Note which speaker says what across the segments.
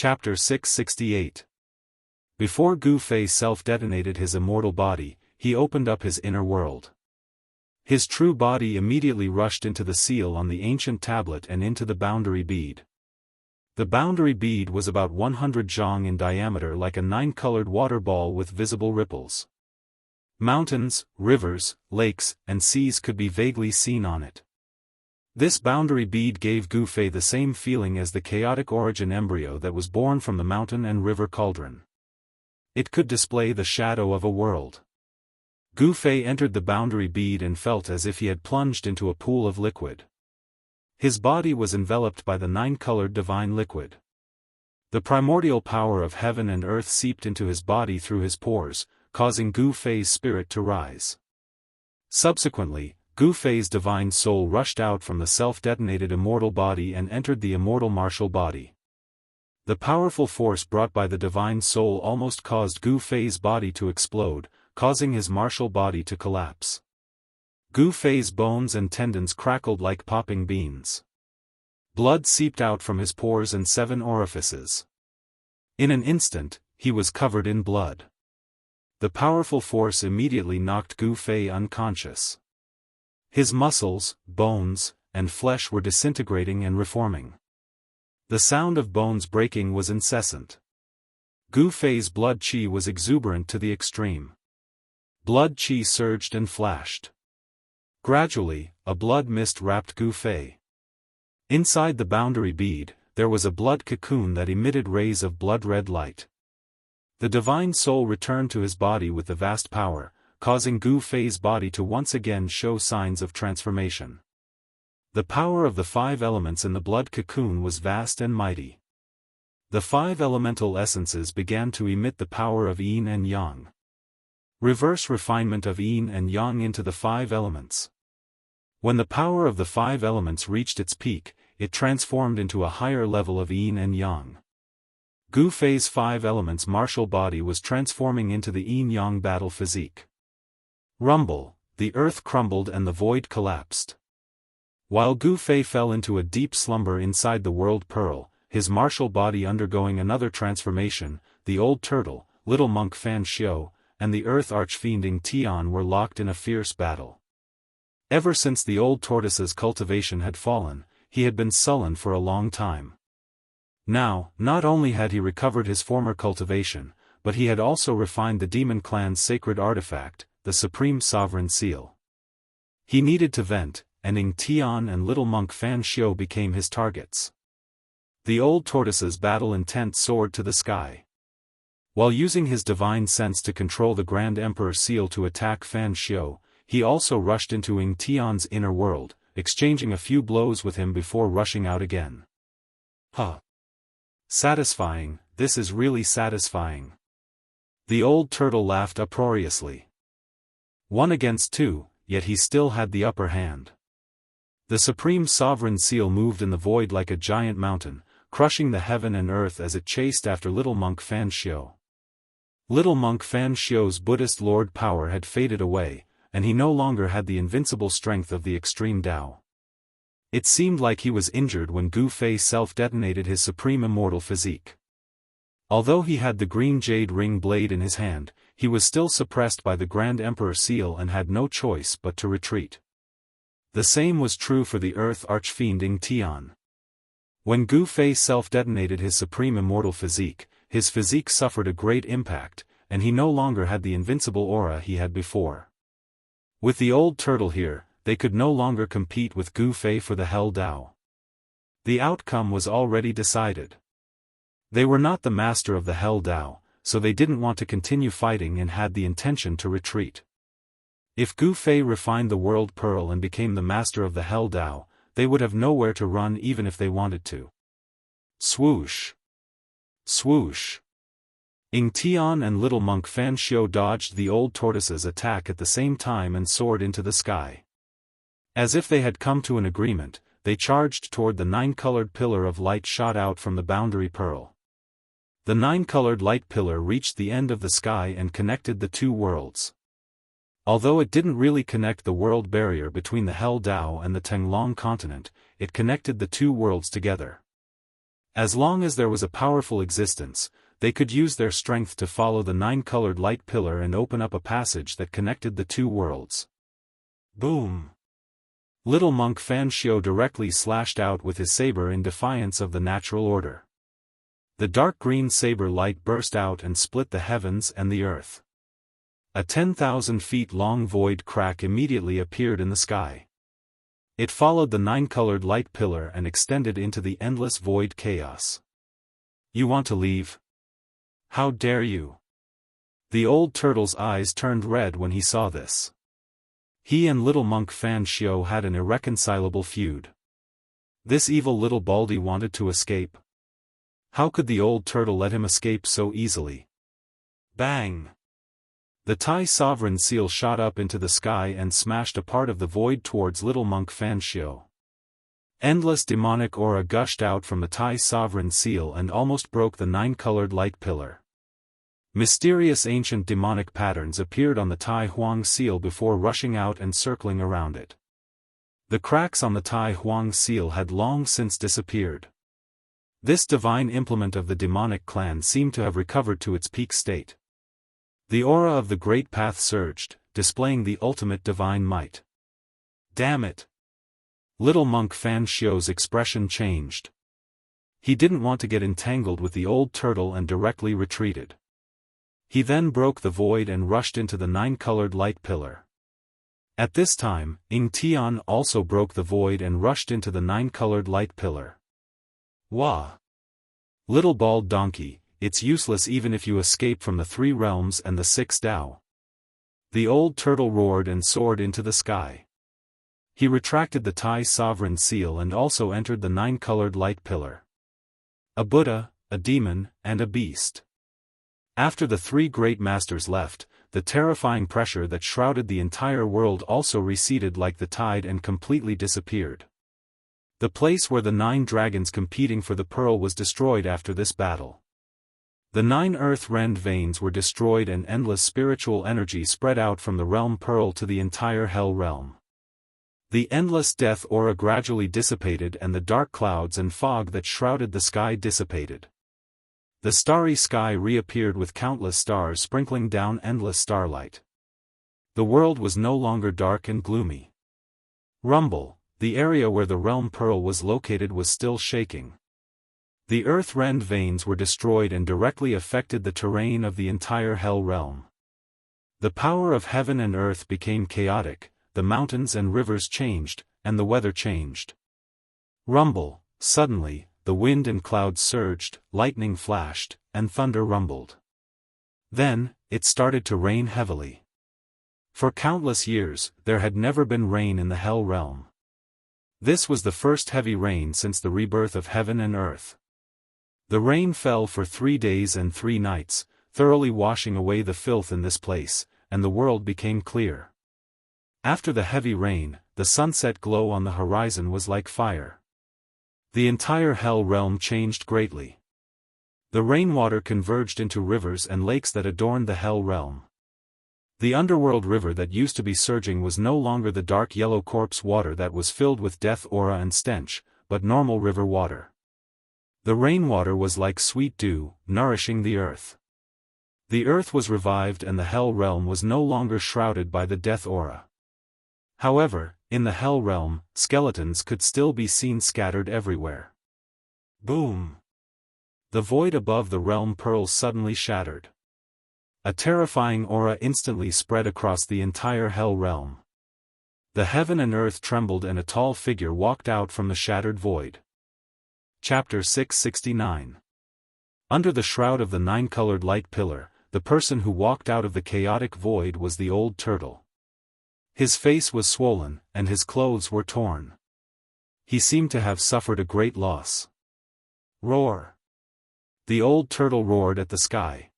Speaker 1: Chapter 668. Before Gu Fei self-detonated his immortal body, he opened up his inner world. His true body immediately rushed into the seal on the ancient tablet and into the boundary bead. The boundary bead was about 100 zhang in diameter, like a 9-colored water ball with visible ripples. Mountains, rivers, lakes, and seas could be vaguely seen on it. This boundary bead gave Gu Fei the same feeling as the chaotic origin embryo that was born from the mountain and river cauldron. It could display the shadow of a world. Gu Fei entered the boundary bead and felt as if he had plunged into a pool of liquid. His body was enveloped by the 9-colored divine liquid. The primordial power of heaven and earth seeped into his body through his pores, causing Gu Fei's spirit to rise. Subsequently, Gu Fei's divine soul rushed out from the self-detonated immortal body and entered the immortal martial body. The powerful force brought by the divine soul almost caused Gu Fei's body to explode, causing his martial body to collapse. Gu Fei's bones and tendons crackled like popping beans. Blood seeped out from his pores and 7 orifices. In an instant, he was covered in blood. The powerful force immediately knocked Gu Fei unconscious. His muscles, bones, and flesh were disintegrating and reforming. The sound of bones breaking was incessant. Gu Fei's blood qi was exuberant to the extreme. Blood qi surged and flashed. Gradually, a blood mist wrapped Gu Fei. Inside the boundary bead, there was a blood cocoon that emitted rays of blood-red light. The divine soul returned to his body with the vast power, causing Gu Fei's body to once again show signs of transformation. The power of the 5 elements in the blood cocoon was vast and mighty. The 5 elemental essences began to emit the power of yin and yang. Reverse refinement of yin and yang into the 5 elements. When the power of the 5 elements reached its peak, it transformed into a higher level of yin and yang. Gu Fei's 5 elements martial body was transforming into the yin-yang battle physique. Rumble, the earth crumbled and the void collapsed. While Gu Fei fell into a deep slumber inside the world pearl, his martial body undergoing another transformation, the old turtle, little monk Fan Xiu, and the earth archfiend Ing Tian were locked in a fierce battle. Ever since the old tortoise's cultivation had fallen, he had been sullen for a long time. Now, not only had he recovered his former cultivation, but he had also refined the demon clan's sacred artifact, the supreme sovereign seal. He needed to vent, and Ing Tian and little monk Fan Xiu became his targets. The old tortoise's battle intent soared to the sky. While using his divine sense to control the Grand Emperor seal to attack Fan Xiu, he also rushed into Ing Tian's inner world, exchanging a few blows with him before rushing out again. Huh. Satisfying, this is really satisfying. The old turtle laughed uproariously. 1 against 2, yet he still had the upper hand. The supreme sovereign seal moved in the void like a giant mountain, crushing the heaven and earth as it chased after little monk Fan Xiu. Little monk Fan Xiu's Buddhist lord power had faded away, and he no longer had the invincible strength of the extreme Tao. It seemed like he was injured when Gu Fei self-detonated his supreme immortal physique. Although he had the green jade ring blade in his hand, he was still suppressed by the Grand Emperor seal and had no choice but to retreat. The same was true for the earth archfiend Ing Tian. When Gu Fei self-detonated his supreme immortal physique, his physique suffered a great impact, and he no longer had the invincible aura he had before. With the old turtle here, they could no longer compete with Gu Fei for the Hell Dao. The outcome was already decided. They were not the master of the Hell Dao, so they didn't want to continue fighting and had the intention to retreat. If Gu Fei refined the world pearl and became the master of the Hell Dao, they would have nowhere to run even if they wanted to. Swoosh! Swoosh! Ing Tian and little monk Fan Xiu dodged the old tortoise's attack at the same time and soared into the sky. As if they had come to an agreement, they charged toward the 9-colored pillar of light shot out from the boundary pearl. The 9-colored light pillar reached the end of the sky and connected the 2 worlds. Although it didn't really connect the world barrier between the Hell Dao and the Tenglong continent, it connected the 2 worlds together. As long as there was a powerful existence, they could use their strength to follow the nine-colored light pillar and open up a passage that connected the two worlds. Boom! Little monk Fan Xiao directly slashed out with his saber in defiance of the natural order. The dark green saber light burst out and split the heavens and the earth. A 10,000 feet long void crack immediately appeared in the sky. It followed the nine-colored light pillar and extended into the endless void chaos. You want to leave? How dare you? The old turtle's eyes turned red when he saw this. He and little monk Fan Xiao had an irreconcilable feud. This evil little baldy wanted to escape. How could the old turtle let him escape so easily? Bang! The Tai sovereign seal shot up into the sky and smashed a part of the void towards little monk Fan Xiao. Endless demonic aura gushed out from the Tai sovereign seal and almost broke the nine-colored light pillar. Mysterious ancient demonic patterns appeared on the Tai Huang seal before rushing out and circling around it. The cracks on the Tai Huang seal had long since disappeared. This divine implement of the demonic clan seemed to have recovered to its peak state. The aura of the Great Path surged, displaying the ultimate divine might. Damn it! Little monk Fan Xiao's expression changed. He didn't want to get entangled with the old turtle and directly retreated. He then broke the void and rushed into the nine-colored light pillar. At this time, Ying Tian also broke the void and rushed into the nine-colored light pillar. Wah! Little bald donkey, it's useless even if you escape from the three realms and the six Dao. The old turtle roared and soared into the sky. He retracted the Tai sovereign seal and also entered the nine-colored light pillar. A Buddha, a demon, and a beast. After the three great masters left, the terrifying pressure that shrouded the entire world also receded like the tide and completely disappeared. The place where the 9 dragons competing for the pearl was destroyed after this battle. The 9 earth-rend veins were destroyed and endless spiritual energy spread out from the realm pearl to the entire hell realm. The endless death aura gradually dissipated and the dark clouds and fog that shrouded the sky dissipated. The starry sky reappeared with countless stars sprinkling down endless starlight. The world was no longer dark and gloomy. Rumble, the area where the realm pearl was located, was still shaking. The earth-rend veins were destroyed and directly affected the terrain of the entire hell realm. The power of heaven and earth became chaotic, the mountains and rivers changed, and the weather changed. Rumble, suddenly, the wind and clouds surged, lightning flashed, and thunder rumbled. Then, it started to rain heavily. For countless years, there had never been rain in the hell realm. This was the first heavy rain since the rebirth of heaven and earth. The rain fell for 3 days and 3 nights, thoroughly washing away the filth in this place, and the world became clear. After the heavy rain, the sunset glow on the horizon was like fire. The entire hell realm changed greatly. The rainwater converged into rivers and lakes that adorned the hell realm. The underworld river that used to be surging was no longer the dark yellow corpse water that was filled with death aura and stench, but normal river water. The rainwater was like sweet dew, nourishing the earth. The earth was revived and the hell realm was no longer shrouded by the death aura. However, in the hell realm, skeletons could still be seen scattered everywhere. Boom! The void above the realm pearl suddenly shattered. A terrifying aura instantly spread across the entire hell realm. The heaven and earth trembled and a tall figure walked out from the shattered void. Chapter 669. Under the shroud of the 9-colored light pillar, the person who walked out of the chaotic void was the old turtle. His face was swollen, and his clothes were torn. He seemed to have suffered a great loss. Roar! The old turtle roared at the sky.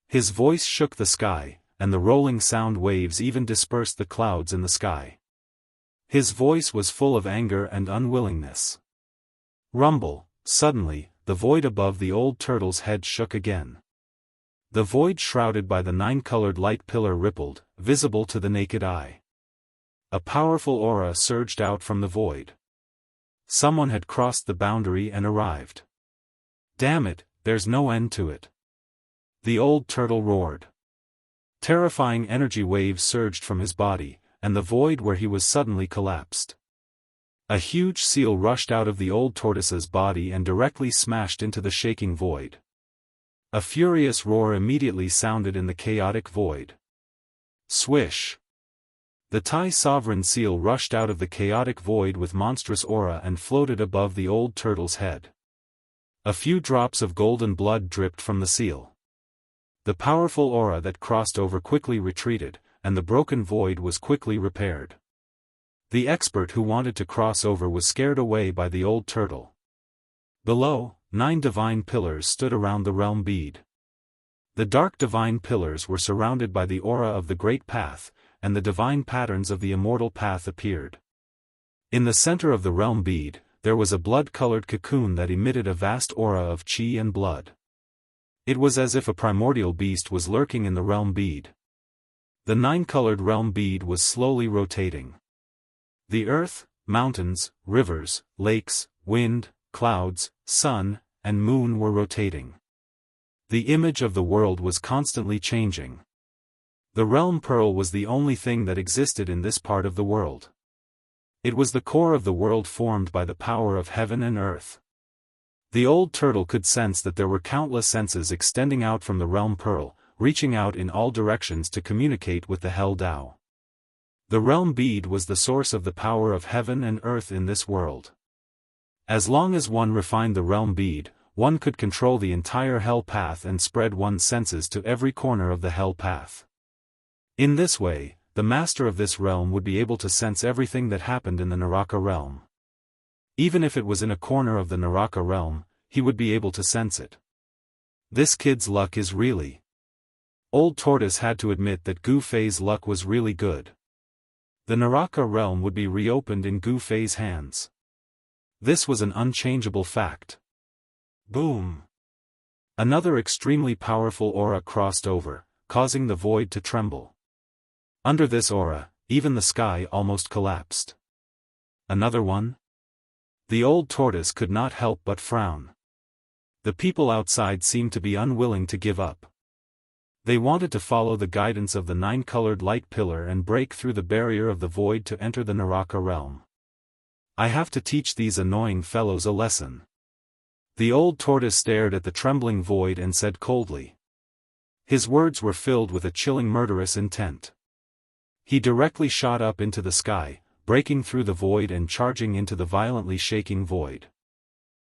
Speaker 1: His voice shook the sky, and the rolling sound waves even dispersed the clouds in the sky. His voice was full of anger and unwillingness. Rumble, suddenly, the void above the old turtle's head shook again. The void shrouded by the 9-colored light pillar rippled, visible to the naked eye. A powerful aura surged out from the void. Someone had crossed the boundary and arrived. Damn it, there's no end to it. The old turtle roared. Terrifying energy waves surged from his body, and the void where he was suddenly collapsed. A huge seal rushed out of the old tortoise's body and directly smashed into the shaking void. A furious roar immediately sounded in the chaotic void. Swish! The Thai sovereign seal rushed out of the chaotic void with monstrous aura and floated above the old turtle's head. A few drops of golden blood dripped from the seal. The powerful aura that crossed over quickly retreated, and the broken void was quickly repaired. The expert who wanted to cross over was scared away by the old turtle. Below, 9 divine pillars stood around the realm bead. The dark divine pillars were surrounded by the aura of the Great Path, and the divine patterns of the immortal path appeared. In the center of the realm bead, there was a blood-colored cocoon that emitted a vast aura of chi and blood. It was as if a primordial beast was lurking in the realm bead. The 9-colored realm bead was slowly rotating. The earth, mountains, rivers, lakes, wind, clouds, sun, and moon were rotating. The image of the world was constantly changing. The realm pearl was the only thing that existed in this part of the world. It was the core of the world formed by the power of heaven and earth. The old turtle could sense that there were countless senses extending out from the realm pearl, reaching out in all directions to communicate with the Hell Tao. The realm bead was the source of the power of heaven and earth in this world. As long as one refined the realm bead, one could control the entire hell path and spread one's senses to every corner of the hell path. In this way, the master of this realm would be able to sense everything that happened in the Naraka realm. Even if it was in a corner of the Naraka realm, he would be able to sense it. This kid's luck is really. Old Tortoise had to admit that Gu Fei's luck was really good. The Naraka realm would be reopened in Gu Fei's hands. This was an unchangeable fact. Boom! Another extremely powerful aura crossed over, causing the void to tremble. Under this aura, even the sky almost collapsed. Another one? The old tortoise could not help but frown. The people outside seemed to be unwilling to give up. They wanted to follow the guidance of the 9-colored light pillar and break through the barrier of the void to enter the Naraka realm. I have to teach these annoying fellows a lesson. The old tortoise stared at the trembling void and said coldly. His words were filled with a chilling murderous intent. He directly shot up into the sky, breaking through the void and charging into the violently shaking void.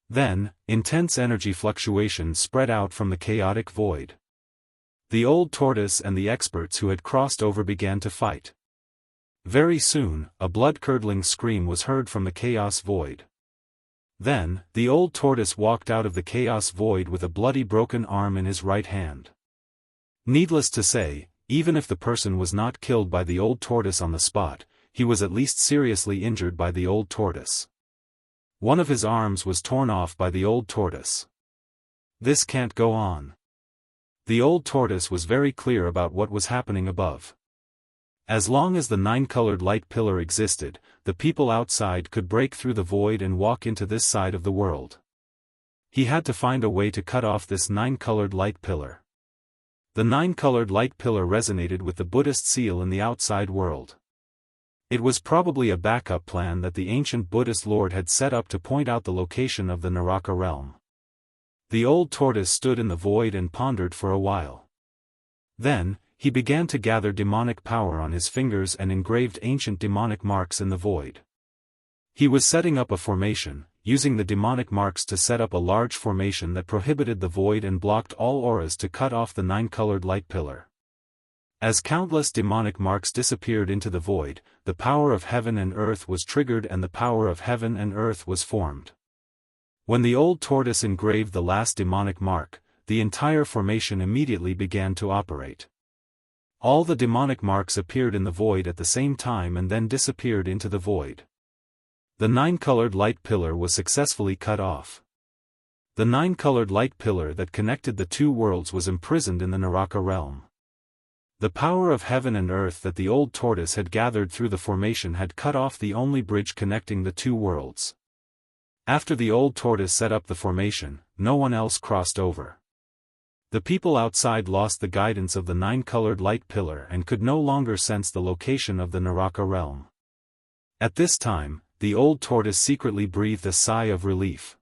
Speaker 1: Then, intense energy fluctuations spread out from the chaotic void. The old tortoise and the experts who had crossed over began to fight. Very soon, a blood-curdling scream was heard from the chaos void. Then, the old tortoise walked out of the chaos void with a bloody broken arm in his right hand. Needless to say, even if the person was not killed by the old tortoise on the spot, he was at least seriously injured by the old tortoise. One of his arms was torn off by the old tortoise. This can't go on. The old tortoise was very clear about what was happening above. As long as the 9-colored light pillar existed, the people outside could break through the void and walk into this side of the world. He had to find a way to cut off this 9-colored light pillar. The 9-colored light pillar resonated with the Buddhist seal in the outside world. It was probably a backup plan that the ancient Buddhist lord had set up to point out the location of the Naraka realm. The old tortoise stood in the void and pondered for a while. Then, he began to gather demonic power on his fingers and engraved ancient demonic marks in the void. He was setting up a formation, using the demonic marks to set up a large formation that prohibited the void and blocked all auras to cut off the 9-colored light pillar. As countless demonic marks disappeared into the void, the power of heaven and earth was triggered and the power of heaven and earth was formed. When the old tortoise engraved the last demonic mark, the entire formation immediately began to operate. All the demonic marks appeared in the void at the same time and then disappeared into the void. The 9-colored light pillar was successfully cut off. The 9-colored light pillar that connected the two worlds was imprisoned in the Naraka realm. The power of heaven and earth that the old tortoise had gathered through the formation had cut off the only bridge connecting the two worlds. After the old tortoise set up the formation, no one else crossed over. The people outside lost the guidance of the 9-colored light pillar and could no longer sense the location of the Naraka realm. At this time, the old tortoise secretly breathed a sigh of relief.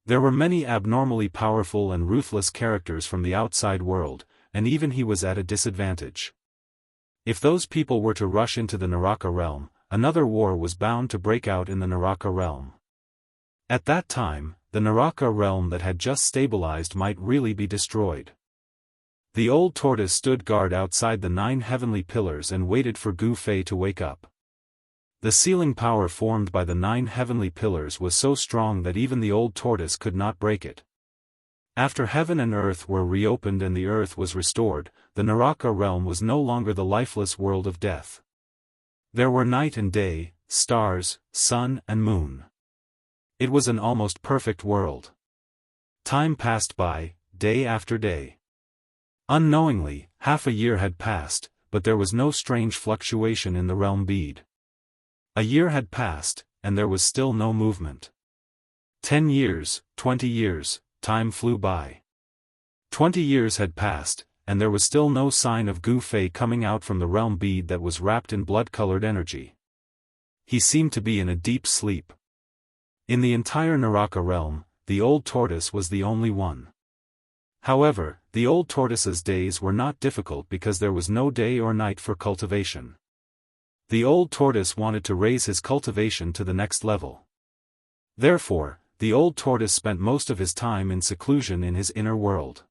Speaker 1: There were many abnormally powerful and ruthless characters from the outside world, and even he was at a disadvantage. If those people were to rush into the Naraka realm, another war was bound to break out in the Naraka realm. At that time, the Naraka realm that had just stabilized might really be destroyed. The old tortoise stood guard outside the 9 heavenly pillars and waited for Gu Fei to wake up. The sealing power formed by the 9 heavenly pillars was so strong that even the old tortoise could not break it. After heaven and earth were reopened and the earth was restored, the Naraka realm was no longer the lifeless world of death. There were night and day, stars, sun and moon. It was an almost perfect world. Time passed by, day after day. Unknowingly, half a year had passed, but there was no strange fluctuation in the realm bead. A year had passed, and there was still no movement. 10 years, 20 years, time flew by. 20 years had passed, and there was still no sign of Gu Fei coming out from the realm bead that was wrapped in blood-colored energy. He seemed to be in a deep sleep. In the entire Naraka realm, the old tortoise was the only one. However, the old tortoise's days were not difficult because there was no day or night for cultivation. The old tortoise wanted to raise his cultivation to the next level. Therefore, the old tortoise spent most of his time in seclusion in his inner world.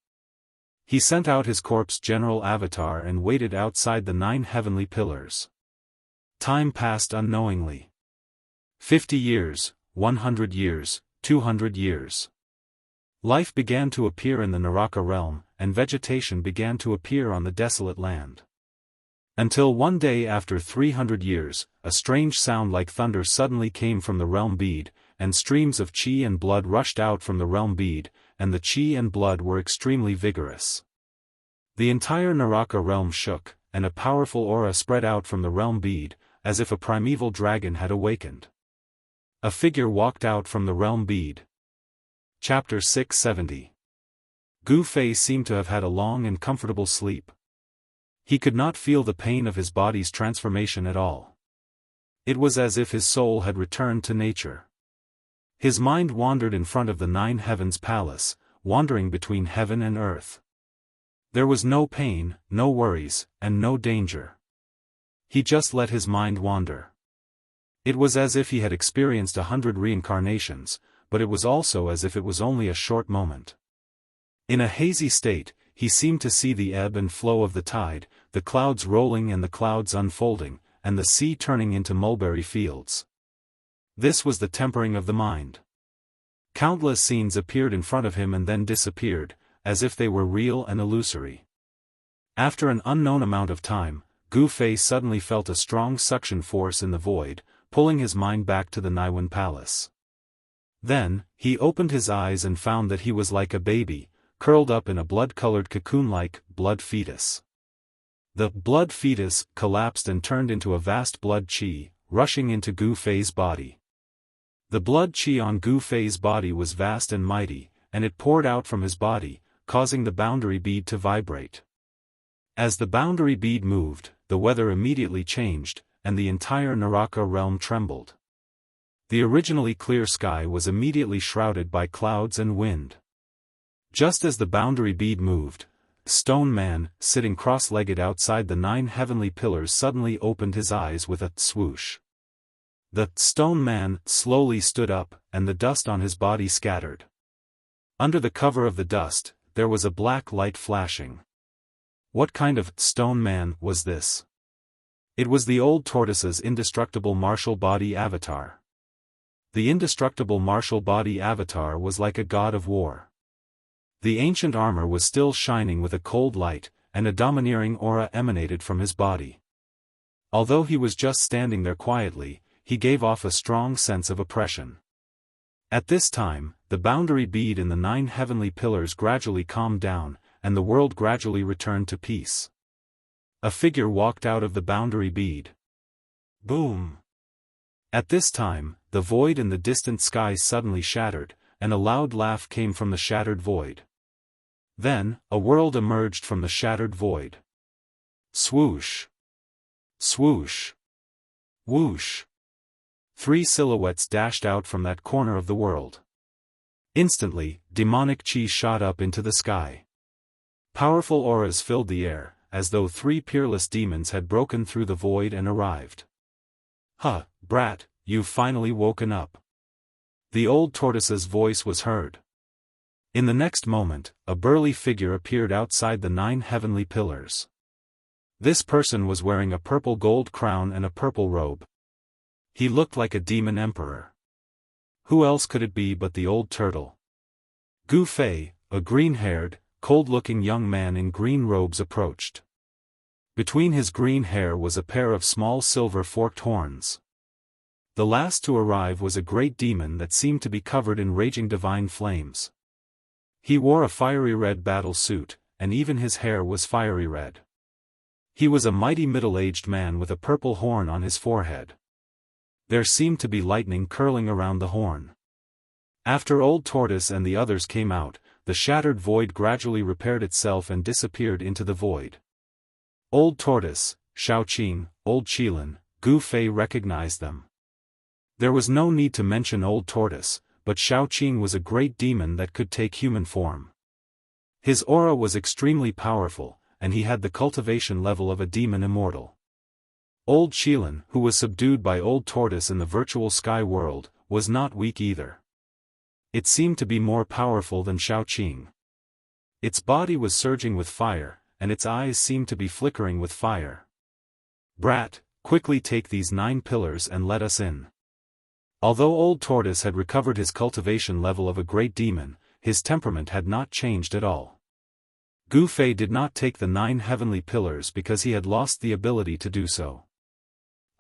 Speaker 1: He sent out his corpse general avatar and waited outside the 9 heavenly pillars. Time passed unknowingly. 50 years, 100 years, 200 years. Life began to appear in the Naraka realm, and vegetation began to appear on the desolate land. Until one day after 300 years, a strange sound like thunder suddenly came from the realm bead, and streams of qi and blood rushed out from the realm bead, and the qi and blood were extremely vigorous. The entire Naraka realm shook, and a powerful aura spread out from the realm bead, as if a primeval dragon had awakened. A figure walked out from the realm bead. Chapter 670. Gu Fei seemed to have had a long and comfortable sleep. He could not feel the pain of his body's transformation at all. It was as if his soul had returned to nature. His mind wandered in front of the 9 heavens palace, wandering between heaven and earth. There was no pain, no worries, and no danger. He just let his mind wander. It was as if he had experienced 100 reincarnations, but it was also as if it was only a short moment. In a hazy state, he seemed to see the ebb and flow of the tide, the clouds rolling and the clouds unfolding, and the sea turning into mulberry fields. This was the tempering of the mind. Countless scenes appeared in front of him and then disappeared, as if they were real and illusory. After an unknown amount of time, Gu Fei suddenly felt a strong suction force in the void, pulling his mind back to the Naiwan palace. Then, he opened his eyes and found that he was like a baby, curled up in a blood-colored cocoon-like blood fetus. The blood fetus collapsed and turned into a vast blood qi, rushing into Gu Fei's body. The blood qi on Gu Fei's body was vast and mighty, and it poured out from his body, causing the boundary bead to vibrate. As the boundary bead moved, the weather immediately changed, and the entire Naraka realm trembled. The originally clear sky was immediately shrouded by clouds and wind. Just as the boundary bead moved, Stone Man, sitting cross-legged outside the 9 heavenly pillars, suddenly opened his eyes with a swoosh. The Stone Man slowly stood up, and the dust on his body scattered. Under the cover of the dust, there was a black light flashing. What kind of Stone Man was this? It was the old tortoise's indestructible martial body avatar. The indestructible martial body avatar was like a god of war. The ancient armor was still shining with a cold light, and a domineering aura emanated from his body. Although he was just standing there quietly, he gave off a strong sense of oppression. At this time, the boundary bead in the 9 heavenly pillars gradually calmed down, and the world gradually returned to peace. A figure walked out of the boundary bead. Boom! At this time, the void in the distant sky suddenly shattered, and a loud laugh came from the shattered void. Then, a world emerged from the shattered void. Swoosh! Swoosh! Whoosh! 3 silhouettes dashed out from that corner of the world. Instantly, demonic chi shot up into the sky. Powerful auras filled the air, as though 3 peerless demons had broken through the void and arrived. "Huh, brat, you've finally woken up." The old tortoise's voice was heard. In the next moment, a burly figure appeared outside the 9 heavenly pillars. This person was wearing a purple gold crown and a purple robe. He looked like a demon emperor. Who else could it be but the old turtle? Gu Fei, a green-haired, cold-looking young man in green robes approached. Between his green hair was a pair of small silver forked horns. The last to arrive was a great demon that seemed to be covered in raging divine flames. He wore a fiery red battle suit, and even his hair was fiery red. He was a mighty middle-aged man with a purple horn on his forehead. There seemed to be lightning curling around the horn. After Old Tortoise and the others came out, the shattered void gradually repaired itself and disappeared into the void. Old Tortoise, Xiaoqing, Old Qilin, Gu Fei recognized them. There was no need to mention Old Tortoise, but Xiaoqing was a great demon that could take human form. His aura was extremely powerful, and he had the cultivation level of a demon immortal. Old Qilin, who was subdued by Old Tortoise in the virtual sky world, was not weak either. It seemed to be more powerful than Xiaoqing. Its body was surging with fire, and its eyes seemed to be flickering with fire. "Brat, quickly take these 9 pillars and let us in." Although Old Tortoise had recovered his cultivation level of a great demon, his temperament had not changed at all. Gu Fei did not take the 9 heavenly pillars because he had lost the ability to do so.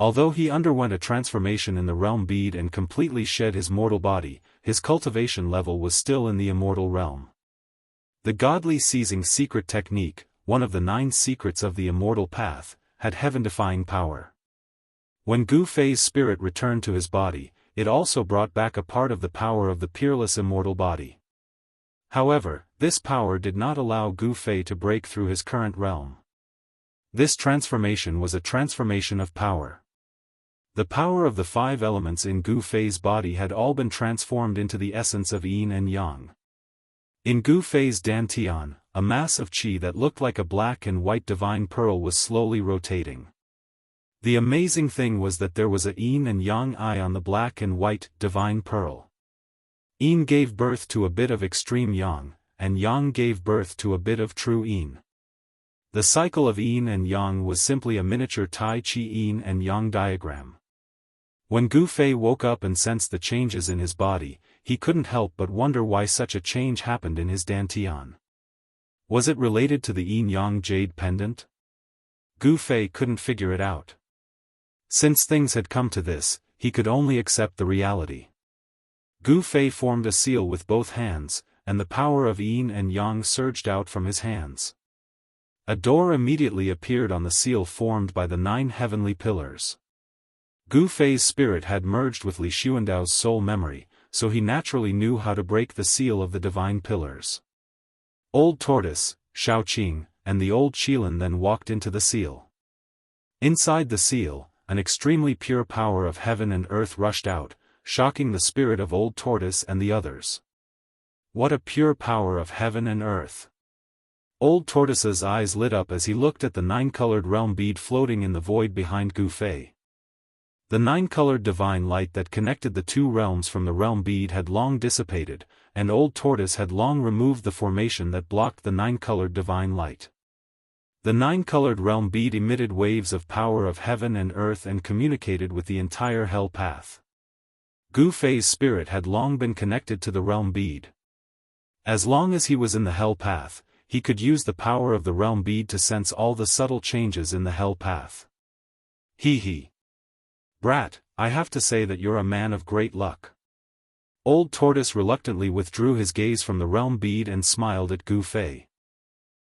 Speaker 1: Although he underwent a transformation in the realm bead and completely shed his mortal body, his cultivation level was still in the immortal realm. The godly seizing secret technique, one of the 9 secrets of the immortal path, had heaven-defying power. When Gu Fei's spirit returned to his body, it also brought back a part of the power of the peerless immortal body. However, this power did not allow Gu Fei to break through his current realm. This transformation was a transformation of power. The power of the 5 elements in Gu Fei's body had all been transformed into the essence of yin and yang. In Gu Fei's dantian, a mass of qi that looked like a black and white divine pearl was slowly rotating. The amazing thing was that there was a yin and yang eye on the black and white divine pearl. Yin gave birth to a bit of extreme yang, and yang gave birth to a bit of true yin. The cycle of yin and yang was simply a miniature Tai Chi yin and yang diagram. When Gu Fei woke up and sensed the changes in his body, he couldn't help but wonder why such a change happened in his dantian. Was it related to the yin-yang jade pendant? Gu Fei couldn't figure it out. Since things had come to this, he could only accept the reality. Gu Fei formed a seal with both hands, and the power of yin and yang surged out from his hands. A door immediately appeared on the seal formed by the 9 heavenly pillars. Gu Fei's spirit had merged with Li Xuandao's soul memory, so he naturally knew how to break the seal of the divine pillars. Old Tortoise, Xiaoqing, and the Old Qilin then walked into the seal. Inside the seal, an extremely pure power of heaven and earth rushed out, shocking the spirit of Old Tortoise and the others. What a pure power of heaven and earth! Old Tortoise's eyes lit up as he looked at the 9-colored realm bead floating in the void behind Gu Fei. The 9-colored divine light that connected the 2 realms from the realm bead had long dissipated, and Old Tortoise had long removed the formation that blocked the 9-colored divine light. The 9-colored realm bead emitted waves of power of heaven and earth and communicated with the entire hell path. Gu Fei's spirit had long been connected to the realm bead. As long as he was in the hell path, he could use the power of the realm bead to sense all the subtle changes in the hell path. Hee. Brat, I have to say that you're a man of great luck. Old Tortoise reluctantly withdrew his gaze from the realm bead and smiled at Gu Fei.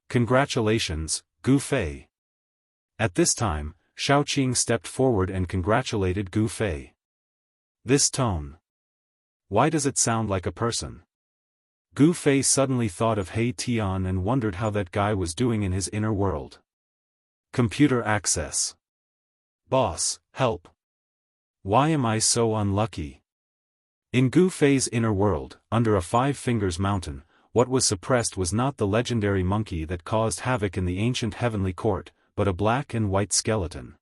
Speaker 1: Congratulations, Gu Fei. At this time, Xiaoqing stepped forward and congratulated Gu Fei. This tone. Why does it sound like a person? Gu Fei suddenly thought of He Tian and wondered how that guy was doing in his inner world. Computer access. Boss, help. Why am I so unlucky? In Gu Fei's inner world, under a 5 Fingers mountain, what was suppressed was not the legendary monkey that caused havoc in the ancient heavenly court, but a black and white skeleton.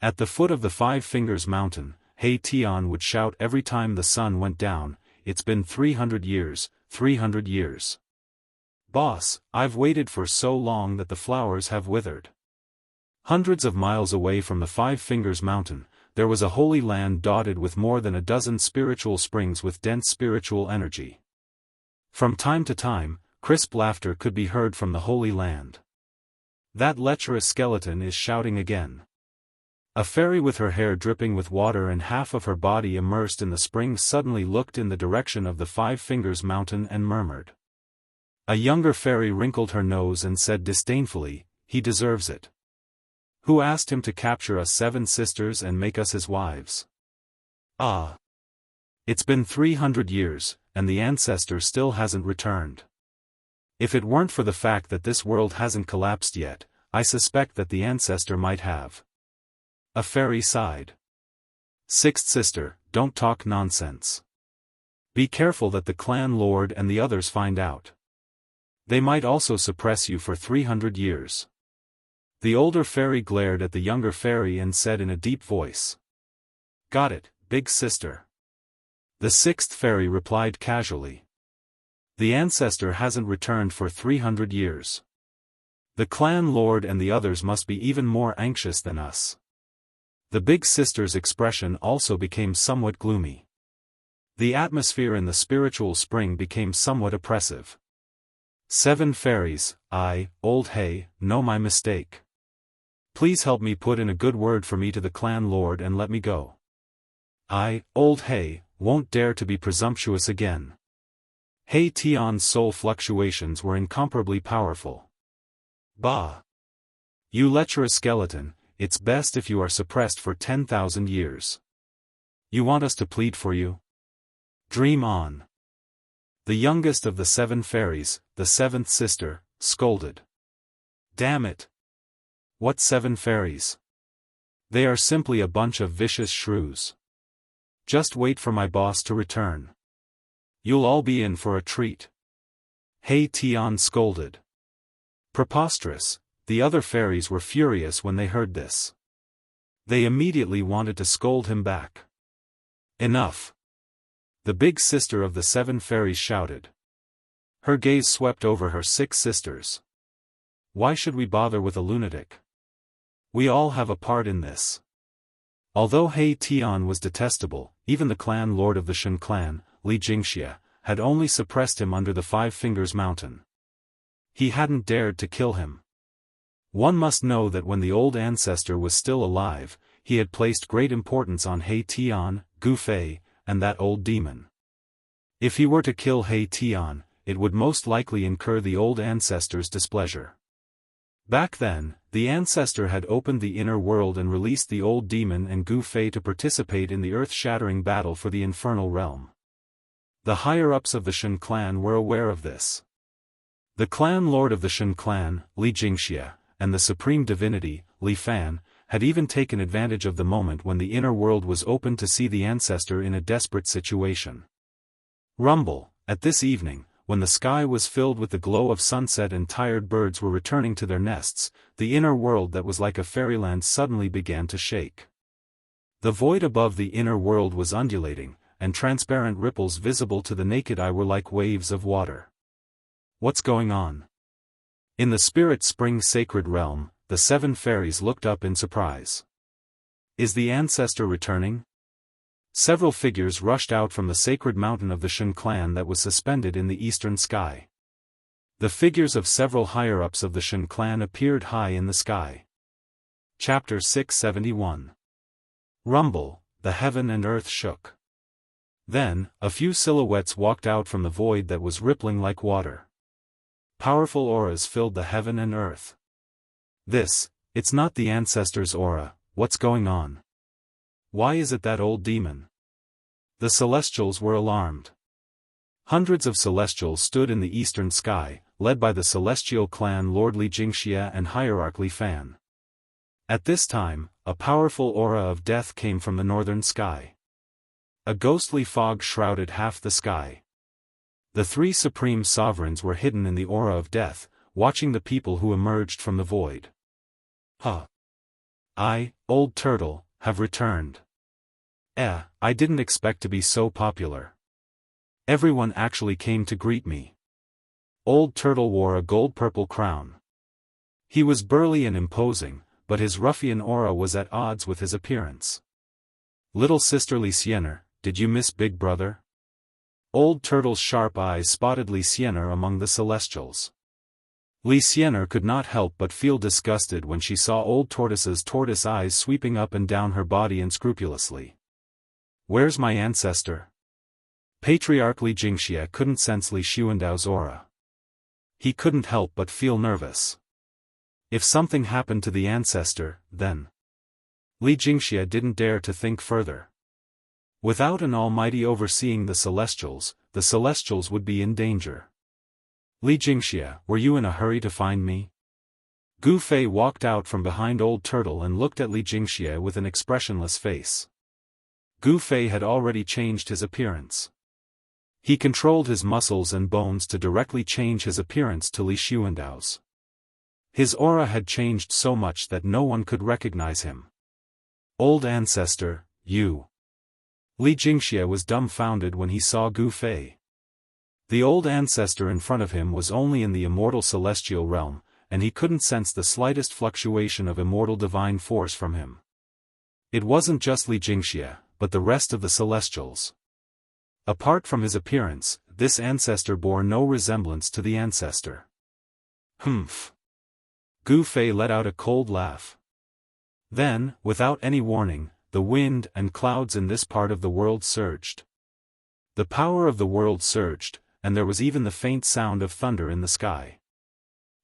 Speaker 1: At the foot of the 5 Fingers mountain, He Tian would shout every time the sun went down, "It's been 300 years, 300 years. Boss, I've waited for so long that the flowers have withered." Hundreds of miles away from the 5 Fingers mountain, there was a holy land dotted with more than a dozen spiritual springs with dense spiritual energy. From time to time, crisp laughter could be heard from the holy land. That lecherous skeleton is shouting again. A fairy with her hair dripping with water and half of her body immersed in the spring suddenly looked in the direction of the 5 Fingers mountain and murmured. A younger fairy wrinkled her nose and said disdainfully, "He deserves it. Who asked him to capture us 7 sisters and make us his wives? Ah. It's been 300 years, and the ancestor still hasn't returned. If it weren't for the fact that this world hasn't collapsed yet, I suspect that the ancestor might have." A fairy sighed. "Sixth sister, don't talk nonsense. Be careful that the clan lord and the others find out. They might also suppress you for 300 years. The older fairy glared at the younger fairy and said in a deep voice. "Got it, big sister." The 6th fairy replied casually. "The ancestor hasn't returned for 300 years. The clan lord and the others must be even more anxious than us." The big sister's expression also became somewhat gloomy. The atmosphere in the spiritual spring became somewhat oppressive. 7 fairies, I, Old Hay, know my mistake. Please help me put in a good word for me to the clan lord and let me go. I, Old Hay, won't dare to be presumptuous again. He Tian's soul fluctuations were incomparably powerful. Bah! You lecherous skeleton, it's best if you are suppressed for 10,000 years. You want us to plead for you? Dream on. The youngest of the 7 fairies, the 7th sister, scolded. Damn it! What 7 fairies? They are simply a bunch of vicious shrews. Just wait for my boss to return. You'll all be in for a treat. He Tian scolded. Preposterous, the other fairies were furious when they heard this. They immediately wanted to scold him back. Enough! The big sister of the 7 fairies shouted. Her gaze swept over her 6 sisters. Why should we bother with a lunatic? We all have a part in this. Although He Tian was detestable, even the clan lord of the Shen clan, Jianghu, had only suppressed him under the 5 Fingers mountain. He hadn't dared to kill him. One must know that when the old ancestor was still alive, he had placed great importance on He Tian, Gu Fei, and that old demon. If he were to kill He Tian, it would most likely incur the old ancestor's displeasure. Back then, the ancestor had opened the inner world and released the old demon and Gu Fei to participate in the earth-shattering battle for the infernal realm. The higher-ups of the Shen clan were aware of this. The clan lord of the Shen clan, Jianghu, and the supreme divinity, Li Fan, had even taken advantage of the moment when the inner world was opened to see the ancestor in a desperate situation. Rumble, at this evening, when the sky was filled with the glow of sunset and tired birds were returning to their nests, the inner world that was like a fairyland suddenly began to shake. The void above the inner world was undulating, and transparent ripples visible to the naked eye were like waves of water. What's going on? In the spirit spring sacred realm, the 7 fairies looked up in surprise. Is the ancestor returning? Several figures rushed out from the sacred mountain of the Shen clan that was suspended in the eastern sky. The figures of several higher-ups of the Shen clan appeared high in the sky. Chapter 671. Rumble, the heaven and earth shook. Then, a few silhouettes walked out from the void that was rippling like water. Powerful auras filled the heaven and earth. It's not the ancestor's aura, what's going on? Why is it that old demon? The celestials were alarmed. Hundreds of celestials stood in the eastern sky, led by the celestial clan Lord Li Jingxia and Hierarch Li Fan. At this time, a powerful aura of death came from the northern sky. A ghostly fog shrouded half the sky. The three supreme sovereigns were hidden in the aura of death, watching the people who emerged from the void. I, Old Turtle, have returned. I didn't expect to be so popular. Everyone actually came to greet me. Old Turtle wore a gold-purple crown. He was burly and imposing, but his ruffian aura was at odds with his appearance. Little sister Li Xianxia, did you miss Big Brother? Old Turtle's sharp eyes spotted Li Xianxia among the celestials. Li Xianxia could not help but feel disgusted when she saw Old Tortoise's tortoise eyes sweeping up and down her body unscrupulously. Where's my ancestor? Patriarch Li Jingxia couldn't sense Li Xuandao's aura. He couldn't help but feel nervous. If something happened to the ancestor, then Li Jingxia didn't dare to think further. Without an almighty overseeing the celestials would be in danger. Li Jingxia, were you in a hurry to find me? Gu Fei walked out from behind Old Turtle and looked at Li Jingxia with an expressionless face. Gu Fei had already changed his appearance. He controlled his muscles and bones to directly change his appearance to Li Xuandao's. His aura had changed so much that no one could recognize him. Old ancestor, you. Li Jingxia was dumbfounded when he saw Gu Fei. The old ancestor in front of him was only in the immortal celestial realm, and he couldn't sense the slightest fluctuation of immortal divine force from him. It wasn't just Li Jingxia, but the rest of the celestials. Apart from his appearance, this ancestor bore no resemblance to the ancestor. Humph. Gu Fei let out a cold laugh. Then, without any warning, the wind and clouds in this part of the world surged. The power of the world surged, and there was even the faint sound of thunder in the sky.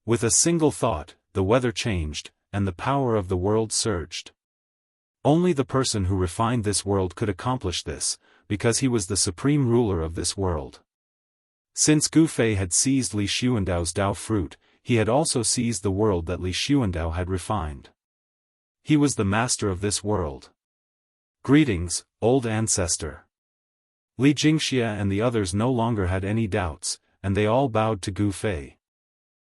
Speaker 1: With a single thought, the weather changed, and the power of the world surged. Only the person who refined this world could accomplish this, because he was the supreme ruler of this world. Since Gu Fei had seized Li Xuandao's Dao fruit, he had also seized the world that Li Xuandao had refined. He was the master of this world. Greetings, old ancestor. Li Jingxia and the others no longer had any doubts, and they all bowed to Gu Fei.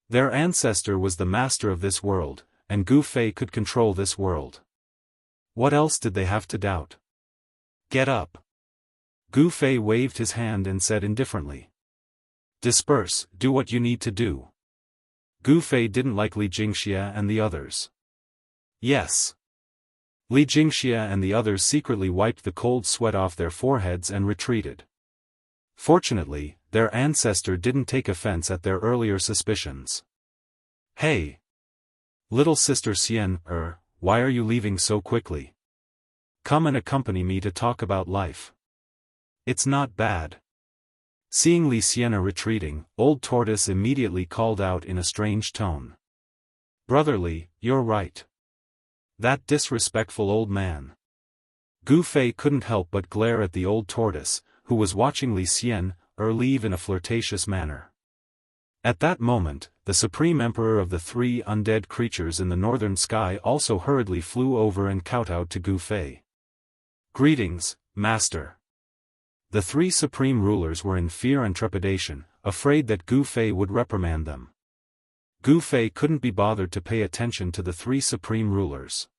Speaker 1: Their ancestor was the master of this world, and Gu Fei could control this world. What else did they have to doubt? Get up. Gu Fei waved his hand and said indifferently. Disperse, do what you need to do. Gu Fei didn't like Li Jingxia and the others. Yes. Li Jingxia and the others secretly wiped the cold sweat off their foreheads and retreated. Fortunately, their ancestor didn't take offense at their earlier suspicions. Hey! Little sister Xian, why are you leaving so quickly? Come and accompany me to talk about life. It's not bad. Seeing Li Xianxia retreating, Old Tortoise immediately called out in a strange tone. Brotherly, you're right. That disrespectful old man. Gu Fei couldn't help but glare at the Old Tortoise, who was watching Li Xianxia leave in a flirtatious manner. At that moment, the Supreme Emperor of the three undead creatures in the northern sky also hurriedly flew over and kowtowed to Gu Fei. Greetings, Master. The three supreme rulers were in fear and trepidation, afraid that Gu Fei would reprimand them. Gu Fei couldn't be bothered to pay attention to the three supreme rulers.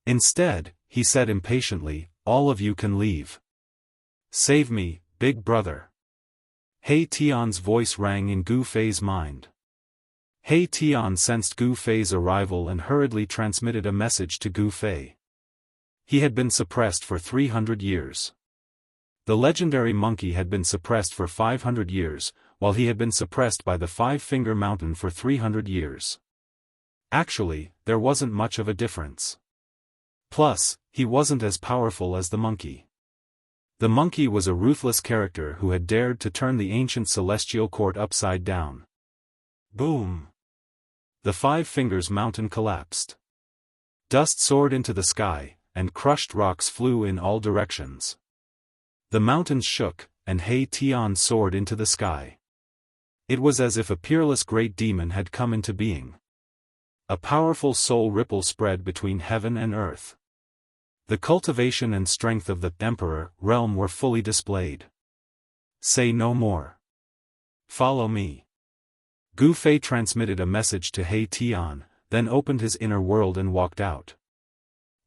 Speaker 1: Instead, he said impatiently, all of you can leave. Save me, big brother. Hei Tian's voice rang in Gu Fei's mind. Hei Tian sensed Gu Fei's arrival and hurriedly transmitted a message to Gu Fei. He had been suppressed for 300 years. The legendary monkey had been suppressed for 500 years, while he had been suppressed by the Five-Finger Mountain for 300 years. Actually, there wasn't much of a difference. Plus, he wasn't as powerful as the monkey. The monkey was a ruthless character who had dared to turn the ancient celestial court upside down. Boom! The Five Fingers Mountain collapsed. Dust soared into the sky, and crushed rocks flew in all directions. The mountains shook, and He Tian soared into the sky. It was as if a peerless great demon had come into being. A powerful soul ripple spread between heaven and earth. The cultivation and strength of the emperor realm were fully displayed. Say no more. Follow me. Gu Fei transmitted a message to He Tian, then opened his inner world and walked out.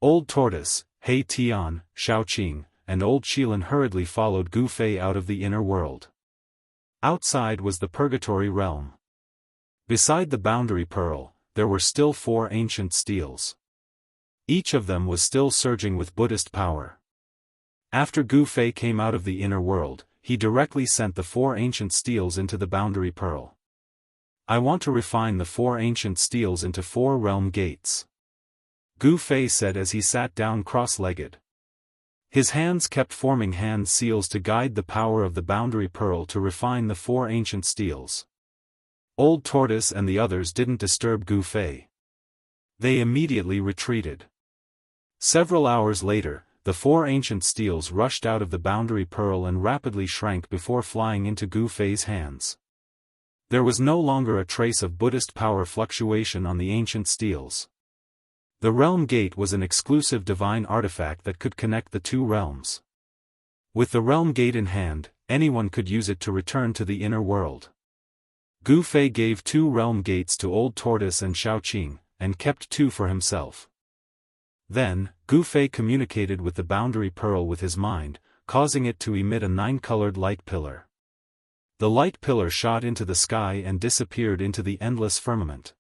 Speaker 1: Old Tortoise, He Tian, Shaoqing, and Old Shilin hurriedly followed Gu Fei out of the inner world. Outside was the Purgatory realm. Beside the boundary pearl, there were still 4 ancient steels. Each of them was still surging with Buddhist power. After Gu Fei came out of the inner world, he directly sent the 4 ancient steels into the boundary pearl. I want to refine the 4 ancient steels into 4 realm gates. Gu Fei said as he sat down cross-legged. His hands kept forming hand seals to guide the power of the boundary pearl to refine the 4 ancient steels. Old Tortoise and the others didn't disturb Gu Fei. They immediately retreated. Several hours later, the 4 ancient steels rushed out of the boundary pearl and rapidly shrank before flying into Gu Fei's hands. There was no longer a trace of Buddhist power fluctuation on the ancient steels. The realm gate was an exclusive divine artifact that could connect the 2 realms. With the realm gate in hand, anyone could use it to return to the inner world. Gu Fei gave 2 realm gates to Old Tortoise and Shaoqing, and kept 2 for himself. Then, Gu Fei communicated with the boundary pearl with his mind, causing it to emit a 9-colored light pillar. The light pillar shot into the sky and disappeared into the endless firmament.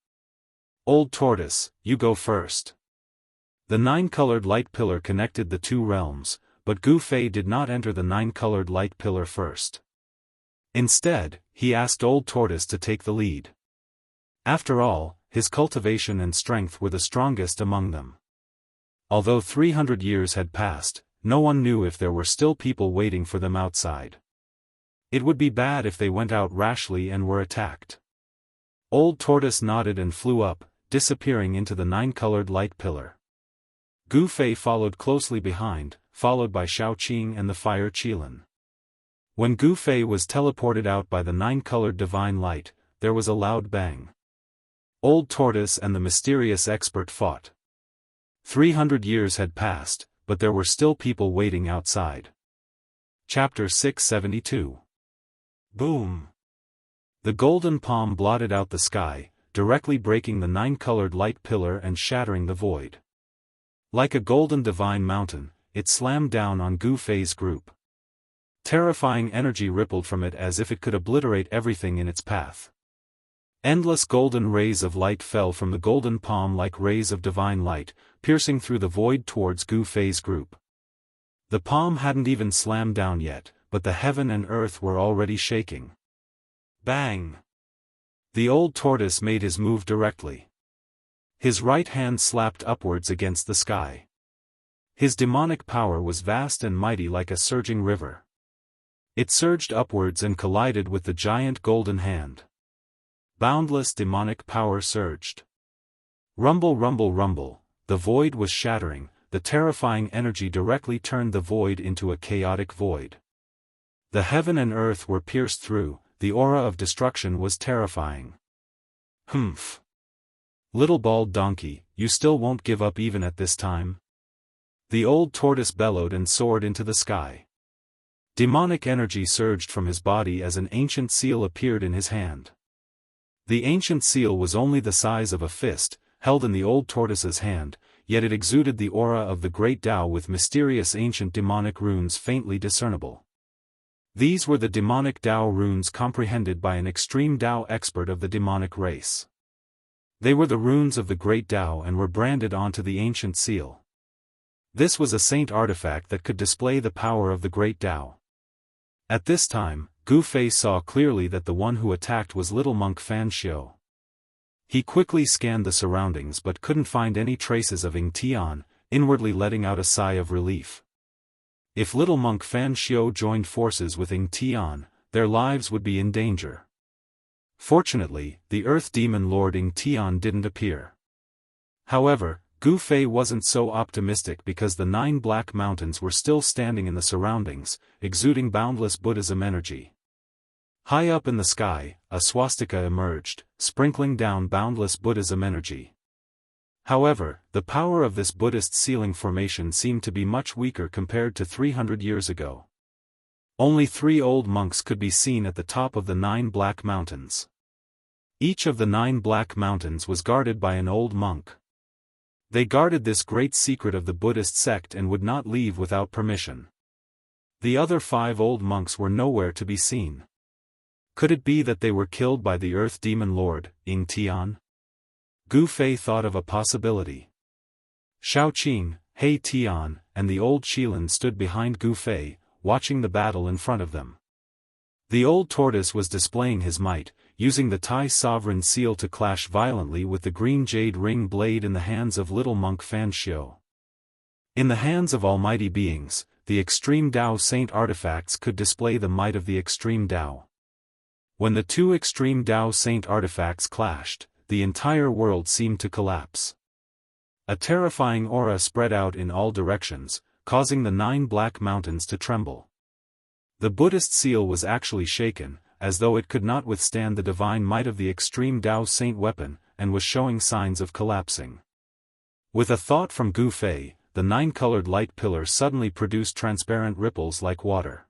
Speaker 1: Old Tortoise, you go first. The 9-colored light pillar connected the 2 realms, but Gu Fei did not enter the 9-colored light pillar first. Instead, he asked Old Tortoise to take the lead. After all, his cultivation and strength were the strongest among them. Although 300 years had passed, no one knew if there were still people waiting for them outside. It would be bad if they went out rashly and were attacked. Old Tortoise nodded and flew up, disappearing into the 9-colored light pillar. Gu Fei followed closely behind, followed by Shaoqing and the Fire Qilin. When Gu Fei was teleported out by the 9-colored divine light, there was a loud bang. Old Tortoise and the mysterious expert fought. 300 years had passed, but there were still people waiting outside. Chapter 672. Boom! The golden palm blotted out the sky, directly breaking the 9-colored light pillar and shattering the void. Like a golden divine mountain, it slammed down on Gu Fei's group. Terrifying energy rippled from it as if it could obliterate everything in its path. Endless golden rays of light fell from the golden palm like rays of divine light, piercing through the void towards Gu Fei's group. The palm hadn't even slammed down yet, but the heaven and earth were already shaking. Bang! The Old Tortoise made his move directly. His right hand slapped upwards against the sky. His demonic power was vast and mighty like a surging river. It surged upwards and collided with the giant golden hand. Boundless demonic power surged. Rumble, rumble, rumble, the void was shattering, the terrifying energy directly turned the void into a chaotic void. The heaven and earth were pierced through, the aura of destruction was terrifying. Humph! Little bald donkey, you still won't give up even at this time? The Old Tortoise bellowed and soared into the sky. Demonic energy surged from his body as an ancient seal appeared in his hand. The ancient seal was only the size of a fist, held in the Old Tortoise's hand, yet it exuded the aura of the great Tao with mysterious ancient demonic runes faintly discernible. These were the demonic Tao runes comprehended by an extreme Tao expert of the demonic race. They were the runes of the great Tao and were branded onto the ancient seal. This was a saint artifact that could display the power of the great Tao. At this time, Gu Fei saw clearly that the one who attacked was little monk Fan Xiu. He quickly scanned the surroundings but couldn't find any traces of Ying Tian, inwardly letting out a sigh of relief. If little monk Fan Xiu joined forces with Ying Tian, their lives would be in danger. Fortunately, the earth demon lord Ying Tian didn't appear. However, Gu Fei wasn't so optimistic because the 9 black mountains were still standing in the surroundings, exuding boundless Buddhism energy. High up in the sky, a swastika emerged, sprinkling down boundless Buddhism energy. However, the power of this Buddhist ceiling formation seemed to be much weaker compared to 300 years ago. Only 3 old monks could be seen at the top of the 9 black mountains. Each of the 9 black mountains was guarded by an old monk. They guarded this great secret of the Buddhist sect and would not leave without permission. The other 5 old monks were nowhere to be seen. Could it be that they were killed by the Earth Demon Lord, Ying Tian? Gu Fei thought of a possibility. Shao Qing, He Tian, and the old Qilin stood behind Gu Fei, watching the battle in front of them. The old tortoise was displaying his might, using the Tai sovereign seal to clash violently with the green jade ring blade in the hands of little monk Fan Xiu. In the hands of almighty beings, the extreme Dao Saint artifacts could display the might of the extreme Dao. When the 2 extreme Dao Saint artifacts clashed, the entire world seemed to collapse. A terrifying aura spread out in all directions, causing the 9 black mountains to tremble. The Buddhist seal was actually shaken, as though it could not withstand the divine might of the extreme Dao Saint weapon, and was showing signs of collapsing. With a thought from Gu Fei, the 9-colored light pillar suddenly produced transparent ripples like water.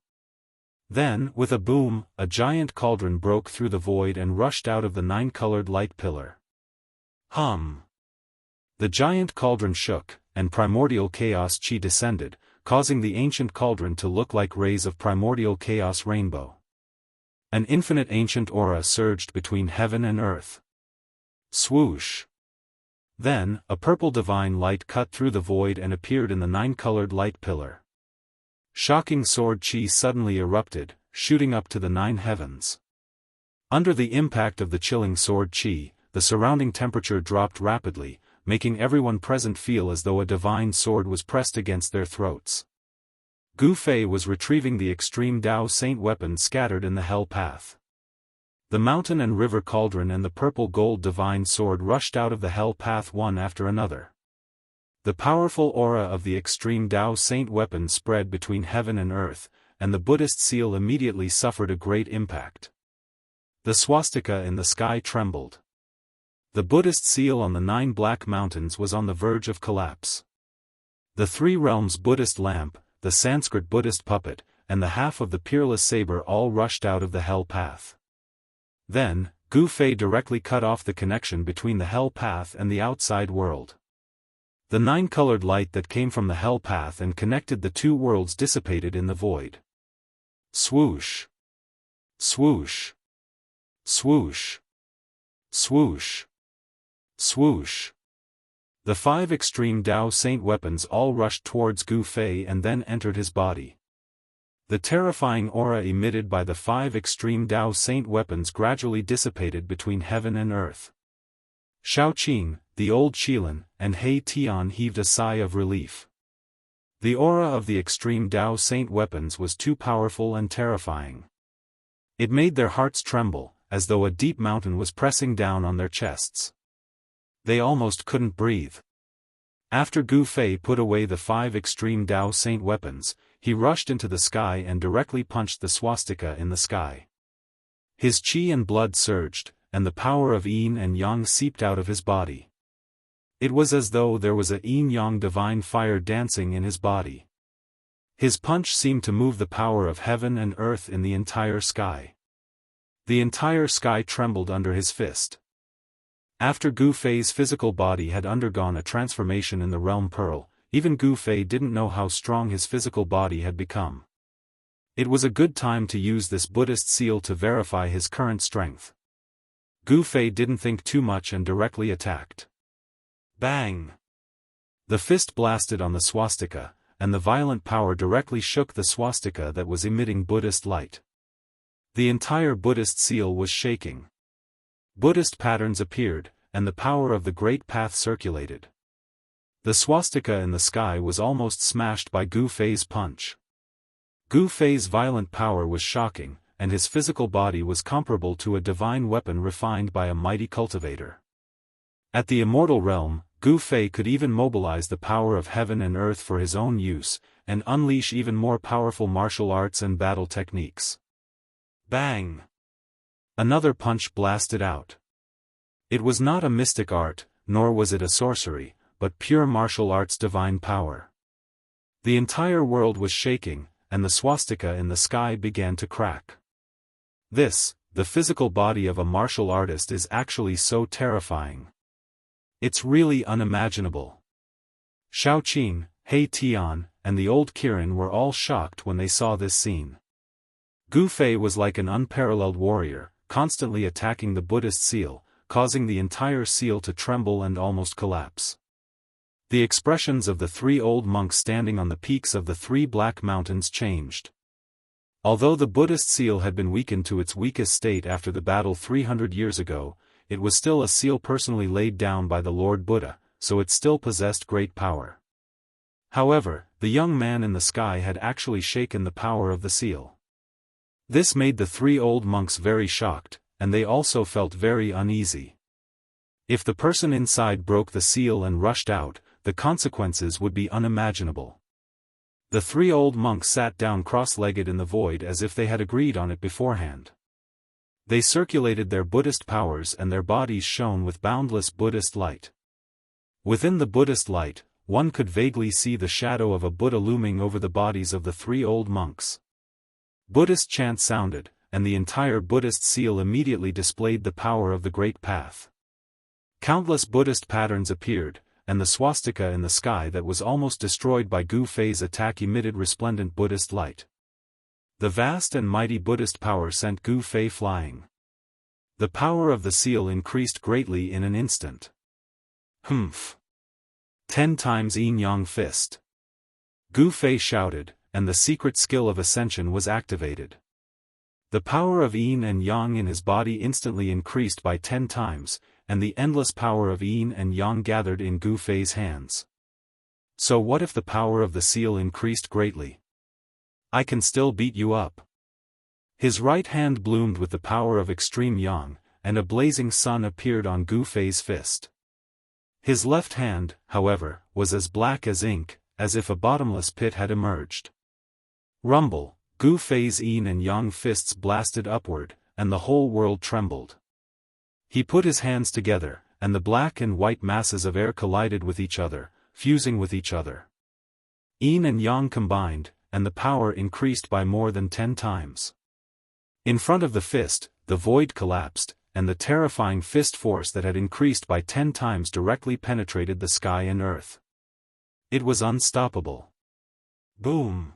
Speaker 1: Then, with a boom, a giant cauldron broke through the void and rushed out of the 9-colored light pillar. Hum! The giant cauldron shook, and primordial chaos chi descended, causing the ancient cauldron to look like rays of primordial chaos rainbow. An infinite ancient aura surged between heaven and earth. Swoosh! Then, a purple divine light cut through the void and appeared in the 9-colored light pillar. Shocking sword chi suddenly erupted, shooting up to the 9 heavens. Under the impact of the chilling sword chi, the surrounding temperature dropped rapidly, making everyone present feel as though a divine sword was pressed against their throats. Gu Fei was retrieving the extreme Dao Saint weapon scattered in the hell path. The mountain and river cauldron and the purple gold divine sword rushed out of the hell path one after another. The powerful aura of the extreme Dao Saint weapon spread between heaven and earth, and the Buddhist seal immediately suffered a great impact. The swastika in the sky trembled. The Buddhist seal on the 9 black mountains was on the verge of collapse. The 3 realms Buddhist lamp, the Sanskrit Buddhist puppet, and the half of the peerless saber all rushed out of the hell path. Then, Gu Fei directly cut off the connection between the hell path and the outside world. The 9-colored light that came from the hell path and connected the 2 worlds dissipated in the void. Swoosh! Swoosh! Swoosh! Swoosh! Swoosh! The 5 extreme Dao Saint weapons all rushed towards Gu Fei and then entered his body. The terrifying aura emitted by the 5 extreme Dao Saint weapons gradually dissipated between heaven and earth. Shao Qing, the old Qilin, and He Tian heaved a sigh of relief. The aura of the extreme Dao Saint weapons was too powerful and terrifying. It made their hearts tremble, as though a deep mountain was pressing down on their chests. They almost couldn't breathe. After Gu Fei put away the 5 extreme Dao Saint weapons, he rushed into the sky and directly punched the swastika in the sky. His qi and blood surged, and the power of yin and yang seeped out of his body. It was as though there was a yin-yang divine fire dancing in his body. His punch seemed to move the power of heaven and earth in the entire sky. The entire sky trembled under his fist. After Gu Fei's physical body had undergone a transformation in the realm Pearl, even Gu Fei didn't know how strong his physical body had become. It was a good time to use this Buddhist seal to verify his current strength. Gu Fei didn't think too much and directly attacked. Bang! The fist blasted on the swastika, and the violent power directly shook the swastika that was emitting Buddhist light. The entire Buddhist seal was shaking. Buddhist patterns appeared, and the power of the Great Path circulated. The swastika in the sky was almost smashed by Gu Fei's punch. Gu Fei's violent power was shocking, and his physical body was comparable to a divine weapon refined by a mighty cultivator. At the immortal realm, Gu Fei could even mobilize the power of heaven and earth for his own use, and unleash even more powerful martial arts and battle techniques. Bang! Another punch blasted out. It was not a mystic art, nor was it a sorcery, but pure martial arts divine power. The entire world was shaking, and the swastika in the sky began to crack. This, the physical body of a martial artist, is actually so terrifying. It's really unimaginable. Xiaoqing, He Tian, and the old Kirin were all shocked when they saw this scene. Gu Fei was like an unparalleled warrior, constantly attacking the Buddhist seal, causing the entire seal to tremble and almost collapse. The expressions of the three old monks standing on the peaks of the three black mountains changed. Although the Buddhist seal had been weakened to its weakest state after the battle 300 years ago, it was still a seal personally laid down by the Lord Buddha, so it still possessed great power. However, the young man in the sky had actually shaken the power of the seal. This made the three old monks very shocked, and they also felt very uneasy. If the person inside broke the seal and rushed out, the consequences would be unimaginable. The three old monks sat down cross-legged in the void as if they had agreed on it beforehand. They circulated their Buddhist powers and their bodies shone with boundless Buddhist light. Within the Buddhist light, one could vaguely see the shadow of a Buddha looming over the bodies of the three old monks. Buddhist chant sounded, and the entire Buddhist seal immediately displayed the power of the Great Path. Countless Buddhist patterns appeared, and the swastika in the sky that was almost destroyed by Gu Fei's attack emitted resplendent Buddhist light. The vast and mighty Buddhist power sent Gu Fei flying. The power of the seal increased greatly in an instant. Humph! 10 times Yin Yang Fist. Gu Fei shouted, and the secret skill of ascension was activated. The power of Yin and Yang in his body instantly increased by 10 times, and the endless power of Yin and Yang gathered in Gu Fei's hands. So what if the power of the seal increased greatly? I can still beat you up. His right hand bloomed with the power of extreme Yang, and a blazing sun appeared on Gu Fei's fist. His left hand, however, was as black as ink, as if a bottomless pit had emerged. Rumble, Gu Fei's Yin and Yang fists blasted upward, and the whole world trembled. He put his hands together, and the black and white masses of air collided with each other, fusing with each other. Yin and Yang combined, and the power increased by more than 10 times. In front of the fist, the void collapsed, and the terrifying fist force that had increased by 10 times directly penetrated the sky and earth. It was unstoppable. Boom!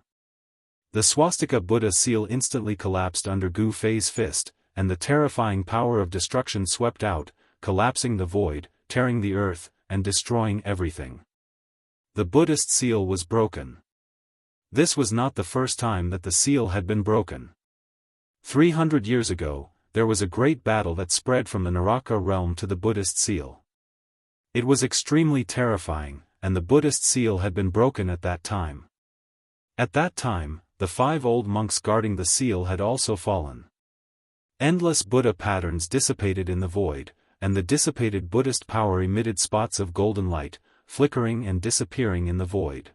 Speaker 1: The swastika Buddha seal instantly collapsed under Gu Fei's fist, and the terrifying power of destruction swept out, collapsing the void, tearing the earth, and destroying everything. The Buddhist seal was broken. This was not the first time that the seal had been broken. 300 years ago, there was a great battle that spread from the Naraka realm to the Buddhist seal. It was extremely terrifying, and the Buddhist seal had been broken at that time. At that time, the 5 old monks guarding the seal had also fallen. Endless Buddha patterns dissipated in the void, and the dissipated Buddhist power emitted spots of golden light, flickering and disappearing in the void.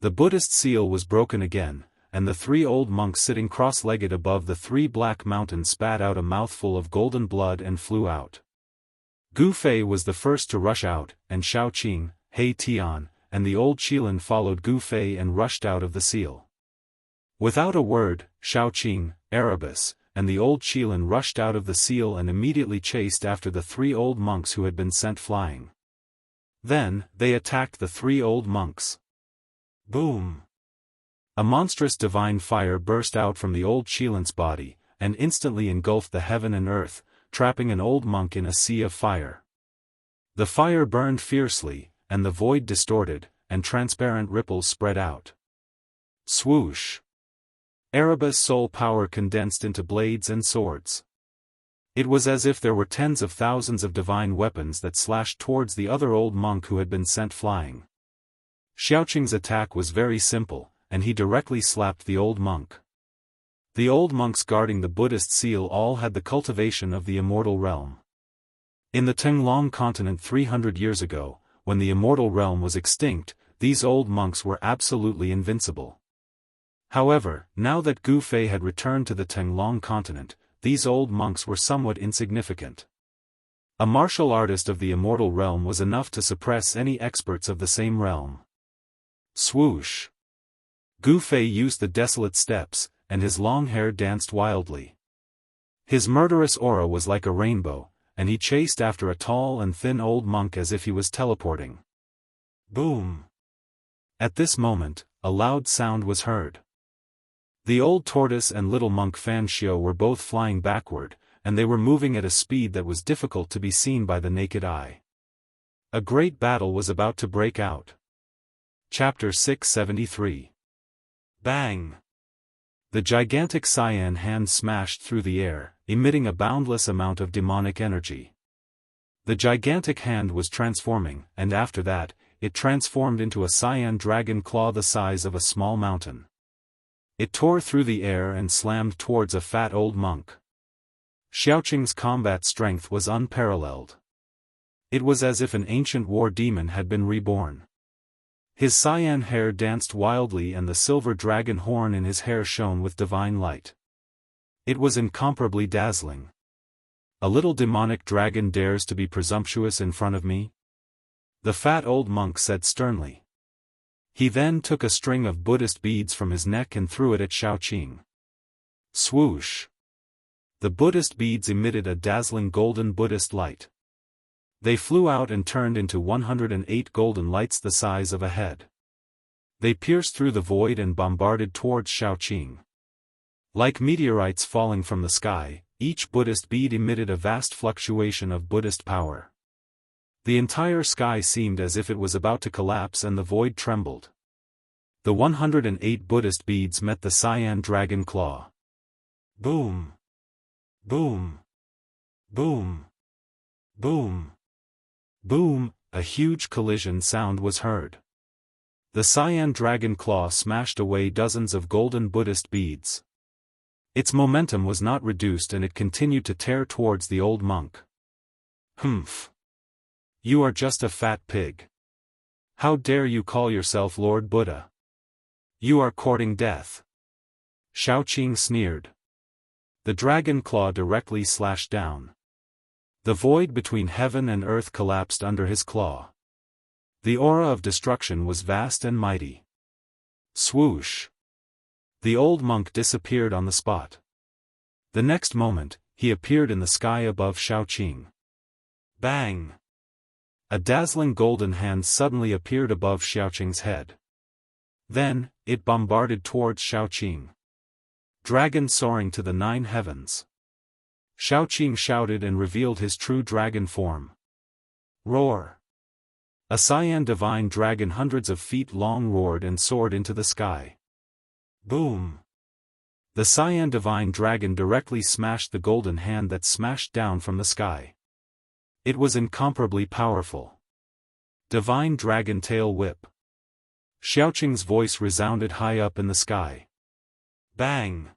Speaker 1: The Buddhist seal was broken again, and the 3 old monks sitting cross-legged above the 3 black mountains spat out a mouthful of golden blood and flew out. Gu Fei was the first to rush out, and Xiaoqing, He Tian, and the old Qilin followed Gu Fei and rushed out of the seal. Without a word, Xiaoqing, Erebus, and the old Qilin rushed out of the seal and immediately chased after the 3 old monks who had been sent flying. Then, they attacked the 3 old monks. Boom! A monstrous divine fire burst out from the old Qilin's body, and instantly engulfed the heaven and earth, trapping an old monk in a sea of fire. The fire burned fiercely, and the void distorted, and transparent ripples spread out. Swoosh! Erebus' soul power condensed into blades and swords. It was as if there were tens of thousands of divine weapons that slashed towards the other old monk who had been sent flying. Xiaoqing's attack was very simple, and he directly slapped the old monk. The old monks guarding the Buddhist seal all had the cultivation of the immortal realm. In the Tenglong continent 300 years ago, when the immortal realm was extinct, these old monks were absolutely invincible. However, now that Gu Fei had returned to the Tenglong continent, these old monks were somewhat insignificant. A martial artist of the immortal realm was enough to suppress any experts of the same realm. Swoosh! Gu Fei used the desolate steps, and his long hair danced wildly. His murderous aura was like a rainbow, and he chased after a tall and thin old monk as if he was teleporting. Boom! At this moment, a loud sound was heard. The old tortoise and little monk Fan Xiu were both flying backward, and they were moving at a speed that was difficult to be seen by the naked eye. A great battle was about to break out. Chapter 673. Bang! The gigantic cyan hand smashed through the air, emitting a boundless amount of demonic energy. The gigantic hand was transforming, and after that, it transformed into a cyan dragon claw the size of a small mountain. It tore through the air and slammed towards a fat old monk. Xiaoqing's combat strength was unparalleled. It was as if an ancient war demon had been reborn. His cyan hair danced wildly and the silver dragon horn in his hair shone with divine light. It was incomparably dazzling. A little demonic dragon dares to be presumptuous in front of me? The fat old monk said sternly. He then took a string of Buddhist beads from his neck and threw it at Xiaoqing. Swoosh! The Buddhist beads emitted a dazzling golden Buddhist light. They flew out and turned into 108 golden lights the size of a head. They pierced through the void and bombarded towards Xiaoqing. Like meteorites falling from the sky, each Buddhist bead emitted a vast fluctuation of Buddhist power. The entire sky seemed as if it was about to collapse and the void trembled. The 108 Buddhist beads met the cyan dragon claw. Boom! Boom! Boom! Boom! Boom! A huge collision sound was heard. The cyan dragon claw smashed away dozens of golden Buddhist beads. Its momentum was not reduced and it continued to tear towards the old monk. Humph! You are just a fat pig. How dare you call yourself Lord Buddha? You are courting death. Xiaoqing sneered. The dragon claw directly slashed down. The void between heaven and earth collapsed under his claw. The aura of destruction was vast and mighty. Swoosh! The old monk disappeared on the spot. The next moment, he appeared in the sky above Xiaoqing. Bang! A dazzling golden hand suddenly appeared above Xiaoqing's head. Then, it bombarded towards Xiaoqing. Dragon soaring to the 9 heavens. Xiaoqing shouted and revealed his true dragon form. Roar! A cyan divine dragon hundreds of feet long roared and soared into the sky. Boom! The cyan divine dragon directly smashed the golden hand that smashed down from the sky. It was incomparably powerful. Divine dragon tail whip. Xiaoqing's voice resounded high up in the sky. Bang!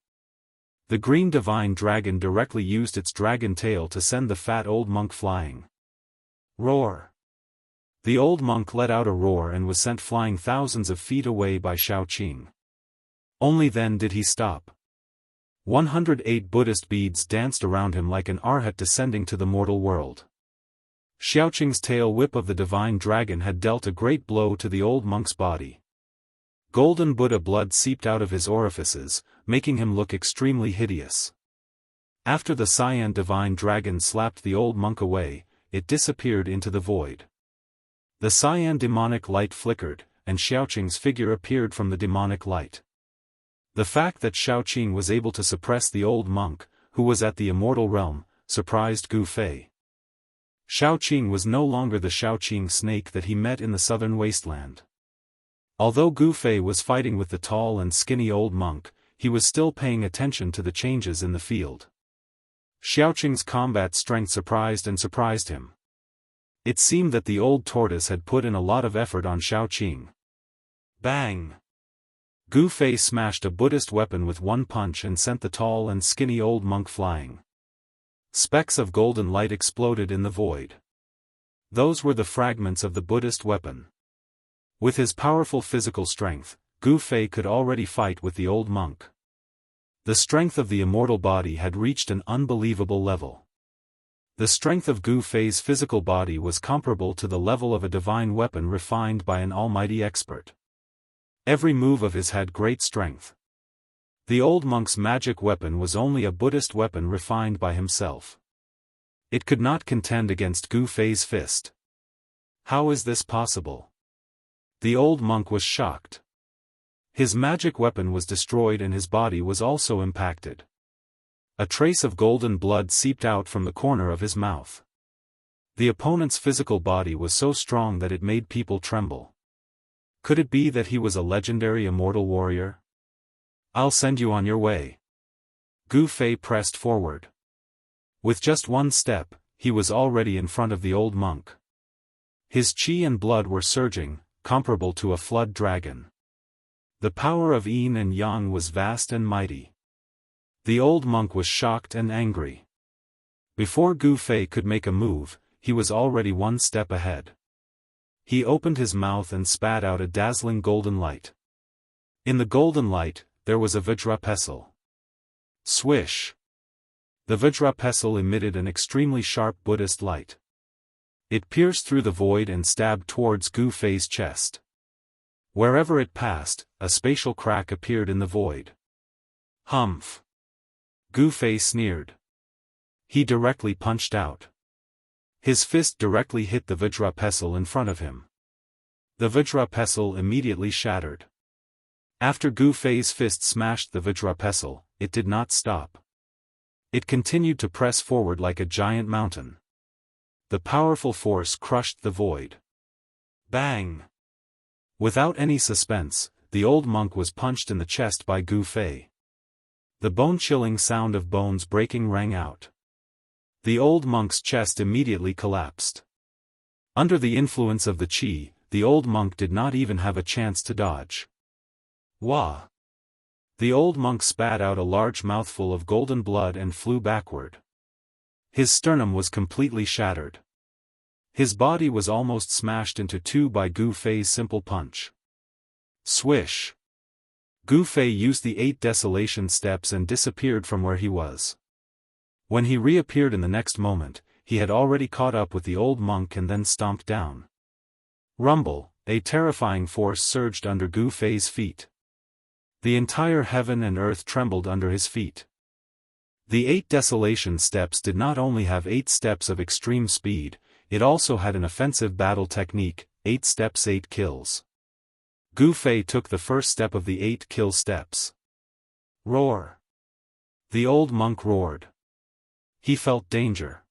Speaker 1: The green divine dragon directly used its dragon tail to send the fat old monk flying. Roar! The old monk let out a roar and was sent flying thousands of feet away by Xiaoqing. Only then did he stop. 108 Buddhist beads danced around him like an arhat descending to the mortal world. Xiaoqing's tail whip of the divine dragon had dealt a great blow to the old monk's body. Golden Buddha blood seeped out of his orifices, making him look extremely hideous. After the cyan divine dragon slapped the old monk away, it disappeared into the void. The cyan demonic light flickered, and Xiaoqing's figure appeared from the demonic light. The fact that Xiaoqing was able to suppress the old monk, who was at the immortal realm, surprised Gu Fei. Xiaoqing was no longer the Xiaoqing snake that he met in the southern wasteland. Although Gu Fei was fighting with the tall and skinny old monk, he was still paying attention to the changes in the field. Xiaoqing's combat strength surprised him. It seemed that the old tortoise had put in a lot of effort on Xiaoqing. Bang! Gu Fei smashed a Buddhist weapon with one punch and sent the tall and skinny old monk flying. Specks of golden light exploded in the void. Those were the fragments of the Buddhist weapon. With his powerful physical strength, Gu Fei could already fight with the old monk. The strength of the immortal body had reached an unbelievable level. The strength of Gu Fei's physical body was comparable to the level of a divine weapon refined by an almighty expert. Every move of his had great strength. The old monk's magic weapon was only a Buddhist weapon refined by himself. It could not contend against Gu Fei's fist. How is this possible? The old monk was shocked. His magic weapon was destroyed and his body was also impacted. A trace of golden blood seeped out from the corner of his mouth. The opponent's physical body was so strong that it made people tremble. Could it be that he was a legendary immortal warrior? I'll send you on your way. Gu Fei pressed forward. With just one step, he was already in front of the old monk. His qi and blood were surging, comparable to a flood dragon. The power of yin and yang was vast and mighty. The old monk was shocked and angry. Before Gu Fei could make a move, he was already one step ahead. He opened his mouth and spat out a dazzling golden light. In the golden light, there was a Vajra pestle. Swish! The Vajra pestle emitted an extremely sharp Buddhist light. It pierced through the void and stabbed towards Gu Fei's chest. Wherever it passed, a spatial crack appeared in the void. Humph! Gu Fei sneered. He directly punched out. His fist directly hit the Vajra pestle in front of him. The Vajra pestle immediately shattered. After Gu Fei's fist smashed the Vajra pestle, it did not stop. It continued to press forward like a giant mountain. The powerful force crushed the void. Bang! Without any suspense, the old monk was punched in the chest by Gu Fei. The bone-chilling sound of bones breaking rang out. The old monk's chest immediately collapsed. Under the influence of the qi, the old monk did not even have a chance to dodge. Wah! The old monk spat out a large mouthful of golden blood and flew backward. His sternum was completely shattered. His body was almost smashed into two by Gu Fei's simple punch. Swish! Gu Fei used the 8 desolation steps and disappeared from where he was. When he reappeared in the next moment, he had already caught up with the old monk and then stomped down. Rumble! A terrifying force surged under Gu Fei's feet. The entire heaven and earth trembled under his feet. The 8 desolation steps did not only have 8 steps of extreme speed, it also had an offensive battle technique, 8 steps 8 kills. Gu Fei took the first step of the 8 kill steps. Roar! The old monk roared. He felt danger.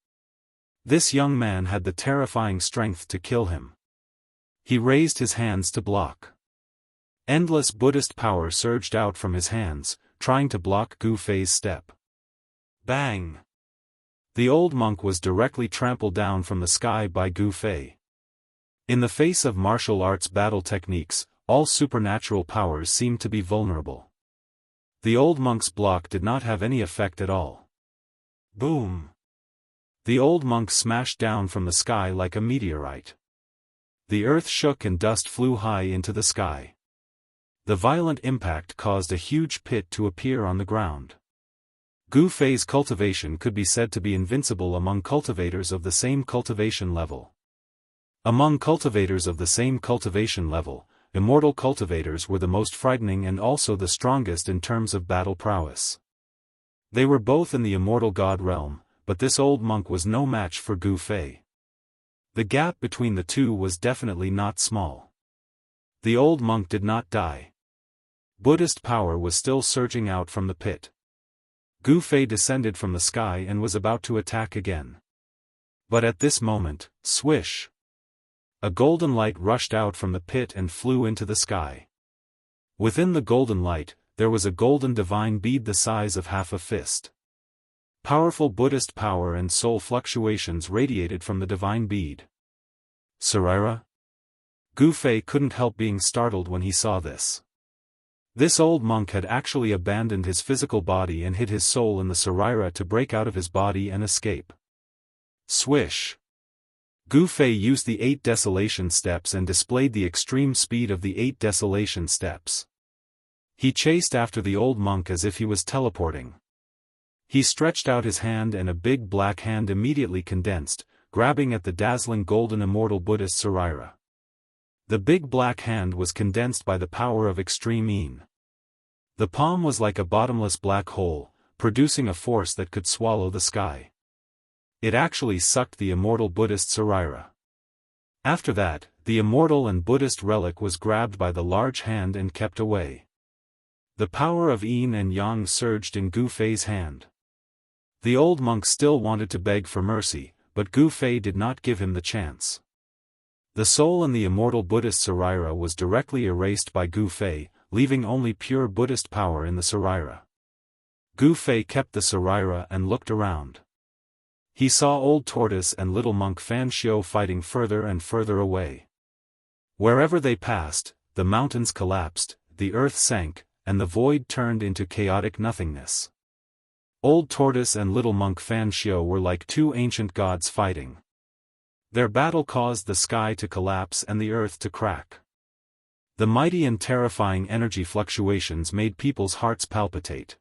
Speaker 1: This young man had the terrifying strength to kill him. He raised his hands to block. Endless Buddhist power surged out from his hands, trying to block Gu Fei's step. Bang! The old monk was directly trampled down from the sky by Gu Fei. In the face of martial arts battle techniques, all supernatural powers seemed to be vulnerable. The old monk's block did not have any effect at all. Boom! The old monk smashed down from the sky like a meteorite. The earth shook and dust flew high into the sky. The violent impact caused a huge pit to appear on the ground. Gu Fei's cultivation could be said to be invincible among cultivators of the same cultivation level. Among cultivators of the same cultivation level, immortal cultivators were the most frightening and also the strongest in terms of battle prowess. They were both in the immortal god realm, but this old monk was no match for Gu Fei. The gap between the two was definitely not small. The old monk did not die. Buddhist power was still surging out from the pit. Gu Fei descended from the sky and was about to attack again. But at this moment, swish! A golden light rushed out from the pit and flew into the sky. Within the golden light, there was a golden divine bead the size of half a fist. Powerful Buddhist power and soul fluctuations radiated from the divine bead. Sarira? Gu Fei couldn't help being startled when he saw this. This old monk had actually abandoned his physical body and hid his soul in the Sarira to break out of his body and escape. Swish! Gu Fei used the 8 desolation steps and displayed the extreme speed of the 8 desolation steps. He chased after the old monk as if he was teleporting. He stretched out his hand and a big black hand immediately condensed, grabbing at the dazzling golden immortal Buddhist Sarira. The big black hand was condensed by the power of extreme Yin. The palm was like a bottomless black hole, producing a force that could swallow the sky. It actually sucked the immortal Buddhist Sarira. After that, the immortal and Buddhist relic was grabbed by the large hand and kept away. The power of Yin and Yang surged in Gu Fei's hand. The old monk still wanted to beg for mercy, but Gu Fei did not give him the chance. The soul in the immortal Buddhist Sarira was directly erased by Gu Fei, leaving only pure Buddhist power in the Sarira. Gu Fei kept the Sarira and looked around. He saw Old Tortoise and little monk Fan Xiu fighting further and further away. Wherever they passed, the mountains collapsed, the earth sank, and the void turned into chaotic nothingness. Old Tortoise and little monk Fan Xiu were like two ancient gods fighting. Their battle caused the sky to collapse and the earth to crack. The mighty and terrifying energy fluctuations made people's hearts palpitate.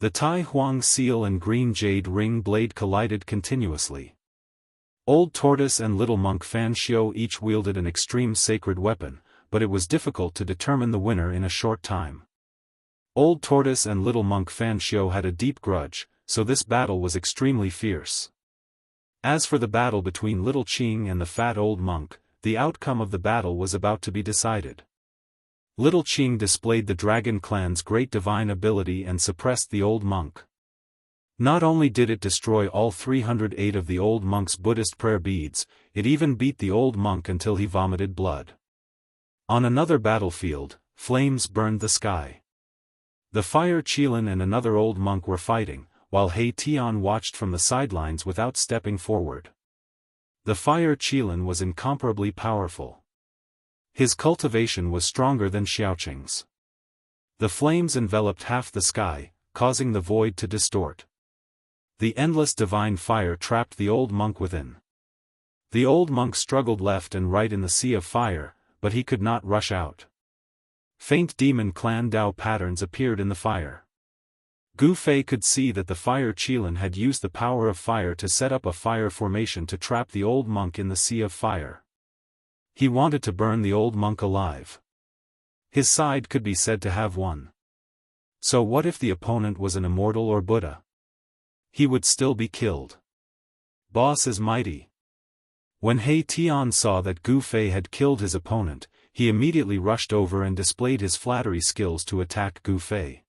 Speaker 1: The Tai Huang seal and green jade ring blade collided continuously. Old Tortoise and little monk Fan Xiu each wielded an extreme sacred weapon, but it was difficult to determine the winner in a short time. Old Tortoise and little monk Fan Xiu had a deep grudge, so this battle was extremely fierce. As for the battle between little Qing and the fat old monk, the outcome of the battle was about to be decided. Little Qing displayed the Dragon Clan's great divine ability and suppressed the old monk. Not only did it destroy all 308 of the old monk's Buddhist prayer beads, it even beat the old monk until he vomited blood. On another battlefield, flames burned the sky. The Fire Qilin and another old monk were fighting, while He Tian watched from the sidelines without stepping forward. The Fire Qilin was incomparably powerful. His cultivation was stronger than Xiaoqing's. The flames enveloped half the sky, causing the void to distort. The endless divine fire trapped the old monk within. The old monk struggled left and right in the sea of fire, but he could not rush out. Faint demon clan Dao patterns appeared in the fire. Gu Fei could see that the Fire Qilin had used the power of fire to set up a fire formation to trap the old monk in the sea of fire. He wanted to burn the old monk alive. His side could be said to have won. So what if the opponent was an immortal or Buddha? He would still be killed. Boss is mighty. When He Tian saw that Gu Fei had killed his opponent, he immediately rushed over and displayed his flattery skills to attack Gu Fei.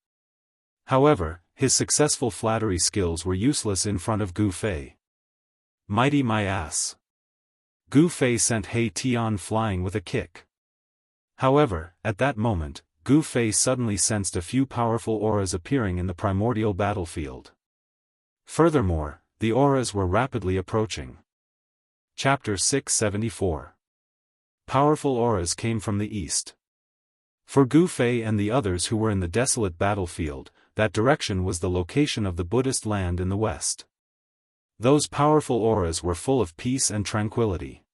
Speaker 1: However, his successful flattery skills were useless in front of Gu Fei. Mighty my ass. Gu Fei sent He Tian flying with a kick. However, at that moment, Gu Fei suddenly sensed a few powerful auras appearing in the primordial battlefield. Furthermore, the auras were rapidly approaching. Chapter 674. Powerful auras came from the east. For Gu Fei and the others who were in the desolate battlefield, that direction was the location of the Buddhist land in the west. Those powerful auras were full of peace and tranquility.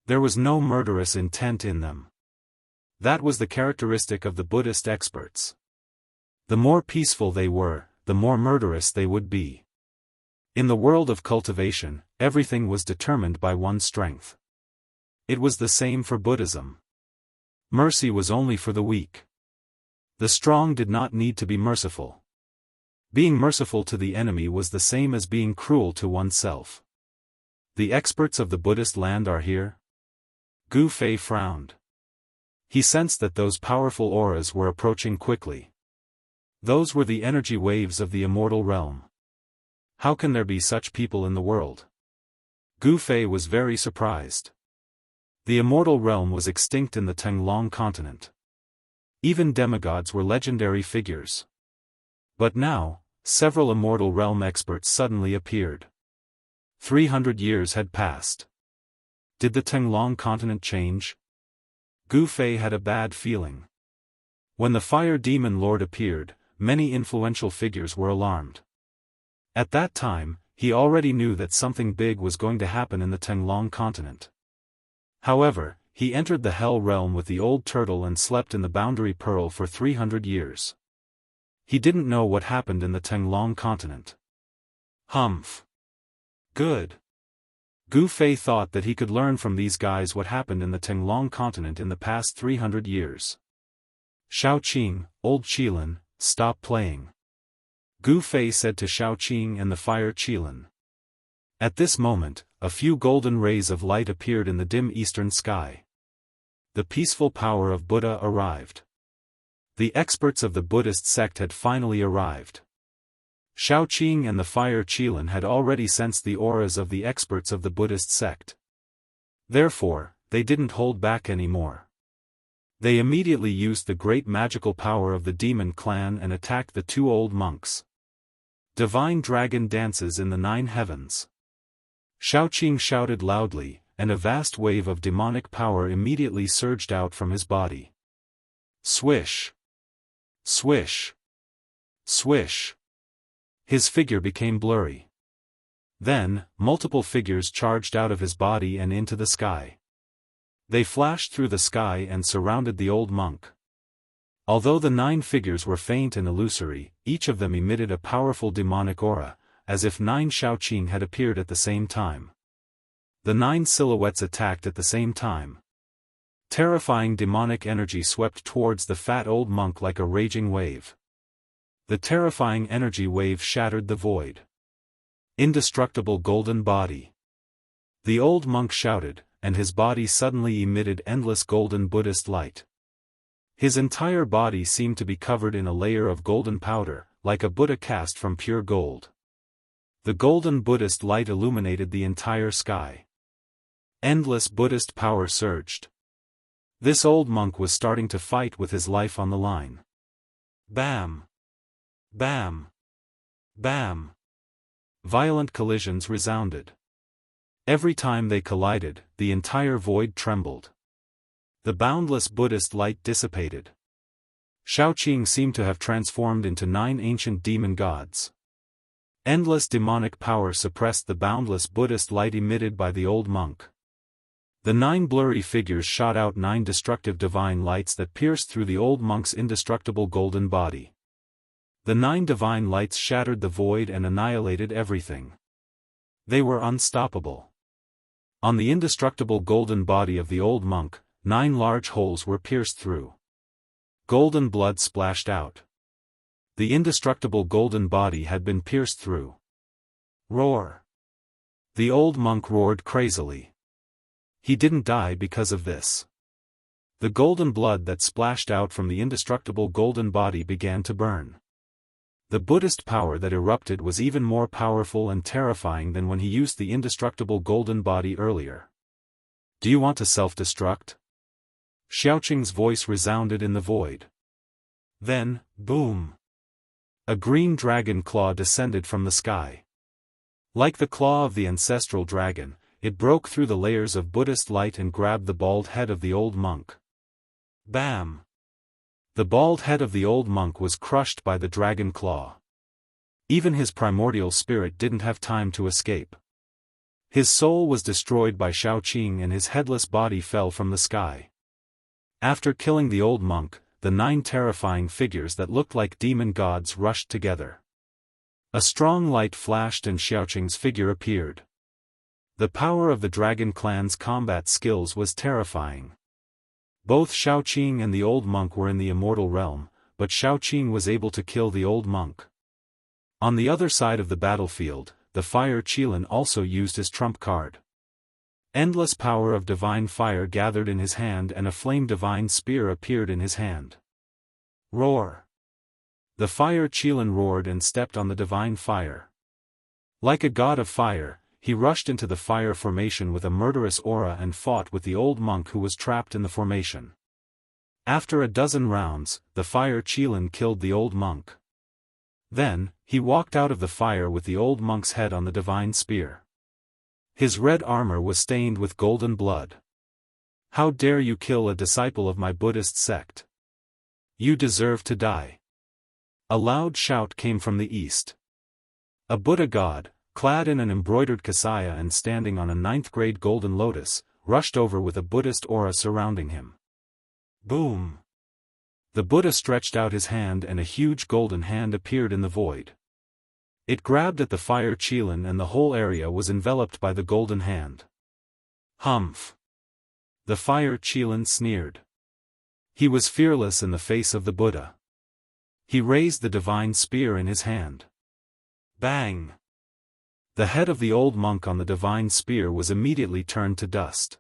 Speaker 1: There was no murderous intent in them. That was the characteristic of the Buddhist experts. The more peaceful they were, the more murderous they would be. In the world of cultivation, everything was determined by one's strength. It was the same for Buddhism. Mercy was only for the weak. The strong did not need to be merciful. Being merciful to the enemy was the same as being cruel to oneself. The experts of the Buddhist land are here? Gu Fei frowned. He sensed that those powerful auras were approaching quickly. Those were the energy waves of the immortal realm. How can there be such people in the world? Gu Fei was very surprised. The immortal realm was extinct in the Tenglong continent. Even demigods were legendary figures. But now, several immortal realm experts suddenly appeared. 300 years had passed. Did the Tenglong continent change? Gu Fei had a bad feeling. When the Fire Demon Lord appeared, many influential figures were alarmed. At that time, he already knew that something big was going to happen in the Tenglong continent. However, he entered the Hell Realm with the old turtle and slept in the Boundary Pearl for 300 years. He didn't know what happened in the Tenglong continent. Humph. Good. Gu Fei thought that he could learn from these guys what happened in the Tenglong continent in the past 300 years. Xiaoqing, old Qilin, stop playing. Gu Fei said to Xiaoqing and the fire Qilin. At this moment, a few golden rays of light appeared in the dim eastern sky. The peaceful power of Buddha arrived. The experts of the Buddhist sect had finally arrived. Xiaoqing and the fire Qilin had already sensed the auras of the experts of the Buddhist sect. Therefore, they didn't hold back anymore. They immediately used the great magical power of the demon clan and attacked the two old monks. Divine dragon dances in the 9 heavens. Xiaoqing shouted loudly, and a vast wave of demonic power immediately surged out from his body. Swish! Swish! Swish! His figure became blurry. Then, multiple figures charged out of his body and into the sky. They flashed through the sky and surrounded the old monk. Although the 9 figures were faint and illusory, each of them emitted a powerful demonic aura, as if 9 Xiaoqing had appeared at the same time. The 9 silhouettes attacked at the same time. Terrifying demonic energy swept towards the fat old monk like a raging wave. The terrifying energy wave shattered the void. Indestructible golden body. The old monk shouted, and his body suddenly emitted endless golden Buddhist light. His entire body seemed to be covered in a layer of golden powder, like a Buddha cast from pure gold. The golden Buddhist light illuminated the entire sky. Endless Buddhist power surged. This old monk was starting to fight with his life on the line. Bam! Bam! Bam! Violent collisions resounded. Every time they collided, the entire void trembled. The boundless Buddhist light dissipated. Xiaoqing seemed to have transformed into 9 ancient demon gods. Endless demonic power suppressed the boundless Buddhist light emitted by the old monk. The 9 blurry figures shot out 9 destructive divine lights that pierced through the old monk's indestructible golden body. The 9 divine lights shattered the void and annihilated everything. They were unstoppable. On the indestructible golden body of the old monk, 9 large holes were pierced through. Golden blood splashed out. The indestructible golden body had been pierced through. Roar! The old monk roared crazily. He didn't die because of this. The golden blood that splashed out from the indestructible golden body began to burn. The Buddhist power that erupted was even more powerful and terrifying than when he used the indestructible golden body earlier. Do you want to self-destruct? Xiaoqing's voice resounded in the void. Then, boom! A green dragon claw descended from the sky. Like the claw of the ancestral dragon, it broke through the layers of Buddhist light and grabbed the bald head of the old monk. Bam! The bald head of the old monk was crushed by the dragon claw. Even his primordial spirit didn't have time to escape. His soul was destroyed by Xiaoqing and his headless body fell from the sky. After killing the old monk, the 9 terrifying figures that looked like demon gods rushed together. A strong light flashed and Xiaoqing's figure appeared. The power of the dragon clan's combat skills was terrifying. Both Xiaoqing and the old monk were in the immortal realm, but Xiaoqing was able to kill the old monk. On the other side of the battlefield, the fire Qilin also used his trump card. Endless power of divine fire gathered in his hand and a flame divine spear appeared in his hand. Roar! The fire Qilin roared and stepped on the divine fire. Like a god of fire, he rushed into the fire formation with a murderous aura and fought with the old monk who was trapped in the formation. After a dozen rounds, the fire Qilin killed the old monk. Then, he walked out of the fire with the old monk's head on the divine spear. His red armor was stained with golden blood. How dare you kill a disciple of my Buddhist sect? You deserve to die. A loud shout came from the east. A Buddha god, clad in an embroidered kasaya and standing on a ninth-grade golden lotus, rushed over with a Buddhist aura surrounding him. Boom! The Buddha stretched out his hand and a huge golden hand appeared in the void. It grabbed at the fire qilin and the whole area was enveloped by the golden hand. Humph! The fire qilin sneered. He was fearless in the face of the Buddha. He raised the divine spear in his hand. Bang! The head of the old monk on the divine spear was immediately turned to dust.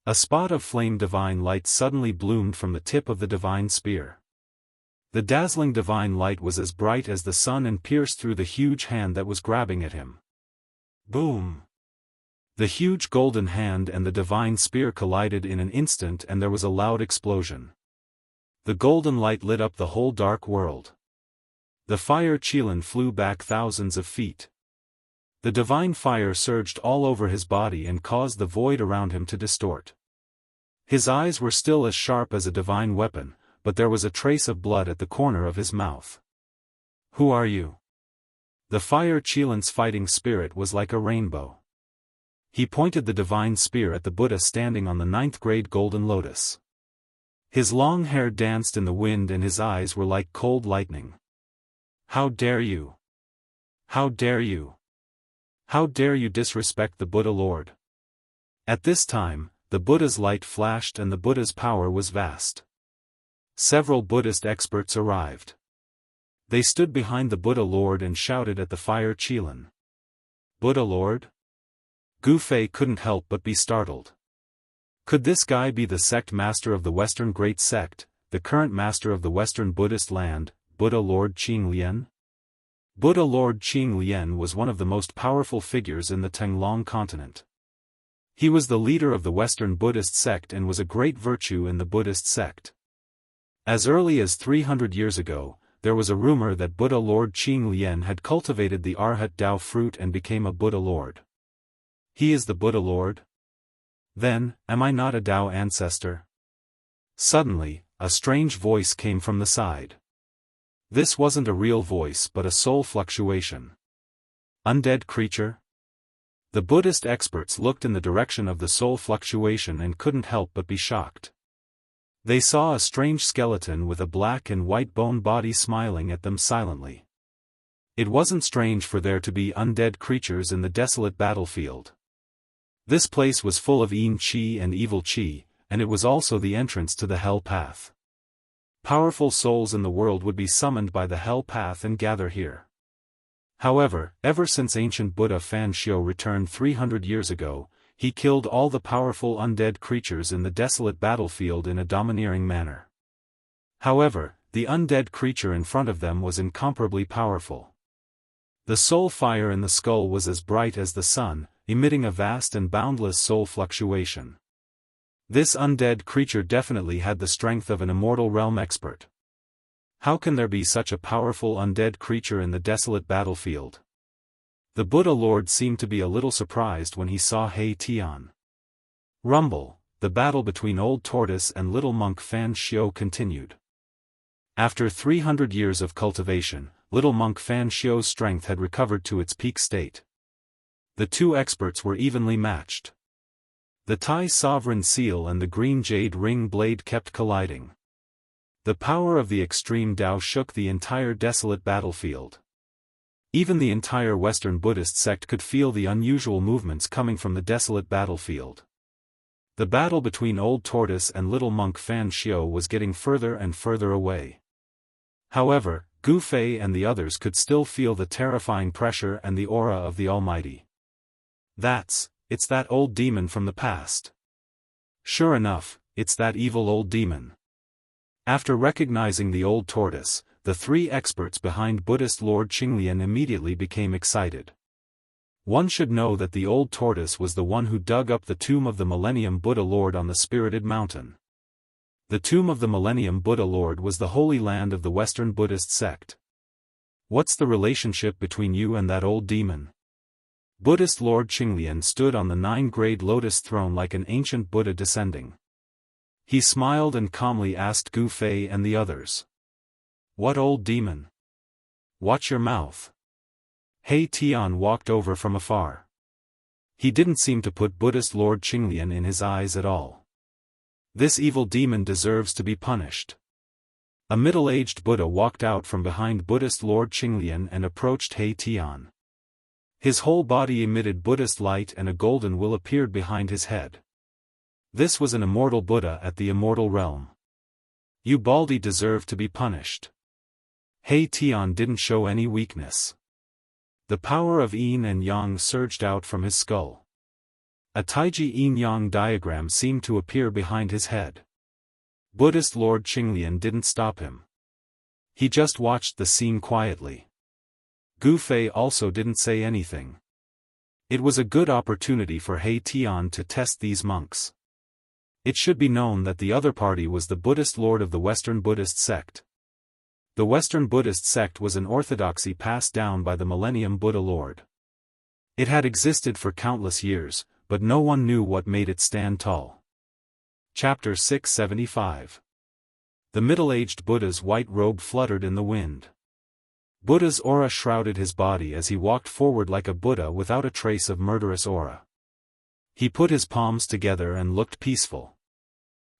Speaker 1: A spot of flame divine light suddenly bloomed from the tip of the divine spear. The dazzling divine light was as bright as the sun and pierced through the huge hand that was grabbing at him. Boom! The huge golden hand and the divine spear collided in an instant and there was a loud explosion. The golden light lit up the whole dark world. The fire qilin flew back thousands of feet. The divine fire surged all over his body and caused the void around him to distort. His eyes were still as sharp as a divine weapon, but there was a trace of blood at the corner of his mouth. Who are you? The fire qilin's fighting spirit was like a rainbow. He pointed the divine spear at the Buddha standing on the ninth-grade golden lotus. His long hair danced in the wind and his eyes were like cold lightning. How dare you? How dare you? How dare you disrespect the Buddha Lord? At this time, the Buddha's light flashed and the Buddha's power was vast. Several Buddhist experts arrived. They stood behind the Buddha Lord and shouted at the fire qilin. Buddha Lord? Gu Fei couldn't help but be startled. Could this guy be the sect master of the Western Great Sect, the current master of the Western Buddhist land, Buddha Lord Qing Lian? Buddha Lord Qing Lian was one of the most powerful figures in the Tenglong continent. He was the leader of the Western Buddhist sect and was a great virtue in the Buddhist sect. As early as 300 years ago, there was a rumor that Buddha Lord Qing Lian had cultivated the Arhat Dao fruit and became a Buddha Lord. He is the Buddha Lord? Then, am I not a Dao ancestor? Suddenly, a strange voice came from the side. This wasn't a real voice but a soul fluctuation. Undead creature? The Buddhist experts looked in the direction of the soul fluctuation and couldn't help but be shocked. They saw a strange skeleton with a black and white bone body smiling at them silently. It wasn't strange for there to be undead creatures in the desolate battlefield. This place was full of yin qi and evil qi, and it was also the entrance to the hell path. Powerful souls in the world would be summoned by the hell path and gather here. However, ever since ancient Buddha Fan Xiu returned 300 years ago, he killed all the powerful undead creatures in the desolate battlefield in a domineering manner. However, the undead creature in front of them was incomparably powerful. The soul fire in the skull was as bright as the sun, emitting a vast and boundless soul fluctuation. This undead creature definitely had the strength of an immortal realm expert. How can there be such a powerful undead creature in the desolate battlefield? The Buddha Lord seemed to be a little surprised when he saw Hei Tian. Rumble, the battle between Old Tortoise and Little Monk Fan Xiu continued. After 300 years of cultivation, Little Monk Fan Xiu's strength had recovered to its peak state. The two experts were evenly matched. The Tai Sovereign Seal and the Green Jade Ring Blade kept colliding. The power of the extreme Dao shook the entire desolate battlefield. Even the entire Western Buddhist sect could feel the unusual movements coming from the desolate battlefield. The battle between Old Tortoise and Little Monk Fan Xiu was getting further and further away. However, Gu Fei and the others could still feel the terrifying pressure and the aura of the Almighty. It's that old demon from the past. Sure enough, it's that evil old demon. After recognizing the Old Tortoise, the three experts behind Buddhist Lord Qinglian immediately became excited. One should know that the Old Tortoise was the one who dug up the tomb of the Millennium Buddha Lord on the Spirited Mountain. The tomb of the Millennium Buddha Lord was the holy land of the Western Buddhist sect. What's the relationship between you and that old demon? Buddhist Lord Qinglian stood on the 9-grade lotus throne like an ancient Buddha descending. He smiled and calmly asked Gu Fei and the others. What old demon? Watch your mouth. He Tian walked over from afar. He didn't seem to put Buddhist Lord Qinglian in his eyes at all. This evil demon deserves to be punished. A middle-aged Buddha walked out from behind Buddhist Lord Qinglian and approached He Tian. His whole body emitted Buddhist light and a golden will appeared behind his head. This was an immortal Buddha at the immortal realm. You Baldi deserve to be punished. He Tian didn't show any weakness. The power of yin and yang surged out from his skull. A Taiji yin-yang diagram seemed to appear behind his head. Buddhist Lord Qinglian didn't stop him. He just watched the scene quietly. Gu Fei also didn't say anything. It was a good opportunity for He Tian to test these monks. It should be known that the other party was the Buddhist Lord of the Western Buddhist sect. The Western Buddhist sect was an orthodoxy passed down by the Millennium Buddha Lord. It had existed for countless years, but no one knew what made it stand tall. Chapter 675. The middle-aged Buddha's white robe fluttered in the wind. Buddha's aura shrouded his body as he walked forward like a Buddha without a trace of murderous aura. He put his palms together and looked peaceful.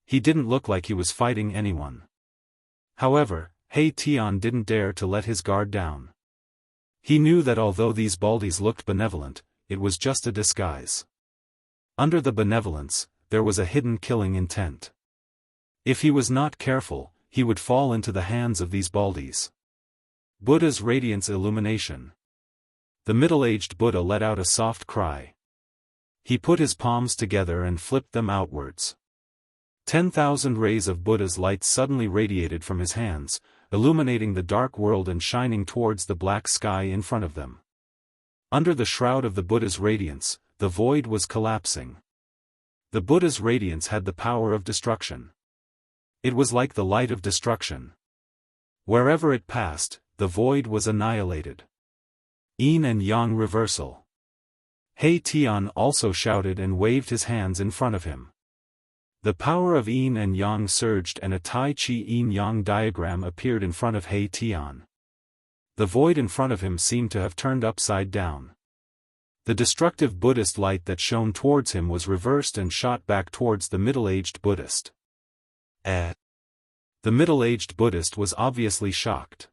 Speaker 1: He didn't look like he was fighting anyone. However, He Tian didn't dare to let his guard down. He knew that although these Baldis looked benevolent, it was just a disguise. Under the benevolence, there was a hidden killing intent. If he was not careful, he would fall into the hands of these Baldis. Buddha's radiance illumination. The middle-aged Buddha let out a soft cry. He put his palms together and flipped them outwards. 10,000 rays of Buddha's light suddenly radiated from his hands, illuminating the dark world and shining towards the black sky in front of them. Under the shroud of the Buddha's radiance, the void was collapsing. The Buddha's radiance had the power of destruction. It was like the light of destruction. Wherever it passed, the void was annihilated. Yin and yang reversal. He Tian also shouted and waved his hands in front of him. The power of yin and yang surged and a Tai Chi yin-yang diagram appeared in front of He Tian. The void in front of him seemed to have turned upside down. The destructive Buddhist light that shone towards him was reversed and shot back towards the middle-aged Buddhist. The middle-aged Buddhist was obviously shocked.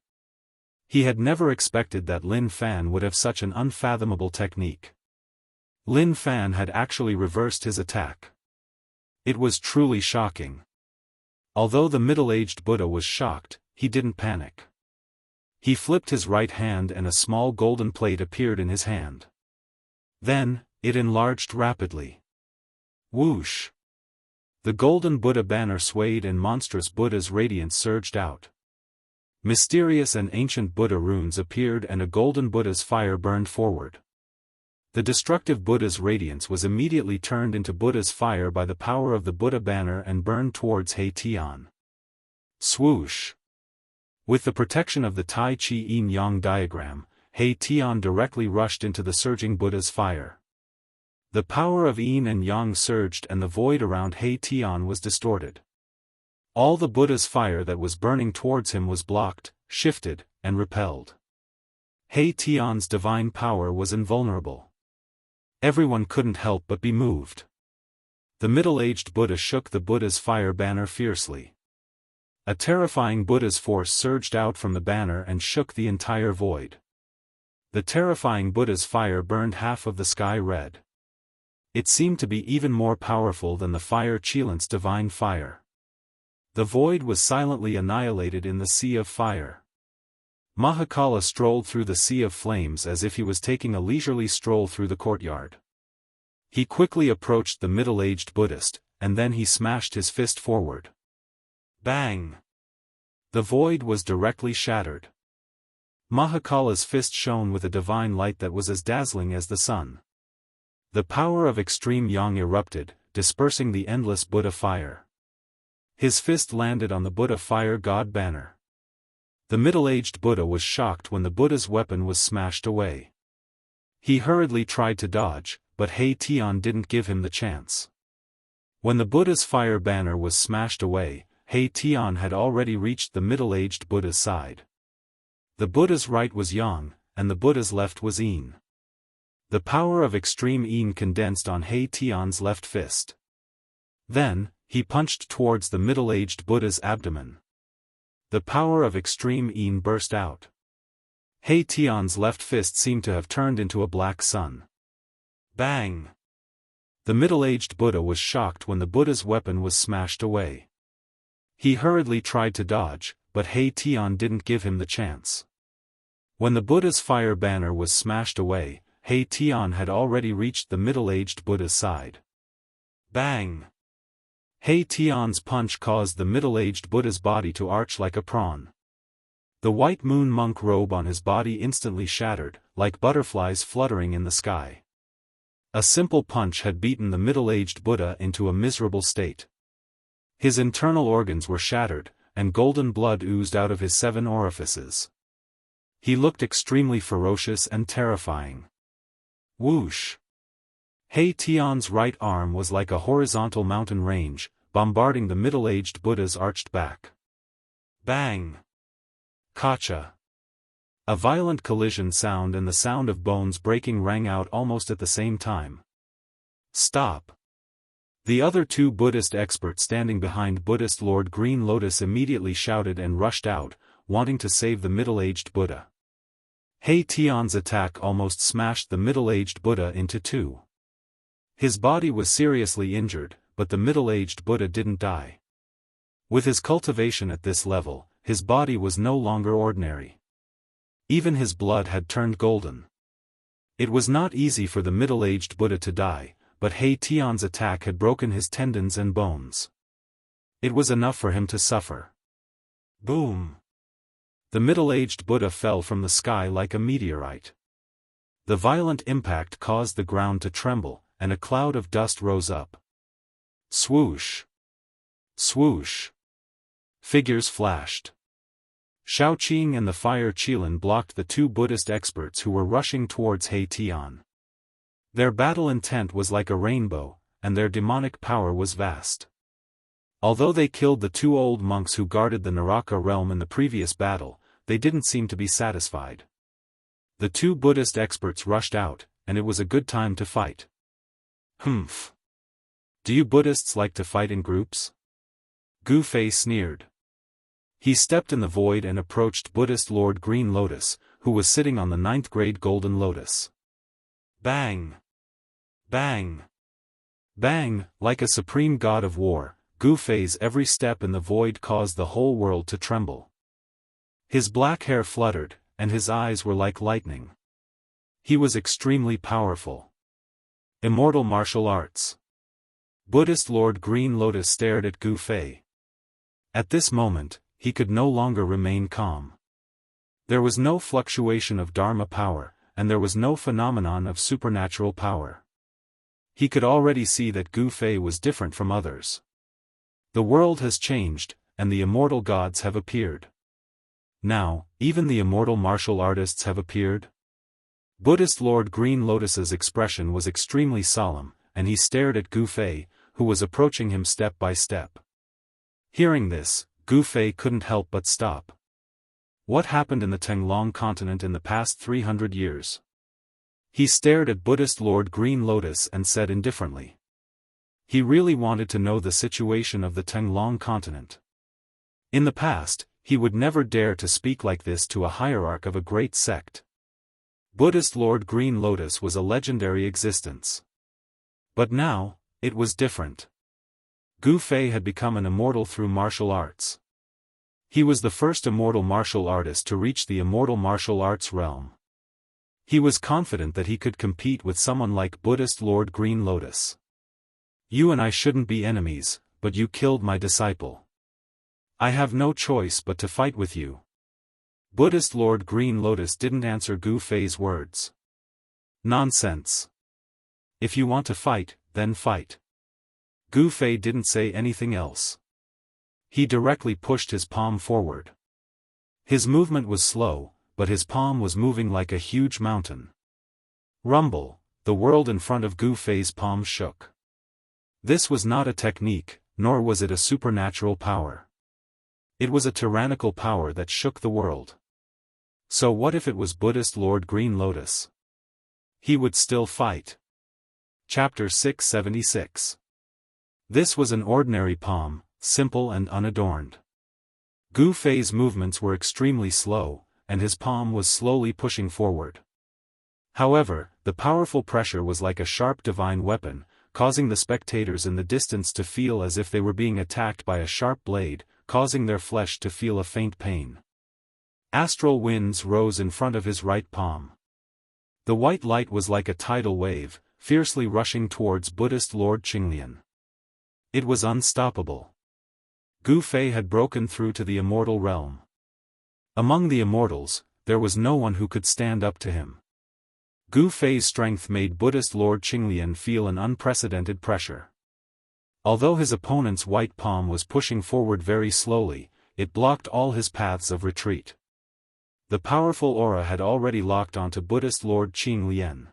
Speaker 1: He had never expected that Lin Fan would have such an unfathomable technique. Lin Fan had actually reversed his attack. It was truly shocking. Although the middle-aged Buddha was shocked, he didn't panic. He flipped his right hand and a small golden plate appeared in his hand. Then, it enlarged rapidly. Whoosh! The golden Buddha banner swayed and monstrous Buddha's radiance surged out. Mysterious and ancient Buddha runes appeared and a golden Buddha's fire burned forward. The destructive Buddha's radiance was immediately turned into Buddha's fire by the power of the Buddha banner and burned towards He Tian. Swoosh! With the protection of the Tai Chi yin-yang diagram, He Tian directly rushed into the surging Buddha's fire. The power of yin and yang surged and the void around He Tian was distorted. All the Buddha's fire that was burning towards him was blocked, shifted, and repelled. He Tian's divine power was invulnerable. Everyone couldn't help but be moved. The middle-aged Buddha shook the Buddha's fire banner fiercely. A terrifying Buddha's force surged out from the banner and shook the entire void. The terrifying Buddha's fire burned half of the sky red. It seemed to be even more powerful than the fire Qilint's divine fire. The void was silently annihilated in the sea of fire. Mahakala strolled through the sea of flames as if he was taking a leisurely stroll through the courtyard. He quickly approached the middle-aged Buddhist, and then he smashed his fist forward. Bang! The void was directly shattered. Mahakala's fist shone with a divine light that was as dazzling as the sun. The power of extreme yang erupted, dispersing the endless Buddha fire. His fist landed on the Buddha fire god banner. The middle-aged Buddha was shocked when the Buddha's weapon was smashed away. He hurriedly tried to dodge, but He Tian didn't give him the chance. When the Buddha's fire banner was smashed away, He Tian had already reached the middle-aged Buddha's side. The Buddha's right was yang, and the Buddha's left was yin. The power of extreme yin condensed on He Tian's left fist. Then, he punched towards the middle-aged Buddha's abdomen. The power of extreme yin burst out. He Tian's left fist seemed to have turned into a black sun. Bang! The middle-aged Buddha was shocked when the Buddha's weapon was smashed away. He hurriedly tried to dodge, but He Tian didn't give him the chance. When the Buddha's fire banner was smashed away, He Tian had already reached the middle-aged Buddha's side. Bang! He Tian's punch caused the middle-aged Buddha's body to arch like a prawn. The white moon monk robe on his body instantly shattered, like butterflies fluttering in the sky. A simple punch had beaten the middle-aged Buddha into a miserable state. His internal organs were shattered, and golden blood oozed out of his 7 orifices. He looked extremely ferocious and terrifying. Whoosh! He Tian's right arm was like a horizontal mountain range, bombarding the middle-aged Buddha's arched back. Bang! Kacha! A violent collision sound and the sound of bones breaking rang out almost at the same time. Stop! The other 2 Buddhist experts standing behind Buddhist Lord Green Lotus immediately shouted and rushed out, wanting to save the middle-aged Buddha. He Tian's attack almost smashed the middle-aged Buddha into 2. His body was seriously injured, but the middle-aged Buddha didn't die. With his cultivation at this level, his body was no longer ordinary. Even his blood had turned golden. It was not easy for the middle-aged Buddha to die, but He Tian's attack had broken his tendons and bones. It was enough for him to suffer. Boom! The middle-aged Buddha fell from the sky like a meteorite. The violent impact caused the ground to tremble, and a cloud of dust rose up. Swoosh! Swoosh! Figures flashed. Shaoqing and the fire Qilin blocked the 2 Buddhist experts who were rushing towards He Tian. Their battle intent was like a rainbow, and their demonic power was vast. Although they killed the 2 old monks who guarded the Naraka realm in the previous battle, they didn't seem to be satisfied. The 2 Buddhist experts rushed out, and it was a good time to fight. Humph! Do you Buddhists like to fight in groups? Gu Fei sneered. He stepped in the void and approached Buddhist Lord Green Lotus, who was sitting on the 9th grade Golden Lotus. Bang! Bang! Bang! Like a supreme god of war, Gu Fei's every step in the void caused the whole world to tremble. His black hair fluttered, and his eyes were like lightning. He was extremely powerful. Immortal martial arts. Buddhist Lord Green Lotus stared at Gu Fei. At this moment, he could no longer remain calm. There was no fluctuation of Dharma power, and there was no phenomenon of supernatural power. He could already see that Gu Fei was different from others. The world has changed, and the immortal gods have appeared. Now, even the immortal martial artists have appeared. Buddhist Lord Green Lotus's expression was extremely solemn, and he stared at Gu Fei, who was approaching him step by step. Hearing this, Gu Fei couldn't help but stop. What happened in the Tenglong continent in the past 300 years? He stared at Buddhist Lord Green Lotus and said indifferently. He really wanted to know the situation of the Tenglong continent. In the past, he would never dare to speak like this to a hierarch of a great sect. Buddhist Lord Green Lotus was a legendary existence. But now, it was different. Gu Fei had become an immortal through martial arts. He was the first immortal martial artist to reach the immortal martial arts realm. He was confident that he could compete with someone like Buddhist Lord Green Lotus. You and I shouldn't be enemies, but you killed my disciple. I have no choice but to fight with you. Buddhist Lord Green Lotus didn't answer Gu Fei's words. Nonsense. If you want to fight, then fight. Gu Fei didn't say anything else. He directly pushed his palm forward. His movement was slow, but his palm was moving like a huge mountain. Rumble, the world in front of Gu Fei's palm shook. This was not a technique, nor was it a supernatural power. It was a tyrannical power that shook the world. So what if it was Buddhist Lord Green Lotus? He would still fight. Chapter 676. This was an ordinary palm, simple and unadorned. Gu Fei's movements were extremely slow, and his palm was slowly pushing forward. However, the powerful pressure was like a sharp divine weapon, causing the spectators in the distance to feel as if they were being attacked by a sharp blade, causing their flesh to feel a faint pain. Astral winds rose in front of his right palm. The white light was like a tidal wave, fiercely rushing towards Buddhist Lord Qinglian. It was unstoppable. Gu Fei had broken through to the immortal realm. Among the immortals, there was no one who could stand up to him. Gu Fei's strength made Buddhist Lord Qinglian feel an unprecedented pressure. Although his opponent's white palm was pushing forward very slowly, it blocked all his paths of retreat. The powerful aura had already locked onto Buddhist Lord Qinglian.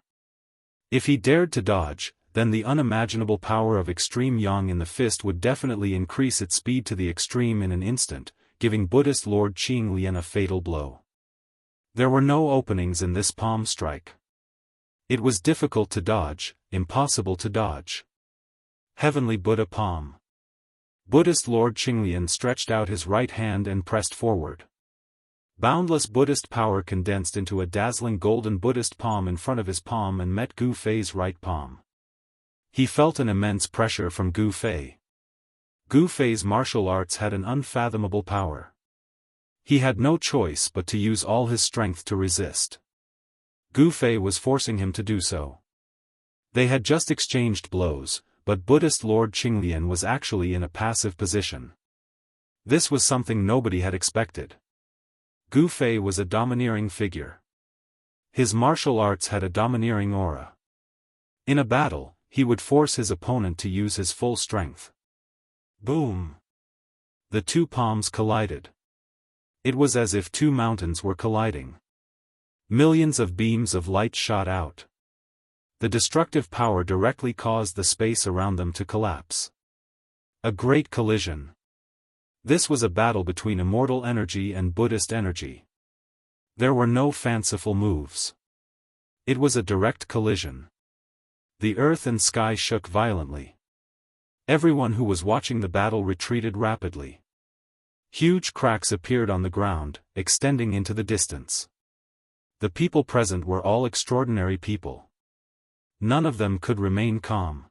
Speaker 1: If he dared to dodge, then the unimaginable power of extreme yang in the fist would definitely increase its speed to the extreme in an instant, giving Buddhist Lord Qinglian a fatal blow. There were no openings in this palm strike. It was difficult to dodge, impossible to dodge. Heavenly Buddha palm. Buddhist Lord Qinglian stretched out his right hand and pressed forward. Boundless Buddhist power condensed into a dazzling golden Buddhist palm in front of his palm and met Gu Fei's right palm. He felt an immense pressure from Gu Fei. Gu Fei's martial arts had an unfathomable power. He had no choice but to use all his strength to resist. Gu Fei was forcing him to do so. They had just exchanged blows, but Buddhist Lord Qinglian was actually in a passive position. This was something nobody had expected. Gu Fei was a domineering figure. His martial arts had a domineering aura. In a battle, he would force his opponent to use his full strength. Boom! The two palms collided. It was as if two mountains were colliding. Millions of beams of light shot out. The destructive power directly caused the space around them to collapse. A great collision. This was a battle between immortal energy and Buddhist energy. There were no fanciful moves. It was a direct collision. The earth and sky shook violently. Everyone who was watching the battle retreated rapidly. Huge cracks appeared on the ground, extending into the distance. The people present were all extraordinary people. None of them could remain calm.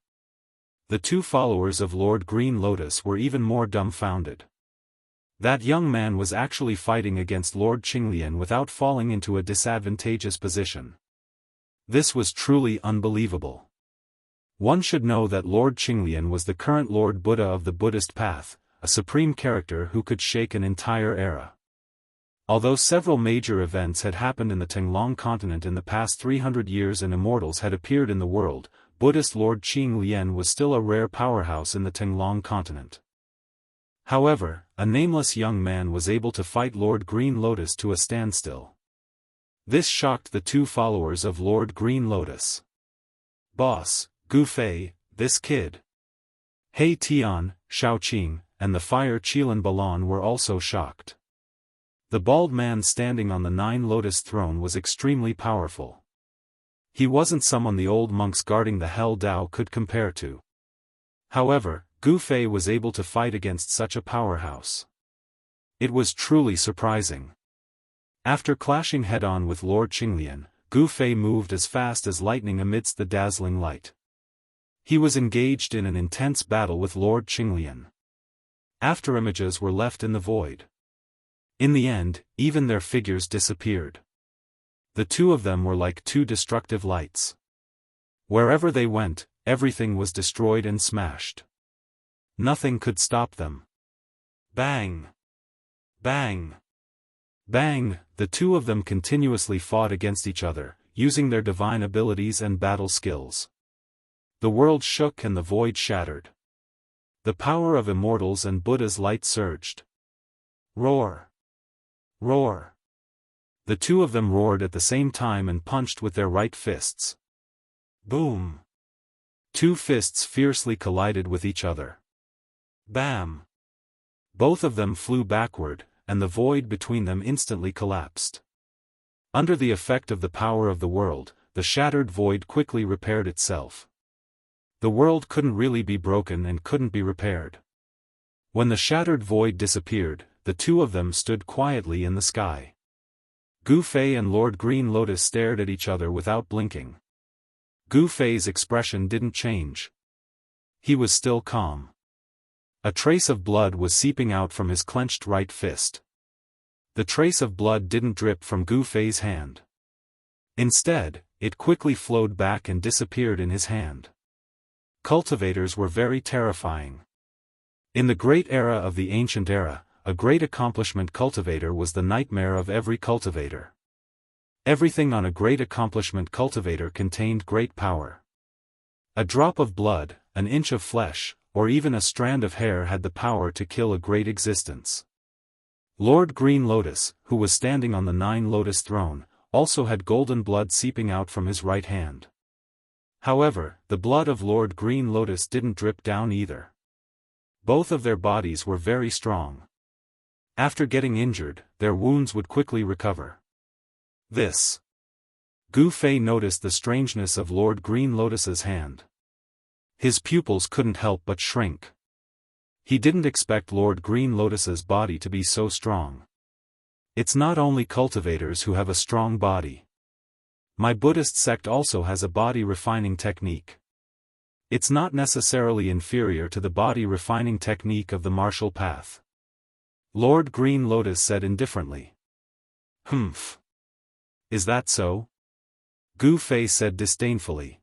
Speaker 1: The two followers of Lord Green Lotus were even more dumbfounded. That young man was actually fighting against Lord Qinglian without falling into a disadvantageous position. This was truly unbelievable. One should know that Lord Qinglian was the current Lord Buddha of the Buddhist path, a supreme character who could shake an entire era. Although several major events had happened in the Tenglong continent in the past 300 years and immortals had appeared in the world, Buddhist Lord Qinglian was still a rare powerhouse in the Tenglong continent. However, a nameless young man was able to fight Lord Green Lotus to a standstill. This shocked the two followers of Lord Green Lotus. Boss, Gu Fei, this kid. He Tian, Shaoqing, and the fire Qilan Balan were also shocked. The bald man standing on the Nine Lotus throne was extremely powerful. He wasn't someone the old monks guarding the Hell Dao could compare to. However, Gu Fei was able to fight against such a powerhouse. It was truly surprising. After clashing head-on with Lord Qinglian, Gu Fei moved as fast as lightning amidst the dazzling light. He was engaged in an intense battle with Lord Qinglian. Afterimages were left in the void. In the end, even their figures disappeared. The two of them were like two destructive lights. Wherever they went, everything was destroyed and smashed. Nothing could stop them. Bang! Bang! Bang! The two of them continuously fought against each other, using their divine abilities and battle skills. The world shook and the void shattered. The power of immortals and Buddha's light surged. Roar! Roar! The two of them roared at the same time and punched with their right fists. Boom! Two fists fiercely collided with each other. Bam! Both of them flew backward, and the void between them instantly collapsed. Under the effect of the power of the world, the shattered void quickly repaired itself. The world couldn't really be broken and couldn't be repaired. When the shattered void disappeared, the two of them stood quietly in the sky. Gu Fei and Lord Green Lotus stared at each other without blinking. Gu Fei's expression didn't change. He was still calm. A trace of blood was seeping out from his clenched right fist. The trace of blood didn't drip from Gu Fei's hand. Instead, it quickly flowed back and disappeared in his hand. Cultivators were very terrifying. In the great era of the ancient era, a great accomplishment cultivator was the nightmare of every cultivator. Everything on a great accomplishment cultivator contained great power. A drop of blood, an inch of flesh, or even a strand of hair had the power to kill a great existence. Lord Green Lotus, who was standing on the 9-lotus throne, also had golden blood seeping out from his right hand. However, the blood of Lord Green Lotus didn't drip down either. Both of their bodies were very strong. After getting injured, their wounds would quickly recover. Gu Fei noticed the strangeness of Lord Green Lotus's hand. His pupils couldn't help but shrink. He didn't expect Lord Green Lotus's body to be so strong. It's not only cultivators who have a strong body. My Buddhist sect also has a body refining technique. It's not necessarily inferior to the body refining technique of the martial path. Lord Green Lotus said indifferently. Humph. Is that so? Gu Fei said disdainfully.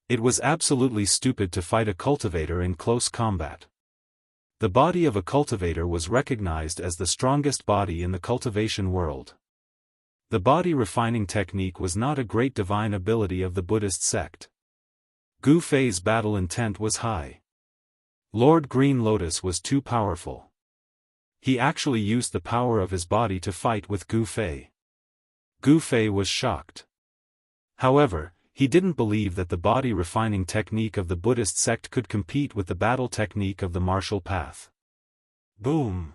Speaker 1: It was absolutely stupid to fight a cultivator in close combat. The body of a cultivator was recognized as the strongest body in the cultivation world. The body refining technique was not a great divine ability of the Buddhist sect. Gu Fei's battle intent was high. Lord Green Lotus was too powerful. He actually used the power of his body to fight with Gu Fei. Gu Fei was shocked. However, he didn't believe that the body refining technique of the Buddhist sect could compete with the battle technique of the martial path. Boom!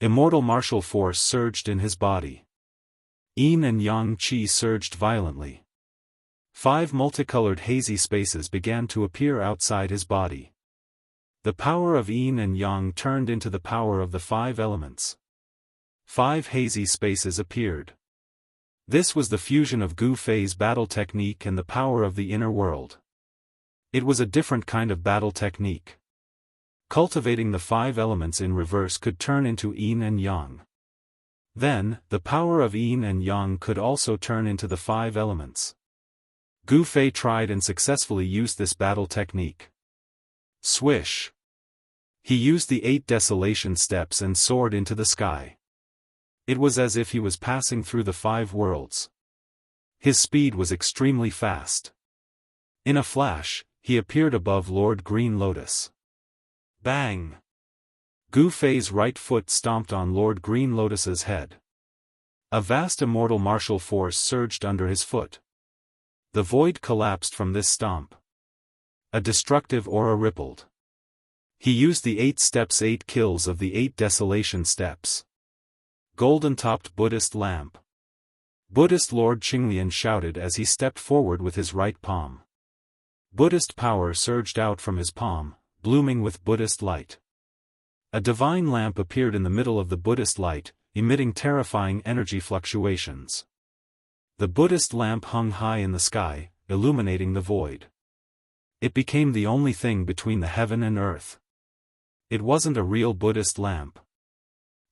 Speaker 1: Immortal martial force surged in his body. Yin and Yang Qi surged violently. 5 multicolored hazy spaces began to appear outside his body. The power of Yin and Yang turned into the power of the 5 elements. 5 hazy spaces appeared. This was the fusion of Gu Fei's battle technique and the power of the inner world. It was a different kind of battle technique. Cultivating the 5 elements in reverse could turn into Yin and Yang. Then, the power of Yin and Yang could also turn into the 5 elements. Gu Fei tried and successfully used this battle technique. Swish! He used the 8 desolation steps and soared into the sky. It was as if he was passing through the 5 worlds. His speed was extremely fast. In a flash, he appeared above Lord Green Lotus. Bang! Gu Fei's right foot stomped on Lord Green Lotus's head. A vast immortal martial force surged under his foot. The void collapsed from this stomp. A destructive aura rippled. He used the 8 steps 8 kills of the 8 desolation steps. Golden-topped Buddhist lamp. Buddhist Lord Qinglian shouted as he stepped forward with his right palm. Buddhist power surged out from his palm, blooming with Buddhist light. A divine lamp appeared in the middle of the Buddhist light, emitting terrifying energy fluctuations. The Buddhist lamp hung high in the sky, illuminating the void. It became the only thing between the heaven and earth. It wasn't a real Buddhist lamp.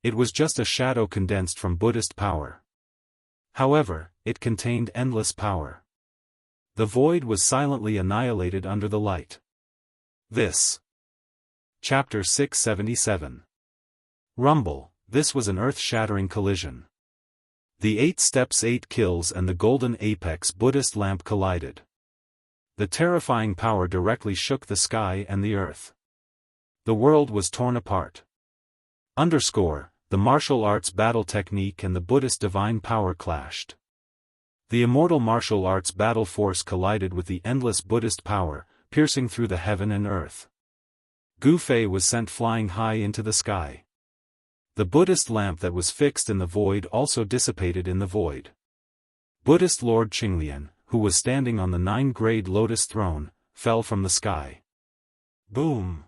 Speaker 1: It was just a shadow condensed from Buddhist power. However, it contained endless power. The void was silently annihilated under the light. Chapter 677. Rumble. This was an earth-shattering collision. The 8 steps 8 kills and the golden apex Buddhist lamp collided. The terrifying power directly shook the sky and the earth. The world was torn apart. The martial arts battle technique and the Buddhist divine power clashed. The immortal martial arts battle force collided with the endless Buddhist power, piercing through the heaven and earth. Gu Fei was sent flying high into the sky. The Buddhist lamp that was fixed in the void also dissipated in the void. Buddhist Lord Qinglian, who was standing on the 9-grade lotus throne, fell from the sky. Boom!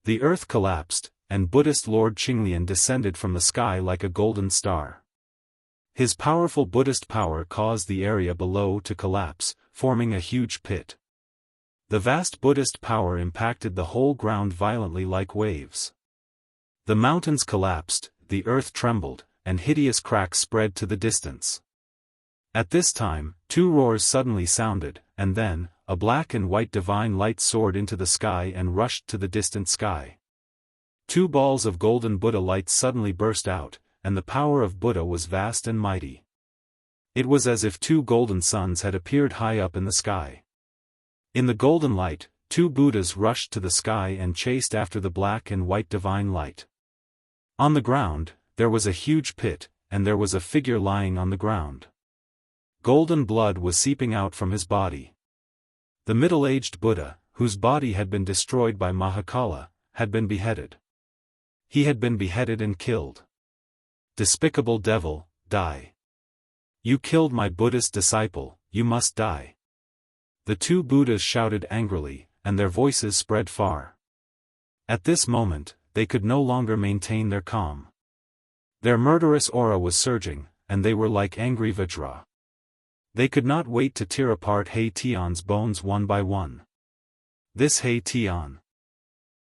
Speaker 1: The earth collapsed, and Buddhist Lord Qinglian descended from the sky like a golden star. His powerful Buddhist power caused the area below to collapse, forming a huge pit. The vast Buddhist power impacted the whole ground violently like waves. The mountains collapsed, the earth trembled, and hideous cracks spread to the distance. At this time, 2 roars suddenly sounded, and then, a black and white divine light soared into the sky and rushed to the distant sky. 2 balls of golden Buddha light suddenly burst out, and the power of Buddha was vast and mighty. It was as if 2 golden suns had appeared high up in the sky. In the golden light, 2 Buddhas rushed to the sky and chased after the black and white divine light. On the ground, there was a huge pit, and there was a figure lying on the ground. Golden blood was seeping out from his body. The middle-aged Buddha, whose body had been destroyed by Mahakala, had been beheaded. He had been beheaded and killed. Despicable devil, die. You killed my Buddhist disciple, you must die. The 2 Buddhas shouted angrily, and their voices spread far. At this moment, they could no longer maintain their calm. Their murderous aura was surging, and they were like angry Vajra. They could not wait to tear apart He Tian's bones one by one. This He Tian.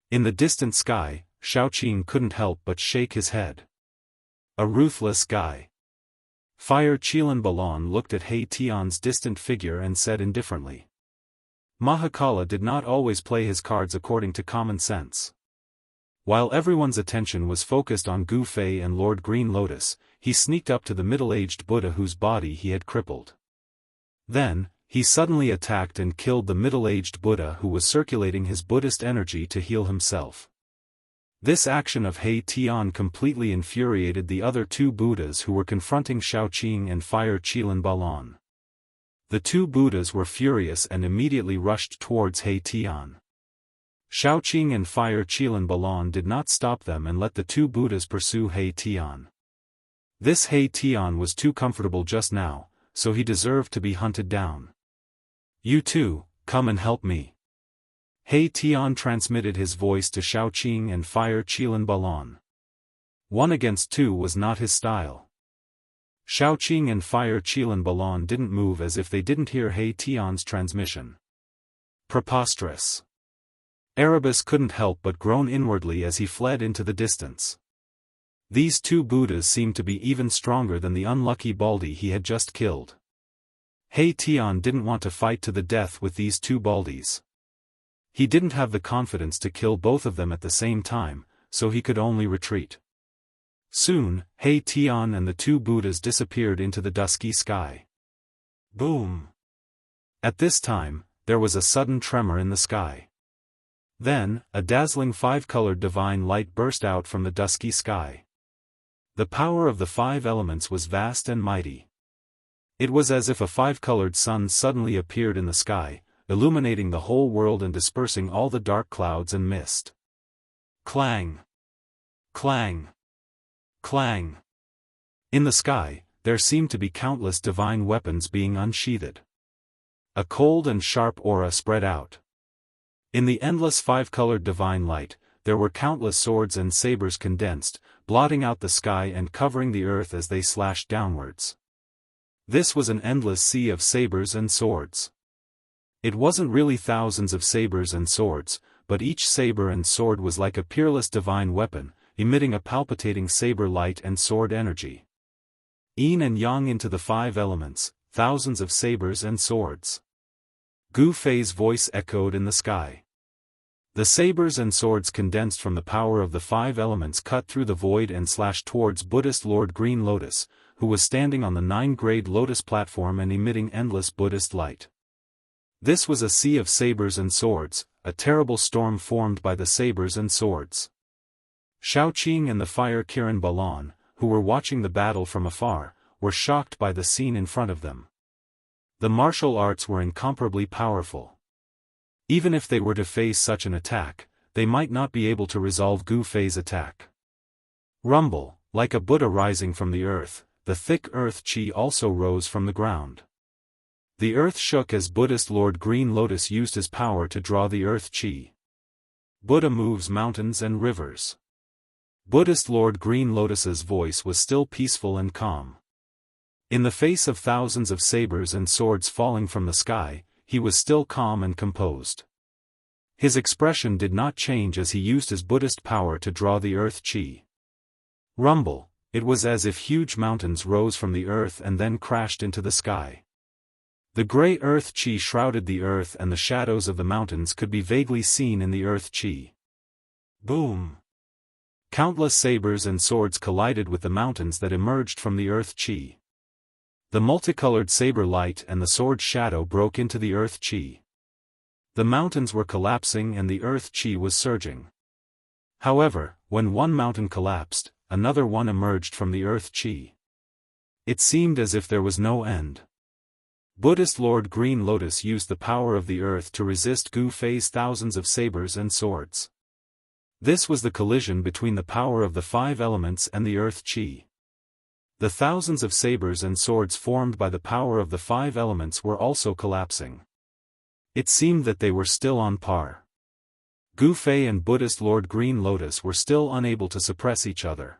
Speaker 1: In the distant sky, Shaoqing couldn't help but shake his head. A ruthless guy. Fire Qilan Balan looked at He Tian's distant figure and said indifferently. Mahakala did not always play his cards according to common sense. While everyone's attention was focused on Gu Fei and Lord Green Lotus, he sneaked up to the middle-aged Buddha whose body he had crippled. Then, he suddenly attacked and killed the middle-aged Buddha who was circulating his Buddhist energy to heal himself. This action of He Tian completely infuriated the other 2 Buddhas who were confronting Shaoqing and Fire Qilan Balan. The 2 Buddhas were furious and immediately rushed towards He Tian. Shaoqing and Fire Qilan Balan did not stop them and let the 2 Buddhas pursue He Tian. This He Tian was too comfortable just now, so he deserved to be hunted down. You 2, come and help me. He Tian transmitted his voice to Shaoqing and Fire Qilan Balan. 1 against 2 was not his style. Shaoqing and Fire Qilan Balan didn't move as if they didn't hear He Tian's transmission. Preposterous. Erebus couldn't help but groan inwardly as he fled into the distance. These 2 Buddhas seemed to be even stronger than the unlucky Baldi he had just killed. He Tian didn't want to fight to the death with these 2 Baldis. He didn't have the confidence to kill both of them at the same time, so he could only retreat. Soon, He Tian and the 2 Buddhas disappeared into the dusky sky. Boom! At this time, there was a sudden tremor in the sky. Then, a dazzling 5-colored divine light burst out from the dusky sky. The power of the 5 elements was vast and mighty. It was as if a 5-colored sun suddenly appeared in the sky, illuminating the whole world and dispersing all the dark clouds and mist. Clang! Clang! Clang! In the sky, there seemed to be countless divine weapons being unsheathed. A cold and sharp aura spread out. In the endless 5-colored divine light, there were countless swords and sabers condensed, blotting out the sky and covering the earth as they slashed downwards. This was an endless sea of sabers and swords. It wasn't really thousands of sabers and swords, but each saber and sword was like a peerless divine weapon, emitting a palpitating saber light and sword energy. Yin and yang into the 5 elements, thousands of sabers and swords. Gu Fei's voice echoed in the sky. The sabers and swords condensed from the power of the 5 elements cut through the void and slashed towards Buddhist Lord Green Lotus, who was standing on the 9-grade lotus platform and emitting endless Buddhist light. This was a sea of sabers and swords, a terrible storm formed by the sabers and swords. Shaoqing and the Fire Kiran Balan, who were watching the battle from afar, were shocked by the scene in front of them. The martial arts were incomparably powerful. Even if they were to face such an attack, they might not be able to resolve Gu Fei's attack. Rumble, like a Buddha rising from the earth, the thick earth chi also rose from the ground. The earth shook as Buddhist Lord Green Lotus used his power to draw the earth chi. Buddha moves mountains and rivers. Buddhist Lord Green Lotus's voice was still peaceful and calm. In the face of thousands of sabers and swords falling from the sky, he was still calm and composed. His expression did not change as he used his Buddhist power to draw the earth chi. Rumble, it was as if huge mountains rose from the earth and then crashed into the sky. The gray earth chi shrouded the earth and the shadows of the mountains could be vaguely seen in the earth chi. Boom! Countless sabers and swords collided with the mountains that emerged from the earth chi. The multicolored saber light and the sword shadow broke into the earth chi. The mountains were collapsing and the earth chi was surging. However, when one mountain collapsed, another one emerged from the earth chi. It seemed as if there was no end. Buddhist Lord Green Lotus used the power of the earth to resist Gu Fei's thousands of sabers and swords. This was the collision between the power of the five elements and the earth chi. The thousands of sabers and swords formed by the power of the five elements were also collapsing. It seemed that they were still on par. Gu Fei and Buddhist Lord Green Lotus were still unable to suppress each other.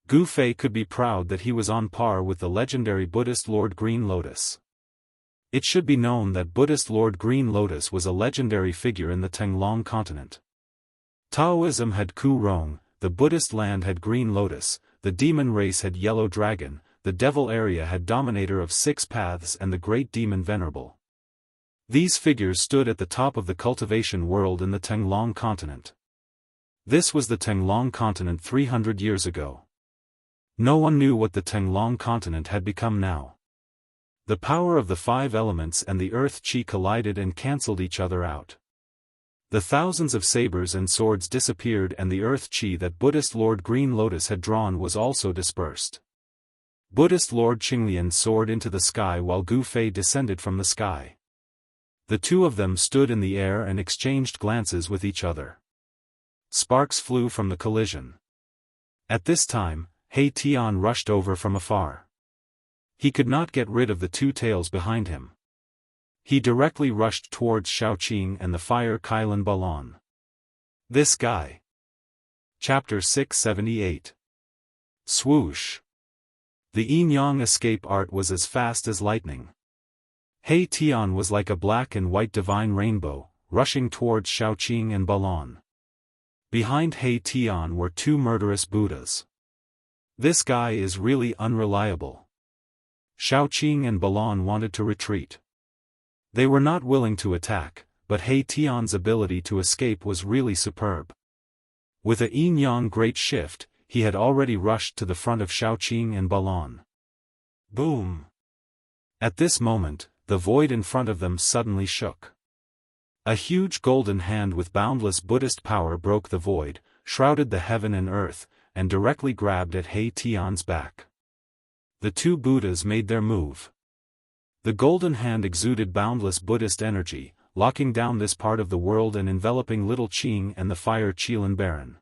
Speaker 1: Gu Fei could be proud that he was on par with the legendary Buddhist Lord Green Lotus. It should be known that Buddhist Lord Green Lotus was a legendary figure in the Tenglong continent. Taoism had Ku Rong, the Buddhist land had Green Lotus, the demon race had Yellow Dragon, the devil area had Dominator of Six Paths and the Great Demon Venerable. These figures stood at the top of the cultivation world in the Tenglong continent. This was the Tenglong continent 300 years ago. No one knew what the Tenglong continent had become now. The power of the five elements and the earth chi collided and cancelled each other out. The thousands of sabers and swords disappeared and the earth chi that Buddhist Lord Green Lotus had drawn was also dispersed. Buddhist Lord Qinglian soared into the sky while Gu Fei descended from the sky. The two of them stood in the air and exchanged glances with each other. Sparks flew from the collision. At this time, He Tian rushed over from afar. He could not get rid of the two tails behind him. He directly rushed towards Shaoqing and the fire Kailan Balon. This guy. Chapter 678. Swoosh. The yin-yang escape art was as fast as lightning. He Tian was like a black and white divine rainbow, rushing towards Shaoqing and Balon. Behind He Tian were two murderous Buddhas. This guy is really unreliable. Shaoqing and Balon wanted to retreat. They were not willing to attack, but He Tian's ability to escape was really superb. With a yin-yang great shift, he had already rushed to the front of Shaoqing and Balon. Boom! At this moment, the void in front of them suddenly shook. A huge golden hand with boundless Buddhist power broke the void, shrouded the heaven and earth, and directly grabbed at He Tian's back. The two Buddhas made their move. The golden hand exuded boundless Buddhist energy, locking down this part of the world and enveloping Little Qing and the fire Qilin Baron.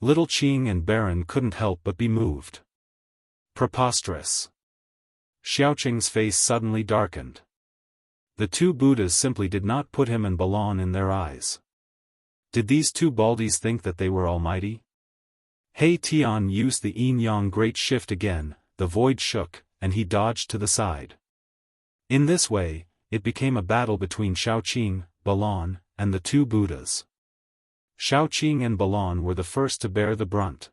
Speaker 1: Little Qing and Baron couldn't help but be moved. Preposterous. Xiaoqing's face suddenly darkened. The two Buddhas simply did not put him and Balon in their eyes. Did these two baldies think that they were almighty? He Tian used the yin-yang great shift again, the void shook, and he dodged to the side. In this way, it became a battle between Shaoqing, Balon, and the two Buddhas. Shaoqing and Balon were the first to bear the brunt.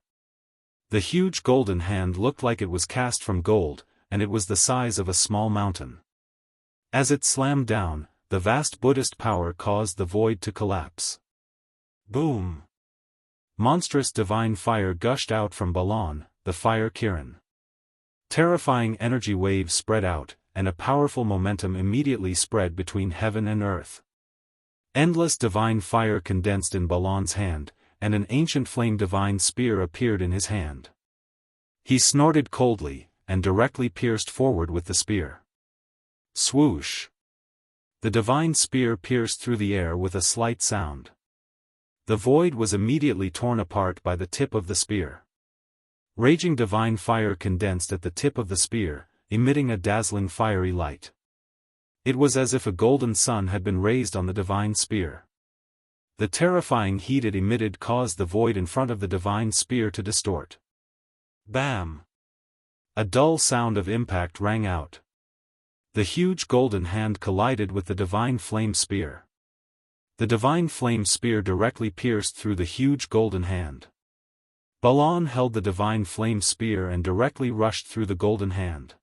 Speaker 1: The huge golden hand looked like it was cast from gold, and it was the size of a small mountain. As it slammed down, the vast Buddhist power caused the void to collapse. Boom! Monstrous divine fire gushed out from Balon, the fire Kirin. Terrifying energy waves spread out, and a powerful momentum immediately spread between heaven and earth. Endless divine fire condensed in Balon's hand, and an ancient flame divine spear appeared in his hand. He snorted coldly, and directly pierced forward with the spear. Swoosh! The divine spear pierced through the air with a slight sound. The void was immediately torn apart by the tip of the spear. Raging divine fire condensed at the tip of the spear, emitting a dazzling fiery light. It was as if a golden sun had been raised on the divine spear. The terrifying heat it emitted caused the void in front of the divine spear to distort. Bam! A dull sound of impact rang out. The huge golden hand collided with the divine flame spear. The divine flame spear directly pierced through the huge golden hand. Balan held the divine flame spear and directly rushed through the golden hand.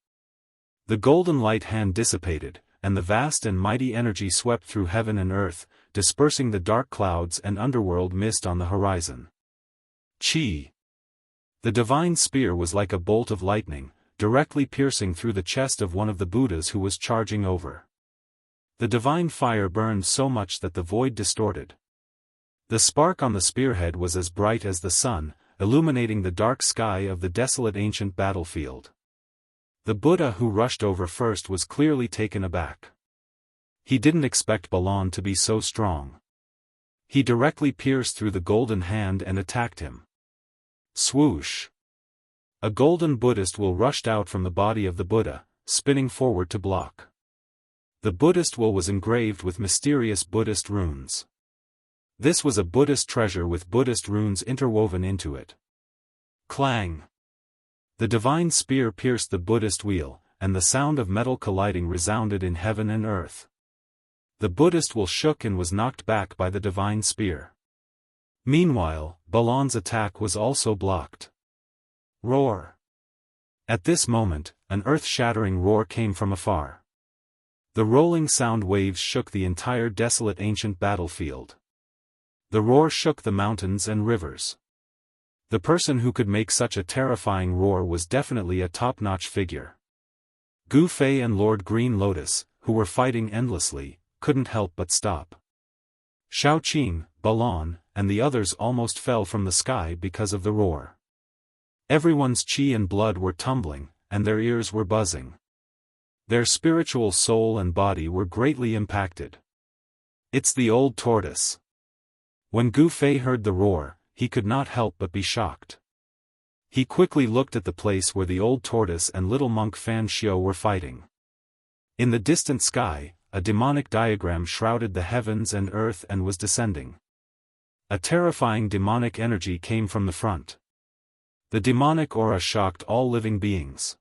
Speaker 1: The golden light hand dissipated, and the vast and mighty energy swept through heaven and earth, dispersing the dark clouds and underworld mist on the horizon. Chi! The divine spear was like a bolt of lightning, directly piercing through the chest of one of the Buddhas who was charging over. The divine fire burned so much that the void distorted. The spark on the spearhead was as bright as the sun, illuminating the dark sky of the desolate ancient battlefield. The Buddha who rushed over first was clearly taken aback. He didn't expect Balan to be so strong. He directly pierced through the golden hand and attacked him. Swoosh! A golden Buddhist will rushed out from the body of the Buddha, spinning forward to block. The Buddhist will was engraved with mysterious Buddhist runes. This was a Buddhist treasure with Buddhist runes interwoven into it. Clang! The divine spear pierced the Buddhist wheel, and the sound of metal colliding resounded in heaven and earth. The Buddhist will shook and was knocked back by the divine spear. Meanwhile, Balan's attack was also blocked. Roar! At this moment, an earth-shattering roar came from afar. The rolling sound waves shook the entire desolate ancient battlefield. The roar shook the mountains and rivers. The person who could make such a terrifying roar was definitely a top-notch figure. Gu Fei and Lord Green Lotus, who were fighting endlessly, couldn't help but stop. Shaoqing, Balan, and the others almost fell from the sky because of the roar. Everyone's qi and blood were tumbling, and their ears were buzzing. Their spiritual soul and body were greatly impacted. It's the old tortoise. When Gu Fei heard the roar, he could not help but be shocked. He quickly looked at the place where the old tortoise and little monk Fan Xiao were fighting. In the distant sky, a demonic diagram shrouded the heavens and earth and was descending. A terrifying demonic energy came from the front. The demonic aura shocked all living beings.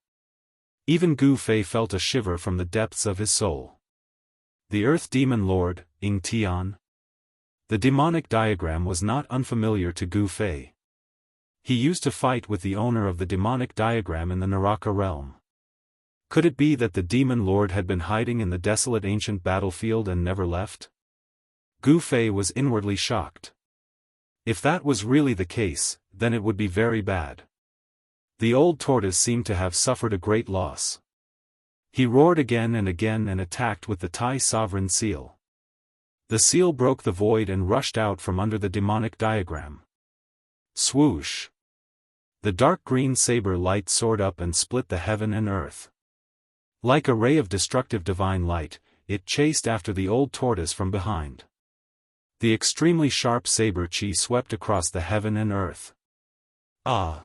Speaker 1: Even Gu Fei felt a shiver from the depths of his soul. The Earth Demon Lord, Ying Tian. The demonic diagram was not unfamiliar to Gu Fei. He used to fight with the owner of the demonic diagram in the Naraka realm. Could it be that the Demon Lord had been hiding in the desolate ancient battlefield and never left? Gu Fei was inwardly shocked. If that was really the case, then it would be very bad. The old tortoise seemed to have suffered a great loss. He roared again and attacked with the Tai Sovereign Seal. The seal broke the void and rushed out from under the demonic diagram. Swoosh! The dark green saber light soared up and split the heaven and earth. Like a ray of destructive divine light, it chased after the old tortoise from behind. The extremely sharp saber chi swept across the heaven and earth. Ah!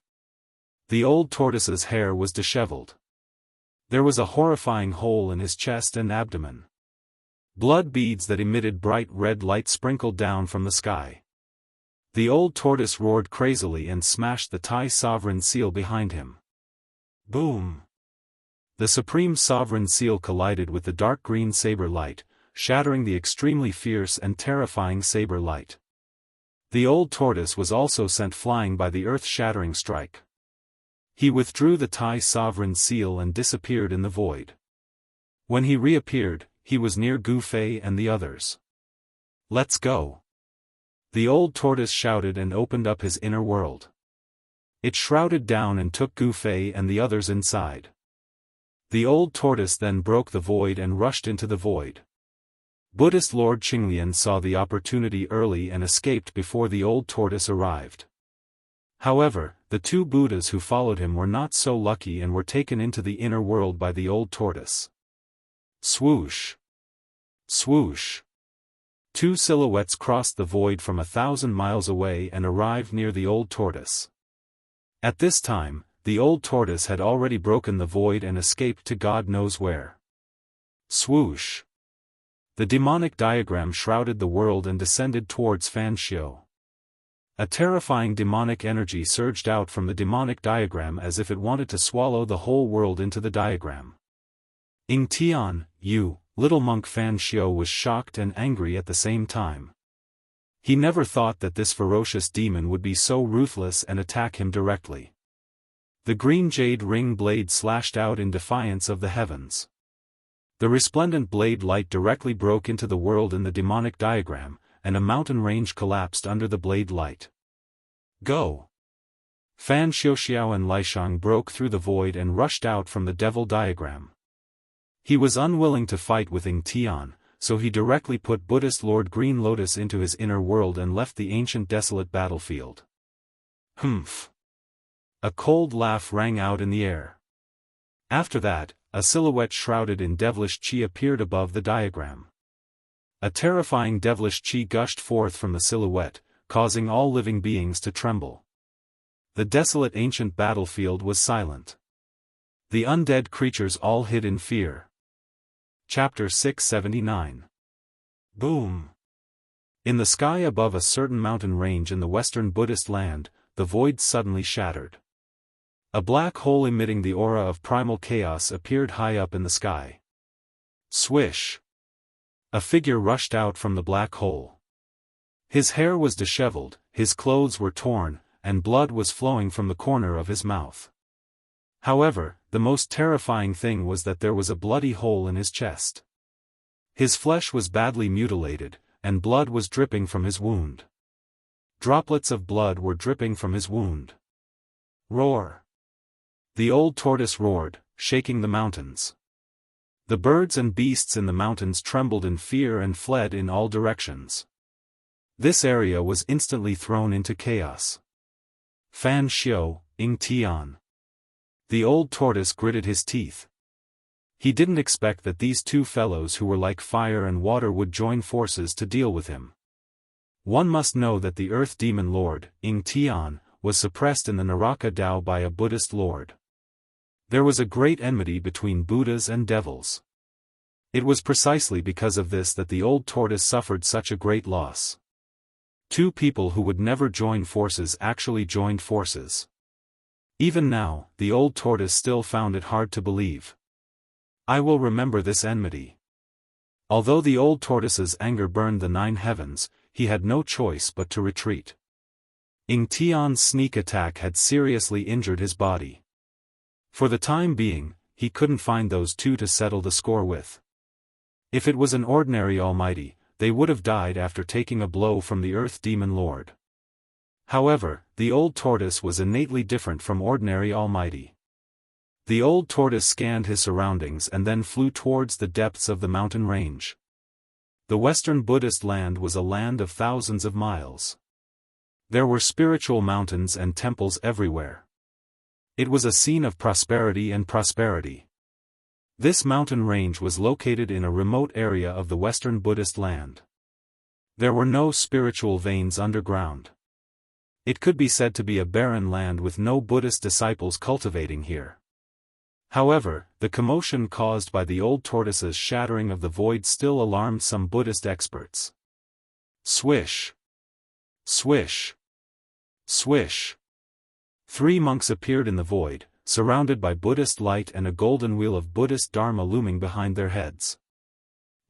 Speaker 1: The old tortoise's hair was disheveled. There was a horrifying hole in his chest and abdomen. Blood beads that emitted bright red light sprinkled down from the sky. The old tortoise roared crazily and smashed the Tai Sovereign Seal behind him. Boom! The Supreme Sovereign Seal collided with the dark green saber light, shattering the extremely fierce and terrifying saber light. The old tortoise was also sent flying by the earth-shattering strike. He withdrew the Tai Sovereign Seal and disappeared in the void. When he reappeared, he was near Gu Fei and the others. Let's go! The old tortoise shouted and opened up his inner world. It shrouded down and took Gu Fei and the others inside. The old tortoise then broke the void and rushed into the void. Buddhist Lord Qinglian saw the opportunity early and escaped before the old tortoise arrived. However, the two Buddhas who followed him were not so lucky and were taken into the inner world by the old tortoise. Swoosh! Swoosh! Two silhouettes crossed the void from 1,000 miles away and arrived near the old tortoise. At this time, the old tortoise had already broken the void and escaped to God knows where. Swoosh! The demonic diagram shrouded the world and descended towards Fan Xiu. A terrifying demonic energy surged out from the demonic diagram as if it wanted to swallow the whole world into the diagram. Ing Tian, you, little monk. Fan Xiu was shocked and angry at the same time. He never thought that this ferocious demon would be so ruthless and attack him directly. The green jade ring blade slashed out in defiance of the heavens. The resplendent blade light directly broke into the world in the demonic diagram, and a mountain range collapsed under the blade light. Go! Fan Xiuxiao and Lishang broke through the void and rushed out from the devil diagram. He was unwilling to fight with Ing Tian, so he directly put Buddhist Lord Green Lotus into his inner world and left the ancient desolate battlefield. Humph! A cold laugh rang out in the air. After that, a silhouette shrouded in devilish qi appeared above the diagram. A terrifying devilish qi gushed forth from the silhouette, causing all living beings to tremble. The desolate ancient battlefield was silent. The undead creatures all hid in fear. Chapter 679. Boom! In the sky above a certain mountain range in the western Buddhist land, the void suddenly shattered. A black hole emitting the aura of primal chaos appeared high up in the sky. Swish! A figure rushed out from the black hole. His hair was disheveled, his clothes were torn, and blood was flowing from the corner of his mouth. However, the most terrifying thing was that there was a bloody hole in his chest. His flesh was badly mutilated, and blood was dripping from his wound. Droplets of blood were dripping from his wound. Roar! The old tortoise roared, shaking the mountains. The birds and beasts in the mountains trembled in fear and fled in all directions. This area was instantly thrown into chaos. Fan Xiu, Ing Tian. The old tortoise gritted his teeth. He didn't expect that these two fellows who were like fire and water would join forces to deal with him. One must know that the Earth Demon Lord, Ing Tian, was suppressed in the Naraka Dao by a Buddhist lord. There was a great enmity between Buddhas and devils. It was precisely because of this that the old tortoise suffered such a great loss. Two people who would never join forces actually joined forces. Even now, the old tortoise still found it hard to believe. I will remember this enmity. Although the old tortoise's anger burned the 9 heavens, he had no choice but to retreat. Ing Tian's sneak attack had seriously injured his body. For the time being, he couldn't find those two to settle the score with. If it was an ordinary almighty, they would have died after taking a blow from the Earth Demon Lord. However, the old tortoise was innately different from ordinary almighty. The old tortoise scanned his surroundings and then flew towards the depths of the mountain range. The western Buddhist land was a land of thousands of miles. There were spiritual mountains and temples everywhere. It was a scene of prosperity and prosperity. This mountain range was located in a remote area of the western Buddhist land. There were no spiritual veins underground. It could be said to be a barren land with no Buddhist disciples cultivating here. However, the commotion caused by the old tortoise's shattering of the void still alarmed some Buddhist experts. Swish! Swish! Swish! 3 monks appeared in the void, surrounded by Buddhist light and a golden wheel of Buddhist Dharma looming behind their heads.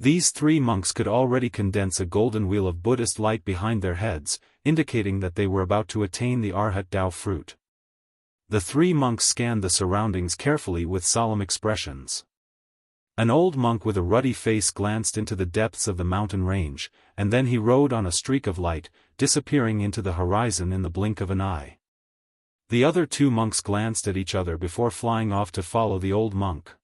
Speaker 1: These 3 monks could already condense a golden wheel of Buddhist light behind their heads, indicating that they were about to attain the Arhat Dao fruit. The 3 monks scanned the surroundings carefully with solemn expressions. An old monk with a ruddy face glanced into the depths of the mountain range, and then he rode on a streak of light, disappearing into the horizon in the blink of an eye. The other 2 monks glanced at each other before flying off to follow the old monk.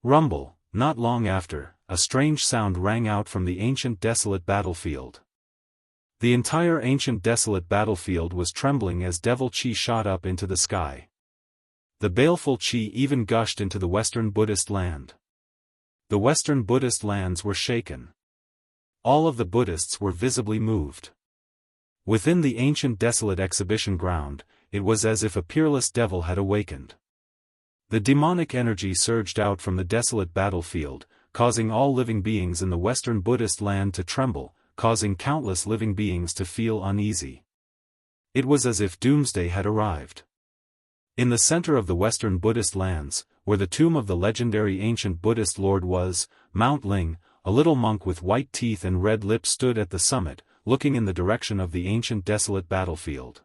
Speaker 1: Rumble! Not long after, a strange sound rang out from the ancient desolate battlefield. The entire ancient desolate battlefield was trembling as devil qi shot up into the sky. The baleful qi even gushed into the western Buddhist land. The western Buddhist lands were shaken. All of the Buddhists were visibly moved. Within the ancient desolate exhibition ground, it was as if a peerless devil had awakened. The demonic energy surged out from the desolate battlefield, causing all living beings in the Western Buddhist land to tremble, causing countless living beings to feel uneasy. It was as if doomsday had arrived. In the center of the Western Buddhist lands, where the tomb of the legendary ancient Buddhist lord was, Mount Ling, a little monk with white teeth and red lips stood at the summit, looking in the direction of the ancient desolate battlefield.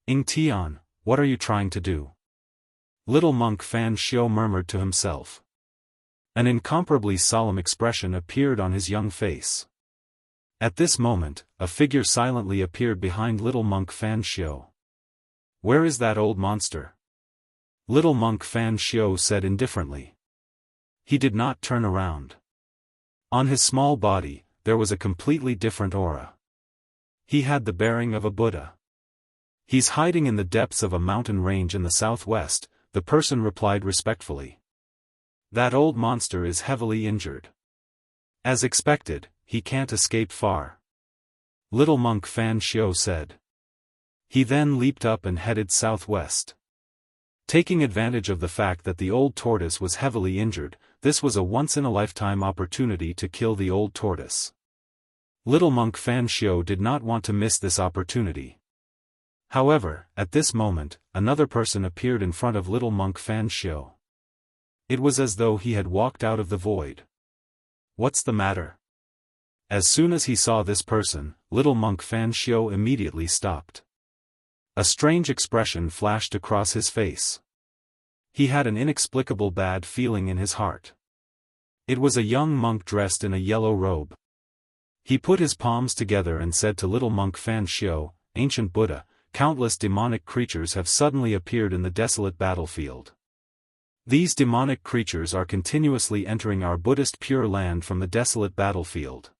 Speaker 1: "Ing Tian, what are you trying to do?" Little monk Fan Xiu murmured to himself. An incomparably solemn expression appeared on his young face. At this moment, a figure silently appeared behind little monk Fan Xiu. "Where is that old monster?" Little monk Fan Xiu said indifferently. He did not turn around. On his small body, there was a completely different aura. He had the bearing of a Buddha. "He's hiding in the depths of a mountain range in the southwest," the person replied respectfully. "That old monster is heavily injured. As expected, he can't escape far," little monk Fan Xiu said. He then leaped up and headed southwest. Taking advantage of the fact that the old tortoise was heavily injured, this was a once-in-a-lifetime opportunity to kill the old tortoise. Little monk Fan Xiu did not want to miss this opportunity. However, at this moment, another person appeared in front of little monk Fan Xiu. It was as though he had walked out of the void. "What's the matter?" As soon as he saw this person, little monk Fan Xiu immediately stopped. A strange expression flashed across his face. He had an inexplicable bad feeling in his heart. It was a young monk dressed in a yellow robe. He put his palms together and said to little monk Fan Xiu, "Ancient Buddha, countless demonic creatures have suddenly appeared in the desolate battlefield. These demonic creatures are continuously entering our Buddhist Pure Land from the desolate battlefield."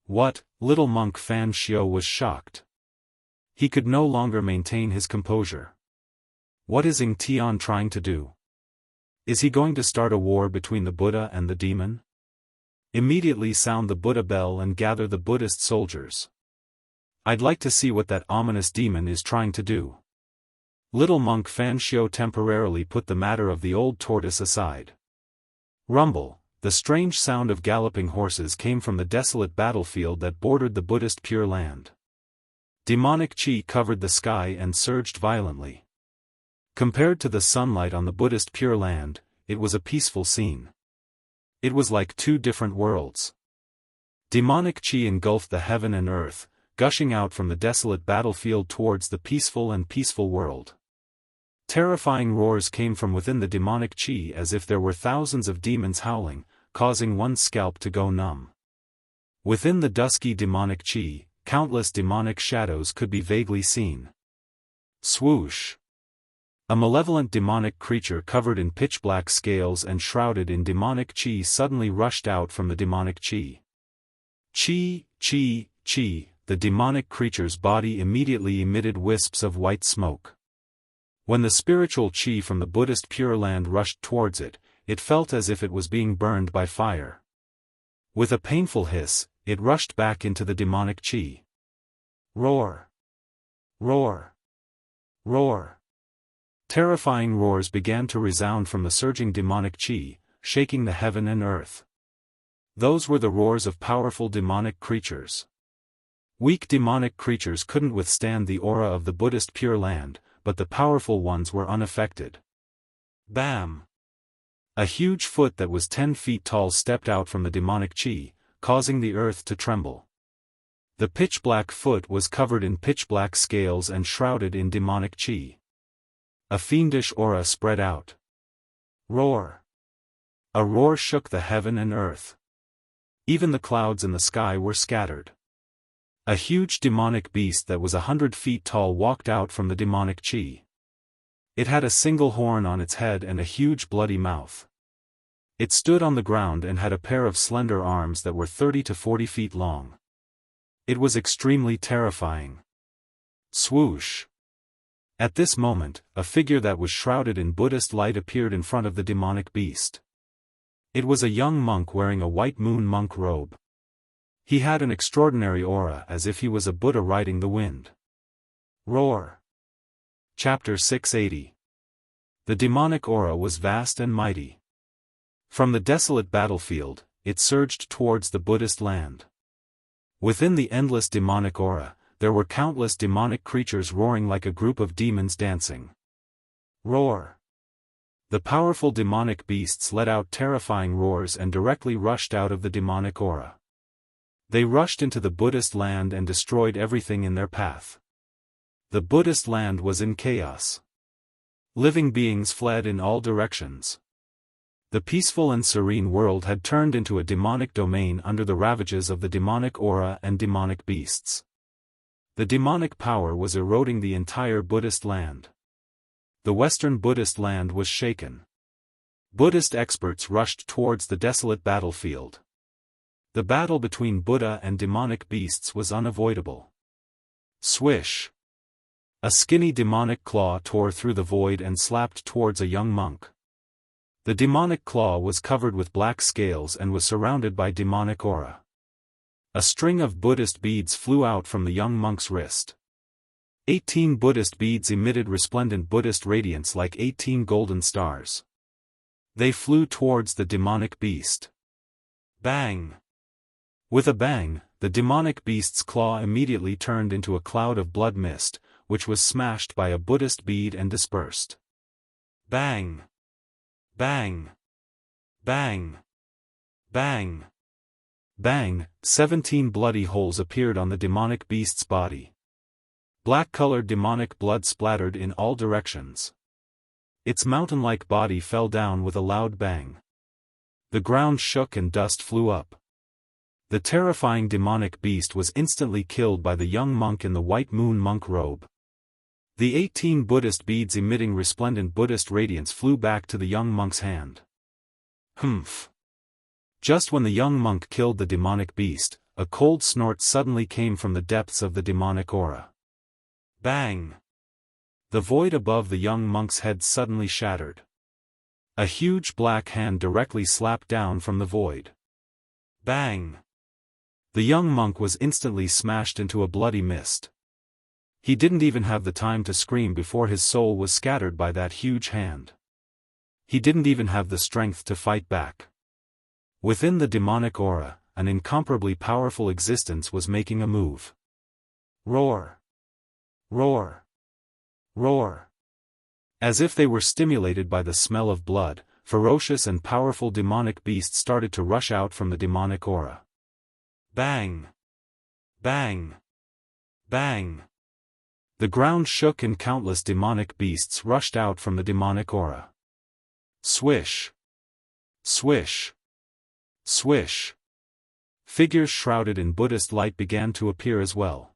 Speaker 1: "What?" Little monk Fan Xiu was shocked. He could no longer maintain his composure. What is Ing Tian trying to do? Is he going to start a war between the Buddha and the demon? Immediately sound the Buddha bell and gather the Buddhist soldiers. I'd like to see what that ominous demon is trying to do. Little monk Fan Xiu temporarily put the matter of the old tortoise aside. Rumble, the strange sound of galloping horses came from the desolate battlefield that bordered the Buddhist Pure Land. Demonic chi covered the sky and surged violently. Compared to the sunlight on the Buddhist Pure Land, it was a peaceful scene. It was like two different worlds. Demonic chi engulfed the heaven and earth, gushing out from the desolate battlefield towards the peaceful world. Terrifying roars came from within the demonic chi as if there were thousands of demons howling, causing one's scalp to go numb. Within the dusky demonic chi, countless demonic shadows could be vaguely seen. Swoosh! A malevolent demonic creature covered in pitch-black scales and shrouded in demonic chi suddenly rushed out from the demonic chi. Chi, chi, chi, the demonic creature's body immediately emitted wisps of white smoke. When the spiritual chi from the Buddhist Pure Land rushed towards it, it felt as if it was being burned by fire. With a painful hiss, it rushed back into the demonic chi. Roar! Roar! Roar! Terrifying roars began to resound from the surging demonic chi, shaking the heaven and earth. Those were the roars of powerful demonic creatures. Weak demonic creatures couldn't withstand the aura of the Buddhist Pure Land, but the powerful ones were unaffected. Bam! A huge foot that was 10 feet tall stepped out from the demonic chi, causing the earth to tremble. The pitch-black foot was covered in pitch-black scales and shrouded in demonic chi. A fiendish aura spread out. Roar! A roar shook the heaven and earth. Even the clouds in the sky were scattered. A huge demonic beast that was 100 feet tall walked out from the demonic chi. It had a single horn on its head and a huge bloody mouth. It stood on the ground and had a pair of slender arms that were 30 to 40 feet long. It was extremely terrifying. Swoosh! At this moment, a figure that was shrouded in Buddhist light appeared in front of the demonic beast. It was a young monk wearing a white moon monk robe. He had an extraordinary aura, as if he was a Buddha riding the wind. Roar. Chapter 680. The demonic aura was vast and mighty. From the desolate battlefield, it surged towards the Buddhist land. Within the endless demonic aura, there were countless demonic creatures roaring like a group of demons dancing. Roar. The powerful demonic beasts let out terrifying roars and directly rushed out of the demonic aura. They rushed into the Buddhist land and destroyed everything in their path. The Buddhist land was in chaos. Living beings fled in all directions. The peaceful and serene world had turned into a demonic domain under the ravages of the demonic aura and demonic beasts. The demonic power was eroding the entire Buddhist land. The Western Buddhist land was shaken. Buddhist experts rushed towards the desolate battlefield. The battle between Buddha and demonic beasts was unavoidable. Swish! A skinny demonic claw tore through the void and slapped towards a young monk. The demonic claw was covered with black scales and was surrounded by demonic aura. A string of Buddhist beads flew out from the young monk's wrist. 18 Buddhist beads emitted resplendent Buddhist radiance like 18 golden stars. They flew towards the demonic beast. Bang! With a bang, the demonic beast's claw immediately turned into a cloud of blood mist, which was smashed by a Buddhist bead and dispersed. Bang! Bang! Bang! Bang! Bang! 17 bloody holes appeared on the demonic beast's body. Black-colored demonic blood splattered in all directions. Its mountain-like body fell down with a loud bang. The ground shook and dust flew up. The terrifying demonic beast was instantly killed by the young monk in the white moon monk robe. The 18 Buddhist beads emitting resplendent Buddhist radiance flew back to the young monk's hand. Humph! Just when the young monk killed the demonic beast, a cold snort suddenly came from the depths of the demonic aura. Bang! The void above the young monk's head suddenly shattered. A huge black hand directly slapped down from the void. Bang! The young monk was instantly smashed into a bloody mist. He didn't even have the time to scream before his soul was scattered by that huge hand. He didn't even have the strength to fight back. Within the demonic aura, an incomparably powerful existence was making a move. Roar! Roar! Roar! As if they were stimulated by the smell of blood, ferocious and powerful demonic beasts started to rush out from the demonic aura. Bang! Bang! Bang! The ground shook and countless demonic beasts rushed out from the demonic aura. Swish! Swish! Swish! Figures shrouded in Buddhist light began to appear as well.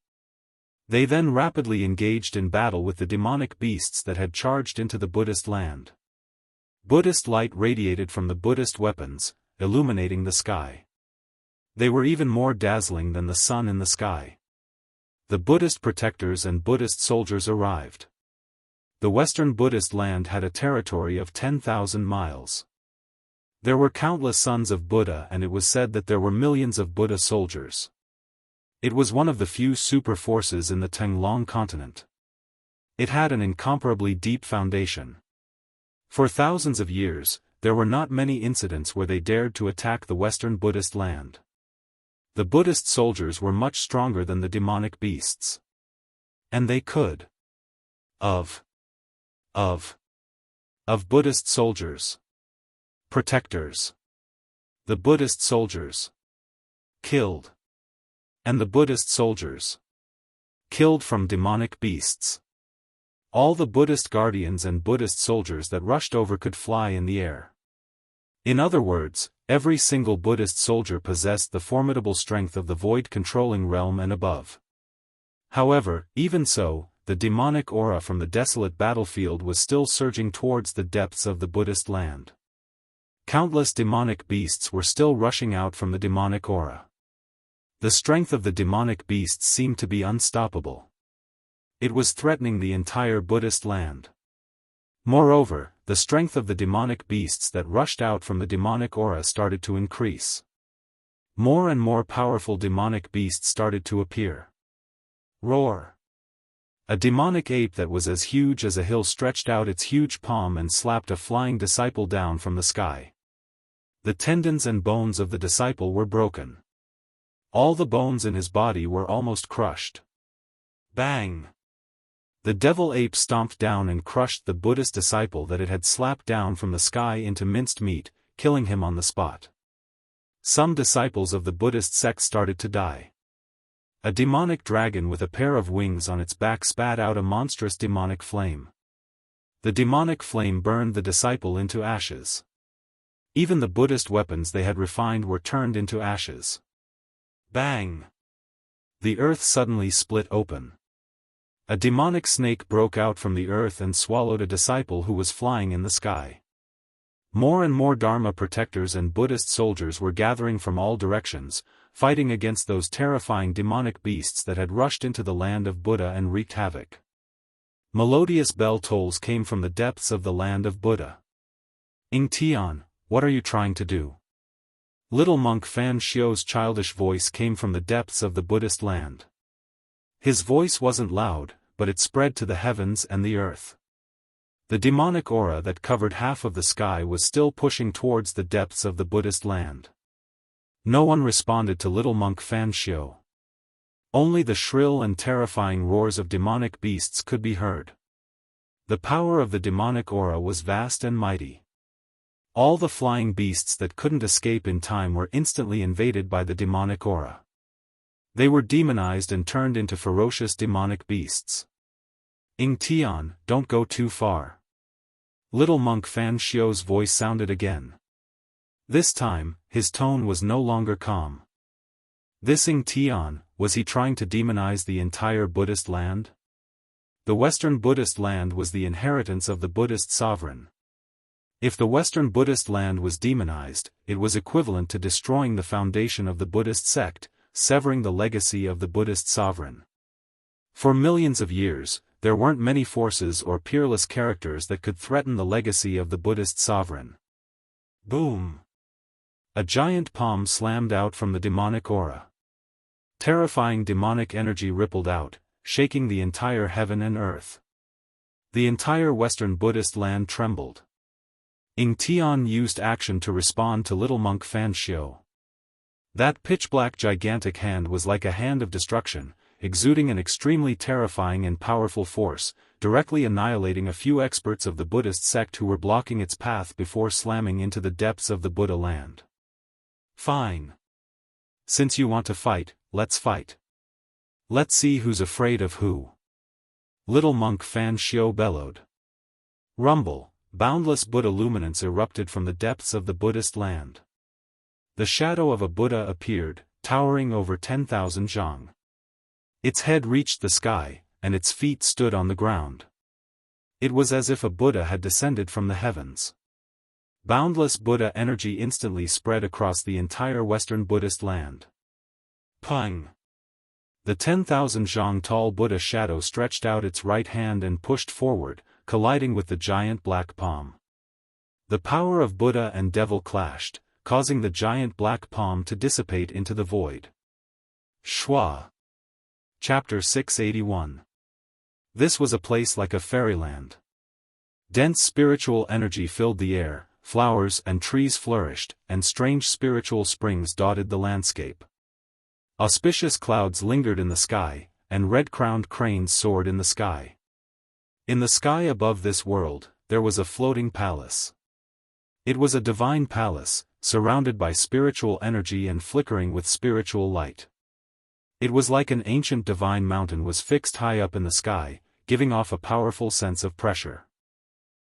Speaker 1: They then rapidly engaged in battle with the demonic beasts that had charged into the Buddhist land. Buddhist light radiated from the Buddhist weapons, illuminating the sky. They were even more dazzling than the sun in the sky. The Buddhist protectors and Buddhist soldiers arrived. The Western Buddhist land had a territory of 10,000 miles. There were countless sons of Buddha, and it was said that there were millions of Buddha soldiers. It was one of the few super forces in the Tenglong continent. It had an incomparably deep foundation. For thousands of years, there were not many incidents where they dared to attack the Western Buddhist land. The Buddhist soldiers were much stronger than the demonic beasts. And they could. Of Buddhist soldiers. Protectors. The Buddhist soldiers. Killed. And the Buddhist soldiers. Killed from demonic beasts. All the Buddhist guardians and Buddhist soldiers that rushed over could fly in the air. In other words, every single Buddhist soldier possessed the formidable strength of the void-controlling realm and above. However, even so, the demonic aura from the desolate battlefield was still surging towards the depths of the Buddhist land. Countless demonic beasts were still rushing out from the demonic aura. The strength of the demonic beasts seemed to be unstoppable. It was threatening the entire Buddhist land. Moreover, the strength of the demonic beasts that rushed out from the demonic aura started to increase. More and more powerful demonic beasts started to appear. Roar! A demonic ape that was as huge as a hill stretched out its huge palm and slapped a flying disciple down from the sky. The tendons and bones of the disciple were broken. All the bones in his body were almost crushed. Bang! The devil ape stomped down and crushed the Buddhist disciple that it had slapped down from the sky into minced meat, killing him on the spot. Some disciples of the Buddhist sect started to die. A demonic dragon with a pair of wings on its back spat out a monstrous demonic flame. The demonic flame burned the disciple into ashes. Even the Buddhist weapons they had refined were turned into ashes. Bang! The earth suddenly split open. A demonic snake broke out from the earth and swallowed a disciple who was flying in the sky. More and more Dharma protectors and Buddhist soldiers were gathering from all directions, fighting against those terrifying demonic beasts that had rushed into the land of Buddha and wreaked havoc. Melodious bell tolls came from the depths of the land of Buddha. Ing Tian, what are you trying to do? Little monk Fan Xiu's childish voice came from the depths of the Buddhist land. His voice wasn't loud, but it spread to the heavens and the earth. The demonic aura that covered half of the sky was still pushing towards the depths of the Buddhist land. No one responded to little monk Fan Xiu. Only the shrill and terrifying roars of demonic beasts could be heard. The power of the demonic aura was vast and mighty. All the flying beasts that couldn't escape in time were instantly invaded by the demonic aura. They were demonized and turned into ferocious demonic beasts. Ing Tian, don't go too far. Little monk Fan Xiu's voice sounded again. This time, his tone was no longer calm. This Ing Tian, was he trying to demonize the entire Buddhist land? The Western Buddhist land was the inheritance of the Buddhist sovereign. If the Western Buddhist land was demonized, it was equivalent to destroying the foundation of the Buddhist sect, severing the legacy of the Buddhist sovereign. For millions of years, there weren't many forces or peerless characters that could threaten the legacy of the Buddhist sovereign. Boom! A giant palm slammed out from the demonic aura. Terrifying demonic energy rippled out, shaking the entire heaven and earth. The entire Western Buddhist land trembled. Ing Tian used action to respond to little monk Fan Xiu. That pitch-black gigantic hand was like a hand of destruction, exuding an extremely terrifying and powerful force, directly annihilating a few experts of the Buddhist sect who were blocking its path before slamming into the depths of the Buddha land. Fine. Since you want to fight, let's fight. Let's see who's afraid of who. Little monk Fan Xiu bellowed. Rumble, boundless Buddha luminance erupted from the depths of the Buddhist land. The shadow of a Buddha appeared, towering over 10,000 zhang. Its head reached the sky, and its feet stood on the ground. It was as if a Buddha had descended from the heavens. Boundless Buddha energy instantly spread across the entire Western Buddhist land. Pang! The 10,000 zhang tall Buddha shadow stretched out its right hand and pushed forward, colliding with the giant black palm. The power of Buddha and devil clashed, causing the giant black palm to dissipate into the void. Shua. Chapter 681. This was a place like a fairyland. Dense spiritual energy filled the air, flowers and trees flourished, and strange spiritual springs dotted the landscape. Auspicious clouds lingered in the sky, and red-crowned cranes soared in the sky. In the sky above this world, there was a floating palace. It was a divine palace, surrounded by spiritual energy and flickering with spiritual light. It was like an ancient divine mountain was fixed high up in the sky, giving off a powerful sense of pressure.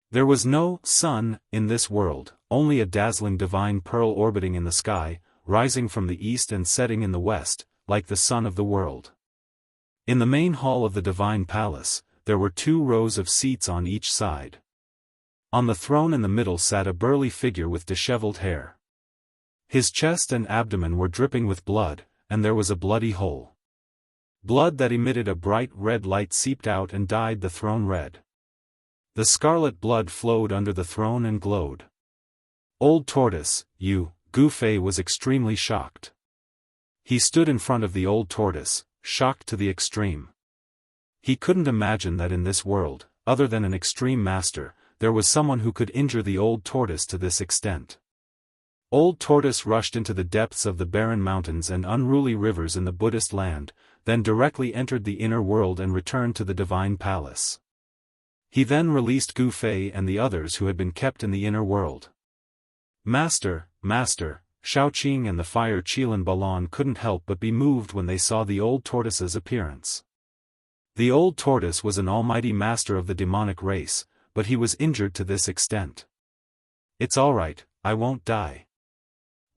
Speaker 1: There was no sun in this world, only a dazzling divine pearl orbiting in the sky, rising from the east and setting in the west, like the sun of the world. In the main hall of the divine palace, there were 2 rows of seats on each side. On the throne in the middle sat a burly figure with disheveled hair. His chest and abdomen were dripping with blood, and there was a bloody hole. Blood that emitted a bright red light seeped out and dyed the throne red. The scarlet blood flowed under the throne and glowed. Old Tortoise, Gu Fei was extremely shocked. He stood in front of the old tortoise, shocked to the extreme. He couldn't imagine that in this world, other than an extreme master, there was someone who could injure the old tortoise to this extent. Old Tortoise rushed into the depths of the barren mountains and unruly rivers in the Buddhist land, then directly entered the inner world and returned to the divine palace. He then released Gu Fei and the others who had been kept in the inner world. Master, Shaoqing and the fire Qilin Balan couldn't help but be moved when they saw the old tortoise's appearance. The old tortoise was an almighty master of the demonic race, but he was injured to this extent. It's alright, I won't die.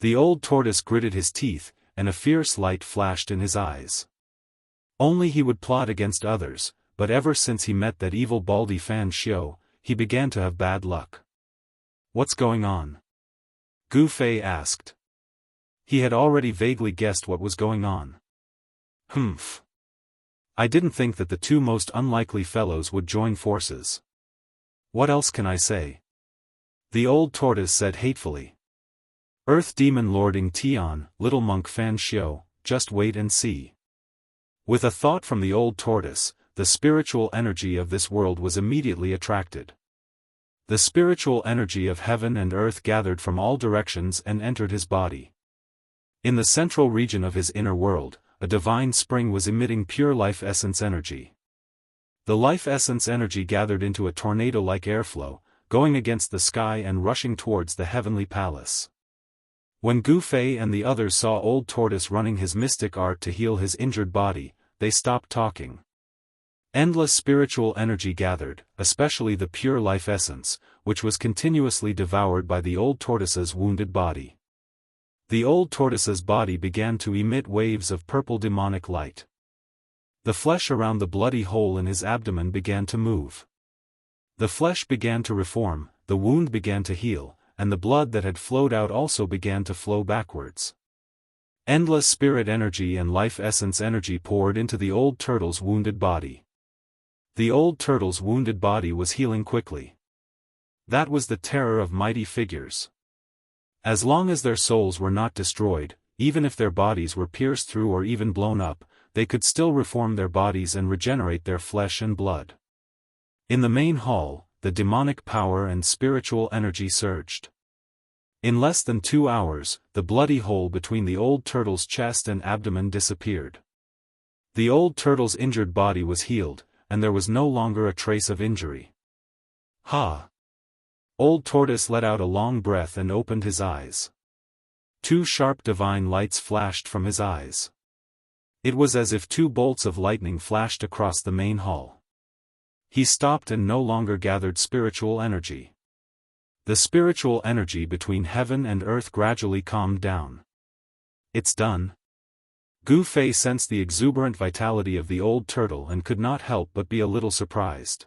Speaker 1: The old tortoise gritted his teeth, and a fierce light flashed in his eyes. Only he would plot against others, but ever since he met that evil baldy Fan Xiu, he began to have bad luck. What's going on? Gu Fei asked. He had already vaguely guessed what was going on. Humph. I didn't think that the two most unlikely fellows would join forces. What else can I say? The old tortoise said hatefully. Earth Demon Lording Tian, little monk Fan Xiu, just wait and see. With a thought from the old tortoise, the spiritual energy of this world was immediately attracted. The spiritual energy of heaven and earth gathered from all directions and entered his body. In the central region of his inner world, a divine spring was emitting pure life essence energy. The life essence energy gathered into a tornado-like airflow, going against the sky and rushing towards the heavenly palace. When Gu Fei and the others saw Old Tortoise running his mystic art to heal his injured body, they stopped talking. Endless spiritual energy gathered, especially the pure life essence, which was continuously devoured by the Old Tortoise's wounded body. The Old Tortoise's body began to emit waves of purple demonic light. The flesh around the bloody hole in his abdomen began to move. The flesh began to reform, the wound began to heal, and the blood that had flowed out also began to flow backwards. Endless spirit energy and life essence energy poured into the old turtle's wounded body. The old turtle's wounded body was healing quickly. That was the terror of mighty figures. As long as their souls were not destroyed, even if their bodies were pierced through or even blown up, they could still reform their bodies and regenerate their flesh and blood. In the main hall, the demonic power and spiritual energy surged. In less than 2 hours, the bloody hole between the old turtle's chest and abdomen disappeared. The old turtle's injured body was healed, and there was no longer a trace of injury. Ha! Old Tortoise let out a long breath and opened his eyes. 2 sharp divine lights flashed from his eyes. It was as if 2 bolts of lightning flashed across the main hall. He stopped and no longer gathered spiritual energy. The spiritual energy between heaven and earth gradually calmed down. It's done. Gu Fei sensed the exuberant vitality of the old turtle and could not help but be a little surprised.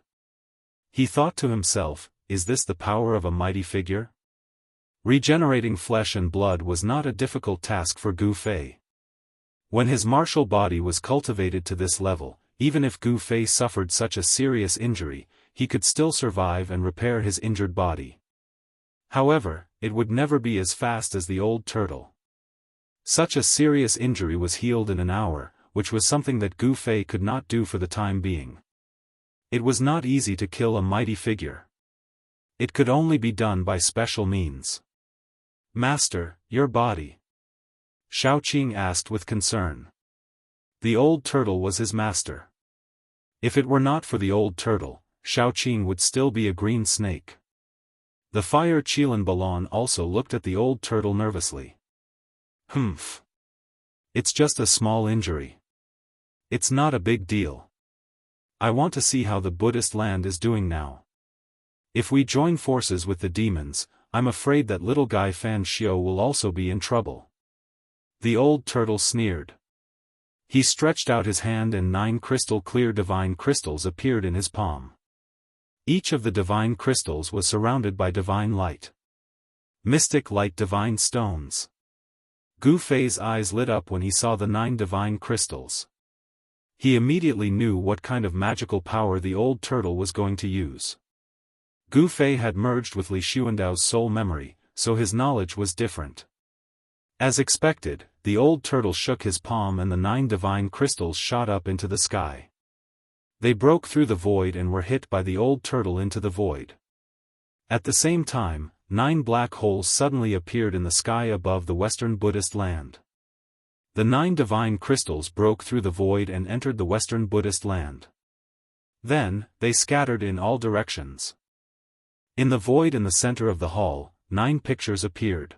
Speaker 1: He thought to himself, is this the power of a mighty figure? Regenerating flesh and blood was not a difficult task for Gu Fei. When his martial body was cultivated to this level, even if Gu Fei suffered such a serious injury, he could still survive and repair his injured body. However, it would never be as fast as the old turtle. Such a serious injury was healed in an hour, which was something that Gu Fei could not do for the time being. It was not easy to kill a mighty figure. It could only be done by special means. Master, your body? Shaoqing asked with concern. The old turtle was his master. If it were not for the old turtle, Shaoqing would still be a green snake. The fire Qilin Balan also looked at the old turtle nervously. Humph. It's just a small injury. It's not a big deal. I want to see how the Buddhist land is doing now. If we join forces with the demons, I'm afraid that little guy Fan Xiu will also be in trouble. The old turtle sneered. He stretched out his hand and 9 crystal-clear divine crystals appeared in his palm. Each of the divine crystals was surrounded by divine light. Mystic light divine stones. Gu Fei's eyes lit up when he saw the 9 divine crystals. He immediately knew what kind of magical power the old turtle was going to use. Gu Fei had merged with Li Xuandao's soul memory, so his knowledge was different. As expected, the old turtle shook his palm and the 9 divine crystals shot up into the sky. They broke through the void and were hit by the old turtle into the void. At the same time, 9 black holes suddenly appeared in the sky above the Western Buddhist land. The 9 divine crystals broke through the void and entered the Western Buddhist land. Then, they scattered in all directions. In the void in the center of the hall, 9 pictures appeared.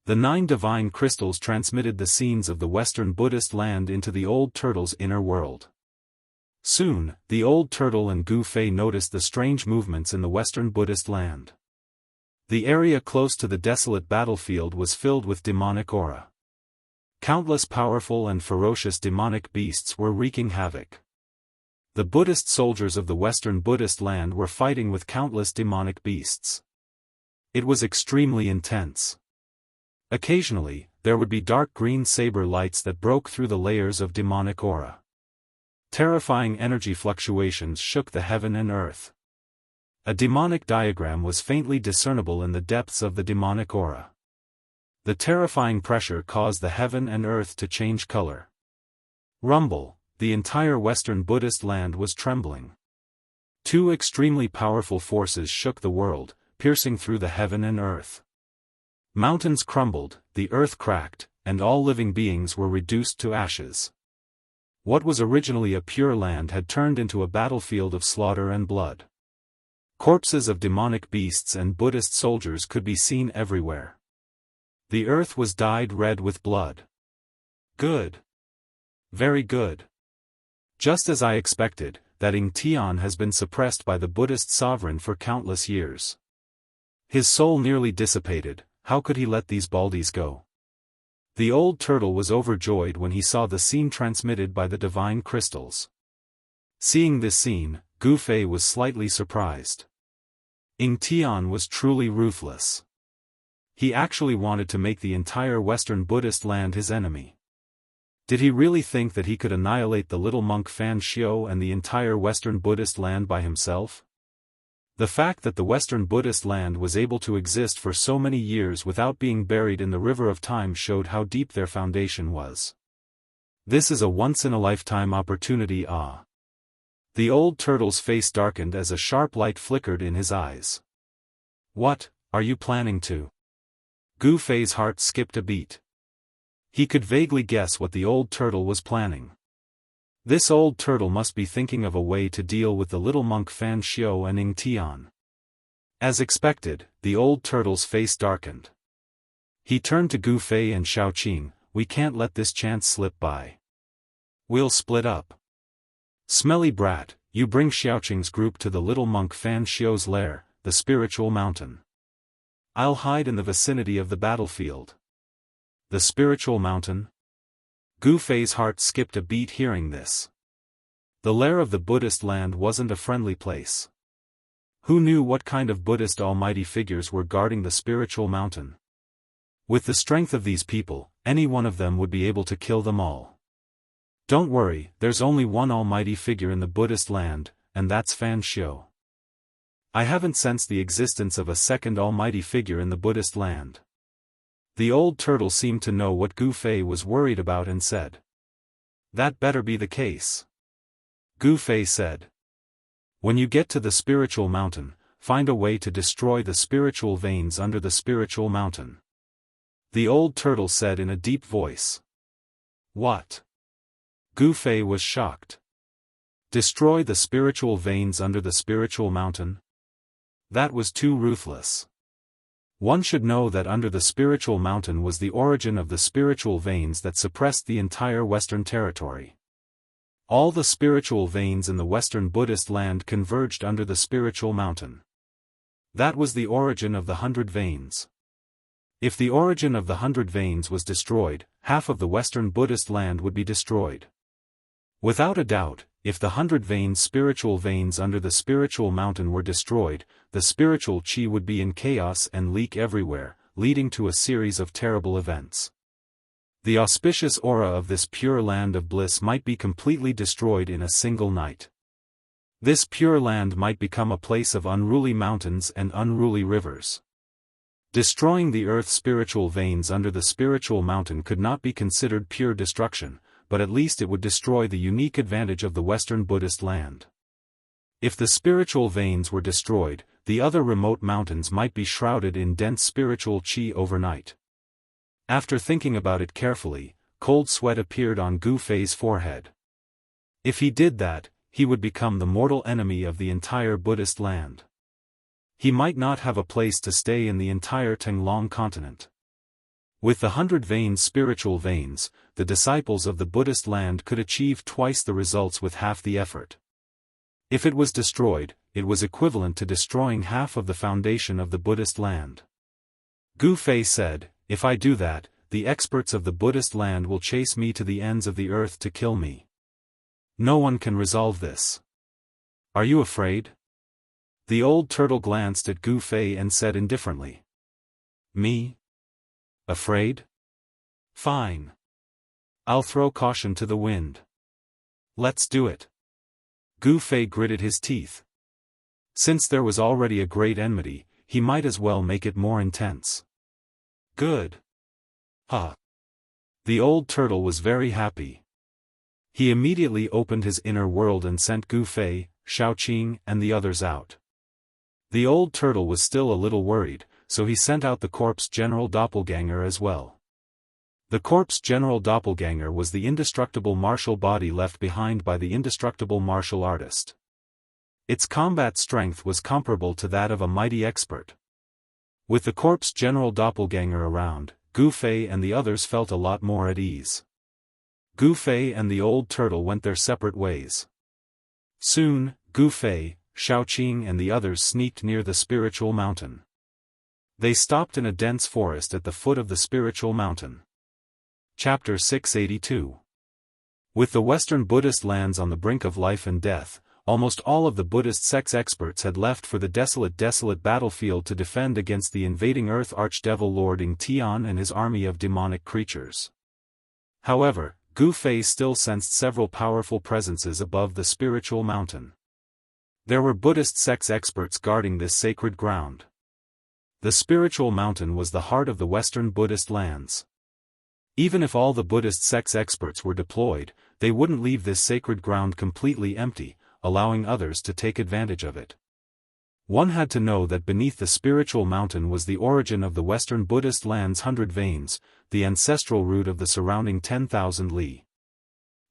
Speaker 1: The 9 divine crystals transmitted the scenes of the Western Buddhist land into the old turtle's inner world. Soon, the old turtle and Gu Fei noticed the strange movements in the Western Buddhist land. The area close to the desolate battlefield was filled with demonic aura. Countless powerful and ferocious demonic beasts were wreaking havoc. The Buddhist soldiers of the Western Buddhist land were fighting with countless demonic beasts. It was extremely intense. Occasionally, there would be dark green saber lights that broke through the layers of demonic aura. Terrifying energy fluctuations shook the heaven and earth. A demonic diagram was faintly discernible in the depths of the demonic aura. The terrifying pressure caused the heaven and earth to change color. Rumble, the entire Western Buddhist land was trembling. 2 extremely powerful forces shook the world, piercing through the heaven and earth. Mountains crumbled, the earth cracked, and all living beings were reduced to ashes. What was originally a pure land had turned into a battlefield of slaughter and blood. Corpses of demonic beasts and Buddhist soldiers could be seen everywhere. The earth was dyed red with blood. Good. Very good. Just as I expected, that Ing Tian has been suppressed by the Buddhist sovereign for countless years. His soul nearly dissipated, how could he let these baldies go? The old turtle was overjoyed when he saw the scene transmitted by the divine crystals. Seeing this scene, Gu Fei was slightly surprised. Ing Tian was truly ruthless. He actually wanted to make the entire Western Buddhist land his enemy. Did he really think that he could annihilate the little monk Fan Xiao and the entire Western Buddhist land by himself? The fact that the Western Buddhist land was able to exist for so many years without being buried in the river of time showed how deep their foundation was. This is a once-in-a-lifetime opportunity. The old turtle's face darkened as a sharp light flickered in his eyes. What are you planning to? Gu Fei's heart skipped a beat. He could vaguely guess what the old turtle was planning. This old turtle must be thinking of a way to deal with the little monk Fan Xiao and Ing Tian. As expected, the old turtle's face darkened. He turned to Gu Fei and Xiaoqing, we can't let this chance slip by. We'll split up. Smelly brat, you bring Xiaoqing's group to the little monk Fan Xiao's lair, the spiritual mountain. I'll hide in the vicinity of the battlefield. The spiritual mountain? Gu Fei's heart skipped a beat hearing this. The lair of the Buddhist land wasn't a friendly place. Who knew what kind of Buddhist almighty figures were guarding the spiritual mountain? With the strength of these people, any one of them would be able to kill them all. Don't worry, there's only one almighty figure in the Buddhist land, and that's Fan Xiao. I haven't sensed the existence of a second almighty figure in the Buddhist land. The old turtle seemed to know what Gu Fei was worried about and said. That better be the case. Gu Fei said. When you get to the spiritual mountain, find a way to destroy the spiritual veins under the spiritual mountain. The old turtle said in a deep voice. What? Gu Fei was shocked. Destroy the spiritual veins under the spiritual mountain? That was too ruthless. One should know that under the spiritual mountain was the origin of the spiritual veins that suppressed the entire Western territory. All the spiritual veins in the Western Buddhist land converged under the spiritual mountain. That was the origin of the 100 veins. If the origin of the 100 veins was destroyed, half of the Western Buddhist land would be destroyed. Without a doubt, if the 100 spiritual veins under the spiritual mountain were destroyed, the spiritual qi would be in chaos and leak everywhere, leading to a series of terrible events. The auspicious aura of this pure land of bliss might be completely destroyed in a single night. This pure land might become a place of unruly mountains and unruly rivers. Destroying the earth's spiritual veins under the spiritual mountain could not be considered pure destruction, but at least it would destroy the unique advantage of the Western Buddhist land. If the spiritual veins were destroyed, the other remote mountains might be shrouded in dense spiritual qi overnight. After thinking about it carefully, cold sweat appeared on Gu Fei's forehead. If he did that, he would become the mortal enemy of the entire Buddhist land. He might not have a place to stay in the entire Tenglong continent. With the 100 spiritual veins, the disciples of the Buddhist land could achieve twice the results with half the effort. If it was destroyed, it was equivalent to destroying half of the foundation of the Buddhist land. Gu Fei said, "If I do that, the experts of the Buddhist land will chase me to the ends of the earth to kill me. No one can resolve this. Are you afraid?" The old turtle glanced at Gu Fei and said indifferently. "Me? Afraid? Fine. I'll throw caution to the wind. Let's do it." Gu Fei gritted his teeth. Since there was already a great enmity, he might as well make it more intense. Good. Ha. The old turtle was very happy. He immediately opened his inner world and sent Gu Fei, Shaoqing, and the others out. The old turtle was still a little worried, so he sent out the corpse general doppelganger as well. The corpse general doppelganger was the indestructible martial body left behind by the indestructible martial artist. Its combat strength was comparable to that of a mighty expert. With the corpse general doppelganger around, Gu Fei and the others felt a lot more at ease. Gu Fei and the old turtle went their separate ways. Soon, Gu Fei, Shaoqing and the others sneaked near the spiritual mountain. They stopped in a dense forest at the foot of the spiritual mountain. Chapter 682. With the Western Buddhist lands on the brink of life and death, almost all of the Buddhist sects experts had left for the desolate battlefield to defend against the invading Earth Archdevil Lord Ing Tian and his army of demonic creatures. However, Gu Fei still sensed several powerful presences above the spiritual mountain. There were Buddhist sects experts guarding this sacred ground. The spiritual mountain was the heart of the Western Buddhist lands. Even if all the Buddhist sects experts were deployed, they wouldn't leave this sacred ground completely empty, allowing others to take advantage of it. One had to know that beneath the spiritual mountain was the origin of the Western Buddhist land's 100 veins, the ancestral root of the surrounding 10,000 li.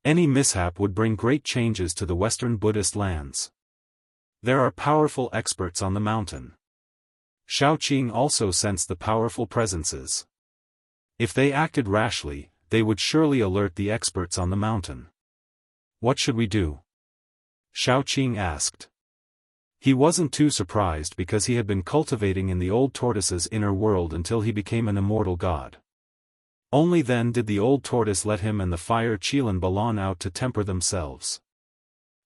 Speaker 1: Any mishap would bring great changes to the Western Buddhist lands. There are powerful experts on the mountain. Shaoqing also sensed the powerful presences. If they acted rashly, they would surely alert the experts on the mountain. "What should we do?" Shaoqing asked. He wasn't too surprised because he had been cultivating in the old tortoise's inner world until he became an immortal god. Only then did the old tortoise let him and the fire Qilan Balan out to temper themselves.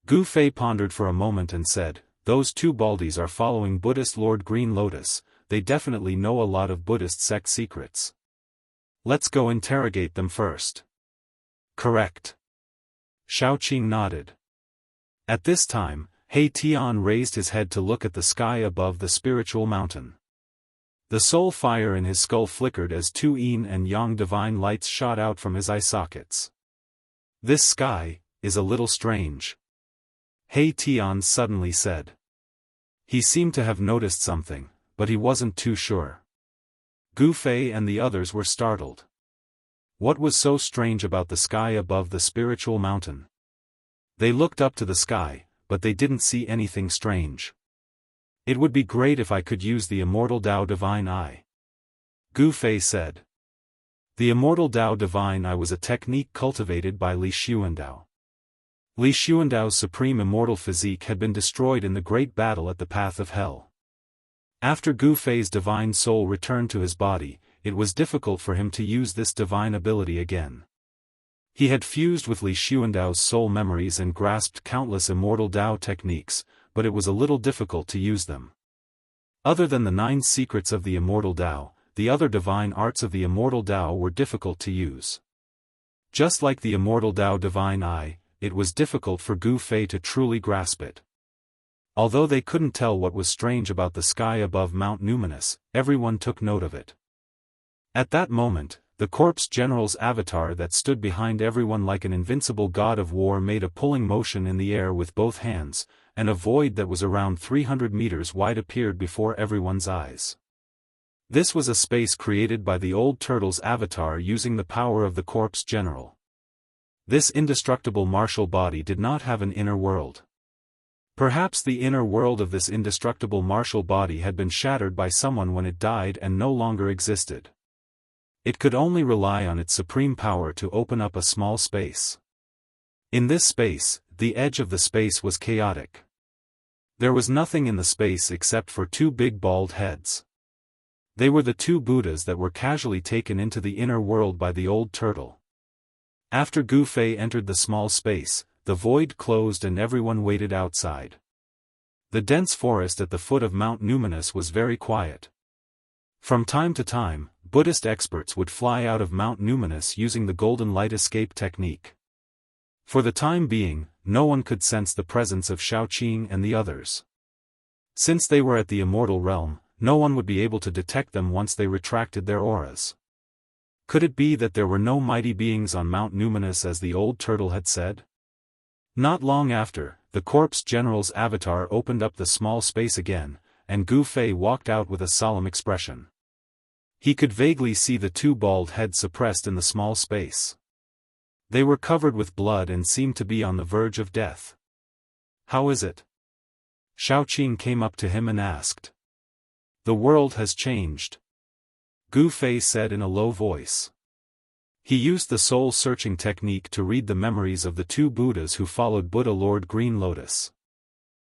Speaker 1: Gu Fei pondered for a moment and said, "Those two baldies are following Buddhist Lord Green Lotus, they definitely know a lot of Buddhist sect secrets. Let's go interrogate them first." "Correct." Shaoqing nodded. At this time, He Tian raised his head to look at the sky above the spiritual mountain. The soul fire in his skull flickered as two yin and yang divine lights shot out from his eye sockets. "This sky is a little strange," He Tian suddenly said. He seemed to have noticed something, but he wasn't too sure. Gu Fei and the others were startled. What was so strange about the sky above the spiritual mountain? They looked up to the sky, but they didn't see anything strange. "It would be great if I could use the Immortal Dao Divine Eye," Gu Fei said. The Immortal Dao Divine Eye was a technique cultivated by Li Xuandao. Li Xuandao's supreme immortal physique had been destroyed in the great battle at the Path of Hell. After Gu Fei's divine soul returned to his body, it was difficult for him to use this divine ability again. He had fused with Li Xuandao's soul memories and grasped countless Immortal Dao techniques, but it was a little difficult to use them. Other than the 9 secrets of the Immortal Dao, the other divine arts of the Immortal Dao were difficult to use. Just like the Immortal Dao Divine Eye, it was difficult for Gu Fei to truly grasp it. Although they couldn't tell what was strange about the sky above Mount Numinous, everyone took note of it. At that moment, the corpse general's avatar that stood behind everyone like an invincible god of war made a pulling motion in the air with both hands, and a void that was around 300 meters wide appeared before everyone's eyes. This was a space created by the old turtle's avatar using the power of the corpse general. This indestructible martial body did not have an inner world. Perhaps the inner world of this indestructible martial body had been shattered by someone when it died and no longer existed. It could only rely on its supreme power to open up a small space. In this space, the edge of the space was chaotic. There was nothing in the space except for two big bald heads. They were the two Buddhas that were casually taken into the inner world by the old turtle. After Gu Fei entered the small space, the void closed and everyone waited outside. The dense forest at the foot of Mount Numinous was very quiet. From time to time, Buddhist experts would fly out of Mount Numinous using the golden light escape technique. For the time being, no one could sense the presence of Xiaoqing and the others. Since they were at the immortal realm, no one would be able to detect them once they retracted their auras. Could it be that there were no mighty beings on Mount Numinous as the old turtle had said? Not long after, the corpse general's avatar opened up the small space again, and Gu Fei walked out with a solemn expression. He could vaguely see the two bald heads suppressed in the small space. They were covered with blood and seemed to be on the verge of death. "How is it?" Xiaoqing came up to him and asked. "The world has changed," Gu Fei said in a low voice. He used the soul-searching technique to read the memories of the two Buddhas who followed Buddha Lord Green Lotus.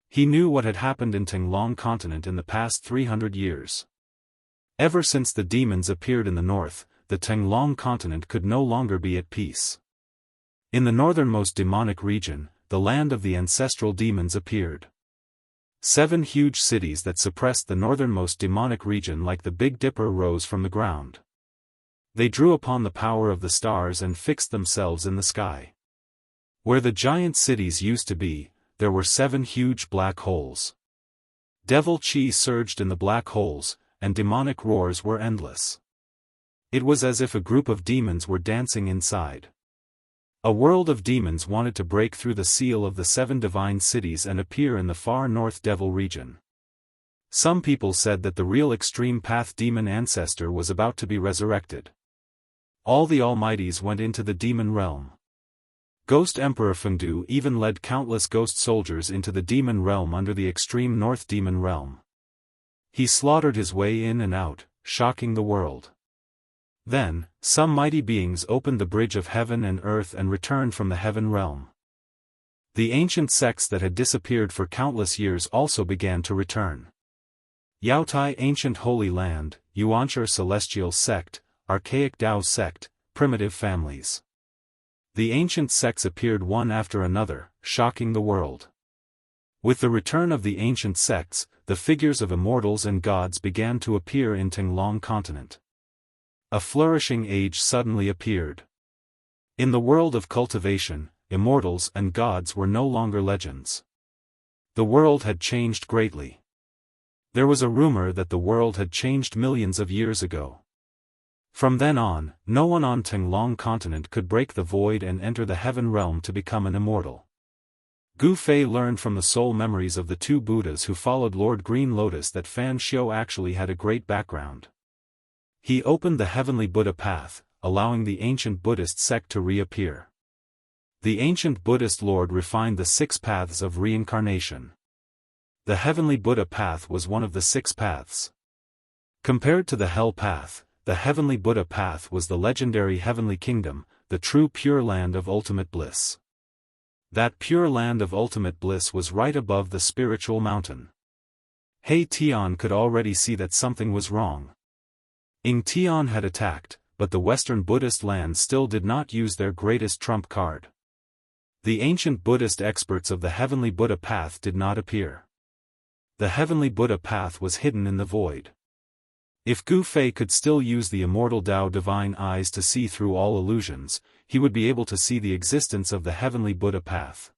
Speaker 1: He knew what had happened in Tenglong continent in the past 300 years. Ever since the demons appeared in the north, the Tenglong continent could no longer be at peace. In the northernmost demonic region, the land of the ancestral demons appeared. 7 huge cities that suppressed the northernmost demonic region like the Big Dipper rose from the ground. They drew upon the power of the stars and fixed themselves in the sky. Where the giant cities used to be, there were 7 huge black holes. Devil chi surged in the black holes, and demonic roars were endless. It was as if a group of demons were dancing inside. A world of demons wanted to break through the seal of the 7 divine cities and appear in the far north devil region. Some people said that the real extreme path demon ancestor was about to be resurrected. All the almighties went into the demon realm. Ghost Emperor Fengdu even led countless ghost soldiers into the demon realm under the extreme north demon realm. He slaughtered his way in and out, shocking the world. Then, some mighty beings opened the bridge of heaven and earth and returned from the heaven realm. The ancient sects that had disappeared for countless years also began to return. Yaotai Ancient Holy Land, Yuanshi Celestial Sect, Archaic Dao Sect, Primitive Families. The ancient sects appeared one after another, shocking the world. With the return of the ancient sects, the figures of immortals and gods began to appear in Tenglong continent. A flourishing age suddenly appeared. In the world of cultivation, immortals and gods were no longer legends. The world had changed greatly. There was a rumor that the world had changed millions of years ago. From then on, no one on Tenglong continent could break the void and enter the heaven realm to become an immortal. Gu Fei learned from the soul memories of the 2 Buddhas who followed Lord Green Lotus that Fan Xiu actually had a great background. He opened the heavenly Buddha path, allowing the ancient Buddhist sect to reappear. The ancient Buddhist Lord refined the 6 paths of reincarnation. The heavenly Buddha path was one of the 6 paths. Compared to the hell path, the heavenly Buddha path was the legendary heavenly kingdom, the true pure land of ultimate bliss. That pure land of ultimate bliss was right above the spiritual mountain. He Tian could already see that something was wrong. Ying Tian had attacked, but the Western Buddhist lands still did not use their greatest trump card. The ancient Buddhist experts of the heavenly Buddha path did not appear. The heavenly Buddha path was hidden in the void. If Gu Fei could still use the immortal Dao divine eyes to see through all illusions, he would be able to see the existence of the heavenly Buddha path.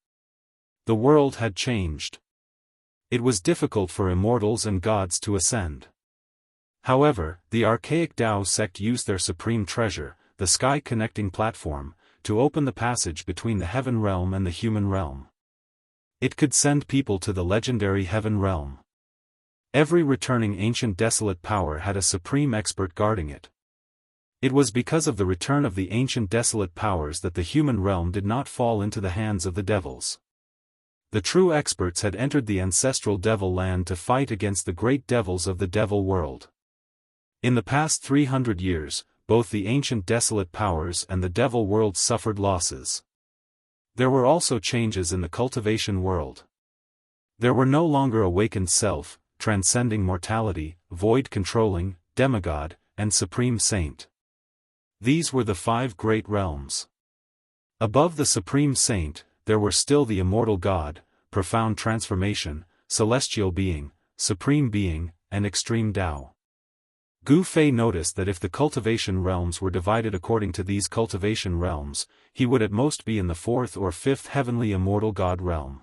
Speaker 1: The world had changed. It was difficult for immortals and gods to ascend. However, the archaic Dao sect used their supreme treasure, the sky-connecting platform, to open the passage between the heaven realm and the human realm. It could send people to the legendary heaven realm. Every returning ancient desolate power had a supreme expert guarding it. It was because of the return of the ancient desolate powers that the human realm did not fall into the hands of the devils. The true experts had entered the ancestral devil land to fight against the great devils of the devil world. In the past 300 years, both the ancient desolate powers and the devil world suffered losses. There were also changes in the cultivation world. There were no longer awakened self, transcending mortality, void controlling, demigod, and supreme saint. These were the 5 great realms. Above the supreme saint, there were still the immortal god, profound transformation, celestial being, supreme being, and extreme Tao. Gu Fei noticed that if the cultivation realms were divided according to these cultivation realms, he would at most be in the 4th or 5th heavenly immortal god realm.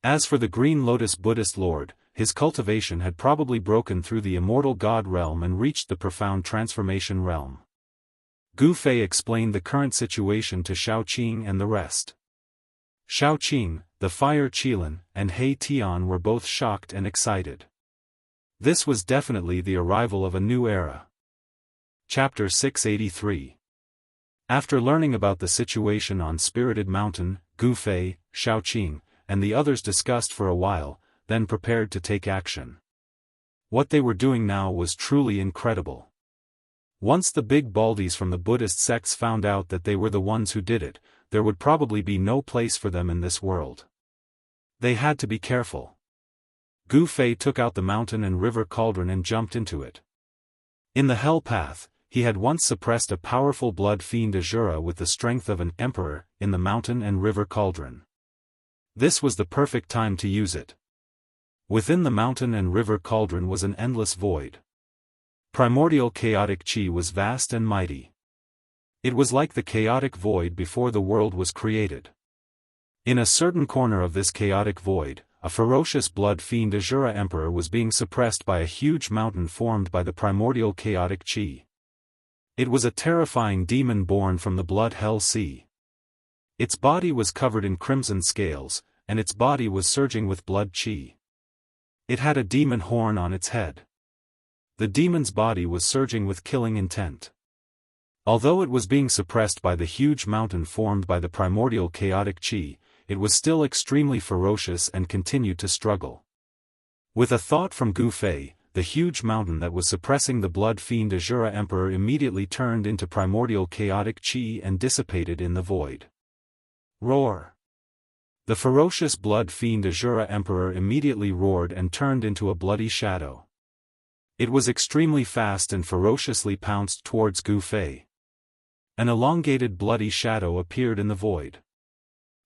Speaker 1: As for the Green Lotus Buddhist Lord, his cultivation had probably broken through the immortal god realm and reached the profound transformation realm. Gu Fei explained the current situation to Shao Qing and the rest. Shao Qing, the Fire Qilin, and He Tian were both shocked and excited. This was definitely the arrival of a new era. Chapter 683. After learning about the situation on Spirited Mountain, Gu Fei, Shao Qing, and the others discussed for a while, then prepared to take action. What they were doing now was truly incredible. Once the big baldies from the Buddhist sects found out that they were the ones who did it, there would probably be no place for them in this world. They had to be careful. Gu Fei took out the mountain and river cauldron and jumped into it. In the hell path, he had once suppressed a powerful blood fiend Azura with the strength of an emperor, in the mountain and river cauldron. This was the perfect time to use it. Within the mountain and river cauldron was an endless void. Primordial chaotic chi was vast and mighty. It was like the chaotic void before the world was created. In a certain corner of this chaotic void, a ferocious blood fiend Azura Emperor was being suppressed by a huge mountain formed by the primordial chaotic chi. It was a terrifying demon born from the blood hell sea. Its body was covered in crimson scales, and its body was surging with blood chi. It had a demon horn on its head. The demon's body was surging with killing intent. Although it was being suppressed by the huge mountain formed by the primordial chaotic chi, it was still extremely ferocious and continued to struggle. With a thought from Gu Fei, the huge mountain that was suppressing the blood fiend Azura Emperor immediately turned into primordial chaotic chi and dissipated in the void. Roar! The ferocious blood fiend Azura Emperor immediately roared and turned into a bloody shadow. It was extremely fast and ferociously pounced towards Gu Fei. An elongated bloody shadow appeared in the void.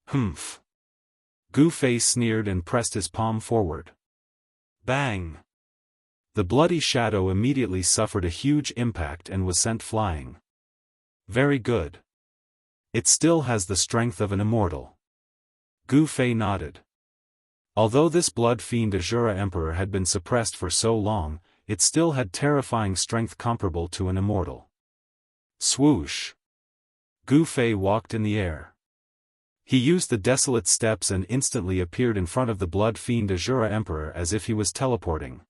Speaker 1: Humph! Gu Fei sneered and pressed his palm forward. Bang! The bloody shadow immediately suffered a huge impact and was sent flying. Very good. It still has the strength of an immortal. Gu Fei nodded. Although this blood fiend Azura Emperor had been suppressed for so long, it still had terrifying strength comparable to an immortal. Swoosh! Gu Fei walked in the air. He used the desolate steps and instantly appeared in front of the blood fiend Azura Emperor as if he was teleporting.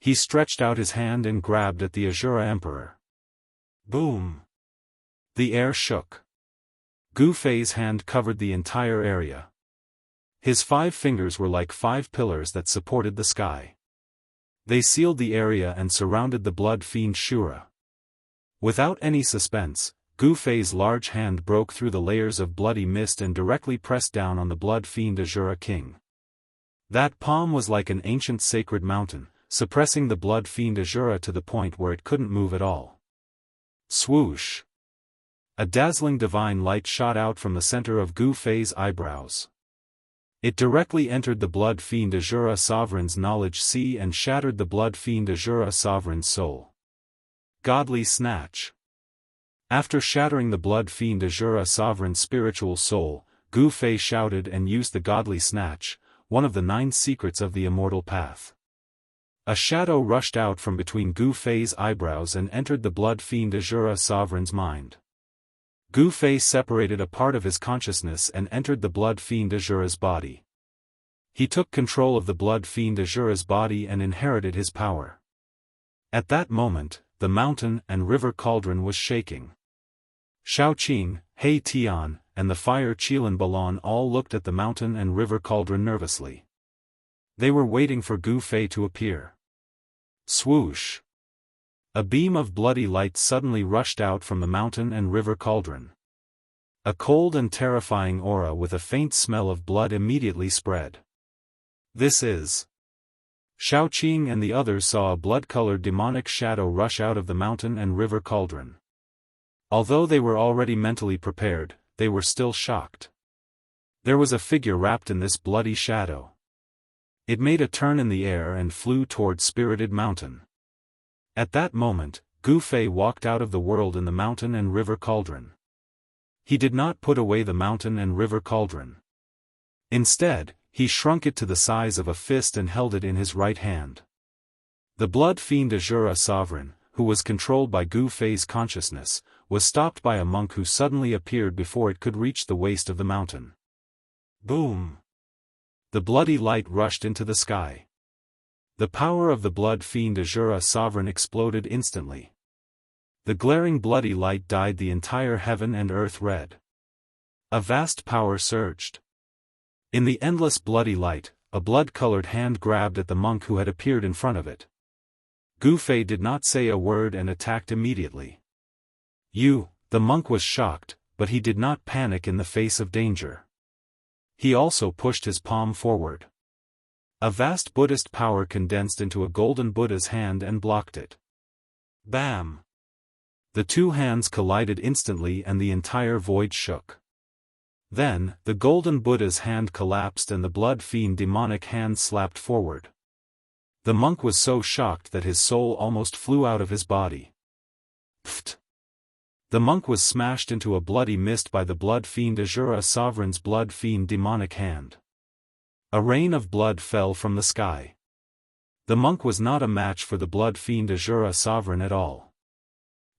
Speaker 1: He stretched out his hand and grabbed at the Azura Emperor. Boom! The air shook. Gu Fei's hand covered the entire area. His 5 fingers were like 5 pillars that supported the sky. They sealed the area and surrounded the blood fiend Shura. Without any suspense, Gu Fei's large hand broke through the layers of bloody mist and directly pressed down on the blood fiend Azura King. That palm was like an ancient sacred mountain, suppressing the blood fiend Azura to the point where it couldn't move at all. Swoosh! A dazzling divine light shot out from the center of Gu Fei's eyebrows. It directly entered the blood fiend Azura Sovereign's knowledge sea and shattered the blood fiend Azura Sovereign's soul. Godly snatch. After shattering the blood fiend Azura Sovereign's spiritual soul, Gu Fei shouted and used the godly snatch, one of the 9 secrets of the immortal path. A shadow rushed out from between Gu Fei's eyebrows and entered the blood fiend Azura sovereign's mind. Gu Fei separated a part of his consciousness and entered the blood fiend Azura's body. He took control of the blood fiend Azura's body and inherited his power. At that moment, the mountain and river cauldron was shaking. Shaoqing, He Tian, and the fire Qilin Balan all looked at the mountain and river cauldron nervously. They were waiting for Gu Fei to appear. Swoosh! A beam of bloody light suddenly rushed out from the mountain and river cauldron. A cold and terrifying aura with a faint smell of blood immediately spread. This is... Shaoqing and the others saw a blood-colored demonic shadow rush out of the mountain and river cauldron. Although they were already mentally prepared, they were still shocked. There was a figure wrapped in this bloody shadow. It made a turn in the air and flew toward Spirited Mountain. At that moment, Gu Fei walked out of the world in the mountain and river cauldron. He did not put away the mountain and river cauldron. Instead, he shrunk it to the size of a fist and held it in his right hand. The blood fiend Azura sovereign, who was controlled by Gu Fei's consciousness, was stopped by a monk who suddenly appeared before it could reach the waist of the mountain. Boom! The bloody light rushed into the sky. The power of the blood fiend Azura sovereign exploded instantly. The glaring bloody light dyed the entire heaven and earth red. A vast power surged. In the endless bloody light, a blood-colored hand grabbed at the monk who had appeared in front of it. Gu Fei did not say a word and attacked immediately. The monk was shocked, but he did not panic in the face of danger. He also pushed his palm forward. A vast Buddhist power condensed into a golden Buddha's hand and blocked it. Bam! The two hands collided instantly and the entire void shook. Then, the golden Buddha's hand collapsed and the blood fiend demonic hand slapped forward. The monk was so shocked that his soul almost flew out of his body. Pfft! The monk was smashed into a bloody mist by the blood fiend Azura sovereign's blood fiend demonic hand. A rain of blood fell from the sky. The monk was not a match for the blood fiend Azura sovereign at all.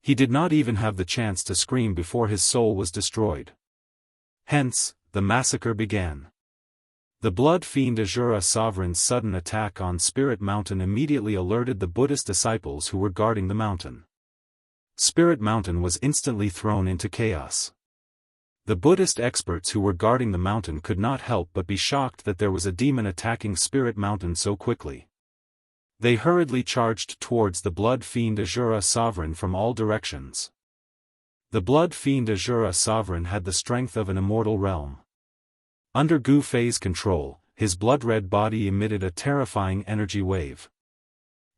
Speaker 1: He did not even have the chance to scream before his soul was destroyed. Hence, the massacre began. The blood fiend Azura sovereign's sudden attack on Spirit Mountain immediately alerted the Buddhist disciples who were guarding the mountain. Spirit Mountain was instantly thrown into chaos. The Buddhist experts who were guarding the mountain could not help but be shocked that there was a demon attacking Spirit Mountain so quickly. They hurriedly charged towards the blood fiend Azura sovereign from all directions. The blood fiend Azura sovereign had the strength of an immortal realm. Under Gu Fei's control, his blood-red body emitted a terrifying energy wave.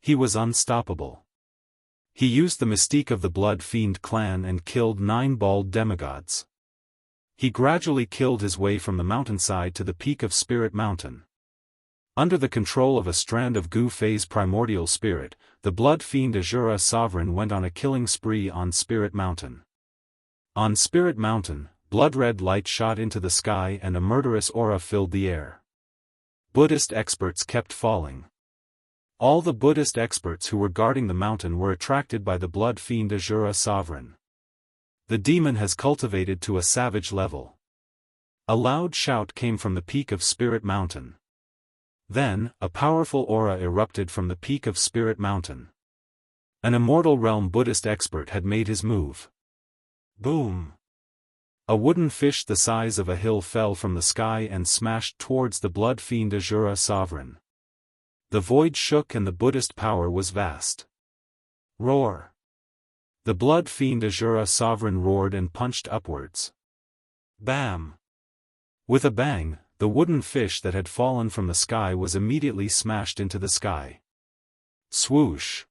Speaker 1: He was unstoppable. He used the mystique of the blood fiend clan and killed 9 bald demigods. He gradually killed his way from the mountainside to the peak of Spirit Mountain. Under the control of a strand of Gu Fei's primordial spirit, the blood fiend Azura sovereign went on a killing spree on Spirit Mountain. On Spirit Mountain, blood-red light shot into the sky and a murderous aura filled the air. Buddhist experts kept falling. All the Buddhist experts who were guarding the mountain were attracted by the blood fiend Azura sovereign. The demon has cultivated to a savage level. A loud shout came from the peak of Spirit Mountain. Then, a powerful aura erupted from the peak of Spirit Mountain. An Immortal Realm Buddhist expert had made his move. Boom! A wooden fish the size of a hill fell from the sky and smashed towards the blood fiend Azura sovereign. The void shook and the Buddhist power was vast. Roar! The blood fiend Azura sovereign roared and punched upwards. Bam! With a bang, the wooden fish that had fallen from the sky was immediately smashed into the sky. Swoosh!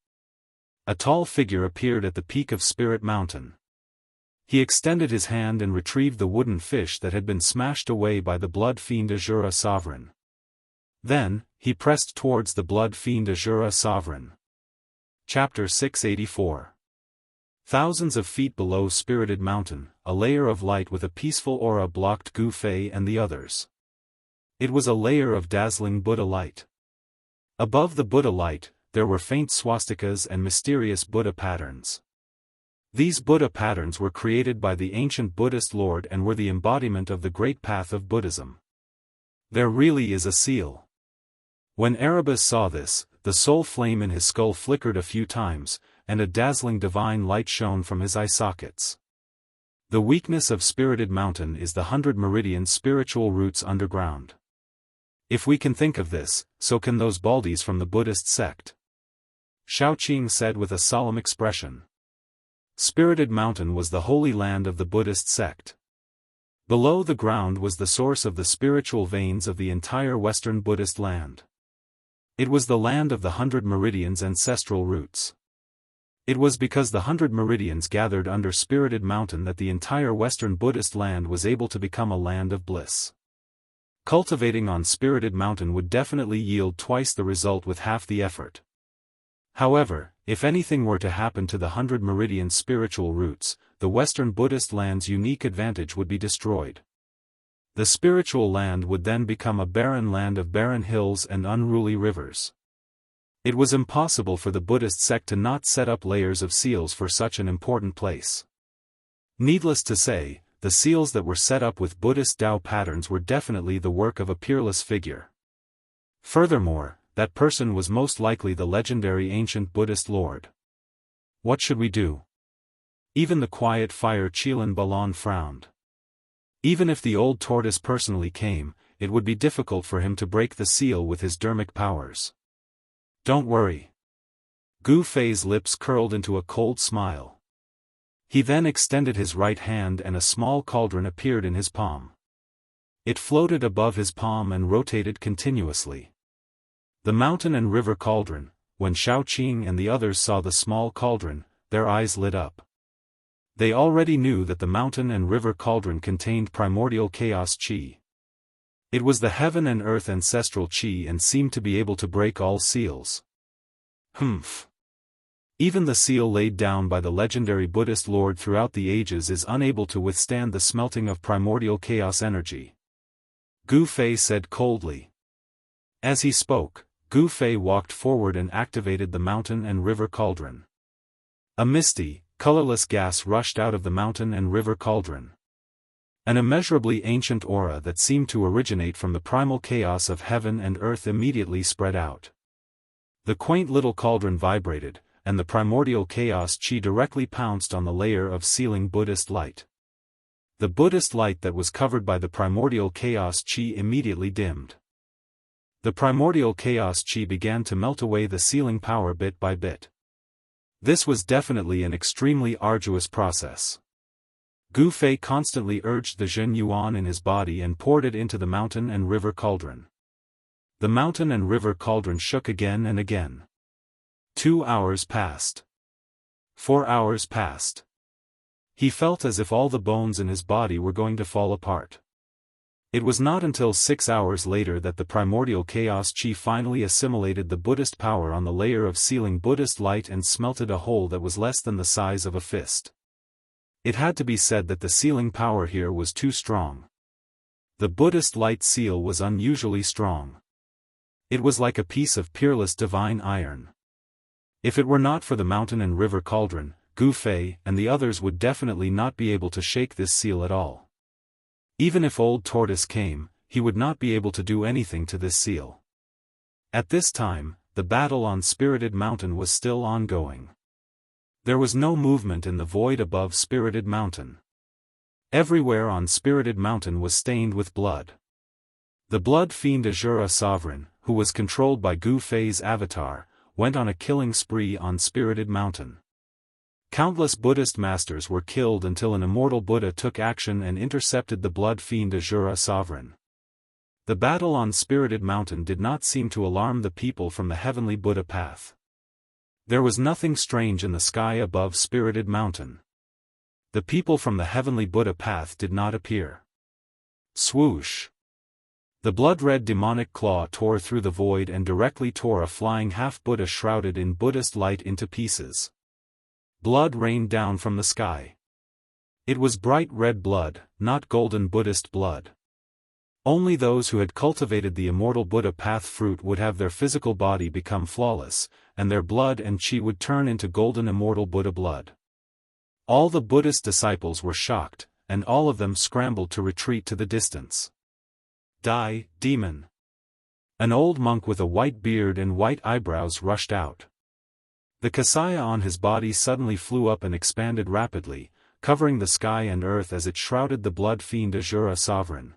Speaker 1: A tall figure appeared at the peak of Spirit Mountain. He extended his hand and retrieved the wooden fish that had been smashed away by the blood fiend Azura sovereign. Then, he pressed towards the blood fiend Azura sovereign. Chapter 684. Thousands of feet below Spirited Mountain, a layer of light with a peaceful aura blocked Gu Fei and the others. It was a layer of dazzling Buddha light. Above the Buddha light, there were faint swastikas and mysterious Buddha patterns. These Buddha patterns were created by the ancient Buddhist Lord and were the embodiment of the great path of Buddhism. There really is a seal. When Erebus saw this, the soul flame in his skull flickered a few times, and a dazzling divine light shone from his eye sockets. The weakness of Spirited Mountain is the 100 meridian spiritual roots underground. If we can think of this, so can those Baldies from the Buddhist sect. Xiaoqing said with a solemn expression. Spirited Mountain was the holy land of the Buddhist sect. Below the ground was the source of the spiritual veins of the entire Western Buddhist land. It was the land of the 100 meridians ancestral roots. It was because the 100 meridians gathered under Spirited Mountain that the entire Western Buddhist land was able to become a land of bliss. Cultivating on Spirited Mountain would definitely yield twice the result with half the effort. However, if anything were to happen to the 100 meridian spiritual roots, the Western Buddhist land's unique advantage would be destroyed. The spiritual land would then become a barren land of barren hills and unruly rivers. It was impossible for the Buddhist sect to not set up layers of seals for such an important place. Needless to say, the seals that were set up with Buddhist Tao patterns were definitely the work of a peerless figure. Furthermore, that person was most likely the legendary ancient Buddhist Lord. What should we do? Even the quiet fire Chilan Balan frowned. Even if the old tortoise personally came, it would be difficult for him to break the seal with his dermic powers. Don't worry. Gu Fei's lips curled into a cold smile. He then extended his right hand and a small cauldron appeared in his palm. It floated above his palm and rotated continuously. The mountain and river cauldron. When Xiaoqing and the others saw the small cauldron, their eyes lit up. They already knew that the mountain and river cauldron contained primordial chaos chi. It was the heaven and earth ancestral chi and seemed to be able to break all seals. Humph. Even the seal laid down by the legendary Buddhist Lord throughout the ages is unable to withstand the smelting of primordial chaos energy. Gu Fei said coldly. As he spoke, Gu Fei walked forward and activated the mountain and river cauldron. A misty, colorless gas rushed out of the mountain and river cauldron. An immeasurably ancient aura that seemed to originate from the primal chaos of heaven and earth immediately spread out. The quaint little cauldron vibrated, and the primordial chaos chi directly pounced on the layer of sealing Buddhist light. The Buddhist light that was covered by the primordial chaos chi immediately dimmed. The primordial chaos chi began to melt away the sealing power bit by bit. This was definitely an extremely arduous process. Gu Fei constantly urged the Zhen Yuan in his body and poured it into the mountain and river cauldron. The mountain and river cauldron shook again and again. 2 hours passed. 4 hours passed. He felt as if all the bones in his body were going to fall apart. It was not until 6 hours later that the primordial chaos chi finally assimilated the Buddhist power on the layer of sealing Buddhist light and smelted a hole that was less than the size of a fist. It had to be said that the sealing power here was too strong. The Buddhist light seal was unusually strong. It was like a piece of peerless divine iron. If it were not for the mountain and river cauldron, Gu Fei and the others would definitely not be able to shake this seal at all. Even if Old Tortoise came, he would not be able to do anything to this seal. At this time, the battle on Spirited Mountain was still ongoing. There was no movement in the void above Spirited Mountain. Everywhere on Spirited Mountain was stained with blood. The blood fiend Azura Sovereign, who was controlled by Gu Fei's avatar, went on a killing spree on Spirited Mountain. Countless Buddhist masters were killed until an immortal Buddha took action and intercepted the blood fiend Azura Sovereign. The battle on Spirited Mountain did not seem to alarm the people from the heavenly Buddha path. There was nothing strange in the sky above Spirited Mountain. The people from the heavenly Buddha path did not appear. Swoosh! The blood-red demonic claw tore through the void and directly tore a flying half-Buddha shrouded in Buddhist light into pieces. Blood rained down from the sky. It was bright red blood, not golden Buddhist blood. Only those who had cultivated the immortal Buddha path fruit would have their physical body become flawless, and their blood and chi would turn into golden immortal Buddha blood. All the Buddhist disciples were shocked, and all of them scrambled to retreat to the distance. Die, demon! An old monk with a white beard and white eyebrows rushed out. The kasaya on his body suddenly flew up and expanded rapidly, covering the sky and earth as it shrouded the blood fiend Asura sovereign.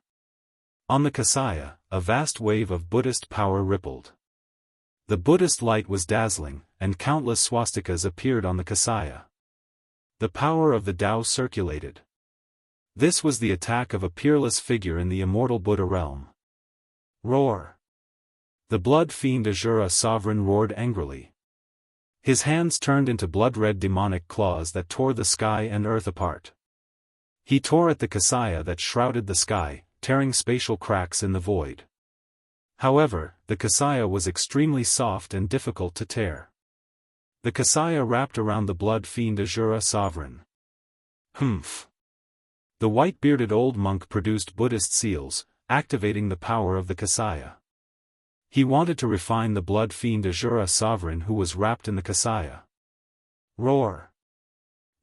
Speaker 1: On the kasaya, a vast wave of Buddhist power rippled. The Buddhist light was dazzling, and countless swastikas appeared on the kasaya. The power of the Tao circulated. This was the attack of a peerless figure in the immortal Buddha realm. Roar! The blood fiend Asura sovereign roared angrily. His hands turned into blood-red demonic claws that tore the sky and earth apart. He tore at the kasaya that shrouded the sky, tearing spatial cracks in the void. However, the kasaya was extremely soft and difficult to tear. The kasaya wrapped around the blood fiend Asura sovereign. Humph! The white-bearded old monk produced Buddhist seals, activating the power of the kasaya. He wanted to refine the blood fiend Asura sovereign who was wrapped in the kasaya. Roar!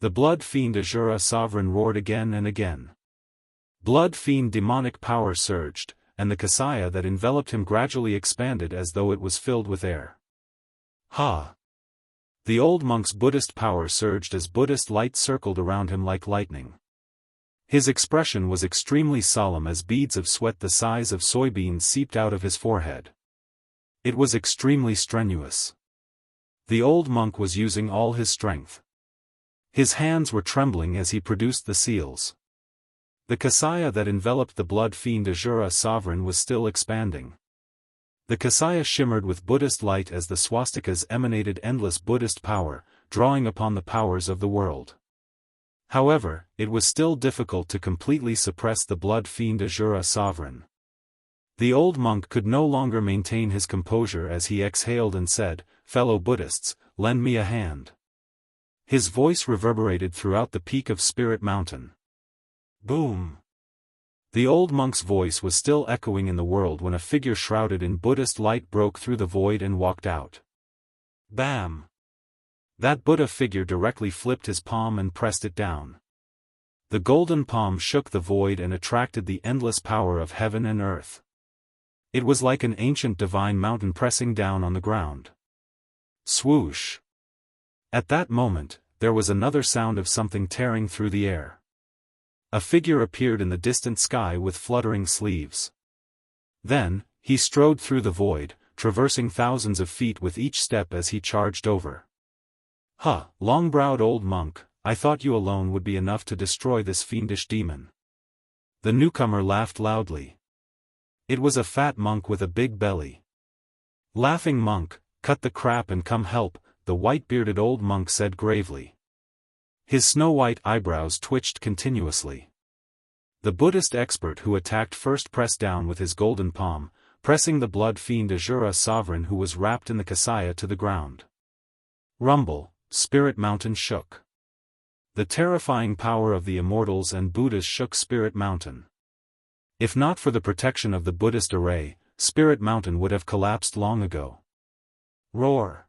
Speaker 1: The blood fiend Asura sovereign roared again and again. Blood fiend demonic power surged, and the kasaya that enveloped him gradually expanded as though it was filled with air. Ha! The old monk's Buddhist power surged as Buddhist light circled around him like lightning. His expression was extremely solemn as beads of sweat the size of soybeans seeped out of his forehead. It was extremely strenuous. The old monk was using all his strength. His hands were trembling as he produced the seals. The kasaya that enveloped the blood fiend Asura sovereign was still expanding. The kasaya shimmered with Buddhist light as the swastikas emanated endless Buddhist power, drawing upon the powers of the world. However, it was still difficult to completely suppress the blood fiend Asura sovereign. The old monk could no longer maintain his composure as he exhaled and said, "Fellow Buddhists, lend me a hand." His voice reverberated throughout the peak of Spirit Mountain. Boom! The old monk's voice was still echoing in the world when a figure shrouded in Buddhist light broke through the void and walked out. Bam! That Buddha figure directly flipped his palm and pressed it down. The golden palm shook the void and attracted the endless power of heaven and earth. It was like an ancient divine mountain pressing down on the ground. Swoosh! At that moment, there was another sound of something tearing through the air. A figure appeared in the distant sky with fluttering sleeves. Then, he strode through the void, traversing thousands of feet with each step as he charged over. "Huh, long-browed old monk, I thought you alone would be enough to destroy this fiendish demon." The newcomer laughed loudly. It was a fat monk with a big belly. "Laughing monk, cut the crap and come help," the white-bearded old monk said gravely. His snow-white eyebrows twitched continuously. The Buddhist expert who attacked first pressed down with his golden palm, pressing the blood fiend Asura sovereign who was wrapped in the kasaya to the ground. Rumble, Spirit Mountain shook. The terrifying power of the immortals and Buddhas shook Spirit Mountain. If not for the protection of the Buddhist array, Spirit Mountain would have collapsed long ago. Roar!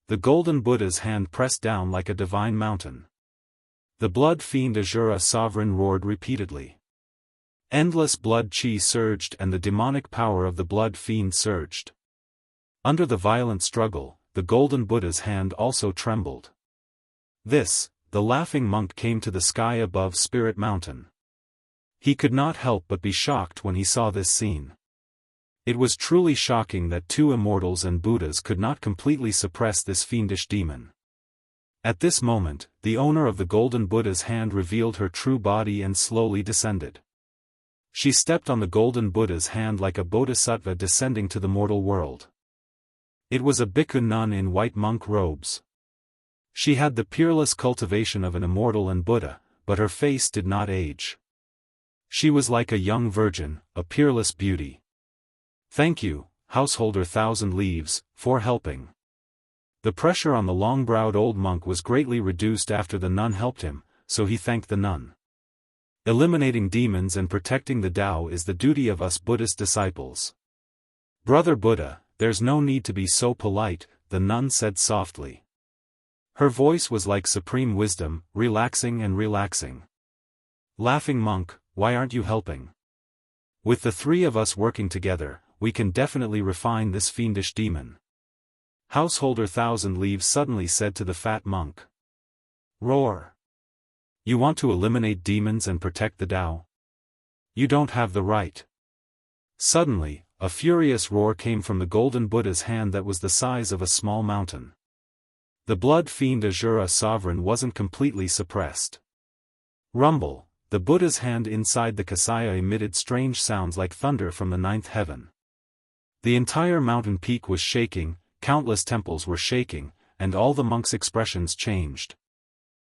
Speaker 1: The golden Buddha's hand pressed down like a divine mountain. The blood fiend Asura sovereign roared repeatedly. Endless blood chi surged and the demonic power of the blood fiend surged. Under the violent struggle, the golden Buddha's hand also trembled. The laughing monk came to the sky above Spirit Mountain. He could not help but be shocked when he saw this scene. It was truly shocking that two immortals and Buddhas could not completely suppress this fiendish demon. At this moment, the owner of the golden Buddha's hand revealed her true body and slowly descended. She stepped on the golden Buddha's hand like a bodhisattva descending to the mortal world. It was a bhikkhu nun in white monk robes. She had the peerless cultivation of an immortal and Buddha, but her face did not age. She was like a young virgin, a peerless beauty. "Thank you, householder Thousand Leaves, for helping." The pressure on the long-browed old monk was greatly reduced after the nun helped him, so he thanked the nun. Eliminating demons and protecting the Tao is the duty of us Buddhist disciples. Brother Buddha, there's no need to be so polite, the nun said softly. Her voice was like supreme wisdom, relaxing and relaxing. Laughing monk, why aren't you helping? With the three of us working together, we can definitely refine this fiendish demon. Householder Thousand Leaves suddenly said to the fat monk. Roar. You want to eliminate demons and protect the Tao? You don't have the right. Suddenly, a furious roar came from the golden Buddha's hand that was the size of a small mountain. The blood fiend Asura sovereign wasn't completely suppressed. Rumble, the Buddha's hand inside the Kasaya emitted strange sounds like thunder from the ninth heaven. The entire mountain peak was shaking, countless temples were shaking, and all the monks' expressions changed.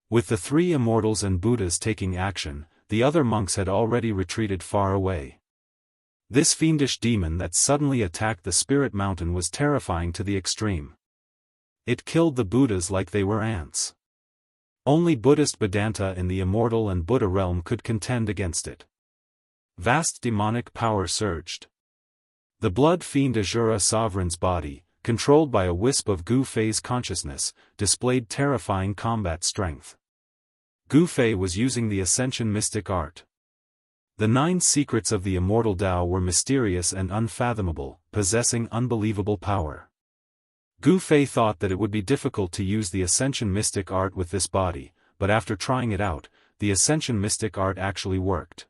Speaker 1: With the three immortals and Buddhas taking action, the other monks had already retreated far away. This fiendish demon that suddenly attacked the spirit mountain was terrifying to the extreme. It killed the Buddhas like they were ants. Only Buddhist Vedanta in the Immortal and Buddha realm could contend against it. Vast demonic power surged. The blood fiend Asura sovereign's body, controlled by a wisp of Gu Fei's consciousness, displayed terrifying combat strength. Gu Fei was using the Ascension mystic art. The 9 secrets of the immortal Tao were mysterious and unfathomable, possessing unbelievable power. Gu Fei thought that it would be difficult to use the Ascension mystic art with this body, but after trying it out, the Ascension mystic art actually worked.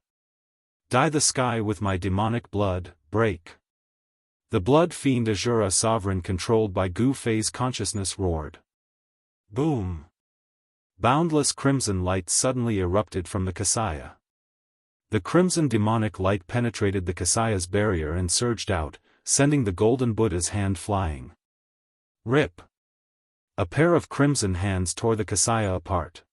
Speaker 1: Dye the sky with my demonic blood, break. The blood fiend Asura sovereign controlled by Gu Fei's consciousness roared. Boom! Boundless crimson light suddenly erupted from the Kasaya. The crimson demonic light penetrated the Kasaya's barrier and surged out, sending the golden Buddha's hand flying. Rip! A pair of crimson hands tore the Kasaya apart.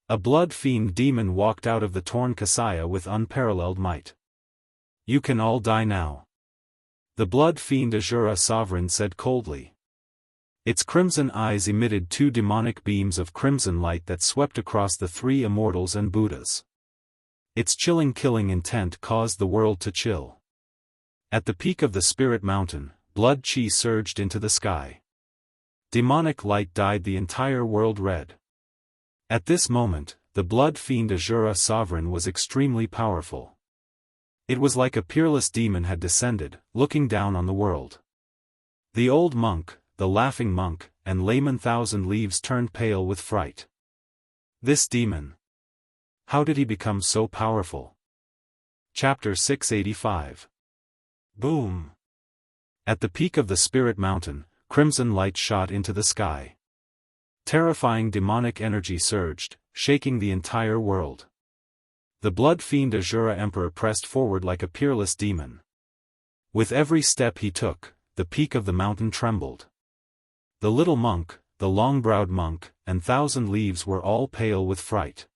Speaker 1: A blood fiend demon walked out of the torn Kasaya with unparalleled might. You can all die now. The blood fiend Asura sovereign said coldly. Its crimson eyes emitted 2 demonic beams of crimson light that swept across the 3 immortals and Buddhas. Its chilling killing intent caused the world to chill. At the peak of the spirit mountain, blood chi surged into the sky. Demonic light dyed the entire world red. At this moment, the blood fiend Asura sovereign was extremely powerful. It was like a peerless demon had descended, looking down on the world. The old monk, the laughing monk, and layman Thousand Leaves turned pale with fright. This demon. How did he become so powerful? Chapter 685. Boom! At the peak of the spirit mountain, crimson light shot into the sky. Terrifying demonic energy surged, shaking the entire world. The blood fiend Asura Emperor pressed forward like a peerless demon. With every step he took, the peak of the mountain trembled. The little monk, the long-browed monk, and Thousand Leaves were all pale with fright.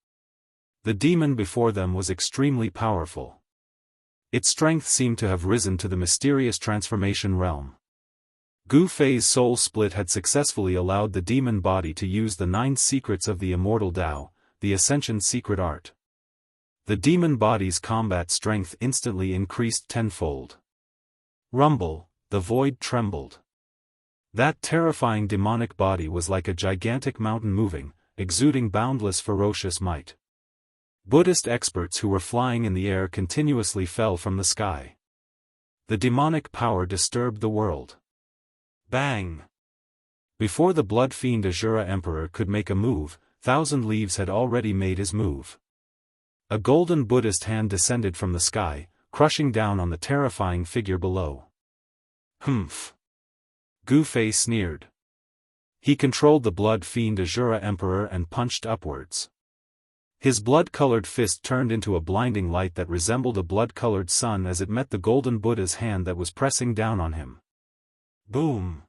Speaker 1: The demon before them was extremely powerful. Its strength seemed to have risen to the mysterious transformation realm. Gu Fei's soul split had successfully allowed the demon body to use the 9 secrets of the immortal Tao, the Ascension secret art. The demon body's combat strength instantly increased tenfold. Rumble, the void trembled. That terrifying demonic body was like a gigantic mountain moving, exuding boundless ferocious might. Buddhist experts who were flying in the air continuously fell from the sky. The demonic power disturbed the world. Bang! Before the blood fiend Asura Emperor could make a move, Thousand Leaves had already made his move. A golden Buddhist hand descended from the sky, crushing down on the terrifying figure below. Humph! Gu Fei sneered. He controlled the blood fiend Asura Emperor and punched upwards. His blood-colored fist turned into a blinding light that resembled a blood-colored sun as it met the golden Buddha's hand that was pressing down on him. Boom!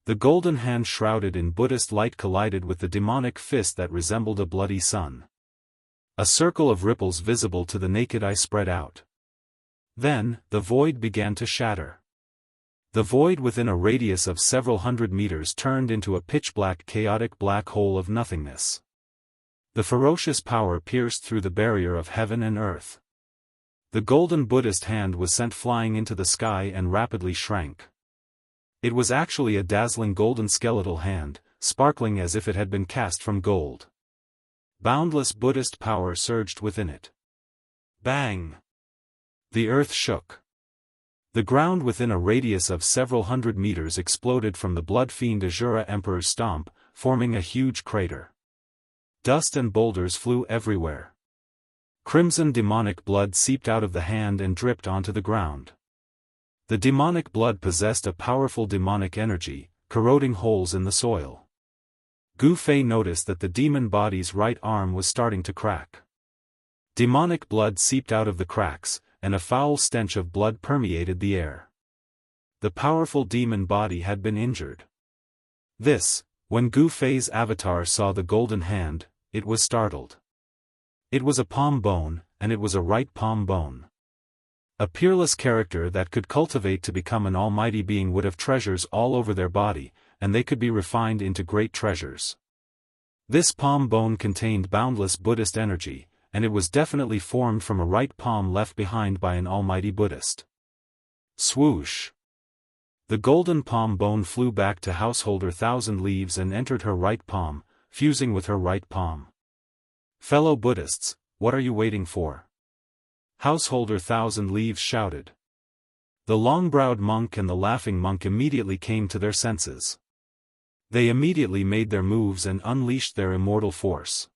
Speaker 1: The golden hand shrouded in Buddhist light collided with the demonic fist that resembled a bloody sun. A circle of ripples visible to the naked eye spread out. Then, the void began to shatter. The void within a radius of several hundred meters turned into a pitch-black chaotic black hole of nothingness. The ferocious power pierced through the barrier of heaven and earth. The golden Buddhist hand was sent flying into the sky and rapidly shrank. It was actually a dazzling golden skeletal hand, sparkling as if it had been cast from gold. Boundless Buddhist power surged within it. Bang! The earth shook. The ground within a radius of several hundred meters exploded from the blood-fiend Asura Emperor's stomp, forming a huge crater. Dust and boulders flew everywhere. Crimson demonic blood seeped out of the hand and dripped onto the ground. The demonic blood possessed a powerful demonic energy, corroding holes in the soil. Gu Fei noticed that the demon body's right arm was starting to crack. Demonic blood seeped out of the cracks, and a foul stench of blood permeated the air. The powerful demon body had been injured. When Gu Fei's avatar saw the golden hand, it was startled. It was a palm bone, and it was a right palm bone. A peerless character that could cultivate to become an almighty being would have treasures all over their body, and they could be refined into great treasures. This palm bone contained boundless Buddhist energy, and it was definitely formed from a right palm left behind by an almighty Buddhist. Swoosh! The golden palm bone flew back to Householder Thousand Leaves and entered her right palm, fusing with her right palm. Fellow Buddhists, what are you waiting for? Householder Thousand Leaves shouted. The long-browed monk and the laughing monk immediately came to their senses. They immediately made their moves and unleashed their immortal force.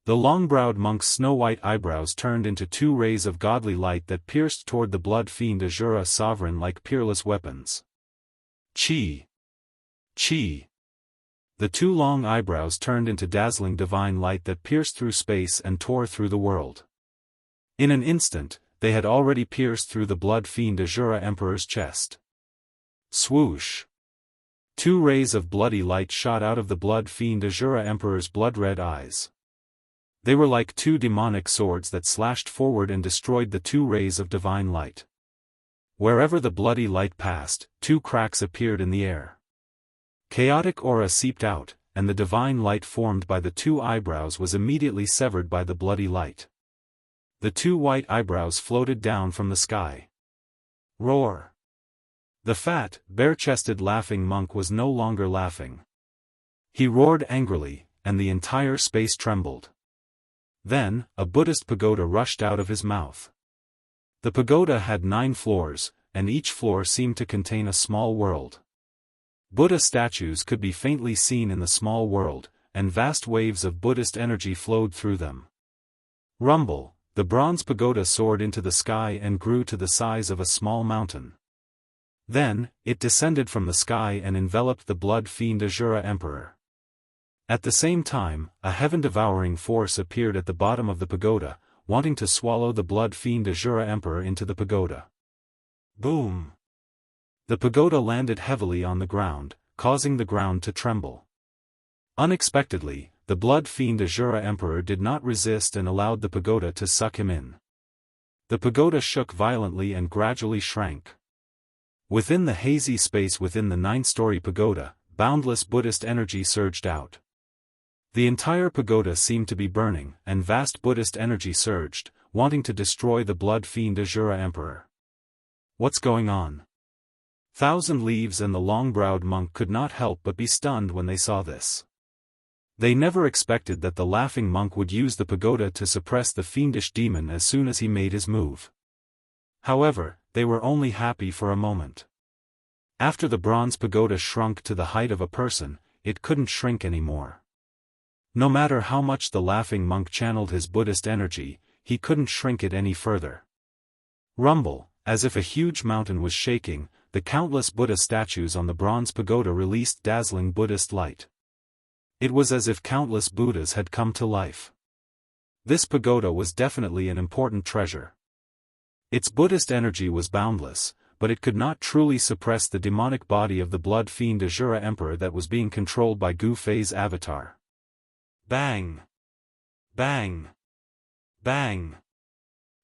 Speaker 1: The long-browed monk's snow-white eyebrows turned into two rays of godly light that pierced toward the blood-fiend Asura sovereign like peerless weapons. Chi! Chi! The two long eyebrows turned into dazzling divine light that pierced through space and tore through the world. In an instant, they had already pierced through the blood-fiend Asura Emperor's chest. Swoosh! Two rays of bloody light shot out of the blood-fiend Asura Emperor's blood-red eyes. They were like two demonic swords that slashed forward and destroyed the two rays of divine light. Wherever the bloody light passed, two cracks appeared in the air. Chaotic aura seeped out, and the divine light formed by the two eyebrows was immediately severed by the bloody light. The two white eyebrows floated down from the sky. Roar! The fat, bare-chested laughing monk was no longer laughing. He roared angrily, and the entire space trembled. Then, a Buddhist pagoda rushed out of his mouth. The pagoda had 9 floors, and each floor seemed to contain a small world. Buddha statues could be faintly seen in the small world, and vast waves of Buddhist energy flowed through them. Rumble, the bronze pagoda soared into the sky and grew to the size of a small mountain. Then, it descended from the sky and enveloped the blood-fiend Asura Emperor. At the same time, a heaven-devouring force appeared at the bottom of the pagoda, wanting to swallow the blood-fiend Asura Emperor into the pagoda. Boom! The pagoda landed heavily on the ground, causing the ground to tremble. Unexpectedly, the blood-fiend Asura Emperor did not resist and allowed the pagoda to suck him in. The pagoda shook violently and gradually shrank. Within the hazy space within the 9-story pagoda, boundless Buddhist energy surged out. The entire pagoda seemed to be burning, and vast Buddhist energy surged, wanting to destroy the blood-fiend Asura Emperor. What's going on? Thousand Leaves and the long-browed monk could not help but be stunned when they saw this. They never expected that the laughing monk would use the pagoda to suppress the fiendish demon as soon as he made his move. However, they were only happy for a moment. After the bronze pagoda shrunk to the height of a person, it couldn't shrink anymore. No matter how much the laughing monk channeled his Buddhist energy, he couldn't shrink it any further. Rumble, as if a huge mountain was shaking, the countless Buddha statues on the bronze pagoda released dazzling Buddhist light. It was as if countless Buddhas had come to life. This pagoda was definitely an important treasure. Its Buddhist energy was boundless, but it could not truly suppress the demonic body of the blood-fiend Asura Emperor that was being controlled by Gu Fei's avatar. Bang! Bang! Bang!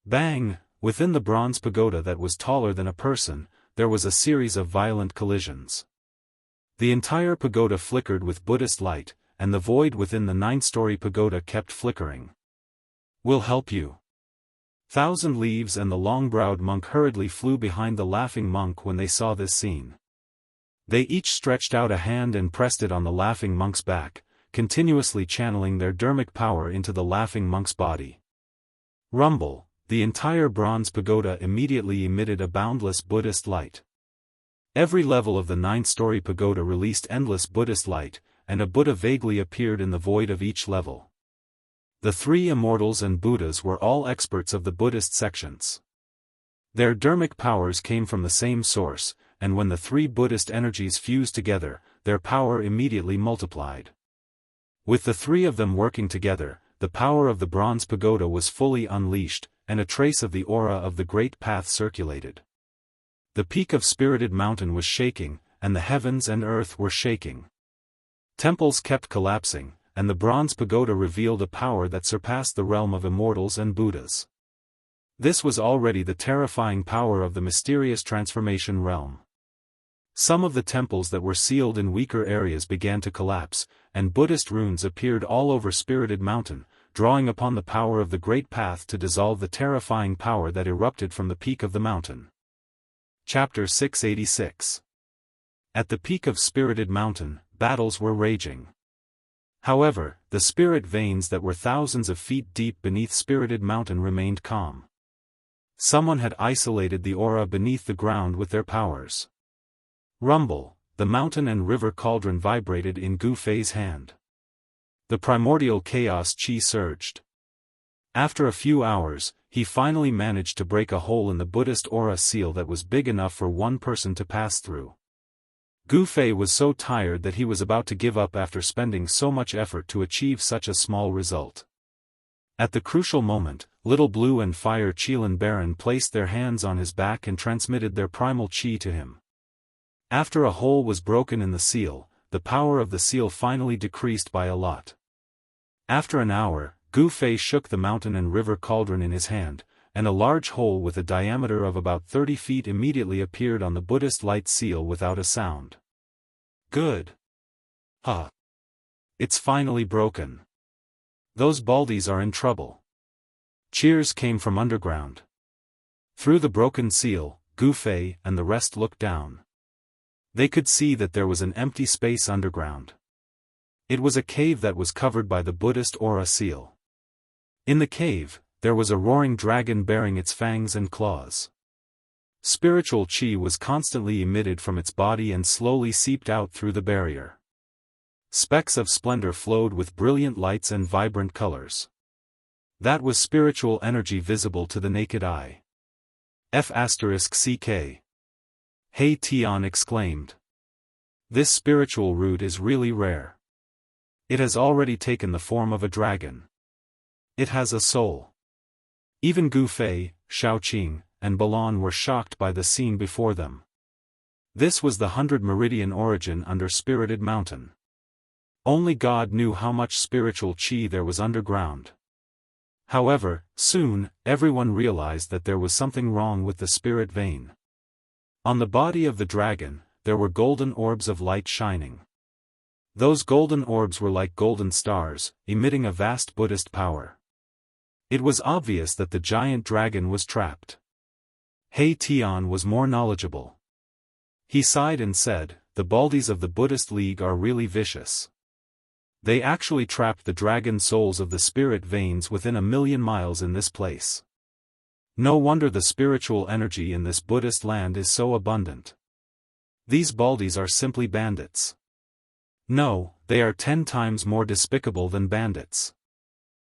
Speaker 1: Bang! Within the bronze pagoda that was taller than a person, there was a series of violent collisions. The entire pagoda flickered with Buddhist light, and the void within the 9-story pagoda kept flickering. "We'll help you." Thousand Leaves and the long-browed monk hurriedly flew behind the laughing monk when they saw this scene. They each stretched out a hand and pressed it on the laughing monk's back, continuously channeling their dharmic power into the laughing monk's body. Rumble, the entire bronze pagoda immediately emitted a boundless Buddhist light. Every level of the 9-story pagoda released endless Buddhist light, and a Buddha vaguely appeared in the void of each level. The 3 immortals and Buddhas were all experts of the Buddhist sections. Their dharmic powers came from the same source, and when the 3 Buddhist energies fused together, their power immediately multiplied. With the 3 of them working together, the power of the bronze pagoda was fully unleashed, and a trace of the aura of the Great Path circulated. The peak of Spirited Mountain was shaking, and the heavens and earth were shaking. Temples kept collapsing, and the bronze pagoda revealed a power that surpassed the realm of immortals and Buddhas. This was already the terrifying power of the mysterious transformation realm. Some of the temples that were sealed in weaker areas began to collapse, and Buddhist runes appeared all over Spirited Mountain, drawing upon the power of the Great Path to dissolve the terrifying power that erupted from the peak of the mountain. Chapter 686. At the peak of Spirited Mountain, battles were raging. However, the spirit veins that were thousands of feet deep beneath Spirited Mountain remained calm. Someone had isolated the aura beneath the ground with their powers. Rumble, the mountain and river cauldron vibrated in Gu Fei's hand. The primordial chaos qi surged. After a few hours, he finally managed to break a hole in the Buddhist aura seal that was big enough for one person to pass through. Gu Fei was so tired that he was about to give up after spending so much effort to achieve such a small result. At the crucial moment, Little Blue and Fire Qilin Baron placed their hands on his back and transmitted their primal qi to him. After a hole was broken in the seal, the power of the seal finally decreased by a lot. After an hour, Gu Fei shook the mountain and river cauldron in his hand, and a large hole with a diameter of about 30 feet immediately appeared on the Buddhist light seal without a sound. Good. It's finally broken. Those baldies are in trouble. Cheers came from underground. Through the broken seal, Gu Fei and the rest looked down. They could see that there was an empty space underground. It was a cave that was covered by the Buddhist aura seal. In the cave, there was a roaring dragon bearing its fangs and claws. Spiritual qi was constantly emitted from its body and slowly seeped out through the barrier. Specks of splendor flowed with brilliant lights and vibrant colors. That was spiritual energy visible to the naked eye. F***ck. Hey Tian exclaimed. This spiritual root is really rare. It has already taken the form of a dragon. It has a soul. Even Gu Fei, Shaoqing, and Balan were shocked by the scene before them. This was the 100 Meridian origin under Spirited Mountain. Only God knew how much spiritual qi there was underground. However, soon, everyone realized that there was something wrong with the spirit vein. On the body of the dragon, there were golden orbs of light shining. Those golden orbs were like golden stars, emitting a vast Buddhist power. It was obvious that the giant dragon was trapped. Hey Tian was more knowledgeable. He sighed and said, "The baldies of the Buddhist League are really vicious. They actually trapped the dragon souls of the spirit veins within 1,000,000 miles in this place. No wonder the spiritual energy in this Buddhist land is so abundant. These baldies are simply bandits. No, they are 10 times more despicable than bandits."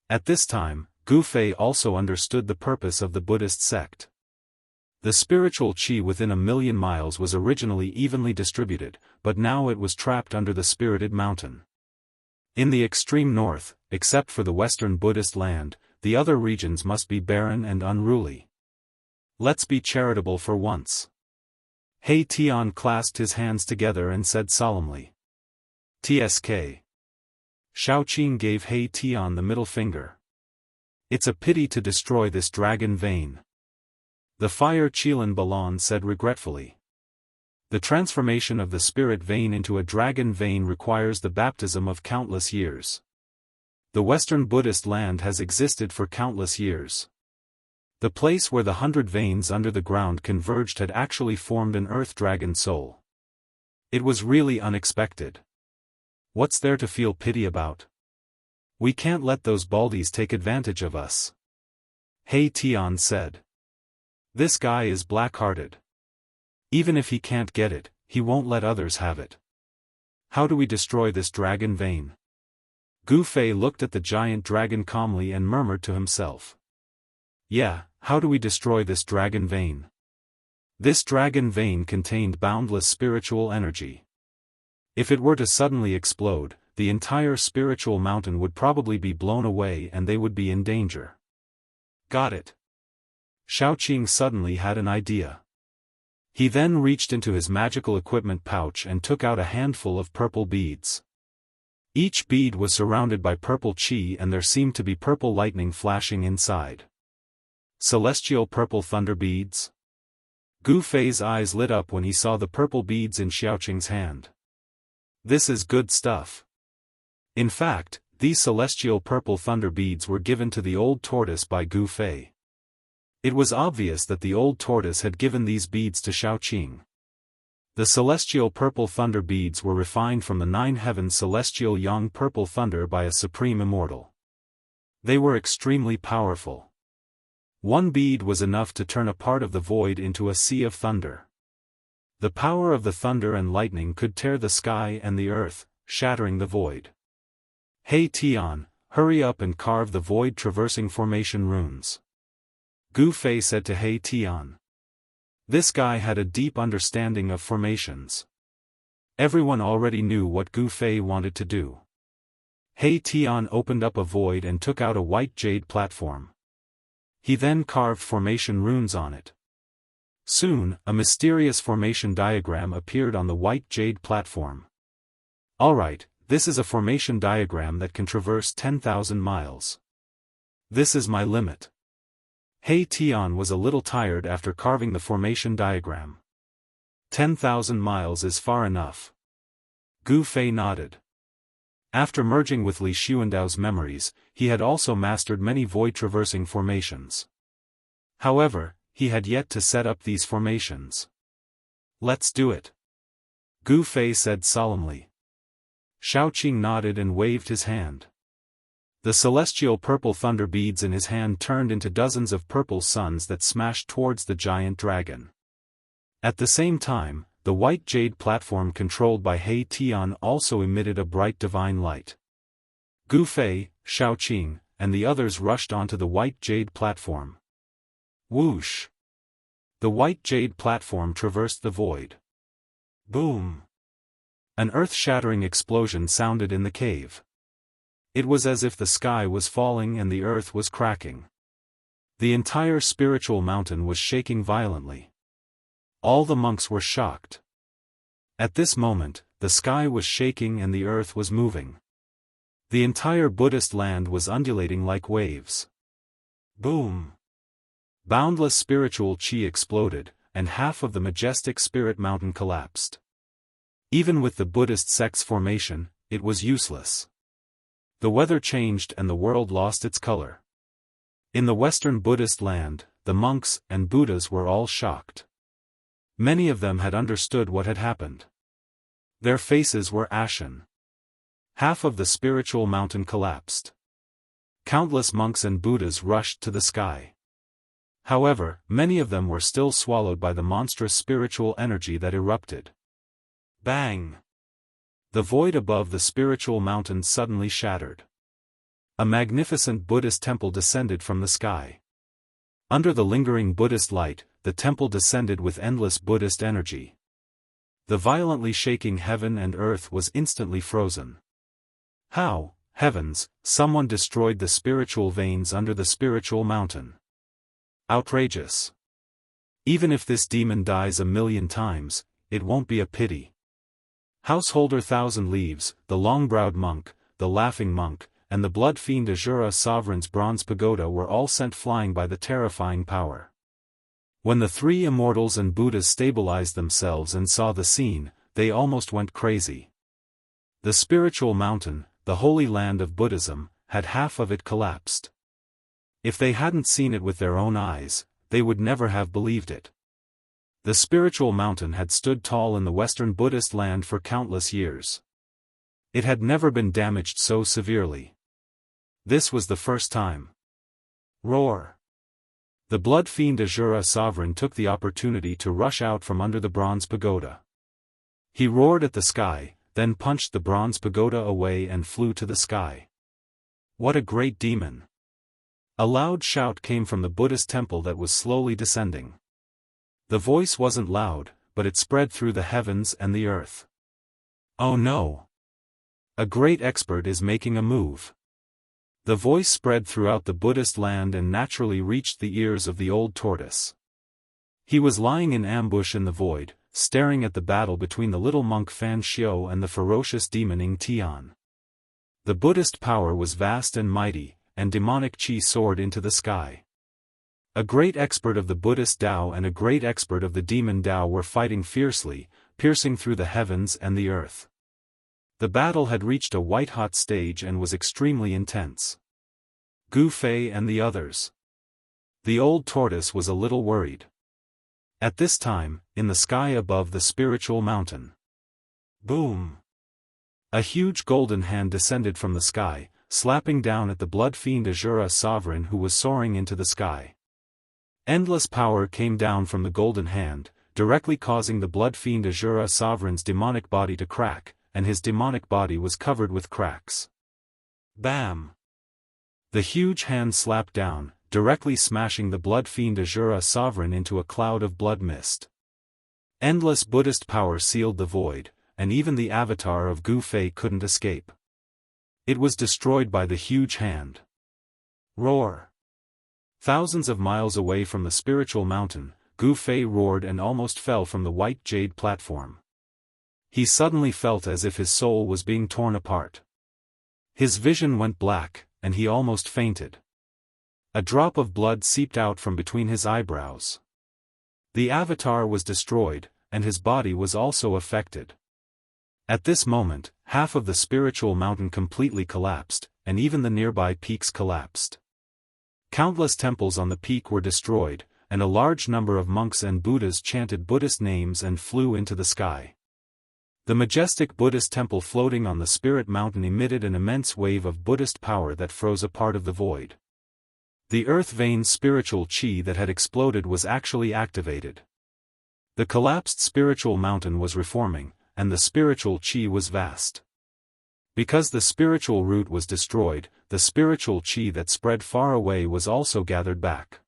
Speaker 1: At this time, Gu Fei also understood the purpose of the Buddhist sect. The spiritual qi within 1,000,000 miles was originally evenly distributed, but now it was trapped under the Spirited Mountain. In the extreme north, except for the western Buddhist land, the other regions must be barren and unruly. Let's be charitable for once. Hey Tian clasped his hands together and said solemnly. "Tsk." Shaoqing gave Hey Tian the middle finger. "It's a pity to destroy this dragon vein." The Fire Qilin Balan said regretfully. The transformation of the spirit vein into a dragon vein requires the baptism of countless years. The Western Buddhist land has existed for countless years. The place where the 100 veins under the ground converged had actually formed an earth dragon soul. It was really unexpected. What's there to feel pity about? We can't let those baldies take advantage of us. He Tian said. This guy is black-hearted. Even if he can't get it, he won't let others have it. How do we destroy this dragon vein? Gu Fei looked at the giant dragon calmly and murmured to himself. Yeah, how do we destroy this dragon vein? This dragon vein contained boundless spiritual energy. If it were to suddenly explode, the entire spiritual mountain would probably be blown away and they would be in danger. Got it. Xiaoqing suddenly had an idea. He then reached into his magical equipment pouch and took out a handful of purple beads. Each bead was surrounded by purple qi and there seemed to be purple lightning flashing inside. Celestial purple thunder beads? Gu Fei's eyes lit up when he saw the purple beads in Xiaoqing's hand. This is good stuff. In fact, these celestial purple thunder beads were given to the old tortoise by Gu Fei. It was obvious that the old tortoise had given these beads to Xiaoqing. The celestial purple thunder beads were refined from the 9 heavens celestial yang purple thunder by a supreme immortal. They were extremely powerful. One bead was enough to turn a part of the void into a sea of thunder. The power of the thunder and lightning could tear the sky and the earth, shattering the void. He Tian, hurry up and carve the void-traversing formation runes. Gu Fei said to He Tian. This guy had a deep understanding of formations. Everyone already knew what Gu Fei wanted to do. He Tian opened up a void and took out a white jade platform. He then carved formation runes on it. Soon, a mysterious formation diagram appeared on the white jade platform. Alright, this is a formation diagram that can traverse 10,000 miles. This is my limit. He Tian was a little tired after carving the formation diagram. 10,000 miles is far enough. Gu Fei nodded. After merging with Li Xuandao's memories, he had also mastered many void-traversing formations. However, he had yet to set up these formations. Let's do it. Gu Fei said solemnly. Xiaoqing nodded and waved his hand. The celestial purple thunder beads in his hand turned into dozens of purple suns that smashed towards the giant dragon. At the same time, the white jade platform controlled by He Tian also emitted a bright divine light. Gu Fei, Xiaoqing, and the others rushed onto the white jade platform. Whoosh! The white jade platform traversed the void. Boom! An earth-shattering explosion sounded in the cave. It was as if the sky was falling and the earth was cracking. The entire spiritual mountain was shaking violently. All the monks were shocked. At this moment, the sky was shaking and the earth was moving. The entire Buddhist land was undulating like waves. Boom! Boundless spiritual qi exploded, and half of the majestic spirit mountain collapsed. Even with the Buddhist sect's formation, it was useless. The weather changed and the world lost its color. In the Western Buddhist land, the monks and Buddhas were all shocked. Many of them had understood what had happened. Their faces were ashen. Half of the spiritual mountain collapsed. Countless monks and Buddhas rushed to the sky. However, many of them were still swallowed by the monstrous spiritual energy that erupted. Bang! The void above the spiritual mountain suddenly shattered. A magnificent Buddhist temple descended from the sky. Under the lingering Buddhist light, the temple descended with endless Buddhist energy. The violently shaking heaven and earth was instantly frozen. How, heavens, someone destroyed the spiritual veins under the spiritual mountain. Outrageous. Even if this demon dies 1,000,000 times, it won't be a pity. Householder Thousand Leaves, the long-browed monk, the laughing monk, and the blood fiend Azura Sovereign's bronze pagoda were all sent flying by the terrifying power. When the three immortals and Buddhas stabilized themselves and saw the scene, they almost went crazy. The spiritual mountain, the holy land of Buddhism, had half of it collapsed. If they hadn't seen it with their own eyes, they would never have believed it. The spiritual mountain had stood tall in the Western Buddhist land for countless years. It had never been damaged so severely. This was the first time. Roar! The blood fiend Asura sovereign took the opportunity to rush out from under the bronze pagoda. He roared at the sky, then punched the bronze pagoda away and flew to the sky. What a great demon! A loud shout came from the Buddhist temple that was slowly descending. The voice wasn't loud, but it spread through the heavens and the earth. Oh no! A great expert is making a move. The voice spread throughout the Buddhist land and naturally reached the ears of the old tortoise. He was lying in ambush in the void, staring at the battle between the little monk Fan Xiu and the ferocious demon Ing Tian. The Buddhist power was vast and mighty, and demonic qi soared into the sky. A great expert of the Buddhist Tao and a great expert of the demon Tao were fighting fiercely, piercing through the heavens and the earth. The battle had reached a white-hot stage and was extremely intense. Gu Fei and the others. The old tortoise was a little worried. At this time, in the sky above the spiritual mountain. Boom! A huge golden hand descended from the sky, slapping down at the blood fiend Asura sovereign who was soaring into the sky. Endless power came down from the golden hand, directly causing the blood fiend Asura sovereign's demonic body to crack, and his demonic body was covered with cracks. Bam! The huge hand slapped down, directly smashing the blood fiend Asura sovereign into a cloud of blood mist. Endless Buddhist power sealed the void, and even the avatar of Gu Fei couldn't escape. It was destroyed by the huge hand. Roar! Thousands of miles away from the spiritual mountain, Gu Fei roared and almost fell from the white jade platform. He suddenly felt as if his soul was being torn apart. His vision went black, and he almost fainted. A drop of blood seeped out from between his eyebrows. The avatar was destroyed, and his body was also affected. At this moment, half of the spiritual mountain completely collapsed, and even the nearby peaks collapsed. Countless temples on the peak were destroyed, and a large number of monks and Buddhas chanted Buddhist names and flew into the sky. The majestic Buddhist temple floating on the spirit mountain emitted an immense wave of Buddhist power that froze a part of the void. The earth vein spiritual qi that had exploded was actually activated. The collapsed spiritual mountain was reforming, and the spiritual qi was vast. Because the spiritual root was destroyed, the spiritual qi that spread far away was also gathered back.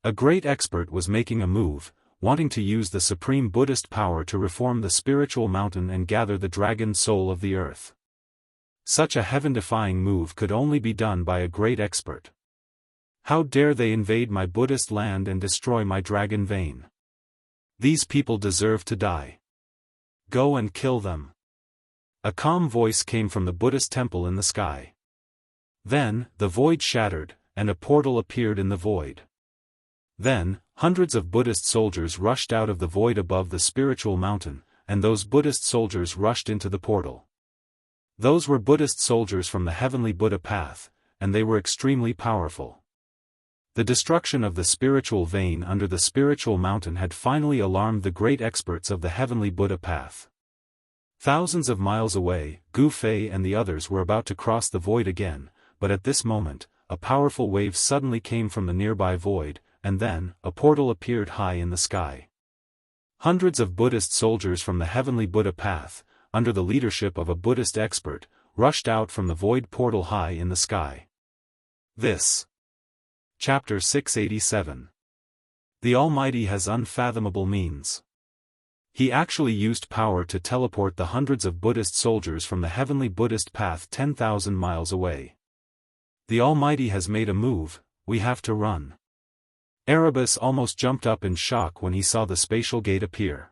Speaker 1: A great expert was making a move, wanting to use the supreme Buddhist power to reform the spiritual mountain and gather the dragon soul of the earth. Such a heaven-defying move could only be done by a great expert. How dare they invade my Buddhist land and destroy my dragon vein? These people deserve to die. Go and kill them. A calm voice came from the Buddhist temple in the sky. Then, the void shattered, and a portal appeared in the void. Then, hundreds of Buddhist soldiers rushed out of the void above the spiritual mountain, and those Buddhist soldiers rushed into the portal. Those were Buddhist soldiers from the heavenly Buddha path, and they were extremely powerful. The destruction of the spiritual vein under the spiritual mountain had finally alarmed the great experts of the heavenly Buddha path. Thousands of miles away, Gu Fei and the others were about to cross the void again, but at this moment, a powerful wave suddenly came from the nearby void, and then, a portal appeared high in the sky. Hundreds of Buddhist soldiers from the heavenly Buddha path, under the leadership of a Buddhist expert, rushed out from the void portal high in the sky. This. Chapter 687. The Almighty has unfathomable means. He actually used power to teleport the hundreds of Buddhist soldiers from the heavenly Buddhist path 10,000 miles away. The Almighty has made a move, we have to run. Erebus almost jumped up in shock when he saw the spatial gate appear.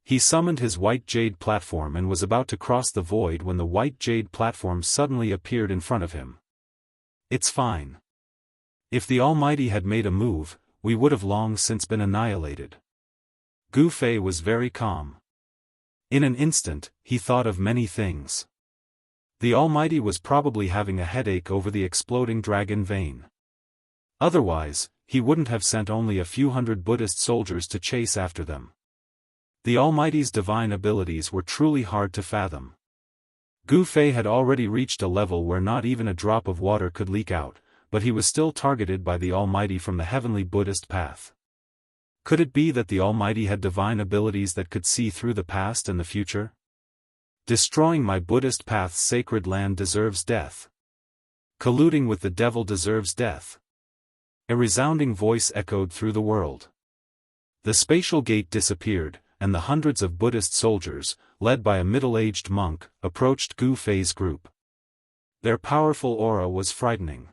Speaker 1: He summoned his white jade platform and was about to cross the void when the white jade platform suddenly appeared in front of him. It's fine. If the Almighty had made a move, we would have long since been annihilated. Gu Fei was very calm. In an instant, he thought of many things. The Almighty was probably having a headache over the exploding dragon vein. Otherwise, he wouldn't have sent only a few hundred Buddhist soldiers to chase after them. The Almighty's divine abilities were truly hard to fathom. Gu Fei had already reached a level where not even a drop of water could leak out, but he was still targeted by the Almighty from the heavenly Buddhist path. Could it be that the Almighty had divine abilities that could see through the past and the future? Destroying my Buddhist path's sacred land deserves death. Colluding with the devil deserves death. A resounding voice echoed through the world. The spatial gate disappeared, and the hundreds of Buddhist soldiers, led by a middle-aged monk, approached Gu Fei's group. Their powerful aura was frightening.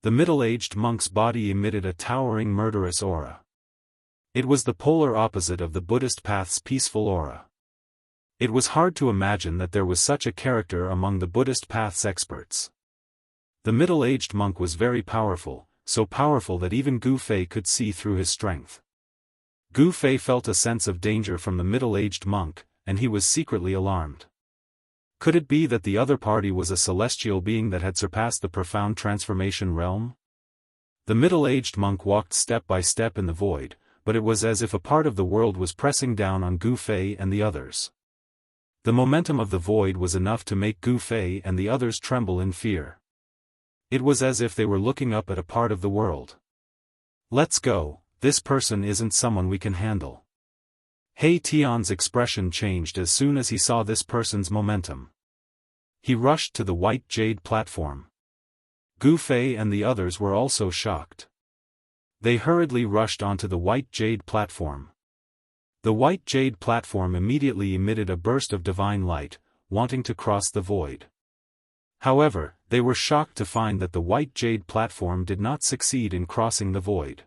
Speaker 1: The middle-aged monk's body emitted a towering murderous aura. It was the polar opposite of the Buddhist path's peaceful aura. It was hard to imagine that there was such a character among the Buddhist path's experts. The middle-aged monk was very powerful, so powerful that even Gu Fei could see through his strength. Gu Fei felt a sense of danger from the middle-aged monk, and he was secretly alarmed. Could it be that the other party was a celestial being that had surpassed the profound transformation realm? The middle-aged monk walked step by step in the void, but it was as if a part of the world was pressing down on Gu Fei and the others. The momentum of the void was enough to make Gu Fei and the others tremble in fear. It was as if they were looking up at a part of the world. Let's go, this person isn't someone we can handle. He Tian's expression changed as soon as he saw this person's momentum. He rushed to the white jade platform. Gu Fei and the others were also shocked. They hurriedly rushed onto the white jade platform. The white jade platform immediately emitted a burst of divine light, wanting to cross the void. However, they were shocked to find that the white jade platform did not succeed in crossing the void.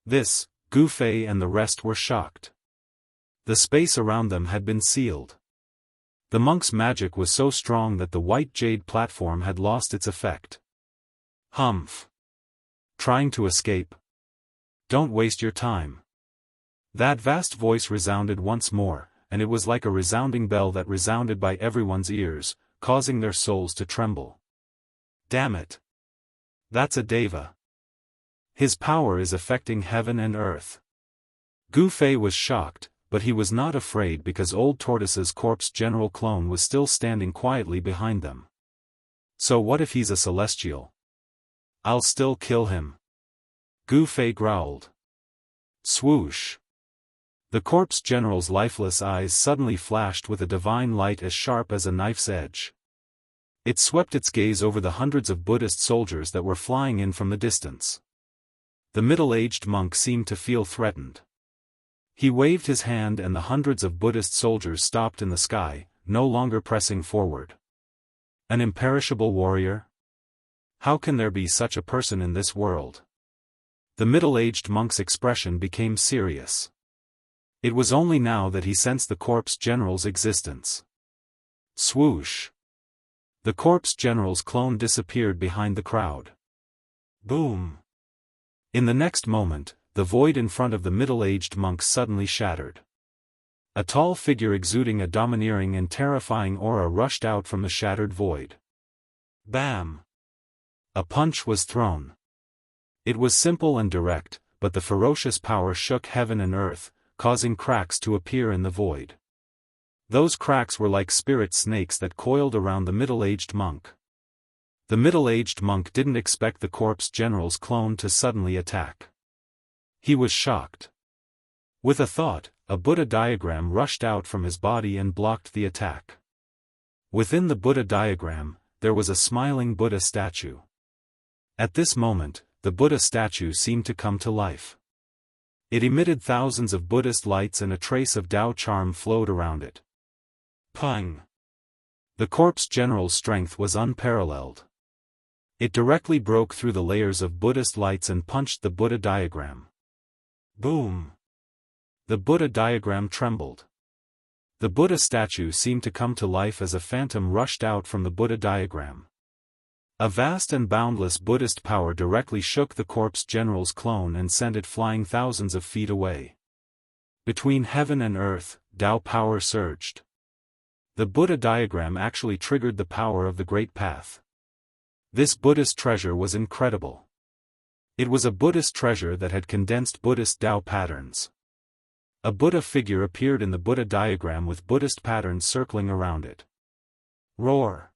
Speaker 1: This, Gu Fei and the rest were shocked. The space around them had been sealed. The monk's magic was so strong that the white jade platform had lost its effect. Humph! Trying to escape? Don't waste your time. That vast voice resounded once more, and it was like a resounding bell that resounded by everyone's ears, causing their souls to tremble. Damn it! That's a deva. His power is affecting heaven and earth. Gu Fei was shocked, but he was not afraid because Old Tortoise's corpse general clone was still standing quietly behind them. So what if he's a celestial? I'll still kill him. Gu Fei growled. Swoosh! The corpse general's lifeless eyes suddenly flashed with a divine light as sharp as a knife's edge. It swept its gaze over the hundreds of Buddhist soldiers that were flying in from the distance. The middle-aged monk seemed to feel threatened. He waved his hand and the hundreds of Buddhist soldiers stopped in the sky, no longer pressing forward. An imperishable warrior? How can there be such a person in this world? The middle-aged monk's expression became serious. It was only now that he sensed the corpse general's existence. Swoosh! The corpse general's clone disappeared behind the crowd. Boom! In the next moment, the void in front of the middle-aged monk suddenly shattered. A tall figure exuding a domineering and terrifying aura rushed out from the shattered void. Bam! A punch was thrown. It was simple and direct, but the ferocious power shook heaven and earth, causing cracks to appear in the void. Those cracks were like spirit snakes that coiled around the middle-aged monk. The middle-aged monk didn't expect the corpse general's clone to suddenly attack. He was shocked. With a thought, a Buddha diagram rushed out from his body and blocked the attack. Within the Buddha diagram, there was a smiling Buddha statue. At this moment, the Buddha statue seemed to come to life. It emitted thousands of Buddhist lights and a trace of Tao charm flowed around it. Pang! The corpse general's strength was unparalleled. It directly broke through the layers of Buddhist lights and punched the Buddha diagram. Boom! The Buddha diagram trembled. The Buddha statue seemed to come to life as a phantom rushed out from the Buddha diagram. A vast and boundless Buddhist power directly shook the corpse general's clone and sent it flying thousands of feet away. Between heaven and earth, Tao power surged. The Buddha diagram actually triggered the power of the Great Path. This Buddhist treasure was incredible. It was a Buddhist treasure that had condensed Buddhist Tao patterns. A Buddha figure appeared in the Buddha diagram with Buddhist patterns circling around it. Roar!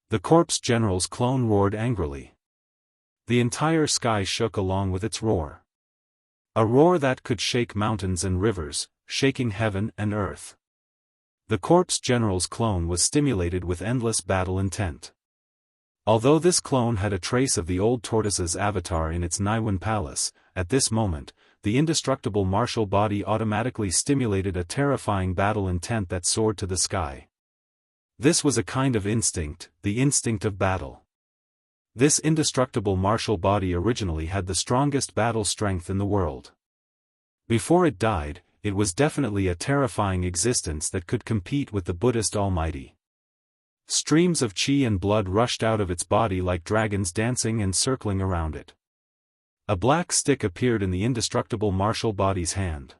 Speaker 1: The corpse general's clone roared angrily. The entire sky shook along with its roar. A roar that could shake mountains and rivers, shaking heaven and earth. The corpse general's clone was stimulated with endless battle intent. Although this clone had a trace of the old tortoise's avatar in its Niwen palace, at this moment, the indestructible martial body automatically stimulated a terrifying battle intent that soared to the sky. This was a kind of instinct, the instinct of battle. This indestructible martial body originally had the strongest battle strength in the world. Before it died, it was definitely a terrifying existence that could compete with the Buddhist Almighty. Streams of qi and blood rushed out of its body like dragons dancing and circling around it. A black stick appeared in the indestructible martial body's hand.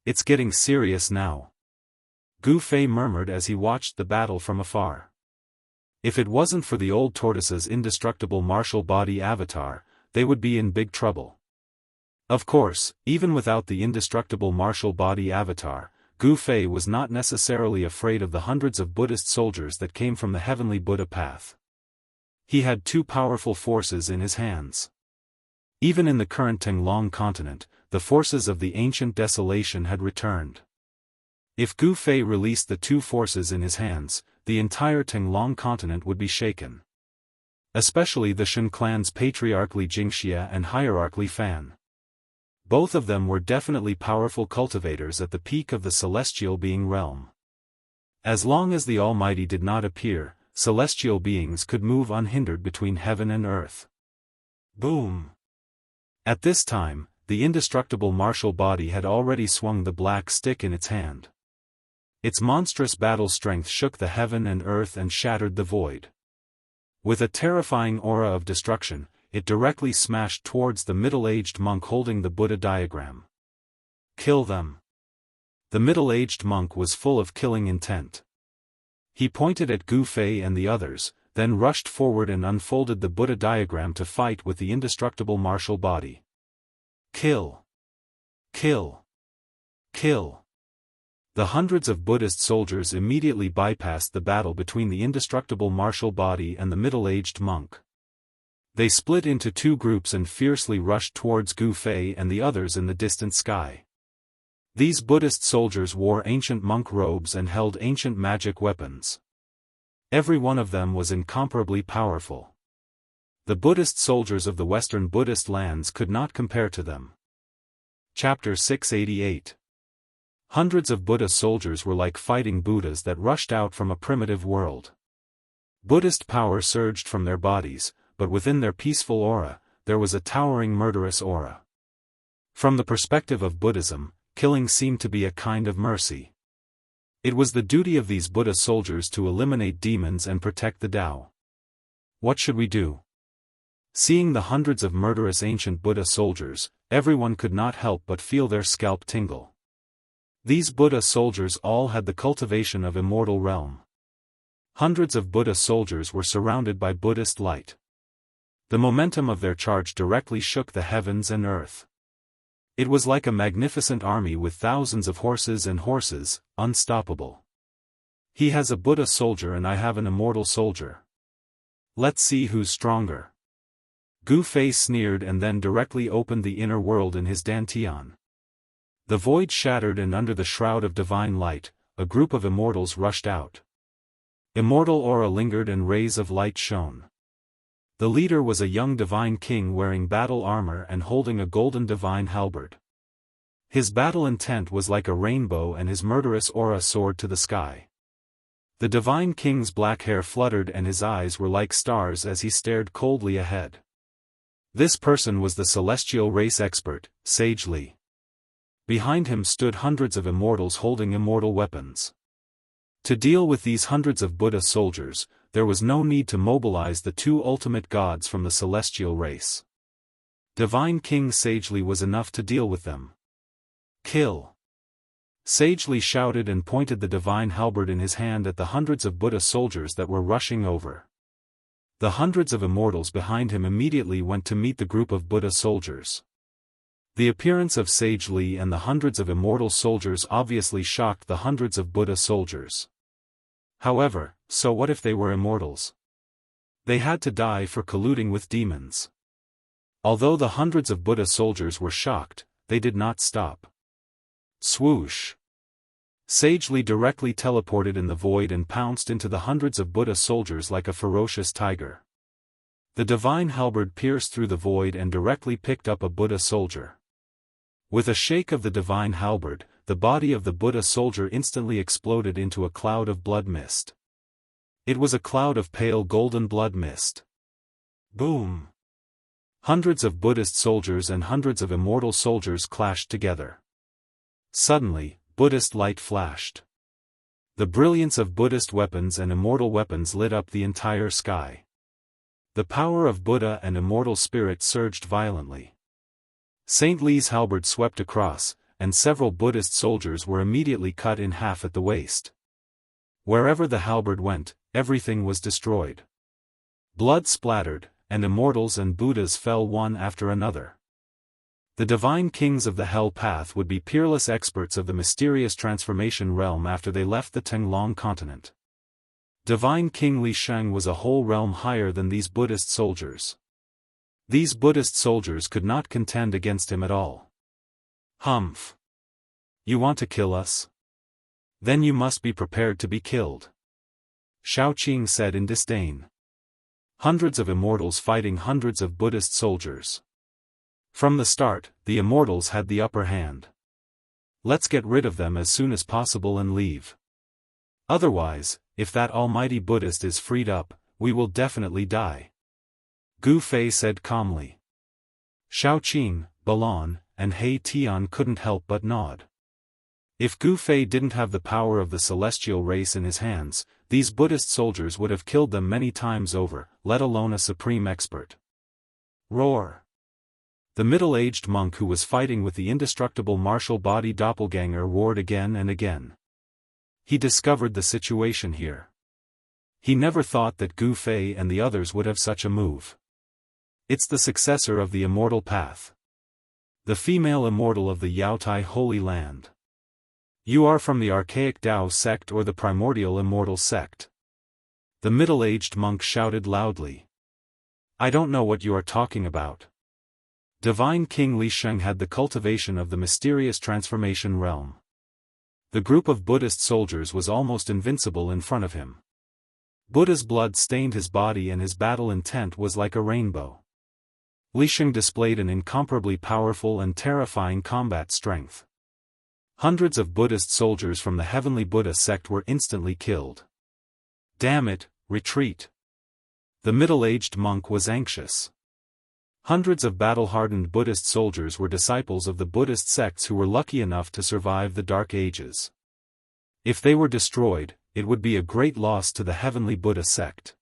Speaker 1: "It's getting serious now," Gu Fei murmured as he watched the battle from afar. If it wasn't for the old tortoise's indestructible martial body avatar, they would be in big trouble. Of course, even without the indestructible martial body avatar, Gu Fei was not necessarily afraid of the hundreds of Buddhist soldiers that came from the heavenly Buddha path. He had two powerful forces in his hands. Even in the current Tenglong continent, the forces of the ancient desolation had returned. If Gu Fei released the two forces in his hands, the entire Tenglong continent would be shaken. Especially the Shen clan's patriarch Li Jingxia and hierarch Li Fan. Both of them were definitely powerful cultivators at the peak of the celestial being realm. As long as the Almighty did not appear, celestial beings could move unhindered between heaven and earth. Boom! At this time, the indestructible martial body had already swung the black stick in its hand. Its monstrous battle strength shook the heaven and earth and shattered the void. With a terrifying aura of destruction, it directly smashed towards the middle-aged monk holding the Buddha diagram. "Kill them." The middle-aged monk was full of killing intent. He pointed at Gu Fei and the others, then rushed forward and unfolded the Buddha diagram to fight with the indestructible martial body. Kill! Kill! Kill! The hundreds of Buddhist soldiers immediately bypassed the battle between the indestructible martial body and the middle-aged monk. They split into two groups and fiercely rushed towards Gu Fei and the others in the distant sky. These Buddhist soldiers wore ancient monk robes and held ancient magic weapons. Every one of them was incomparably powerful. The Buddhist soldiers of the Western Buddhist lands could not compare to them. Chapter 688. Hundreds of Buddha soldiers were like fighting Buddhas that rushed out from a primitive world. Buddhist power surged from their bodies, but within their peaceful aura, there was a towering murderous aura. From the perspective of Buddhism, killing seemed to be a kind of mercy. It was the duty of these Buddha soldiers to eliminate demons and protect the Tao. What should we do? Seeing the hundreds of murderous ancient Buddha soldiers, everyone could not help but feel their scalp tingle. These Buddha soldiers all had the cultivation of immortal realm. Hundreds of Buddha soldiers were surrounded by Buddhist light. The momentum of their charge directly shook the heavens and earth. It was like a magnificent army with thousands of horses and horses, unstoppable. He has a Buddha soldier and I have an immortal soldier. Let's see who's stronger. Gu Fei sneered and then directly opened the inner world in his dantian. The void shattered and under the shroud of divine light, a group of immortals rushed out. Immortal aura lingered and rays of light shone. The leader was a young divine king wearing battle armor and holding a golden divine halberd. His battle intent was like a rainbow and his murderous aura soared to the sky. The divine king's black hair fluttered and his eyes were like stars as he stared coldly ahead. This person was the celestial race expert, Sage Li. Behind him stood hundreds of immortals holding immortal weapons. To deal with these hundreds of Buddha soldiers, there was no need to mobilize the two ultimate gods from the celestial race. Divine King Sagely was enough to deal with them. Kill! Sagely shouted and pointed the divine halberd in his hand at the hundreds of Buddha soldiers that were rushing over. The hundreds of immortals behind him immediately went to meet the group of Buddha soldiers. The appearance of Sagely and the hundreds of immortal soldiers obviously shocked the hundreds of Buddha soldiers. However, so what if they were immortals? They had to die for colluding with demons. Although the hundreds of Buddha soldiers were shocked, they did not stop. Swoosh! Sagely directly teleported in the void and pounced into the hundreds of Buddha soldiers like a ferocious tiger. The divine halberd pierced through the void and directly picked up a Buddha soldier. With a shake of the divine halberd, the body of the Buddha soldier instantly exploded into a cloud of blood mist. It was a cloud of pale golden blood mist. Boom! Hundreds of Buddhist soldiers and hundreds of immortal soldiers clashed together. Suddenly, Buddhist light flashed. The brilliance of Buddhist weapons and immortal weapons lit up the entire sky. The power of Buddha and immortal spirit surged violently. Saint Li's halberd swept across, and several Buddhist soldiers were immediately cut in half at the waist. Wherever the halberd went, everything was destroyed. Blood splattered, and immortals and Buddhas fell one after another. The divine kings of the Hell Path would be peerless experts of the mysterious transformation realm after they left the Tenglong continent. Divine King Li Sheng was a whole realm higher than these Buddhist soldiers. These Buddhist soldiers could not contend against him at all. Humph! You want to kill us? Then you must be prepared to be killed. Shaoqing said in disdain. Hundreds of immortals fighting hundreds of Buddhist soldiers. From the start, the immortals had the upper hand. Let's get rid of them as soon as possible and leave. Otherwise, if that almighty Buddhist is freed up, we will definitely die. Gu Fei said calmly. Shaoqing, Balon, and He Tian couldn't help but nod. If Gu Fei didn't have the power of the celestial race in his hands, these Buddhist soldiers would have killed them many times over, let alone a supreme expert. Roar! The middle-aged monk who was fighting with the indestructible martial body doppelganger roared again and again. He discovered the situation here. He never thought that Gu Fei and the others would have such a move. It's the successor of the Immortal Path. The female immortal of the Yaotai Holy Land. You are from the archaic Dao sect or the primordial immortal sect. The middle-aged monk shouted loudly. I don't know what you are talking about. Divine King Li Sheng had the cultivation of the mysterious transformation realm. The group of Buddhist soldiers was almost invincible in front of him. Buddha's blood stained his body and his battle intent was like a rainbow. Li Sheng displayed an incomparably powerful and terrifying combat strength. Hundreds of Buddhist soldiers from the Heavenly Buddha sect were instantly killed. Damn it, retreat! The middle-aged monk was anxious. Hundreds of battle-hardened Buddhist soldiers were disciples of the Buddhist sects who were lucky enough to survive the Dark Ages. If they were destroyed, it would be a great loss to the Heavenly Buddha sect.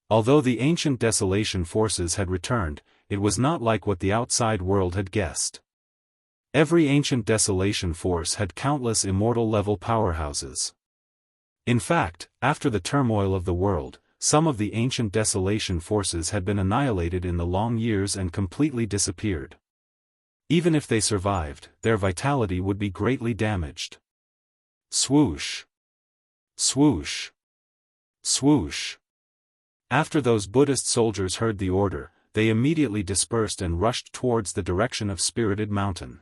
Speaker 1: Although the ancient desolation forces had returned, it was not like what the outside world had guessed. Every ancient desolation force had countless immortal-level powerhouses. In fact, after the turmoil of the world, some of the ancient desolation forces had been annihilated in the long years and completely disappeared. Even if they survived, their vitality would be greatly damaged. Swoosh! Swoosh! Swoosh! After those Buddhist soldiers heard the order, they immediately dispersed and rushed towards the direction of Spirited Mountain.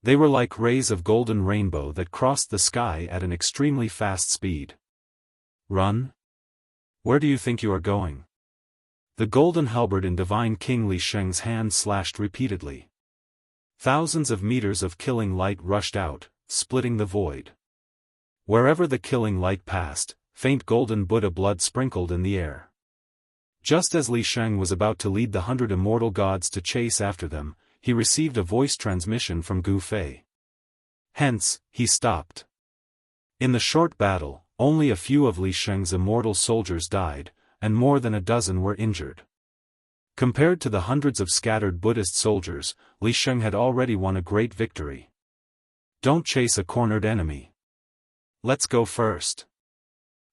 Speaker 1: They were like rays of golden rainbow that crossed the sky at an extremely fast speed. Run? Where do you think you are going? The golden halberd in Divine King Li Sheng's hand slashed repeatedly. Thousands of meters of killing light rushed out, splitting the void. Wherever the killing light passed, faint golden Buddha blood sprinkled in the air. Just as Li Sheng was about to lead the 100 immortal gods to chase after them, he received a voice transmission from Gu Fei. Hence, he stopped. In the short battle, only a few of Li Sheng's immortal soldiers died, and more than a dozen were injured. Compared to the hundreds of scattered Buddhist soldiers, Li Sheng had already won a great victory. Don't chase a cornered enemy. Let's go first.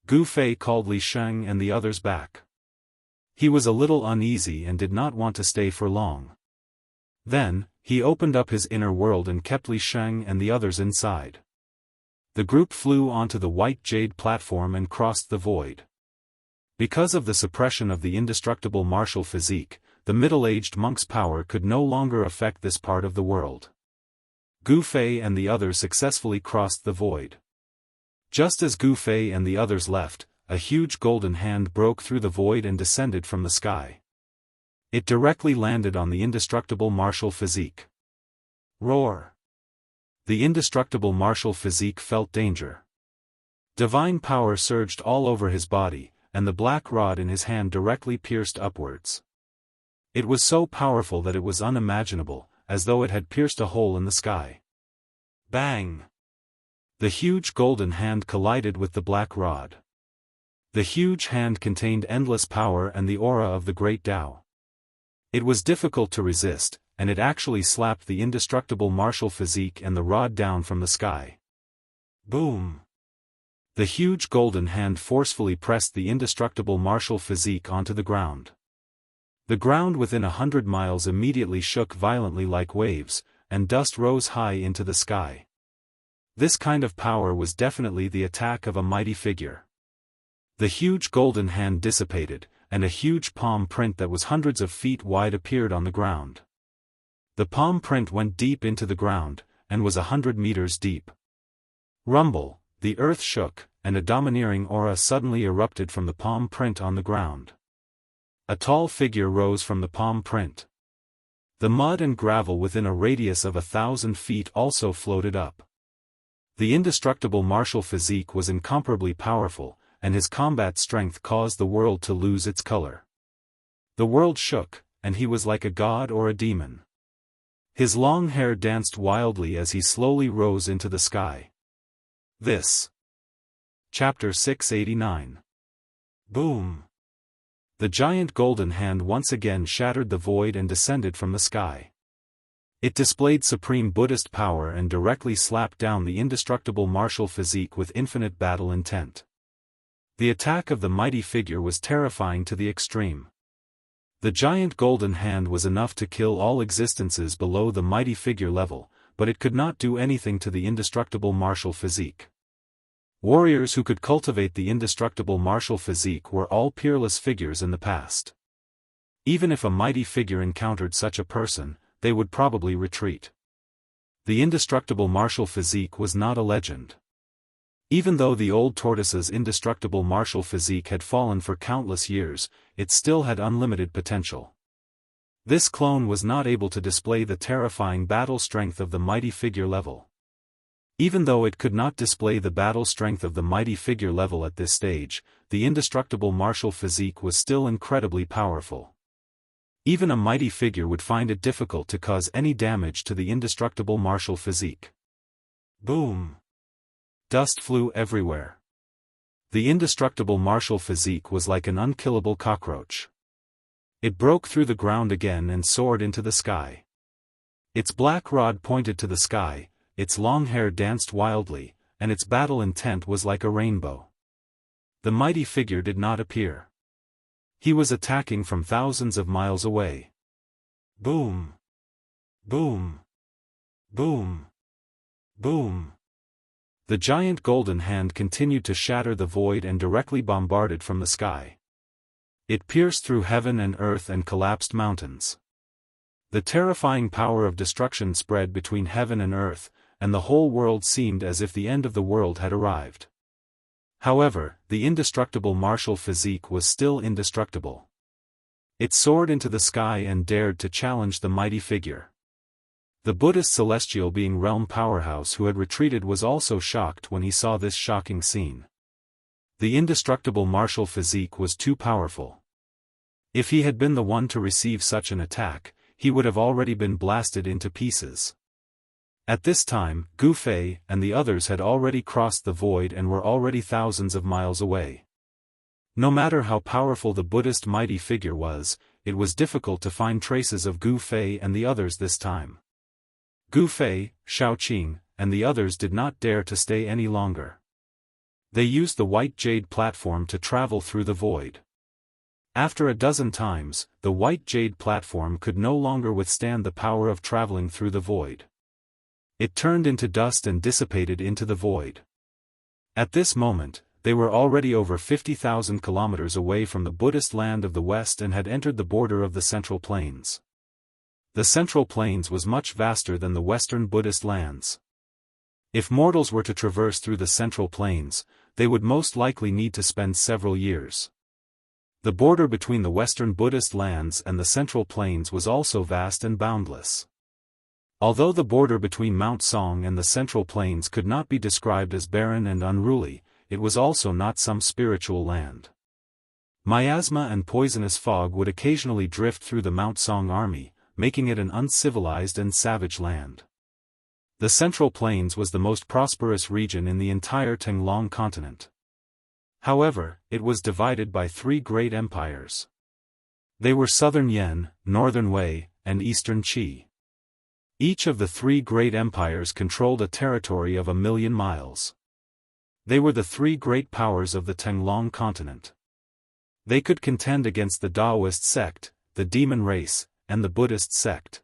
Speaker 1: Gu Fei called Li Sheng and the others back. He was a little uneasy and did not want to stay for long. Then, he opened up his inner world and kept Li Sheng and the others inside. The group flew onto the white jade platform and crossed the void. Because of the suppression of the indestructible martial physique, the middle-aged monk's power could no longer affect this part of the world. Gu Fei and the others successfully crossed the void. Just as Gu Fei and the others left, a huge golden hand broke through the void and descended from the sky. It directly landed on the indestructible martial physique. Roar! The indestructible martial physique felt danger. Divine power surged all over his body, and the black rod in his hand directly pierced upwards. It was so powerful that it was unimaginable, as though it had pierced a hole in the sky. Bang! The huge golden hand collided with the black rod. The huge hand contained endless power and the aura of the great Tao. It was difficult to resist, and it actually slapped the indestructible martial physique and the rod down from the sky. Boom! The huge golden hand forcefully pressed the indestructible martial physique onto the ground. The ground within 100 miles immediately shook violently like waves, and dust rose high into the sky. This kind of power was definitely the attack of a mighty figure. The huge golden hand dissipated, and a huge palm print that was hundreds of feet wide appeared on the ground. The palm print went deep into the ground, and was 100 meters deep. Rumble, the earth shook, and a domineering aura suddenly erupted from the palm print on the ground. A tall figure rose from the palm print. The mud and gravel within a radius of 1,000 feet also floated up. The indestructible martial physique was incomparably powerful, and his combat strength caused the world to lose its color. The world shook, and he was like a god or a demon. His long hair danced wildly as he slowly rose into the sky. This. Chapter 689. Boom! The giant golden hand once again shattered the void and descended from the sky. It displayed supreme Buddhist power and directly slapped down the indestructible martial physique with infinite battle intent. The attack of the mighty figure was terrifying to the extreme. The giant golden hand was enough to kill all existences below the mighty figure level, but it could not do anything to the indestructible martial physique. Warriors who could cultivate the indestructible martial physique were all peerless figures in the past. Even if a mighty figure encountered such a person, they would probably retreat. The indestructible martial physique was not a legend. Even though the old tortoise's indestructible martial physique had fallen for countless years, it still had unlimited potential. This clone was not able to display the terrifying battle strength of the mighty figure level. Even though it could not display the battle strength of the mighty figure level at this stage, the indestructible martial physique was still incredibly powerful. Even a mighty figure would find it difficult to cause any damage to the indestructible martial physique. Boom! Dust flew everywhere. The indestructible martial physique was like an unkillable cockroach. It broke through the ground again and soared into the sky. Its black rod pointed to the sky, its long hair danced wildly, and its battle intent was like a rainbow. The mighty figure did not appear. He was attacking from thousands of miles away. Boom! Boom! Boom! Boom! The giant golden hand continued to shatter the void and directly bombarded from the sky. It pierced through heaven and earth and collapsed mountains. The terrifying power of destruction spread between heaven and earth, and the whole world seemed as if the end of the world had arrived. However, the indestructible martial physique was still indestructible. It soared into the sky and dared to challenge the mighty figure. The Buddhist celestial being realm powerhouse who had retreated was also shocked when he saw this shocking scene. The indestructible martial physique was too powerful. If he had been the one to receive such an attack, he would have already been blasted into pieces. At this time, Gu Fei and the others had already crossed the void and were already thousands of miles away. No matter how powerful the Buddhist mighty figure was, it was difficult to find traces of Gu Fei and the others this time. Gu Fei, Shaoqing, and the others did not dare to stay any longer. They used the white jade platform to travel through the void. After a dozen times, the white jade platform could no longer withstand the power of traveling through the void. It turned into dust and dissipated into the void. At this moment, they were already over 50,000 kilometers away from the Buddhist land of the West and had entered the border of the Central Plains. The Central Plains was much vaster than the Western Buddhist lands. If mortals were to traverse through the Central Plains, they would most likely need to spend several years. The border between the Western Buddhist lands and the Central Plains was also vast and boundless. Although the border between Mount Song and the Central Plains could not be described as barren and unruly, it was also not some spiritual land. Miasma and poisonous fog would occasionally drift through the Mount Song army, making it an uncivilized and savage land. The Central Plains was the most prosperous region in the entire Tenglong continent. However, it was divided by three great empires. They were Southern Yan, Northern Wei, and Eastern Qi. Each of the three great empires controlled a territory of 1,000,000 miles. They were the three great powers of the Tenglong continent. They could contend against the Daoist sect, the demon race, and the Buddhist sect.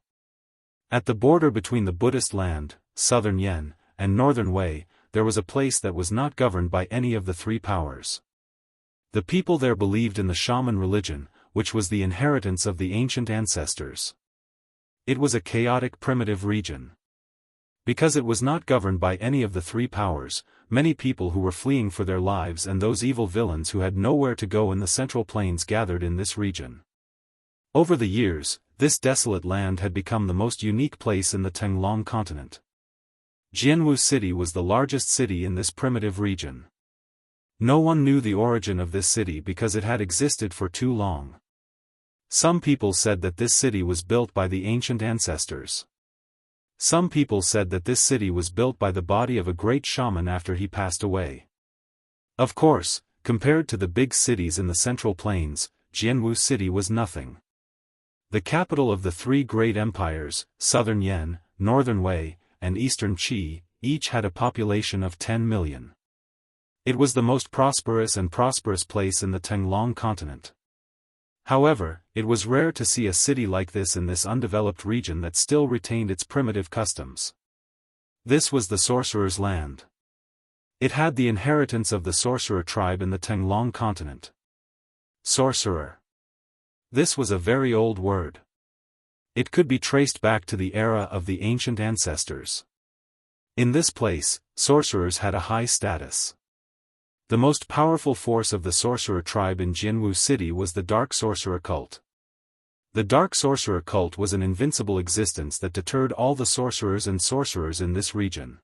Speaker 1: At the border between the Buddhist land, Southern Yan, and Northern Wei, there was a place that was not governed by any of the three powers. The people there believed in the shaman religion, which was the inheritance of the ancient ancestors. It was a chaotic primitive region. Because it was not governed by any of the three powers, many people who were fleeing for their lives and those evil villains who had nowhere to go in the Central Plains gathered in this region. Over the years, this desolate land had become the most unique place in the Tenglong continent. Jianghu City was the largest city in this primitive region. No one knew the origin of this city because it had existed for too long. Some people said that this city was built by the ancient ancestors. Some people said that this city was built by the body of a great shaman after he passed away. Of course, compared to the big cities in the Central Plains, Jianghu City was nothing. The capital of the three great empires, Southern Yan, Northern Wei, and Eastern Qi, each had a population of 10 million. It was the most prosperous place in the Tenglong continent. However, it was rare to see a city like this in this undeveloped region that still retained its primitive customs. This was the sorcerer's land. It had the inheritance of the sorcerer tribe in the Tenglong continent. Sorcerer. This was a very old word. It could be traced back to the era of the ancient ancestors. In this place, sorcerers had a high status. The most powerful force of the sorcerer tribe in Jianghu City was the Dark Sorcerer cult. The Dark Sorcerer cult was an invincible existence that deterred all the sorcerers and sorcerers in this region.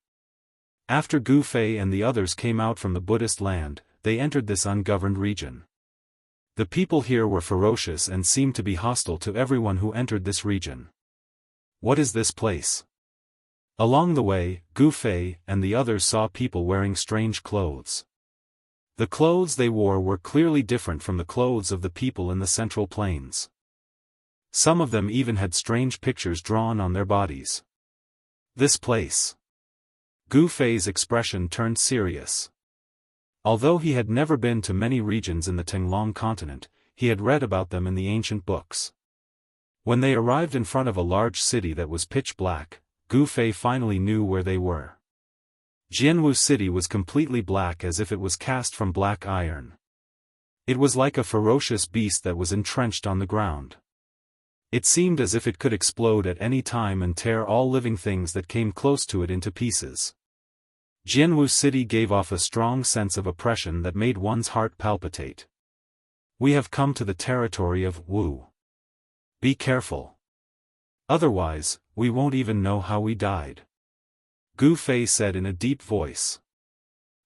Speaker 1: After Gu Fei and the others came out from the Buddhist land, they entered this ungoverned region. The people here were ferocious and seemed to be hostile to everyone who entered this region. What is this place? Along the way, Gu Fei and the others saw people wearing strange clothes. The clothes they wore were clearly different from the clothes of the people in the Central Plains. Some of them even had strange pictures drawn on their bodies. This place. Gu Fei's expression turned serious. Although he had never been to many regions in the Tenglong continent, he had read about them in the ancient books. When they arrived in front of a large city that was pitch black, Gu Fei finally knew where they were. Jianghu City was completely black as if it was cast from black iron. It was like a ferocious beast that was entrenched on the ground. It seemed as if it could explode at any time and tear all living things that came close to it into pieces. Jianghu City gave off a strong sense of oppression that made one's heart palpitate. We have come to the territory of Wu. Be careful. Otherwise, we won't even know how we died. Gu Fei said in a deep voice.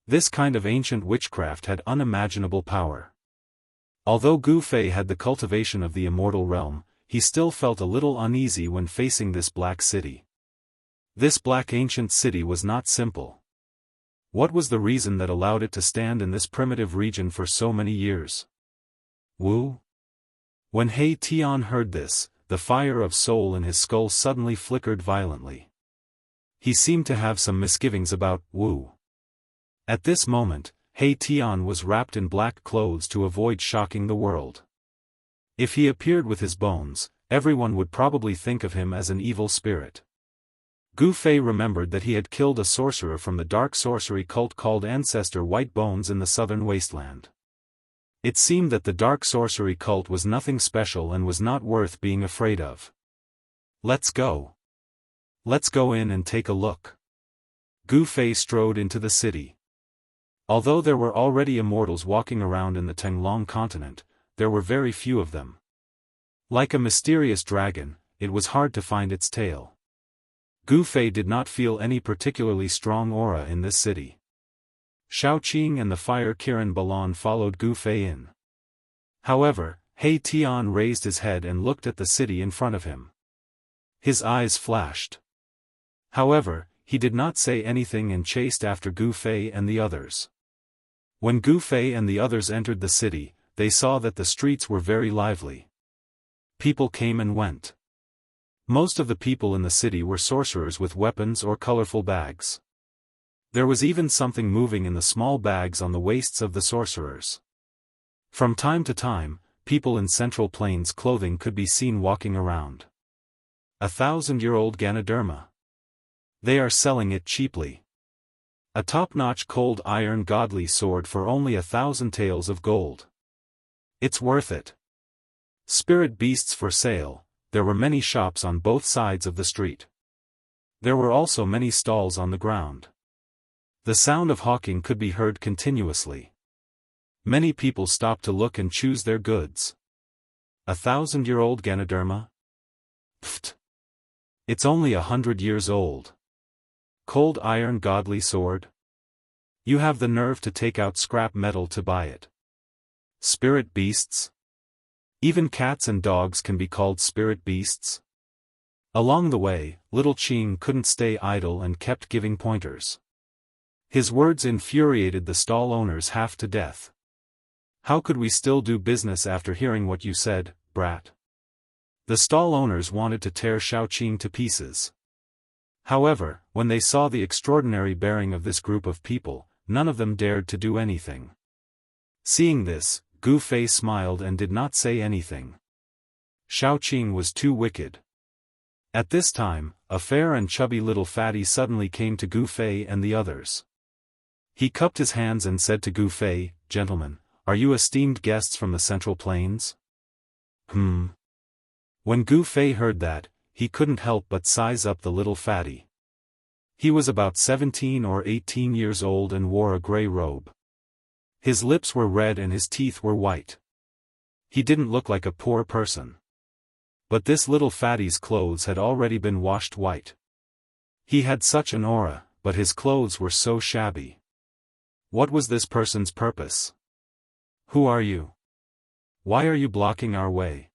Speaker 1: This kind of ancient witchcraft had unimaginable power. Although Gu Fei had the cultivation of the immortal realm, he still felt a little uneasy when facing this black city. This black ancient city was not simple. What was the reason that allowed it to stand in this primitive region for so many years? Wu? When He Tian heard this, the fire of soul in his skull suddenly flickered violently. He seemed to have some misgivings about Wu. At this moment, He Tian was wrapped in black clothes to avoid shocking the world. If he appeared with his bones, everyone would probably think of him as an evil spirit. Gu Fei remembered that he had killed a sorcerer from the dark sorcery cult called Ancestor White Bones in the southern wasteland. It seemed that the dark sorcery cult was nothing special and was not worth being afraid of. Let's go. Let's go in and take a look. Gu Fei strode into the city. Although there were already immortals walking around in the Tenglong continent, there were very few of them. Like a mysterious dragon, it was hard to find its tail. Gu Fei did not feel any particularly strong aura in this city. Shao Qing and the fire Kiran Balan followed Gu Fei in. However, He Tian raised his head and looked at the city in front of him. His eyes flashed. However, he did not say anything and chased after Gu Fei and the others. When Gu Fei and the others entered the city, they saw that the streets were very lively. People came and went. Most of the people in the city were sorcerers with weapons or colorful bags. There was even something moving in the small bags on the waists of the sorcerers. From time to time, people in Central Plains clothing could be seen walking around. 1,000-year-old Ganoderma. They are selling it cheaply. A top-notch cold iron godly sword for only 1,000 taels of gold. It's worth it. Spirit beasts for sale. There were many shops on both sides of the street. There were also many stalls on the ground. The sound of hawking could be heard continuously. Many people stopped to look and choose their goods. 1,000-year-old Ganoderma? Pfft! It's only 100 years old. Cold iron godly sword? You have the nerve to take out scrap metal to buy it. Spirit beasts? Even cats and dogs can be called spirit beasts. Along the way, little Qing couldn't stay idle and kept giving pointers. His words infuriated the stall owners half to death. How could we still do business after hearing what you said, brat? The stall owners wanted to tear Shao Qing to pieces. However, when they saw the extraordinary bearing of this group of people, none of them dared to do anything. Seeing this, Gu Fei smiled and did not say anything. Shao Qing was too wicked. At this time, a fair and chubby little fatty suddenly came to Gu Fei and the others. He cupped his hands and said to Gu Fei, "Gentlemen, are you esteemed guests from the Central Plains?" When Gu Fei heard that, he couldn't help but size up the little fatty. He was about 17 or 18 years old and wore a gray robe. His lips were red and his teeth were white. He didn't look like a poor person. But this little fatty's clothes had already been washed white. He had such an aura, but his clothes were so shabby. What was this person's purpose? Who are you? Why are you blocking our way?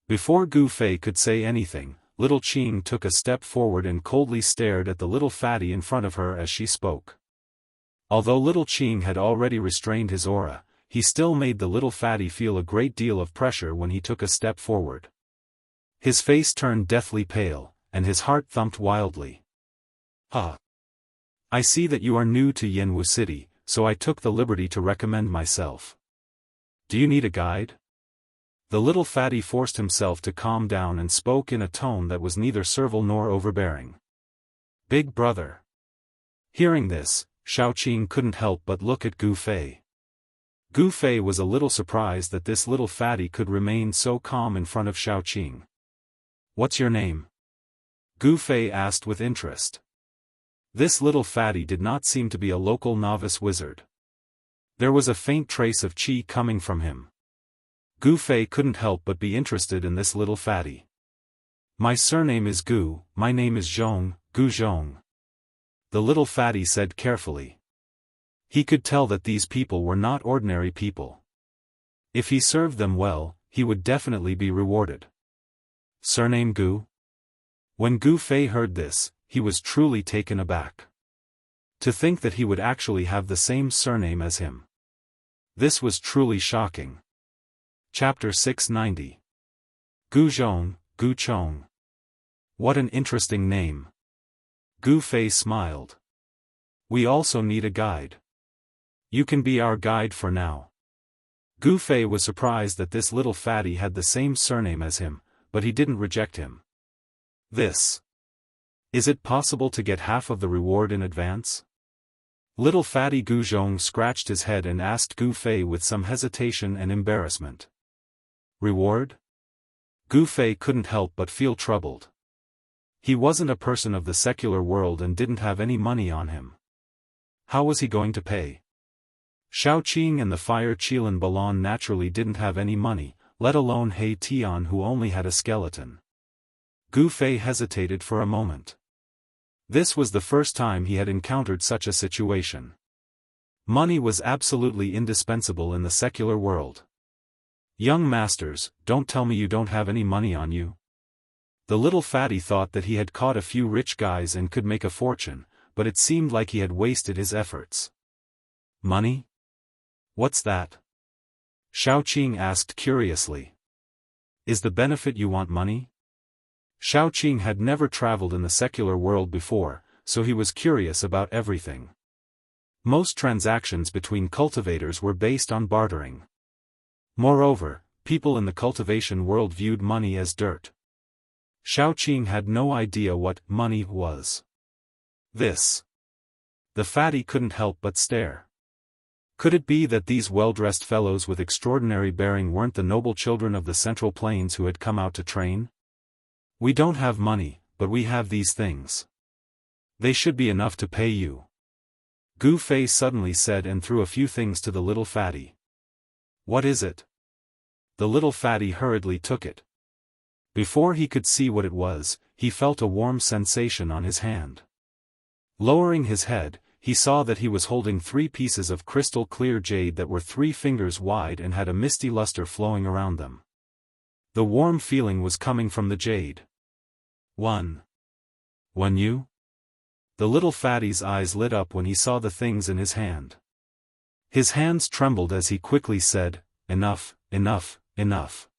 Speaker 1: Before Gu Fei could say anything, little Qing took a step forward and coldly stared at the little fatty in front of her as she spoke. Although little Qing had already restrained his aura, he still made the little fatty feel a great deal of pressure when he took a step forward. His face turned deathly pale, and his heart thumped wildly. I see that you are new to Jianghu City, so I took the liberty to recommend myself. Do you need a guide? The little fatty forced himself to calm down and spoke in a tone that was neither servile nor overbearing. Big brother. Hearing this, Shao Qing couldn't help but look at Gu Fei. Gu Fei was a little surprised that this little fatty could remain so calm in front of Shao Qing. What's your name? Gu Fei asked with interest. This little fatty did not seem to be a local novice wizard. There was a faint trace of qi coming from him. Gu Fei couldn't help but be interested in this little fatty. My surname is Gu, my name is Zhong, Gu Zhong. The little fatty said carefully. He could tell that these people were not ordinary people. If he served them well, he would definitely be rewarded. Surname Gu? When Gu Fei heard this, he was truly taken aback. To think that he would actually have the same surname as him. This was truly shocking. Chapter 690. Gu Zhong, Gu Chong. What an interesting name. Gu Fei smiled. We also need a guide. You can be our guide for now. Gu Fei was surprised that this little fatty had the same surname as him, but he didn't reject him. Is it possible to get half of the reward in advance? Little fatty Gu Zhong scratched his head and asked Gu Fei with some hesitation and embarrassment. Reward? Gu Fei couldn't help but feel troubled. He wasn't a person of the secular world and didn't have any money on him. How was he going to pay? Shao Qing and the fire Qilin Balan naturally didn't have any money, let alone He Tian who only had a skeleton. Gu Fei hesitated for a moment. This was the first time he had encountered such a situation. Money was absolutely indispensable in the secular world. Young masters, don't tell me you don't have any money on you. The little fatty thought that he had caught a few rich guys and could make a fortune, but it seemed like he had wasted his efforts. Money? What's that? Shao Qing asked curiously. Is the benefit you want money? Shao Qing had never traveled in the secular world before, so he was curious about everything. Most transactions between cultivators were based on bartering. Moreover, people in the cultivation world viewed money as dirt. Shao Qing had no idea what money was. The fatty couldn't help but stare. Could it be that these well-dressed fellows with extraordinary bearing weren't the noble children of the Central Plains who had come out to train? We don't have money, but we have these things. They should be enough to pay you. Gu Fei suddenly said and threw a few things to the little fatty. What is it? The little fatty hurriedly took it. Before he could see what it was, he felt a warm sensation on his hand. Lowering his head, he saw that he was holding 3 pieces of crystal clear jade that were 3 fingers wide and had a misty luster flowing around them. The warm feeling was coming from the jade. One you? The little fatty's eyes lit up when he saw the things in his hand. His hands trembled as he quickly said, enough, enough, enough.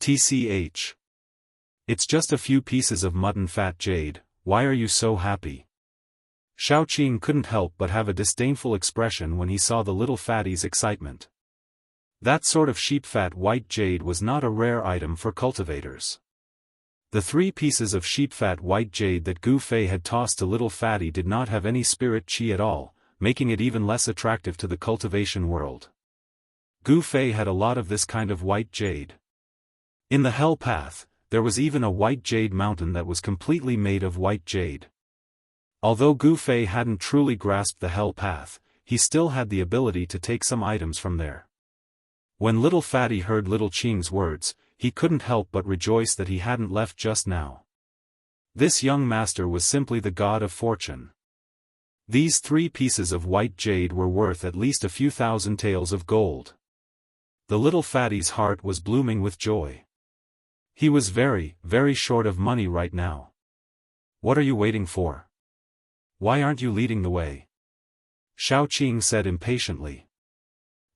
Speaker 1: TCH. It's just a few pieces of mutton fat jade, why are you so happy? Shao Qing couldn't help but have a disdainful expression when he saw the little fatty's excitement. That sort of sheep-fat white jade was not a rare item for cultivators. The 3 pieces of sheep-fat white jade that Gu Fei had tossed to little fatty did not have any spirit qi at all, making it even less attractive to the cultivation world. Gu Fei had a lot of this kind of white jade. In the Hell Path, there was even a white jade mountain that was completely made of white jade. Although Gu Fei hadn't truly grasped the Hell Path, he still had the ability to take some items from there. When little fatty heard little Qing's words, he couldn't help but rejoice that he hadn't left just now. This young master was simply the god of fortune. These 3 pieces of white jade were worth at least a few thousand taels of gold. The little fatty's heart was blooming with joy. He was very, very short of money right now. What are you waiting for? Why aren't you leading the way? Shao Qing said impatiently.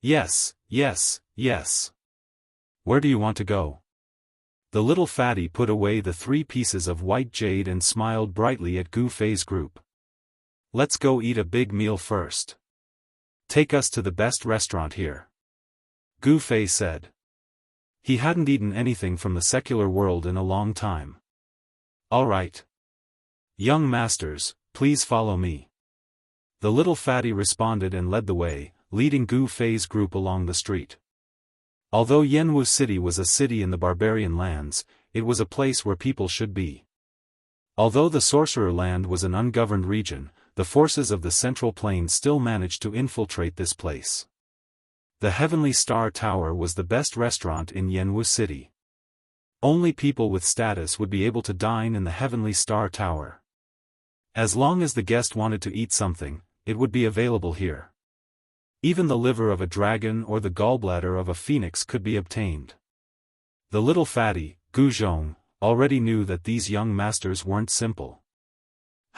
Speaker 1: Yes, yes, yes. Where do you want to go? The little fatty put away the 3 pieces of white jade and smiled brightly at Gu Fei's group. Let's go eat a big meal first. Take us to the best restaurant here. Gu Fei said. He hadn't eaten anything from the secular world in a long time. All right. Young masters, please follow me. The little fatty responded and led the way, leading Gu Fei's group along the street. Although Jianghu City was a city in the barbarian lands, it was a place where people should be. Although the Sorcerer Land was an ungoverned region, the forces of the Central Plains still managed to infiltrate this place. The Heavenly Star Tower was the best restaurant in Jianghu City. Only people with status would be able to dine in the Heavenly Star Tower. As long as the guest wanted to eat something, it would be available here. Even the liver of a dragon or the gallbladder of a phoenix could be obtained. The little fatty, Gu Zhong, already knew that these young masters weren't simple.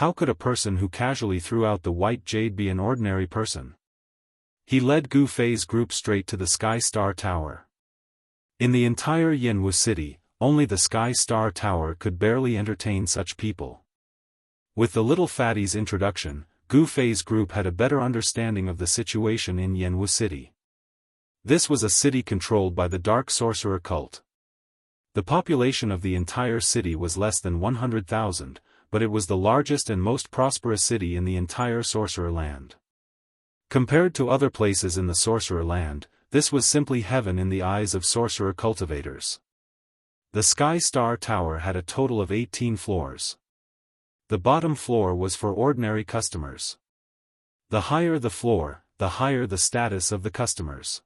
Speaker 1: How could a person who casually threw out the white jade be an ordinary person? He led Gu Fei's group straight to the Sky Star Tower. In the entire Jianghu city, only the Sky Star Tower could barely entertain such people. With the little fatty's introduction, Gu Fei's group had a better understanding of the situation in Jianghu city. This was a city controlled by the dark sorcerer cult. The population of the entire city was less than 100,000, but it was the largest and most prosperous city in the entire sorcerer land. Compared to other places in the sorcerer land, this was simply heaven in the eyes of sorcerer cultivators. The Sky Star Tower had a total of 18 floors. The bottom floor was for ordinary customers. The higher the floor, the higher the status of the customers.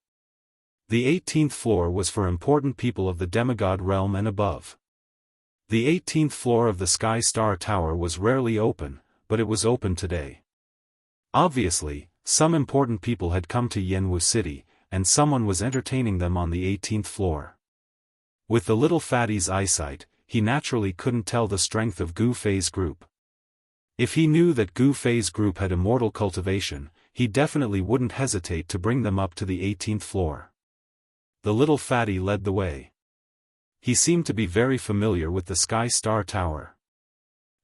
Speaker 1: The 18th floor was for important people of the demigod realm and above. The 18th floor of the Sky Star Tower was rarely open, but it was open today. Obviously, some important people had come to Jianghu city, and someone was entertaining them on the 18th floor. With the little fatty's eyesight, he naturally couldn't tell the strength of Gu Fei's group. If he knew that Gu Fei's group had immortal cultivation, he definitely wouldn't hesitate to bring them up to the 18th floor. The little fatty led the way. He seemed to be very familiar with the Sky Star Tower.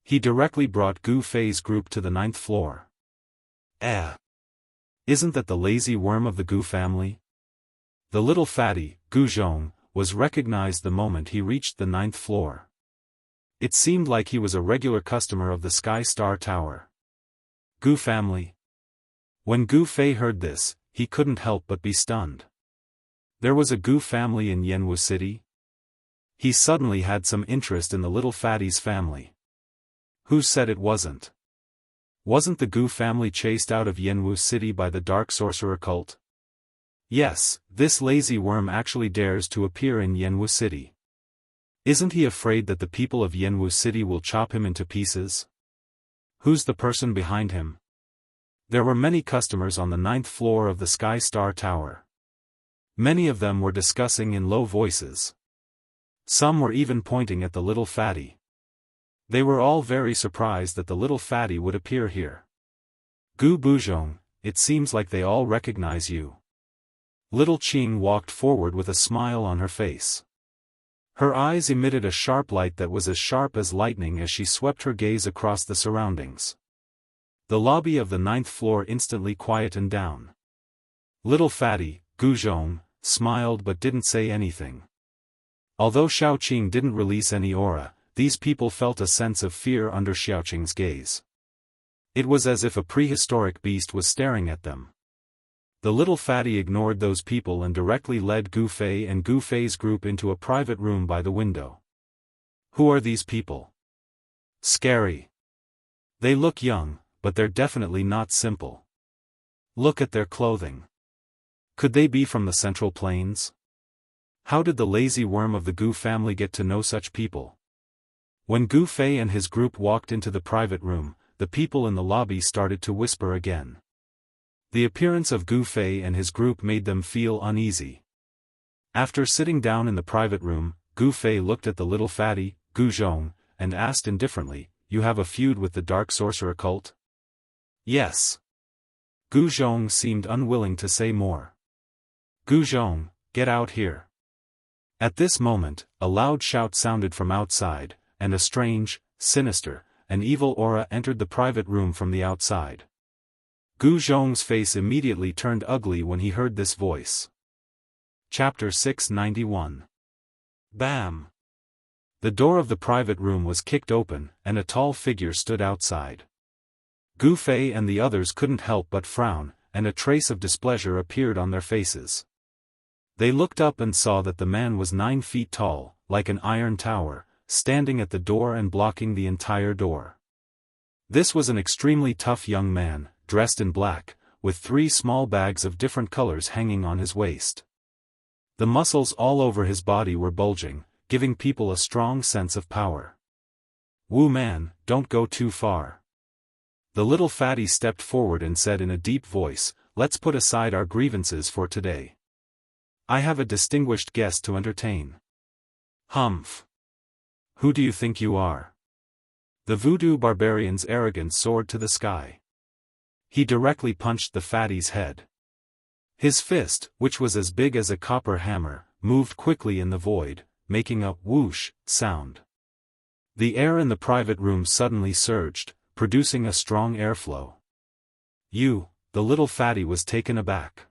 Speaker 1: He directly brought Gu Fei's group to the 9th floor. Isn't that the lazy worm of the Gu family? The little fatty, Gu Zhong, was recognized the moment he reached the 9th floor. It seemed like he was a regular customer of the Sky Star Tower. Gu family. When Gu Fei heard this, he couldn't help but be stunned. There was a Gu family in Jianghu city? He suddenly had some interest in the little fatty's family. Who said it wasn't? Wasn't the Gu family chased out of Jianghu city by the dark sorcerer cult? Yes, this lazy worm actually dares to appear in Jianghu city. Isn't he afraid that the people of Jianghu city will chop him into pieces? Who's the person behind him? There were many customers on the 9th floor of the Sky Star Tower. Many of them were discussing in low voices. Some were even pointing at the little fatty. They were all very surprised that the little fatty would appear here. Gu Buzhong, it seems like they all recognize you. Little Qing walked forward with a smile on her face. Her eyes emitted a sharp light that was as sharp as lightning as she swept her gaze across the surroundings. The lobby of the 9th floor instantly quietened down. Little fatty, Gu Zhong, smiled but didn't say anything. Although Xiaoqing didn't release any aura, these people felt a sense of fear under Xiaoqing's gaze. It was as if a prehistoric beast was staring at them. The little fatty ignored those people and directly led Gu Fei and Gu Fei's group into a private room by the window. Who are these people? Scary. They look young, but they're definitely not simple. Look at their clothing. Could they be from the Central Plains? How did the lazy worm of the Gu family get to know such people? When Gu Fei and his group walked into the private room, the people in the lobby started to whisper again. The appearance of Gu Fei and his group made them feel uneasy. After sitting down in the private room, Gu Fei looked at the little fatty, Gu Zhong, and asked indifferently, "You have a feud with the dark sorcerer cult?" "Yes." Gu Zhong seemed unwilling to say more. "Gu Zhong, get out here." At this moment, a loud shout sounded from outside, and a strange, sinister, and evil aura entered the private room from the outside. Gu Zhong's face immediately turned ugly when he heard this voice. Chapter 691. Bam! The door of the private room was kicked open, and a tall figure stood outside. Gu Fei and the others couldn't help but frown, and a trace of displeasure appeared on their faces. They looked up and saw that the man was 9 feet tall, like an iron tower, standing at the door and blocking the entire door. This was an extremely tough young man, dressed in black, with 3 small bags of different colors hanging on his waist. The muscles all over his body were bulging, giving people a strong sense of power. "Wu man, don't go too far." The little fatty stepped forward and said in a deep voice, "Let's put aside our grievances for today. I have a distinguished guest to entertain." "Humph. Who do you think you are?" The voodoo barbarian's arrogance soared to the sky. He directly punched the fatty's head. His fist, which was as big as a copper hammer, moved quickly in the void, making a whoosh sound. The air in the private room suddenly surged, producing a strong airflow. The little fatty was taken aback.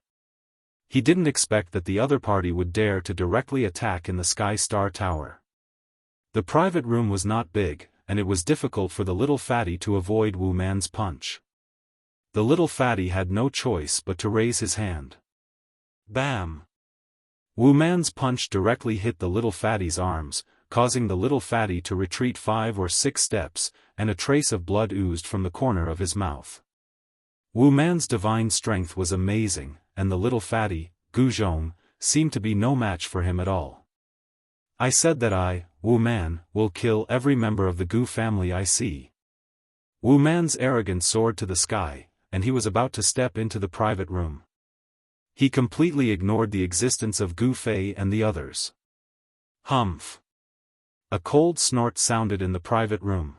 Speaker 1: He didn't expect that the other party would dare to directly attack in the Sky Star Tower. The private room was not big, and it was difficult for the little fatty to avoid Wu Man's punch. The little fatty had no choice but to raise his hand. Bam! Wu Man's punch directly hit the little fatty's arms, causing the little fatty to retreat 5 or 6 steps, and a trace of blood oozed from the corner of his mouth. Wu Man's divine strength was amazing, and the little fatty, Gu Zhong, seemed to be no match for him at all. I said that I, Wu Man, will kill every member of the Gu family I see. Wu Man's arrogance soared to the sky, and he was about to step into the private room. He completely ignored the existence of Gu Fei and the others. Humph! A cold snort sounded in the private room.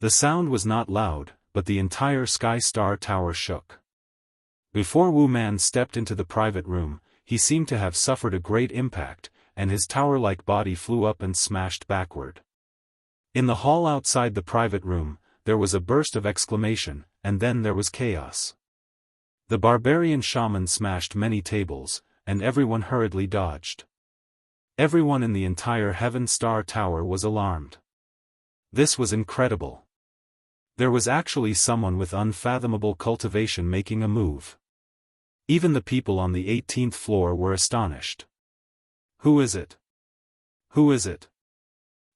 Speaker 1: The sound was not loud, but the entire Sky Star Tower shook. Before Wu Man stepped into the private room, he seemed to have suffered a great impact, and his tower-like body flew up and smashed backward. In the hall outside the private room, there was a burst of exclamation, and then there was chaos. The barbarian shaman smashed many tables, and everyone hurriedly dodged. Everyone in the entire Heaven Star Tower was alarmed. This was incredible. There was actually someone with unfathomable cultivation making a move. Even the people on the 18th floor were astonished. Who is it? Who is it?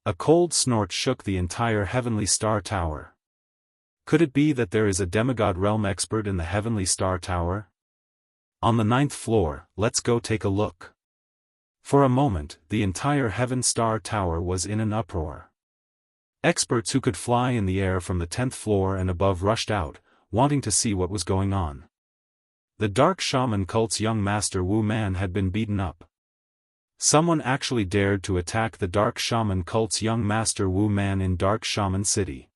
Speaker 1: A cold snort shook the entire Heavenly Star Tower. Could it be that there is a demigod realm expert in the Heavenly Star Tower? On the 9th floor, let's go take a look. For a moment, the entire Heaven Star Tower was in an uproar. Experts who could fly in the air from the 10th floor and above rushed out, wanting to see what was going on. The Dark Shaman cult's young master Wu Man had been beaten up. Someone actually dared to attack the Dark Shaman cult's young master Wu Man in Dark Shaman City.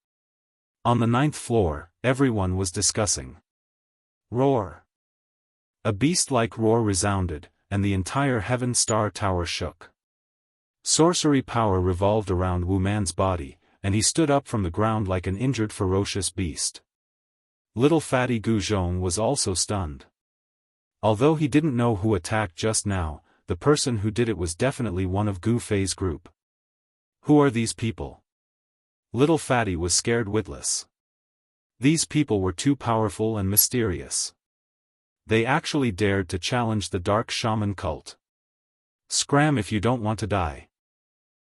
Speaker 1: On the 9th floor, everyone was discussing. Roar! A beast-like roar resounded, and the entire Heaven Star Tower shook. Sorcery power revolved around Wu Man's body, and he stood up from the ground like an injured ferocious beast. Little fatty Gu Zhong was also stunned. Although he didn't know who attacked just now, the person who did it was definitely one of Gu Fei's group. Who are these people? Little fatty was scared witless. These people were too powerful and mysterious. They actually dared to challenge the Dark Shaman cult. Scram if you don't want to die.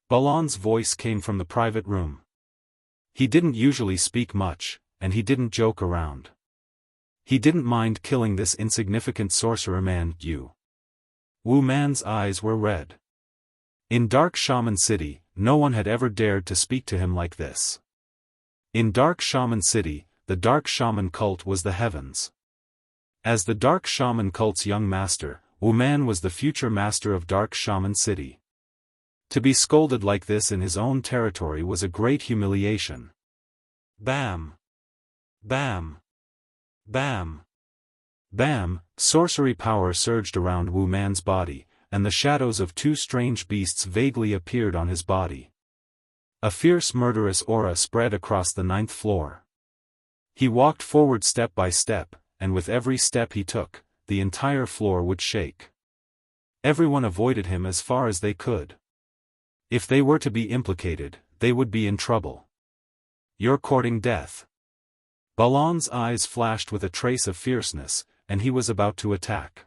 Speaker 1: Balon's voice came from the private room. He didn't usually speak much, and he didn't joke around. He didn't mind killing this insignificant sorcerer man, Wu Man's eyes were red. In Dark Shaman City, no one had ever dared to speak to him like this. In Dark Shaman City, the Dark Shaman cult was the heavens. As the Dark Shaman cult's young master, Wu Man was the future master of Dark Shaman City. To be scolded like this in his own territory was a great humiliation. Bam! Bam! Bam! Bam! Sorcery power surged around Wu Man's body, and the shadows of 2 strange beasts vaguely appeared on his body. A fierce murderous aura spread across the 9th floor. He walked forward step by step, and with every step he took, the entire floor would shake. Everyone avoided him as far as they could. If they were to be implicated, they would be in trouble. You're courting death. Balon's eyes flashed with a trace of fierceness, and he was about to attack.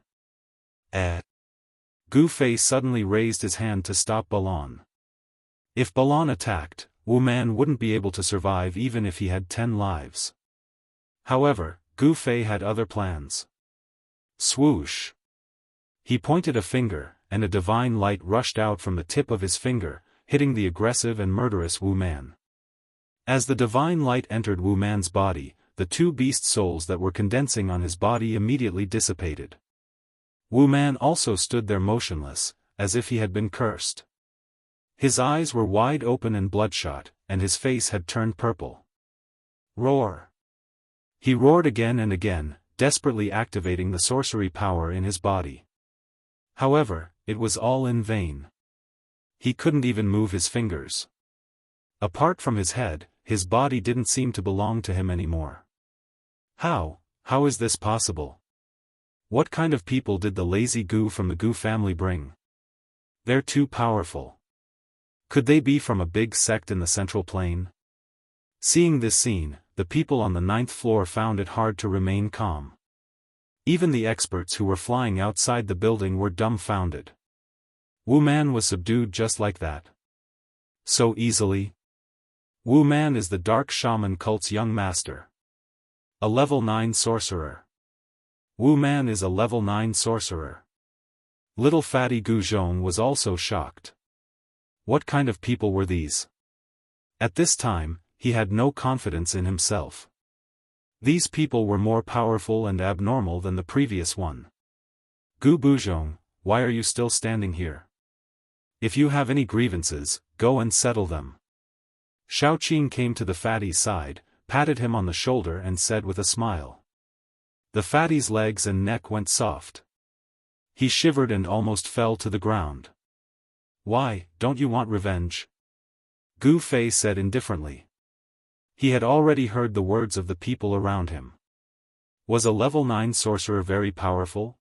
Speaker 1: Gu Fei suddenly raised his hand to stop Balon. If Balon attacked, Wu Man wouldn't be able to survive even if he had 10 lives. However, Gu Fei had other plans. Swoosh! He pointed a finger, and a divine light rushed out from the tip of his finger, hitting the aggressive and murderous Wu Man. As the divine light entered Wu Man's body, the 2 beast souls that were condensing on his body immediately dissipated. Wu Man also stood there motionless, as if he had been cursed. His eyes were wide open and bloodshot, and his face had turned purple. Roar! He roared again and again, desperately activating the sorcery power in his body. However, it was all in vain. He couldn't even move his fingers. Apart from his head, his body didn't seem to belong to him anymore. How is this possible? What kind of people did the lazy Gu from the Gu family bring? They're too powerful. Could they be from a big sect in the Central Plain? Seeing this scene, the people on the 9th floor found it hard to remain calm. Even the experts who were flying outside the building were dumbfounded. Wu Man was subdued just like that. So easily? Wu Man is the Dark Shaman cult's young master. A level 9 sorcerer. Wu Man is a level 9 sorcerer. Little fatty Gu Zhong was also shocked. What kind of people were these? At this time, he had no confidence in himself. These people were more powerful and abnormal than the previous one. Gu Buzhong, why are you still standing here? If you have any grievances, go and settle them. Shaoqing came to the fatty's side, patted him on the shoulder and said with a smile. The fatty's legs and neck went soft. He shivered and almost fell to the ground. Why, don't you want revenge? Gu Fei said indifferently. He had already heard the words of the people around him. Was a level 9 sorcerer very powerful?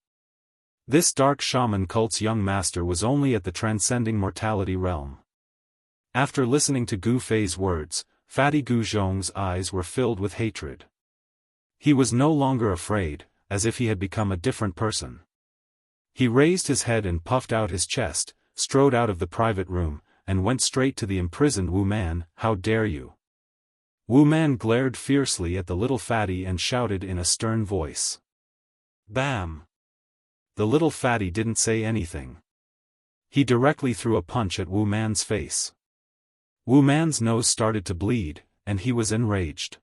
Speaker 1: This dark shaman cult's young master was only at the transcending mortality realm. After listening to Gu Fei's words, fatty Gu Zhong's eyes were filled with hatred. He was no longer afraid, as if he had become a different person. He raised his head and puffed out his chest, strode out of the private room, and went straight to the imprisoned Wu Man. How dare you? Wu Man glared fiercely at the little fatty and shouted in a stern voice. Bam! The little fatty didn't say anything. He directly threw a punch at Wu Man's face. Wu Man's nose started to bleed, and he was enraged.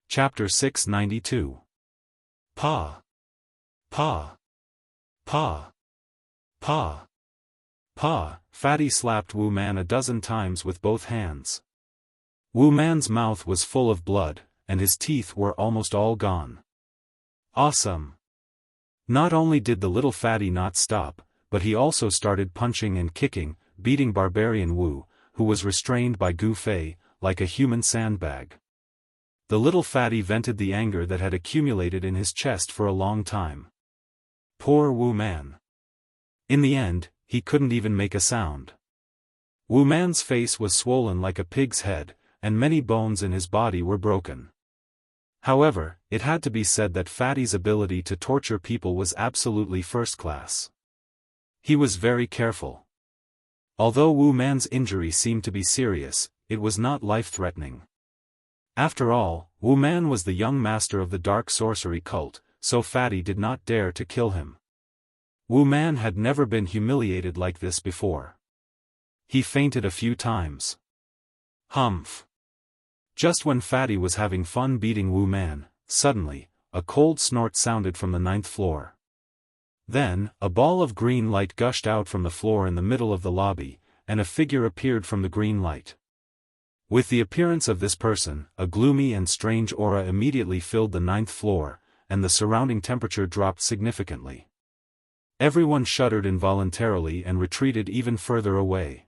Speaker 1: Chapter 692. Pa! Pa! Pa! Pa! Pa! Fatty slapped Wu Man a dozen times with both hands. Wu Man's mouth was full of blood, and his teeth were almost all gone. Awesome! Not only did the little fatty not stop, but he also started punching and kicking, beating Barbarian Wu, who was restrained by Gu Fei, like a human sandbag. The little fatty vented the anger that had accumulated in his chest for a long time. Poor Wu Man. In the end, he couldn't even make a sound. Wu Man's face was swollen like a pig's head, and many bones in his body were broken. However, it had to be said that Fatty's ability to torture people was absolutely first class. He was very careful. Although Wu Man's injury seemed to be serious, it was not life-threatening. After all, Wu Man was the young master of the dark sorcery cult, so Fatty did not dare to kill him. Wu Man had never been humiliated like this before. He fainted a few times. Humph! Just when Fatty was having fun beating Wu Man, suddenly, a cold snort sounded from the 9th floor. Then, a ball of green light gushed out from the floor in the middle of the lobby, and a figure appeared from the green light. With the appearance of this person, a gloomy and strange aura immediately filled the 9th floor, and the surrounding temperature dropped significantly. Everyone shuddered involuntarily and retreated even further away.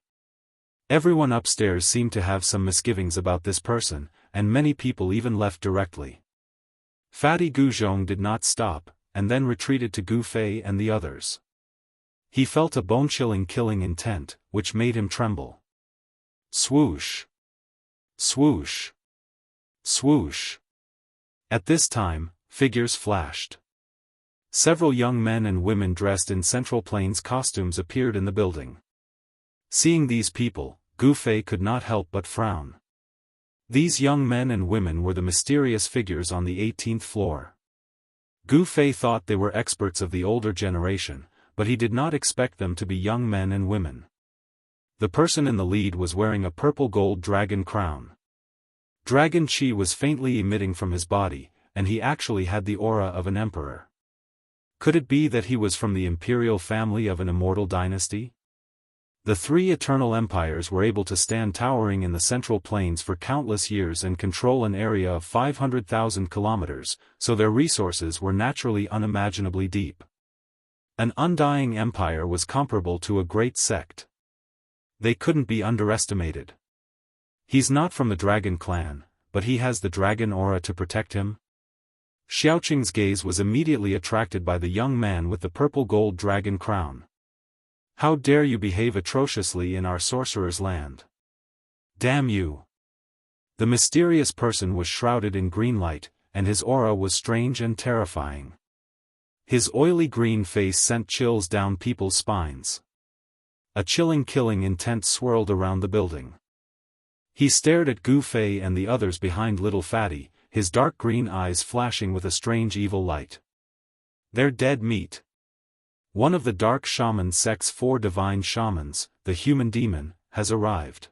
Speaker 1: Everyone upstairs seemed to have some misgivings about this person, and many people even left directly. Fatty Gu Zhong did not stop, and then retreated to Gu Fei and the others. He felt a bone-chilling killing intent, which made him tremble. Swoosh! Swoosh! Swoosh! At this time, figures flashed. Several young men and women dressed in Central Plains costumes appeared in the building. Seeing these people, Gu Fei could not help but frown. These young men and women were the mysterious figures on the 18th floor. Gu Fei thought they were experts of the older generation, but he did not expect them to be young men and women. The person in the lead was wearing a purple gold dragon crown. Dragon Qi was faintly emitting from his body, and he actually had the aura of an emperor. Could it be that he was from the imperial family of an immortal dynasty? The three eternal empires were able to stand towering in the Central Plains for countless years and control an area of 500,000 kilometers, so their resources were naturally unimaginably deep. An undying empire was comparable to a great sect. They couldn't be underestimated. He's not from the dragon clan, but he has the dragon aura to protect him? Xiaoqing's gaze was immediately attracted by the young man with the purple gold dragon crown. How dare you behave atrociously in our sorcerer's land? Damn you! The mysterious person was shrouded in green light, and his aura was strange and terrifying. His oily green face sent chills down people's spines. A chilling killing intent swirled around the building. He stared at Gu Fei and the others behind Little Fatty, his dark green eyes flashing with a strange evil light. They're dead meat. One of the dark shaman sect's 4 divine shamans, the human demon, has arrived.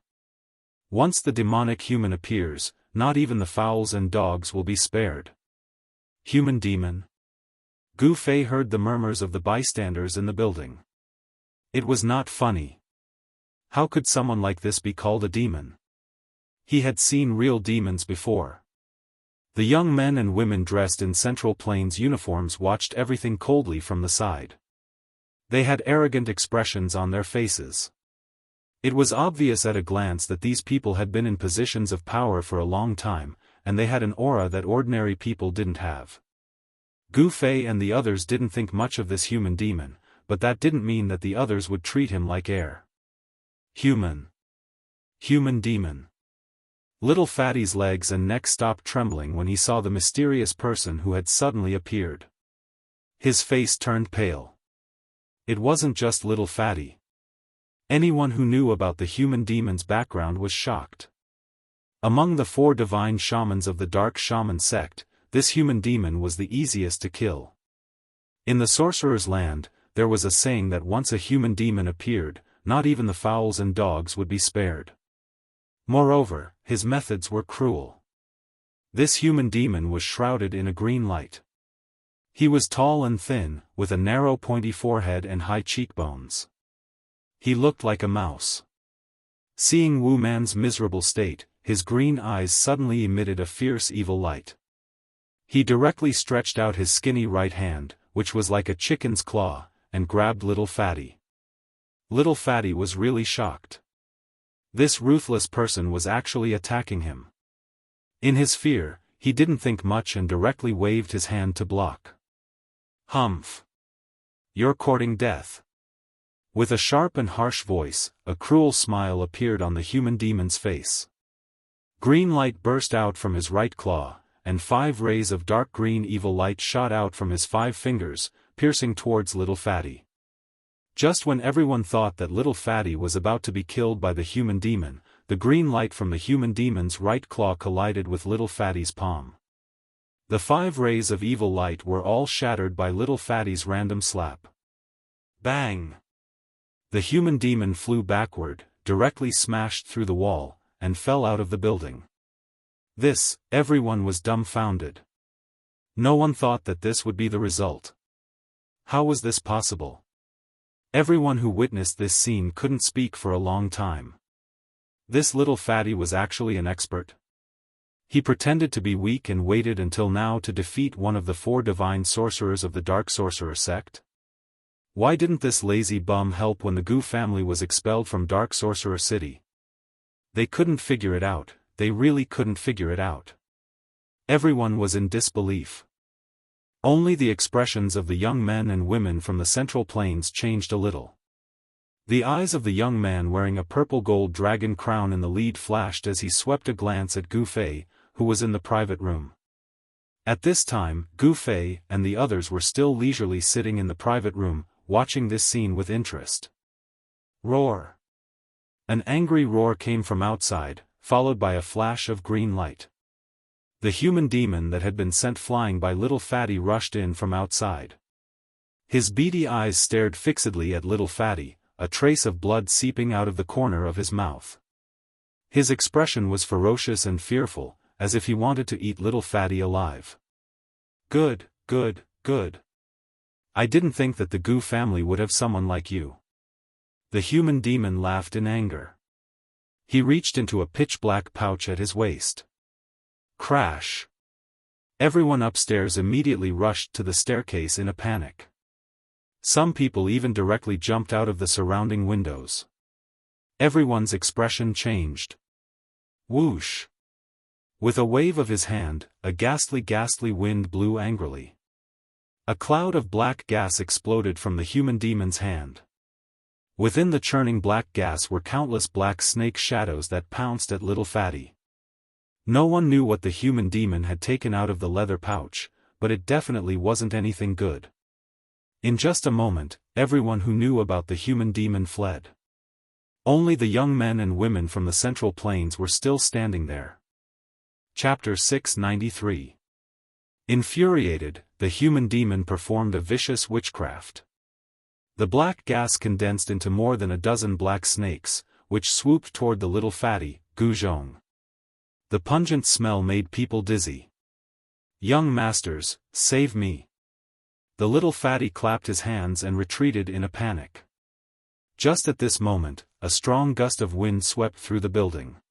Speaker 1: Once the demonic human appears, not even the fowls and dogs will be spared. Human demon? Gu Fei heard the murmurs of the bystanders in the building. It was not funny. How could someone like this be called a demon? He had seen real demons before. The young men and women dressed in Central Plains uniforms watched everything coldly from the side. They had arrogant expressions on their faces. It was obvious at a glance that these people had been in positions of power for a long time, and they had an aura that ordinary people didn't have. Gu Fei and the others didn't think much of this human demon, but that didn't mean that the others would treat him like air. Human. Human demon. Little Fatty's legs and neck stopped trembling when he saw the mysterious person who had suddenly appeared. His face turned pale. It wasn't just Little Fatty. Anyone who knew about the human demon's background was shocked. Among the 4 divine shamans of the Dark Shaman sect, this human demon was the easiest to kill. In the sorcerer's land, there was a saying that once a human demon appeared, not even the fowls and dogs would be spared. Moreover, his methods were cruel. This human demon was shrouded in a green light. He was tall and thin, with a narrow pointy forehead and high cheekbones. He looked like a mouse. Seeing Wu Man's miserable state, his green eyes suddenly emitted a fierce evil light. He directly stretched out his skinny right hand, which was like a chicken's claw, and grabbed Little Fatty. Little Fatty was really shocked. This ruthless person was actually attacking him. In his fear, he didn't think much and directly waved his hand to block. Humph! You're courting death. With a sharp and harsh voice, a cruel smile appeared on the human demon's face. Green light burst out from his right claw, and 5 rays of dark green evil light shot out from his 5 fingers, piercing towards Little Fatty. Just when everyone thought that Little Fatty was about to be killed by the human demon, the green light from the human demon's right claw collided with Little Fatty's palm. The 5 rays of evil light were all shattered by Little Fatty's random slap. Bang! The human demon flew backward, directly smashed through the wall, and fell out of the building. Everyone was dumbfounded. No one thought that this would be the result. How was this possible? Everyone who witnessed this scene couldn't speak for a long time. This Little Fatty was actually an expert. He pretended to be weak and waited until now to defeat one of the 4 divine sorcerers of the Dark Sorcerer sect. Why didn't this lazy bum help when the Gu family was expelled from Dark Sorcerer City? They couldn't figure it out, they really couldn't figure it out. Everyone was in disbelief. Only the expressions of the young men and women from the Central Plains changed a little. The eyes of the young man wearing a purple gold dragon crown in the lead flashed as he swept a glance at Gu Fei, who was in the private room. At this time, Gu Fei and the others were still leisurely sitting in the private room, watching this scene with interest. Roar! An angry roar came from outside, followed by a flash of green light. The human demon that had been sent flying by Little Fatty rushed in from outside. His beady eyes stared fixedly at Little Fatty, a trace of blood seeping out of the corner of his mouth. His expression was ferocious and fearful, as if he wanted to eat Little Fatty alive. Good, good, good. I didn't think that the Gu family would have someone like you. The human demon laughed in anger. He reached into a pitch-black pouch at his waist. Crash! Everyone upstairs immediately rushed to the staircase in a panic. Some people even directly jumped out of the surrounding windows. Everyone's expression changed. Whoosh! With a wave of his hand, a ghastly wind blew angrily. A cloud of black gas exploded from the human demon's hand. Within the churning black gas were countless black snake shadows that pounced at little Fatty. No one knew what the human demon had taken out of the leather pouch, but it definitely wasn't anything good. In just a moment, everyone who knew about the human demon fled. Only the young men and women from the Central Plains were still standing there. Chapter 693. Infuriated, the human demon performed a vicious witchcraft. The black gas condensed into more than a dozen black snakes, which swooped toward the little Fatty, Guzhong. The pungent smell made people dizzy. "Young masters, save me!" The little Fatty clapped his hands and retreated in a panic. Just at this moment, a strong gust of wind swept through the building.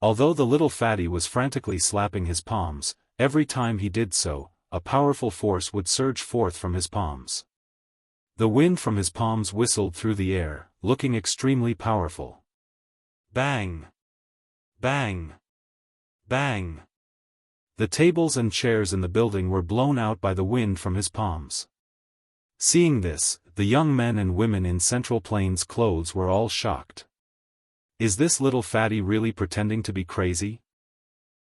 Speaker 1: Although the little Fatty was frantically slapping his palms, every time he did so, a powerful force would surge forth from his palms. The wind from his palms whistled through the air, looking extremely powerful. Bang! Bang! Bang! The tables and chairs in the building were blown out by the wind from his palms. Seeing this, the young men and women in Central Plains clothes were all shocked. Is this little Fatty really pretending to be crazy?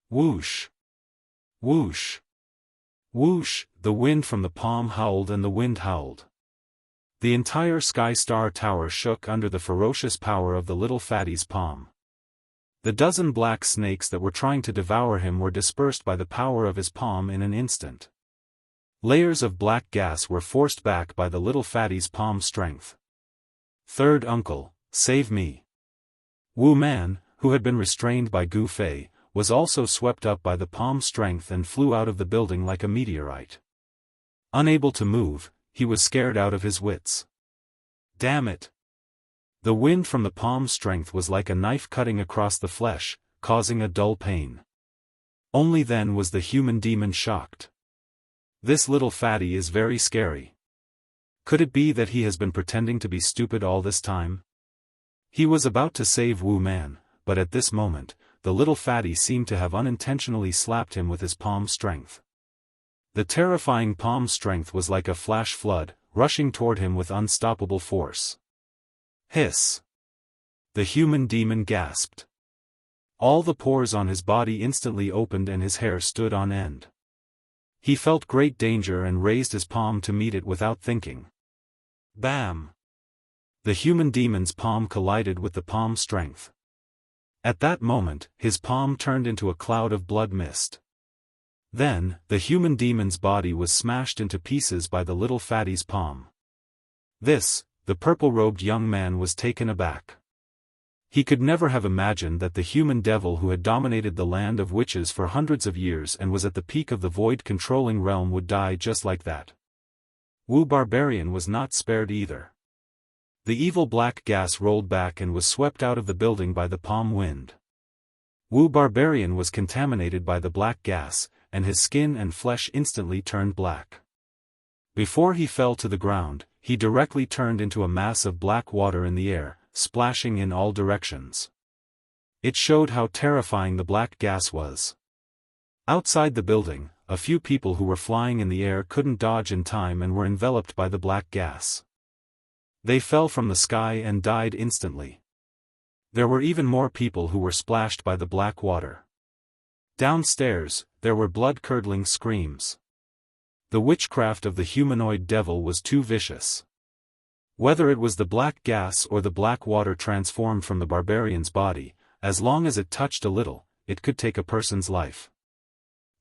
Speaker 1: Whoosh! Whoosh! Whoosh! The wind from the palm howled and the wind howled. The entire Sky Star Tower shook under the ferocious power of the little Fatty's palm. The dozen black snakes that were trying to devour him were dispersed by the power of his palm in an instant. Layers of black gas were forced back by the little Fatty's palm strength. "Third uncle, save me!" Wu Man, who had been restrained by Gu Fei, was also swept up by the palm strength and flew out of the building like a meteorite. Unable to move, he was scared out of his wits. Damn it! The wind from the palm strength was like a knife cutting across the flesh, causing a dull pain. Only then was the human demon shocked. This little Fatty is very scary. Could it be that he has been pretending to be stupid all this time? He was about to save Wu Man, but at this moment, the little Fatty seemed to have unintentionally slapped him with his palm strength. The terrifying palm strength was like a flash flood, rushing toward him with unstoppable force. Hiss! The human demon gasped. All the pores on his body instantly opened and his hair stood on end. He felt great danger and raised his palm to meet it without thinking. Bam! The human demon's palm collided with the palm strength. At that moment, his palm turned into a cloud of blood mist. Then, the human demon's body was smashed into pieces by the little Fatty's palm. The purple-robed young man was taken aback. He could never have imagined that the human devil who had dominated the land of witches for hundreds of years and was at the peak of the void-controlling realm would die just like that. Wu Barbarian was not spared either. The evil black gas rolled back and was swept out of the building by the palm wind. Wu Barbarian was contaminated by the black gas, and his skin and flesh instantly turned black. Before he fell to the ground, he directly turned into a mass of black water in the air, splashing in all directions. It showed how terrifying the black gas was. Outside the building, a few people who were flying in the air couldn't dodge in time and were enveloped by the black gas. They fell from the sky and died instantly. There were even more people who were splashed by the black water. Downstairs, there were blood-curdling screams. The witchcraft of the humanoid devil was too vicious. Whether it was the black gas or the black water transformed from the barbarian's body, as long as it touched a little, it could take a person's life.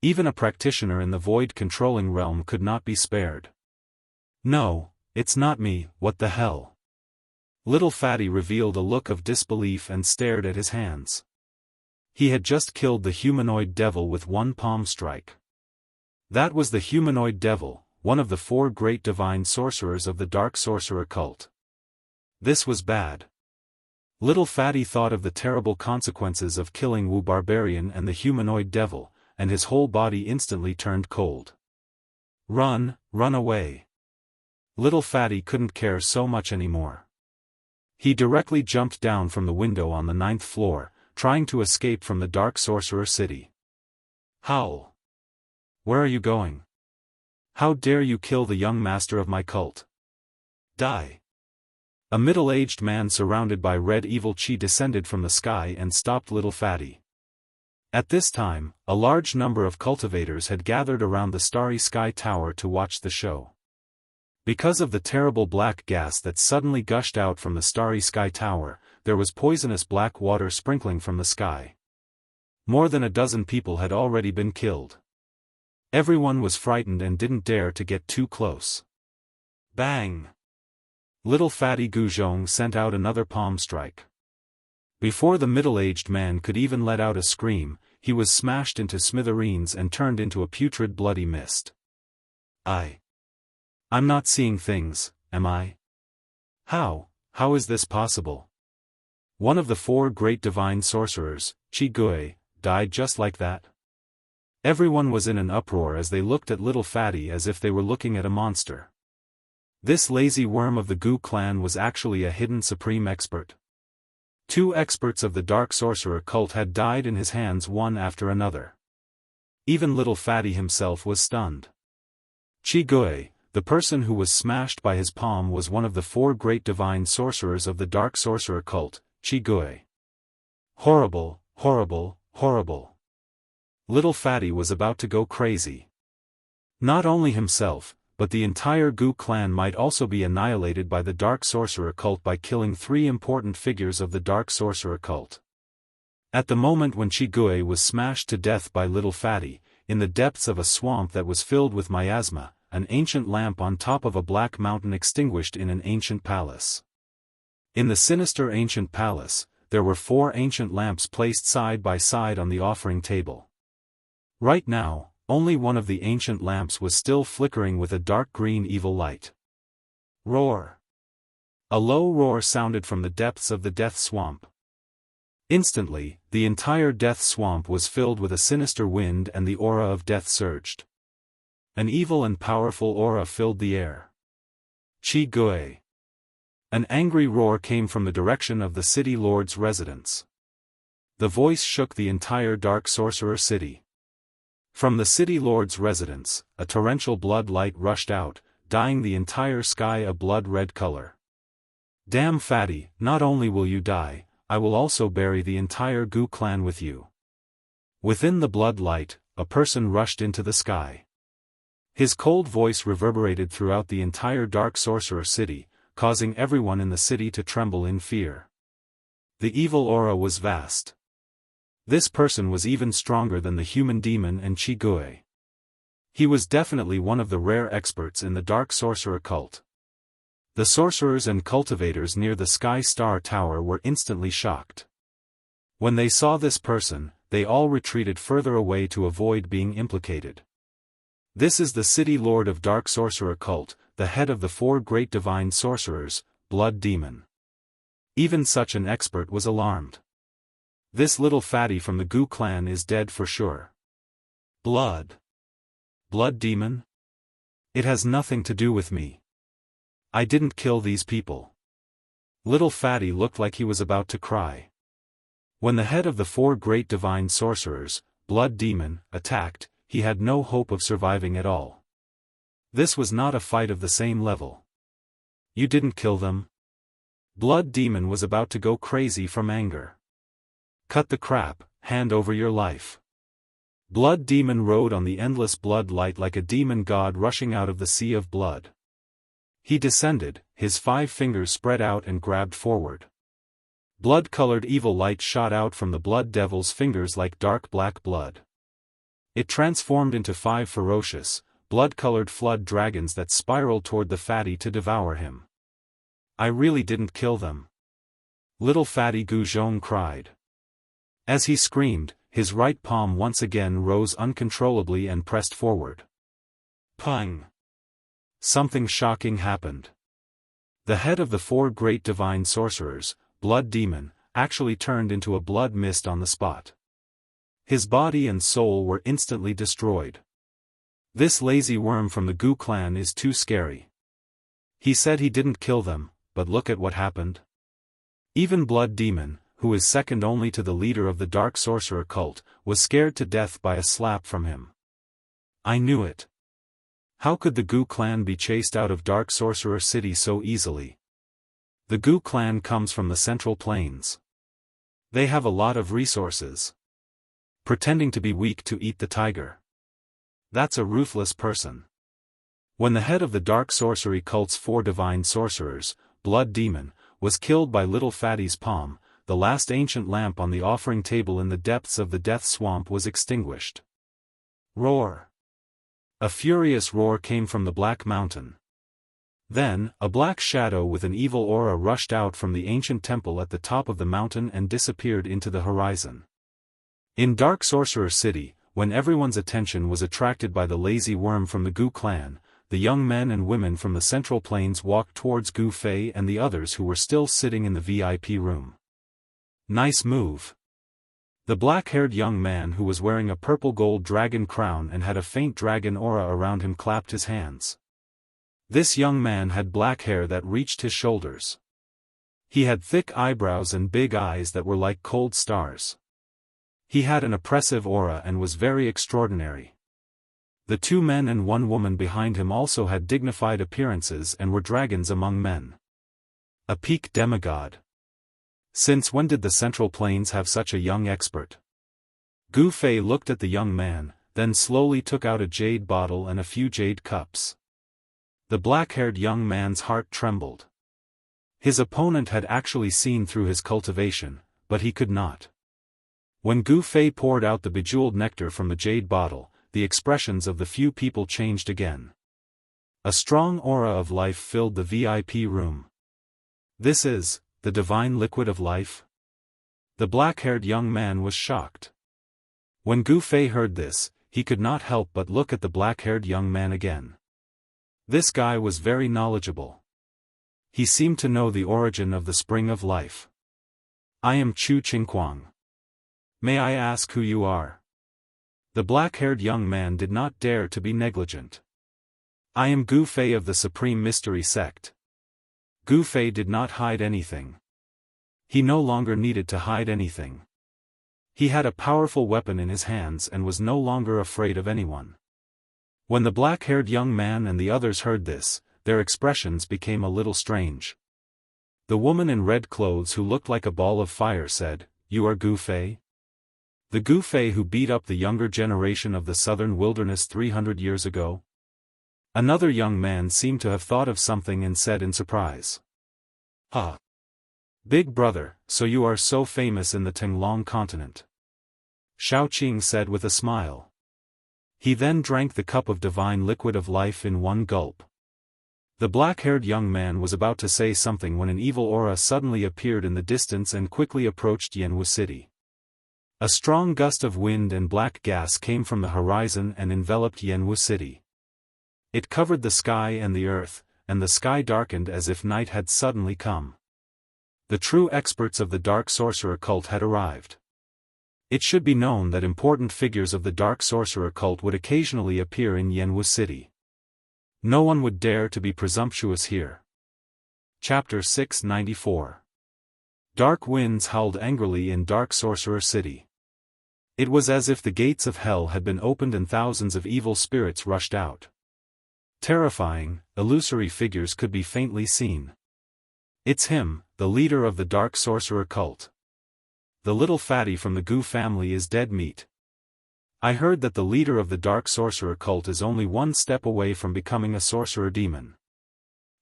Speaker 1: Even a practitioner in the void-controlling realm could not be spared. "No, it's not me, what the hell?" Little Fatty revealed a look of disbelief and stared at his hands. He had just killed the humanoid devil with one palm strike. That was the humanoid devil, one of the 4 great divine sorcerers of the Dark Sorcerer cult. This was bad. Little Fatty thought of the terrible consequences of killing Wu Barbarian and the humanoid devil, and his whole body instantly turned cold. Run, run away. Little Fatty couldn't care so much anymore. He directly jumped down from the window on the 9th floor, trying to escape from the Dark Sorcerer City. Howl! Where are you going? How dare you kill the young master of my cult? Die! A middle-aged man surrounded by red evil chi descended from the sky and stopped Little Fatty. At this time, a large number of cultivators had gathered around the starry sky tower to watch the show. Because of the terrible black gas that suddenly gushed out from the starry sky tower, there was poisonous black water sprinkling from the sky. More than a dozen people had already been killed. Everyone was frightened and didn't dare to get too close. Bang! Little Fatty Guzhong sent out another palm strike. Before the middle-aged man could even let out a scream, he was smashed into smithereens and turned into a putrid bloody mist. I'm not seeing things, am I? How is this possible? One of the 4 great divine sorcerers, Qi Gui, died just like that? Everyone was in an uproar as they looked at Little Fatty as if they were looking at a monster. This lazy worm of the Gu clan was actually a hidden supreme expert. 2 experts of the Dark Sorcerer cult had died in his hands one after another. Even Little Fatty himself was stunned. Qi Gui, the person who was smashed by his palm, was one of the 4 great divine sorcerers of the Dark Sorcerer cult, Qi Gui. Horrible, horrible, horrible. Little Fatty was about to go crazy. Not only himself, but the entire Gu clan might also be annihilated by the Dark Sorcerer cult by killing 3 important figures of the Dark Sorcerer cult. At the moment when Qi Gui was smashed to death by Little Fatty, in the depths of a swamp that was filled with miasma, an ancient lamp on top of a black mountain extinguished in an ancient palace. In the sinister ancient palace, there were 4 ancient lamps placed side by side on the offering table. Right now, only one of the ancient lamps was still flickering with a dark green evil light. Roar! A low roar sounded from the depths of the death swamp. Instantly, the entire death swamp was filled with a sinister wind and the aura of death surged. An evil and powerful aura filled the air. Qi Gui! An angry roar came from the direction of the city lord's residence. The voice shook the entire Dark Sorcerer city. From the city lord's residence, a torrential blood light rushed out, dyeing the entire sky a blood-red color. Damn Fatty, not only will you die, I will also bury the entire Gu clan with you. Within the blood light, a person rushed into the sky. His cold voice reverberated throughout the entire Dark Sorcerer city, causing everyone in the city to tremble in fear. The evil aura was vast. This person was even stronger than the human demon and Qi Gui. He was definitely one of the rare experts in the Dark Sorcerer cult. The sorcerers and cultivators near the Sky Star Tower were instantly shocked. When they saw this person, they all retreated further away to avoid being implicated. This is the city lord of Dark Sorcerer cult, the head of the 4 great divine sorcerers, Blood Demon. Even such an expert was alarmed. This Little Fatty from the Gu clan is dead for sure. Blood Demon? It has nothing to do with me. I didn't kill these people. Little Fatty looked like he was about to cry. When the head of the 4 great divine sorcerers, Blood Demon, attacked, he had no hope of surviving at all. This was not a fight of the same level. You didn't kill them? Blood Demon was about to go crazy from anger. Cut the crap, hand over your life. Blood Demon rode on the endless blood light like a demon god rushing out of the sea of blood. He descended, his 5 fingers spread out and grabbed forward. Blood-colored evil light shot out from the blood devil's fingers like dark black blood. It transformed into 5 ferocious, blood-colored flood dragons that spiraled toward the Fatty to devour him. I really didn't kill them. Little Fatty Guzhong cried. As he screamed, his right palm once again rose uncontrollably and pressed forward. Pang! Something shocking happened. The head of the 4 great divine sorcerers, Blood Demon, actually turned into a blood mist on the spot. His body and soul were instantly destroyed. This lazy worm from the Gu clan is too scary. He said he didn't kill them, but look at what happened. Even Blood Demon, who is second only to the leader of the Dark Sorcerer cult, was scared to death by a slap from him. I knew it. How could the Gu clan be chased out of Dark Sorcerer City so easily? The Gu clan comes from the Central Plains. They have a lot of resources. Pretending to be weak to eat the tiger. That's a ruthless person. When the head of the Dark Sorcery cult's 4 divine sorcerers, Blood Demon, was killed by Little Fatty's palm, the last ancient lamp on the offering table in the depths of the Death Swamp was extinguished. Roar! A furious roar came from the Black Mountain. Then, a black shadow with an evil aura rushed out from the ancient temple at the top of the mountain and disappeared into the horizon. In Dark Sorcerer City, when everyone's attention was attracted by the lazy worm from the Gu clan, the young men and women from the Central Plains walked towards Gu Fei and the others who were still sitting in the VIP room. Nice move. The black-haired young man who was wearing a purple gold dragon crown and had a faint dragon aura around him clapped his hands. This young man had black hair that reached his shoulders. He had thick eyebrows and big eyes that were like cold stars. He had an oppressive aura and was very extraordinary. The 2 men and 1 woman behind him also had dignified appearances and were dragons among men. A peak demigod. Since when did the Central Plains have such a young expert? Gu Fei looked at the young man, then slowly took out a jade bottle and a few jade cups. The black-haired young man's heart trembled. His opponent had actually seen through his cultivation, but he could not. When Gu Fei poured out the bejeweled nectar from the jade bottle, the expressions of the few people changed again. A strong aura of life filled the VIP room. This is the divine liquid of life? The black-haired young man was shocked. When Gu Fei heard this, he could not help but look at the black-haired young man again. This guy was very knowledgeable. He seemed to know the origin of the spring of life. I am Chu Qingquang. May I ask who you are? The black-haired young man did not dare to be negligent. I am Gu Fei of the Supreme Mystery Sect. Gu Fei did not hide anything. He no longer needed to hide anything. He had a powerful weapon in his hands and was no longer afraid of anyone. When the black-haired young man and the others heard this, their expressions became a little strange. The woman in red clothes who looked like a ball of fire said, "You are Gu Fei?" The Gu Fei who beat up the younger generation of the southern wilderness 300 years ago? Another young man seemed to have thought of something and said in surprise. "Huh. Big brother, so you are so famous in the Tenglong continent." Shaoqing said with a smile. He then drank the cup of divine liquid of life in one gulp. The black-haired young man was about to say something when an evil aura suddenly appeared in the distance and quickly approached Jianghu City. A strong gust of wind and black gas came from the horizon and enveloped Jianghu City. It covered the sky and the earth, and the sky darkened as if night had suddenly come. The true experts of the Dark Sorcerer cult had arrived. It should be known that important figures of the Dark Sorcerer cult would occasionally appear in Jianghu City. No one would dare to be presumptuous here. Chapter 694. Dark winds howled angrily in Dark Sorcerer City. It was as if the gates of hell had been opened and thousands of evil spirits rushed out. Terrifying, illusory figures could be faintly seen. It's him, the leader of the Dark Sorcerer cult. The little fatty from the Gu family is dead meat. I heard that the leader of the Dark Sorcerer cult is only one step away from becoming a sorcerer demon.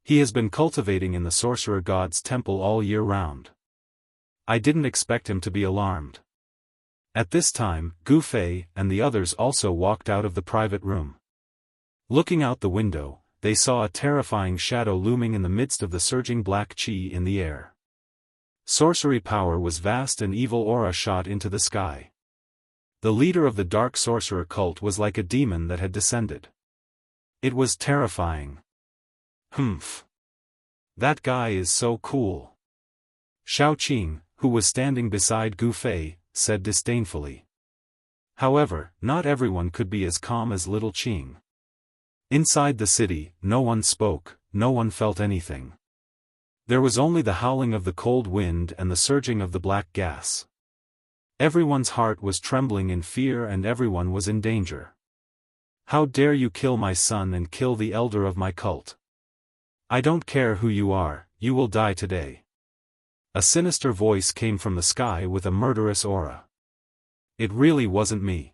Speaker 1: He has been cultivating in the sorcerer god's temple all year round. I didn't expect him to be alarmed. At this time, Gu Fei and the others also walked out of the private room. Looking out the window, they saw a terrifying shadow looming in the midst of the surging black qi in the air. Sorcery power was vast and evil aura shot into the sky. The leader of the Dark Sorcerer cult was like a demon that had descended. It was terrifying. Humph. That guy is so cool. Xiao Qing, who was standing beside Gu Fei, said disdainfully. However, not everyone could be as calm as little Qing. Inside the city, no one spoke, no one felt anything. There was only the howling of the cold wind and the surging of the black gas. Everyone's heart was trembling in fear and everyone was in danger. How dare you kill my son and kill the elder of my cult? I don't care who you are, you will die today. A sinister voice came from the sky with a murderous aura. It really wasn't me.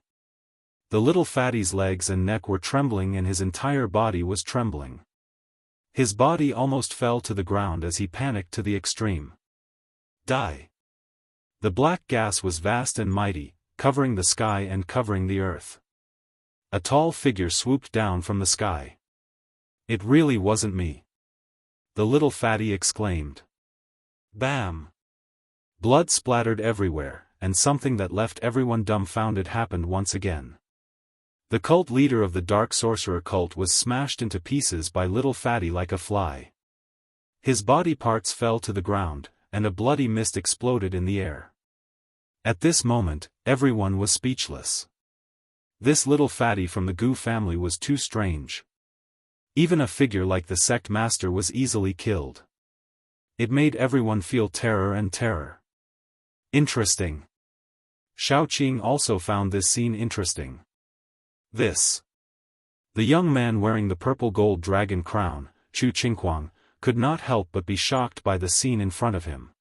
Speaker 1: The little fatty's legs and neck were trembling and his entire body was trembling. His body almost fell to the ground as he panicked to the extreme. Die. The black gas was vast and mighty, covering the sky and covering the earth. A tall figure swooped down from the sky. It really wasn't me. The little fatty exclaimed. Bam! Blood splattered everywhere, and something that left everyone dumbfounded happened once again. The cult leader of the Dark Sorcerer cult was smashed into pieces by little fatty like a fly. His body parts fell to the ground, and a bloody mist exploded in the air. At this moment, everyone was speechless. This little fatty from the Gu family was too strange. Even a figure like the sect master was easily killed. It made everyone feel terror and terror. Interesting. Xiao Qing also found this scene interesting. The young man wearing the purple gold dragon crown, Chu Qinghuang, could not help but be shocked by the scene in front of him.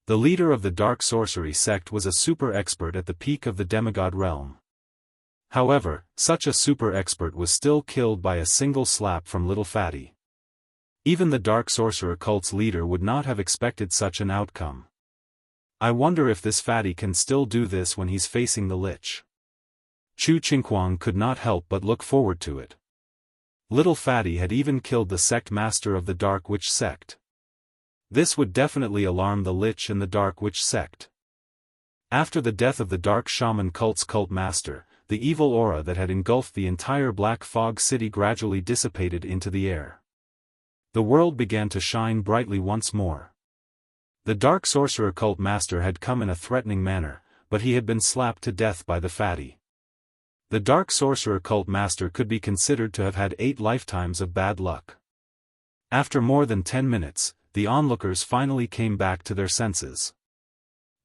Speaker 1: The leader of the dark sorcery sect was a super expert at the peak of the demigod realm. However, such a super expert was still killed by a single slap from little fatty. Even the dark sorcerer cult's leader would not have expected such an outcome. I wonder if this fatty can still do this when he's facing the lich. Chu Qinghuang could not help but look forward to it. Little fatty had even killed the sect master of the Dark Witch sect. This would definitely alarm the lich and the Dark Witch sect. After the death of the Dark Shaman cult's cult master, the evil aura that had engulfed the entire Black Fog City gradually dissipated into the air. The world began to shine brightly once more. The Dark Sorcerer cult master had come in a threatening manner, but he had been slapped to death by the fatty. The Dark Sorcerer cult master could be considered to have had 8 lifetimes of bad luck. After more than 10 minutes, the onlookers finally came back to their senses.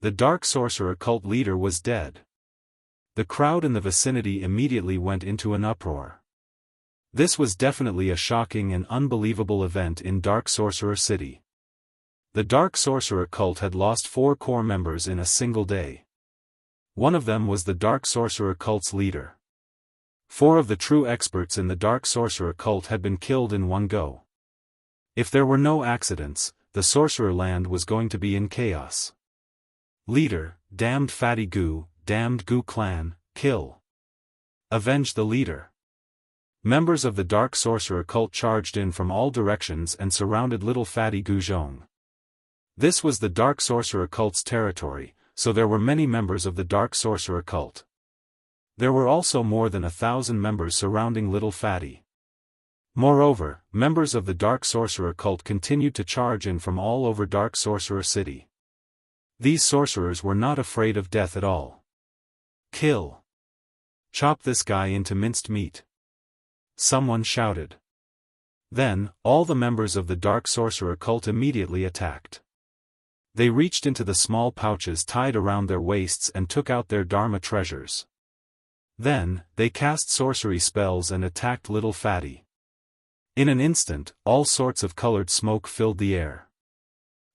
Speaker 1: The Dark Sorcerer cult leader was dead. The crowd in the vicinity immediately went into an uproar. This was definitely a shocking and unbelievable event in Dark Sorcerer City. The Dark Sorcerer cult had lost 4 core members in a single day. One of them was the Dark Sorcerer cult's leader. 4 of the true experts in the Dark Sorcerer cult had been killed in one go. If there were no accidents, the Sorcerer land was going to be in chaos. Leader, damned fatty Gu, damned Gu clan, kill. Avenge the leader. Members of the Dark Sorcerer cult charged in from all directions and surrounded little fatty Gu Zhong. This was the Dark Sorcerer cult's territory, so there were many members of the Dark Sorcerer cult. There were also more than 1,000 members surrounding little fatty. Moreover, members of the Dark Sorcerer cult continued to charge in from all over Dark Sorcerer City. These sorcerers were not afraid of death at all. Kill. Chop this guy into minced meat. Someone shouted. Then, all the members of the Dark Sorcerer cult immediately attacked. They reached into the small pouches tied around their waists and took out their Dharma treasures. Then, they cast sorcery spells and attacked little fatty. In an instant, all sorts of colored smoke filled the air.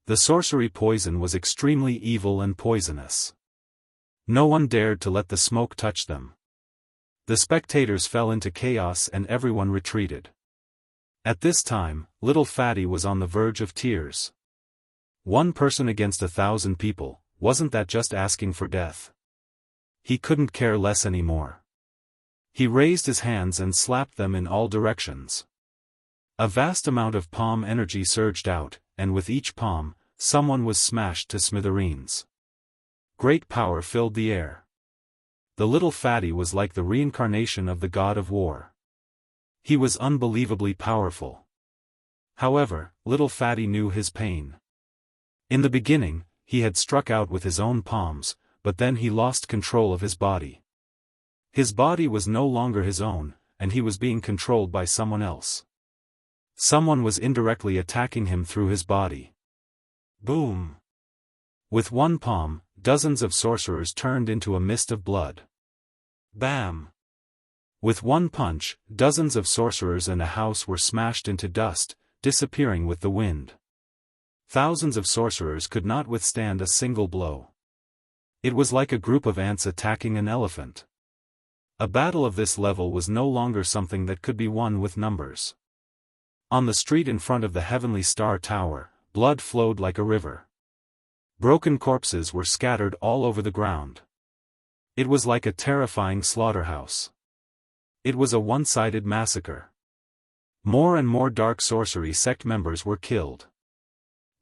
Speaker 1: The sorcery poison was extremely evil and poisonous. No one dared to let the smoke touch them. The spectators fell into chaos and everyone retreated. At this time, little fatty was on the verge of tears. 1 person against 1,000 people, wasn't that just asking for death? He couldn't care less anymore. He raised his hands and slapped them in all directions. A vast amount of palm energy surged out, and with each palm, someone was smashed to smithereens. Great power filled the air. The little fatty was like the reincarnation of the god of war. He was unbelievably powerful. However, little Fatty knew his pain. In the beginning, he had struck out with his own palms, but then he lost control of his body. His body was no longer his own, and he was being controlled by someone else. Someone was indirectly attacking him through his body. Boom! With one palm, dozens of sorcerers turned into a mist of blood. Bam! With one punch, dozens of sorcerers and a house were smashed into dust, disappearing with the wind. Thousands of sorcerers could not withstand a single blow. It was like a group of ants attacking an elephant. A battle of this level was no longer something that could be won with numbers. On the street in front of the Heavenly Star Tower, blood flowed like a river. Broken corpses were scattered all over the ground. It was like a terrifying slaughterhouse. It was a one-sided massacre. More and more dark sorcery sect members were killed.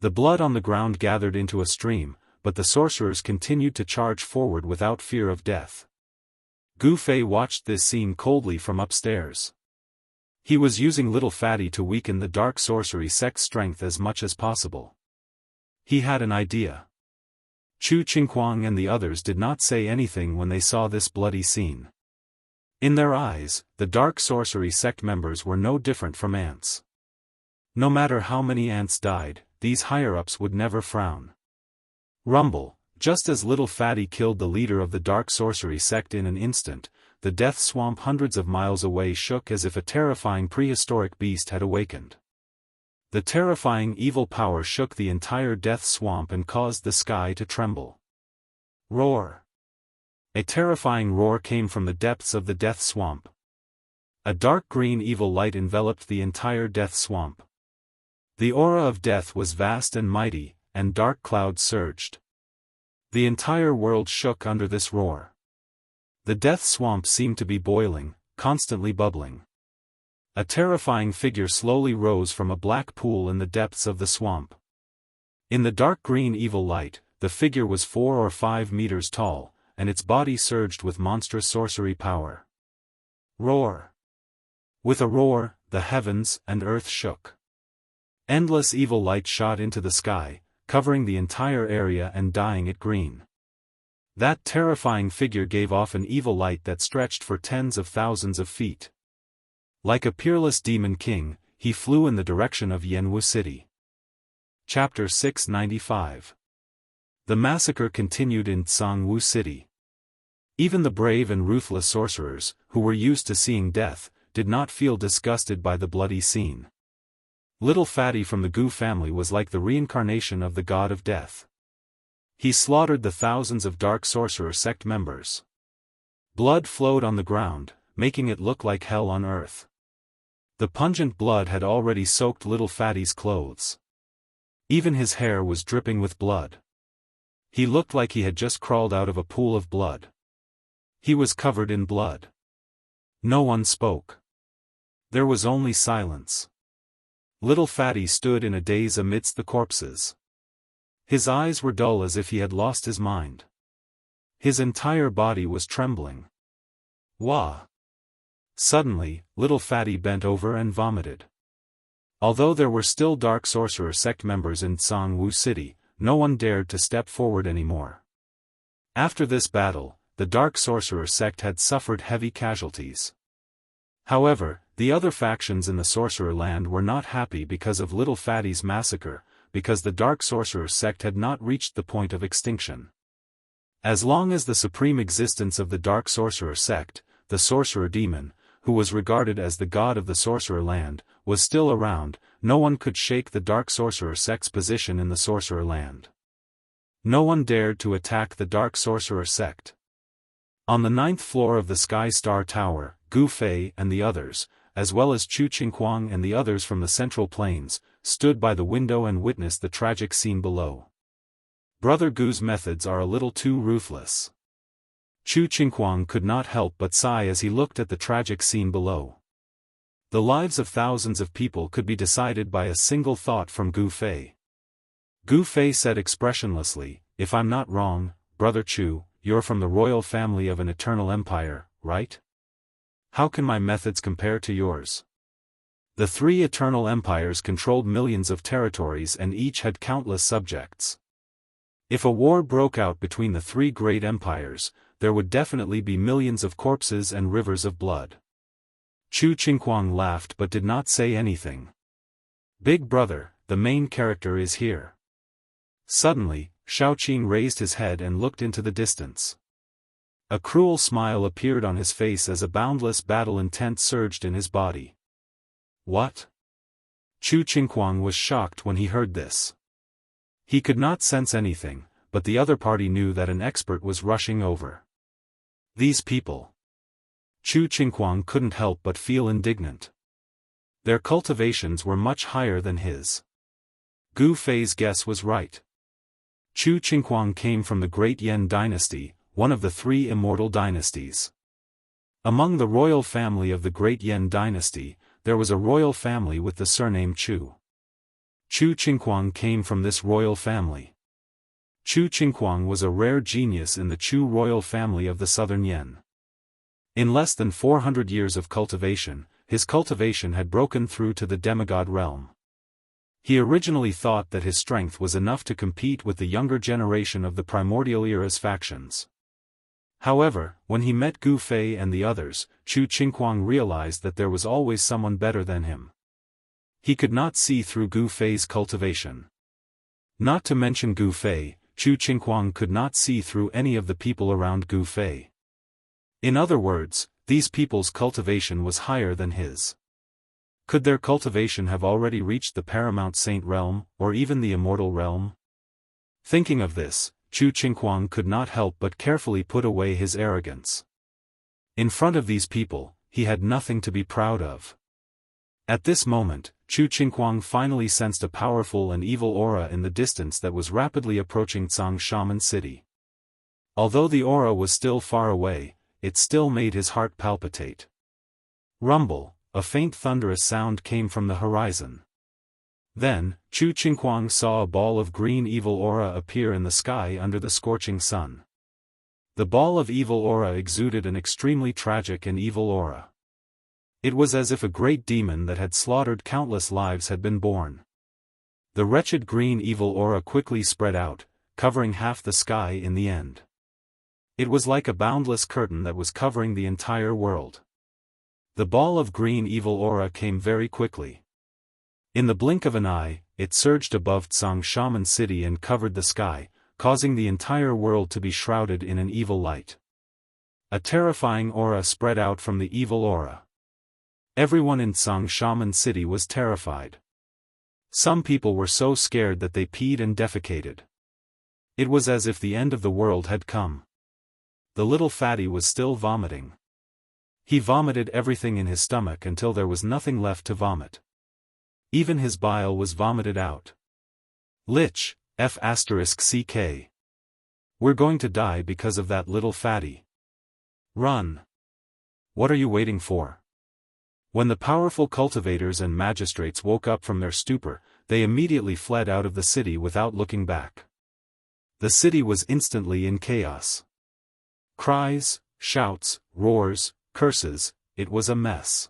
Speaker 1: The blood on the ground gathered into a stream, but the sorcerers continued to charge forward without fear of death. Gu Fei watched this scene coldly from upstairs. He was using Little Fatty to weaken the dark sorcery sect's strength as much as possible. He had an idea. Chu Qingquang and the others did not say anything when they saw this bloody scene. In their eyes, the dark sorcery sect members were no different from ants. No matter how many ants died, these higher-ups would never frown. Rumble, just as Little Fatty killed the leader of the dark sorcery sect in an instant, the death swamp hundreds of miles away shook as if a terrifying prehistoric beast had awakened. The terrifying evil power shook the entire death swamp and caused the sky to tremble. Roar! A terrifying roar came from the depths of the death swamp. A dark green evil light enveloped the entire death swamp. The aura of death was vast and mighty, and dark clouds surged. The entire world shook under this roar. The death swamp seemed to be boiling, constantly bubbling. A terrifying figure slowly rose from a black pool in the depths of the swamp. In the dark green evil light, the figure was 4 or 5 meters tall, and its body surged with monstrous sorcery power. Roar! With a roar, the heavens and earth shook. Endless evil light shot into the sky, covering the entire area and dyeing it green. That terrifying figure gave off an evil light that stretched for tens of thousands of feet. Like a peerless demon king, he flew in the direction of Jianghu City. Chapter 695. The massacre continued in Jianghu City. Even the brave and ruthless sorcerers, who were used to seeing death, did not feel disgusted by the bloody scene. Little Fatty from the Gu family was like the reincarnation of the god of death. He slaughtered the thousands of dark sorcerer sect members. Blood flowed on the ground, making it look like hell on earth. The pungent blood had already soaked Little Fatty's clothes. Even his hair was dripping with blood. He looked like he had just crawled out of a pool of blood. He was covered in blood. No one spoke. There was only silence. Little Fatty stood in a daze amidst the corpses. His eyes were dull as if he had lost his mind. His entire body was trembling. Wah! Suddenly, Little Fatty bent over and vomited. Although there were still dark sorcerer sect members in Jianghu City, no one dared to step forward anymore. After this battle, the dark sorcerer sect had suffered heavy casualties. However, the other factions in the sorcerer land were not happy because of Little Fatty's massacre, because the dark sorcerer sect had not reached the point of extinction. As long as the supreme existence of the dark sorcerer sect, the sorcerer demon, who was regarded as the god of the sorcerer land, was still around, no one could shake the dark sorcerer sect's position in the sorcerer land. No one dared to attack the dark sorcerer sect. On the 9th floor of the Sky Star Tower, Gu Fei and the others, as well as Chu Qingquang and the others from the Central Plains, stood by the window and witnessed the tragic scene below. Brother Gu's methods are a little too ruthless. Chu Qingquang could not help but sigh as he looked at the tragic scene below. The lives of thousands of people could be decided by a single thought from Gu Fei. Gu Fei said expressionlessly, "If I'm not wrong, Brother Chu, you're from the royal family of an eternal empire, right? How can my methods compare to yours?" The three eternal empires controlled millions of territories and each had countless subjects. If a war broke out between the three great empires, there would definitely be millions of corpses and rivers of blood. Chu Qingquang laughed but did not say anything. Big brother, the main character is here. Suddenly, Shaoqing raised his head and looked into the distance. A cruel smile appeared on his face as a boundless battle intent surged in his body. What? Chu Qingquang was shocked when he heard this. He could not sense anything, but the other party knew that an expert was rushing over. These people. Chu Qingquang couldn't help but feel indignant. Their cultivations were much higher than his. Gu Fei's guess was right. Chu Qingquang came from the Great Yan dynasty, one of the three immortal dynasties. Among the royal family of the Great Yan dynasty, there was a royal family with the surname Chu. Chu Qingquang came from this royal family. Chu Qingquang was a rare genius in the Chu royal family of the southern Yan. In less than 400 years of cultivation, his cultivation had broken through to the demigod realm. He originally thought that his strength was enough to compete with the younger generation of the primordial era's factions. However, when he met Gu Fei and the others, Chu Qingquang realized that there was always someone better than him. He could not see through Gu Fei's cultivation. Not to mention Gu Fei, Chu Qingquang could not see through any of the people around Gu Fei. In other words, these people's cultivation was higher than his. Could their cultivation have already reached the paramount saint realm, or even the immortal realm? Thinking of this, Chu Qingquang could not help but carefully put away his arrogance. In front of these people, he had nothing to be proud of. At this moment, Chu Qingquang finally sensed a powerful and evil aura in the distance that was rapidly approaching Tsang Shaman City. Although the aura was still far away, it still made his heart palpitate. Rumble, a faint thunderous sound came from the horizon. Then, Chu Qingquang saw a ball of green evil aura appear in the sky under the scorching sun. The ball of evil aura exuded an extremely tragic and evil aura. It was as if a great demon that had slaughtered countless lives had been born. The wretched green evil aura quickly spread out, covering half the sky in the end. It was like a boundless curtain that was covering the entire world. The ball of green evil aura came very quickly. In the blink of an eye, it surged above Tsang Shaman City and covered the sky, causing the entire world to be shrouded in an evil light. A terrifying aura spread out from the evil aura. Everyone in Tsang Shaman City was terrified. Some people were so scared that they peed and defecated. It was as if the end of the world had come. The little fatty was still vomiting. He vomited everything in his stomach until there was nothing left to vomit. Even his bile was vomited out. Lich, F***ck. We're going to die because of that little fatty. Run. What are you waiting for? When the powerful cultivators and magistrates woke up from their stupor, they immediately fled out of the city without looking back. The city was instantly in chaos. Cries, shouts, roars, curses, it was a mess.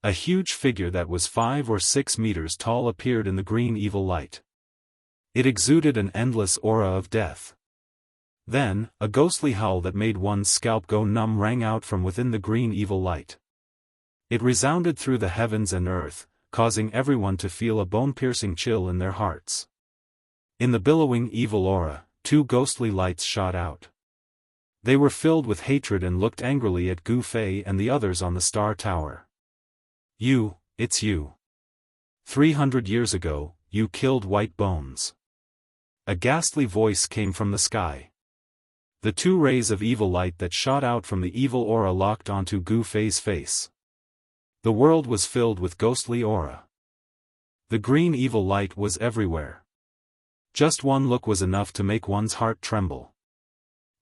Speaker 1: A huge figure that was 5 or 6 meters tall appeared in the green evil light. It exuded an endless aura of death. Then, a ghostly howl that made one's scalp go numb rang out from within the green evil light. It resounded through the heavens and earth, causing everyone to feel a bone-piercing chill in their hearts. In the billowing evil aura, 2 ghostly lights shot out. They were filled with hatred and looked angrily at Gu Fei and the others on the Star Tower. It's you. 300 years ago, you killed White Bones. A ghastly voice came from the sky. The 2 rays of evil light that shot out from the evil aura locked onto Gu Fei's face. The world was filled with ghostly aura. The green evil light was everywhere. Just one look was enough to make one's heart tremble.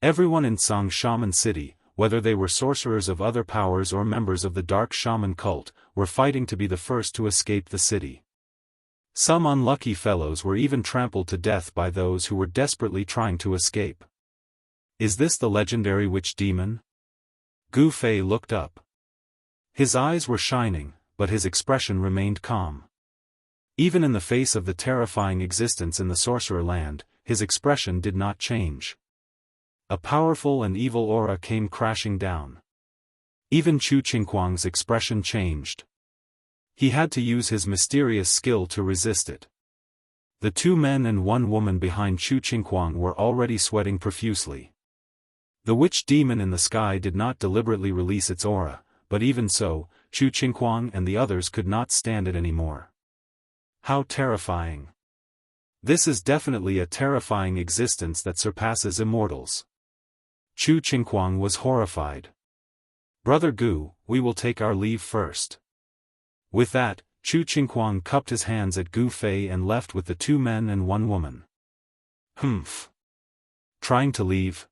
Speaker 1: Everyone in Tsang Shaman City, whether they were sorcerers of other powers or members of the dark shaman cult, were fighting to be the first to escape the city. Some unlucky fellows were even trampled to death by those who were desperately trying to escape. Is this the legendary witch demon? Gu Fei looked up. His eyes were shining, but his expression remained calm. Even in the face of the terrifying existence in the sorcerer land, his expression did not change. A powerful and evil aura came crashing down. Even Chu Qingguang's expression changed. He had to use his mysterious skill to resist it. The 2 men and 1 woman behind Chu Qingguang were already sweating profusely. The witch demon in the sky did not deliberately release its aura, but even so, Chu Qingguang and the others could not stand it anymore. How terrifying! This is definitely a terrifying existence that surpasses immortals. Chu Qingguang was horrified. Brother Gu, we will take our leave first. With that, Chu Qingguang cupped his hands at Gu Fei and left with the 2 men and 1 woman. Humph. Trying to leave?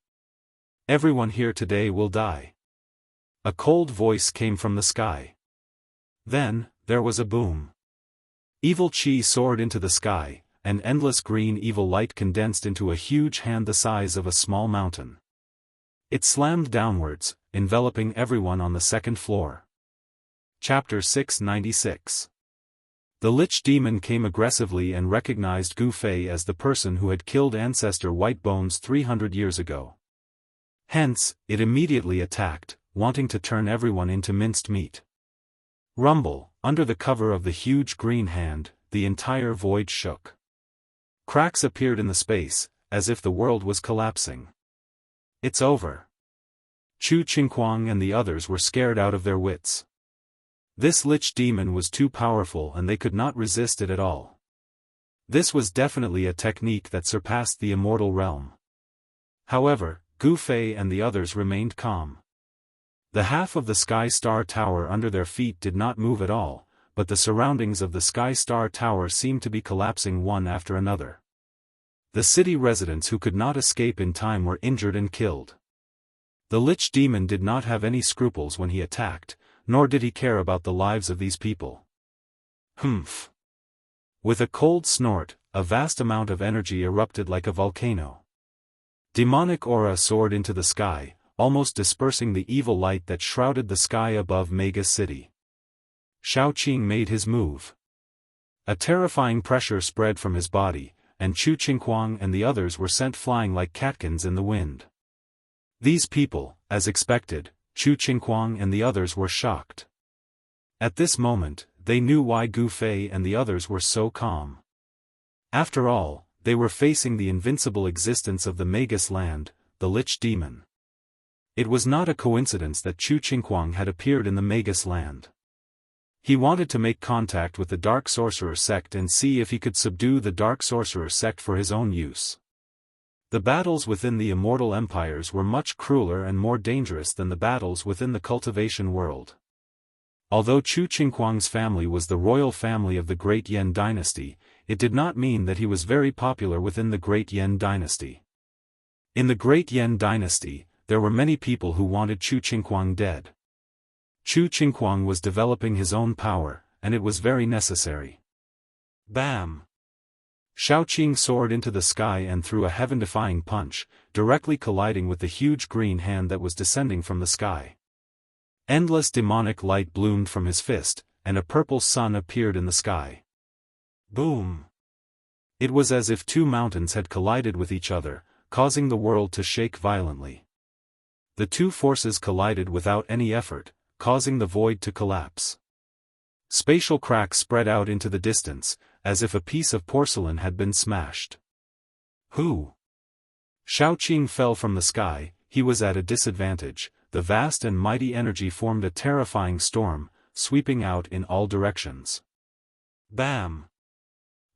Speaker 1: Everyone here today will die. A cold voice came from the sky. Then, there was a boom. Evil chi soared into the sky, and endless green evil light condensed into a huge hand the size of a small mountain. It slammed downwards, enveloping everyone on the 2nd floor. Chapter 696. The Lich Demon came aggressively and recognized Gu Fei as the person who had killed Ancestor Whitebones 300 years ago. Hence, it immediately attacked, wanting to turn everyone into minced meat. Rumble, under the cover of the huge green hand, the entire void shook. Cracks appeared in the space, as if the world was collapsing. It's over. Chu Qingguang and the others were scared out of their wits. This Lich Demon was too powerful and they could not resist it at all. This was definitely a technique that surpassed the immortal realm. However, Gu Fei and the others remained calm. The half of the Sky Star Tower under their feet did not move at all, but the surroundings of the Sky Star Tower seemed to be collapsing one after another. The city residents who could not escape in time were injured and killed. The Lich Demon did not have any scruples when he attacked, nor did he care about the lives of these people. Humph! With a cold snort, a vast amount of energy erupted like a volcano. Demonic aura soared into the sky, almost dispersing the evil light that shrouded the sky above Mega City. Shaoqing made his move. A terrifying pressure spread from his body, and Chu Qingguang and the others were sent flying like catkins in the wind. These people, as expected, Chu Qingguang and the others were shocked. At this moment, they knew why Gu Fei and the others were so calm. After all, they were facing the invincible existence of the Magus land, the Lich Demon. It was not a coincidence that Chu Qingguang had appeared in the Magus land. He wanted to make contact with the Dark Sorcerer sect and see if he could subdue the Dark Sorcerer sect for his own use. The battles within the immortal empires were much crueler and more dangerous than the battles within the cultivation world. Although Chu Qingguang's family was the royal family of the Great Yan dynasty, it did not mean that he was very popular within the Great Yan dynasty. In the Great Yan dynasty, there were many people who wanted Chu Qingguang dead. Chu Qingguang was developing his own power, and it was very necessary. Bam! Shaoqing soared into the sky and threw a heaven-defying punch, directly colliding with the huge green hand that was descending from the sky. Endless demonic light bloomed from his fist, and a purple sun appeared in the sky. Boom! It was as if 2 mountains had collided with each other, causing the world to shake violently. The 2 forces collided without any effort, causing the void to collapse. Spatial cracks spread out into the distance, as if a piece of porcelain had been smashed. Who? Shaoqing fell from the sky. He was at a disadvantage. The vast and mighty energy formed a terrifying storm, sweeping out in all directions. Bam!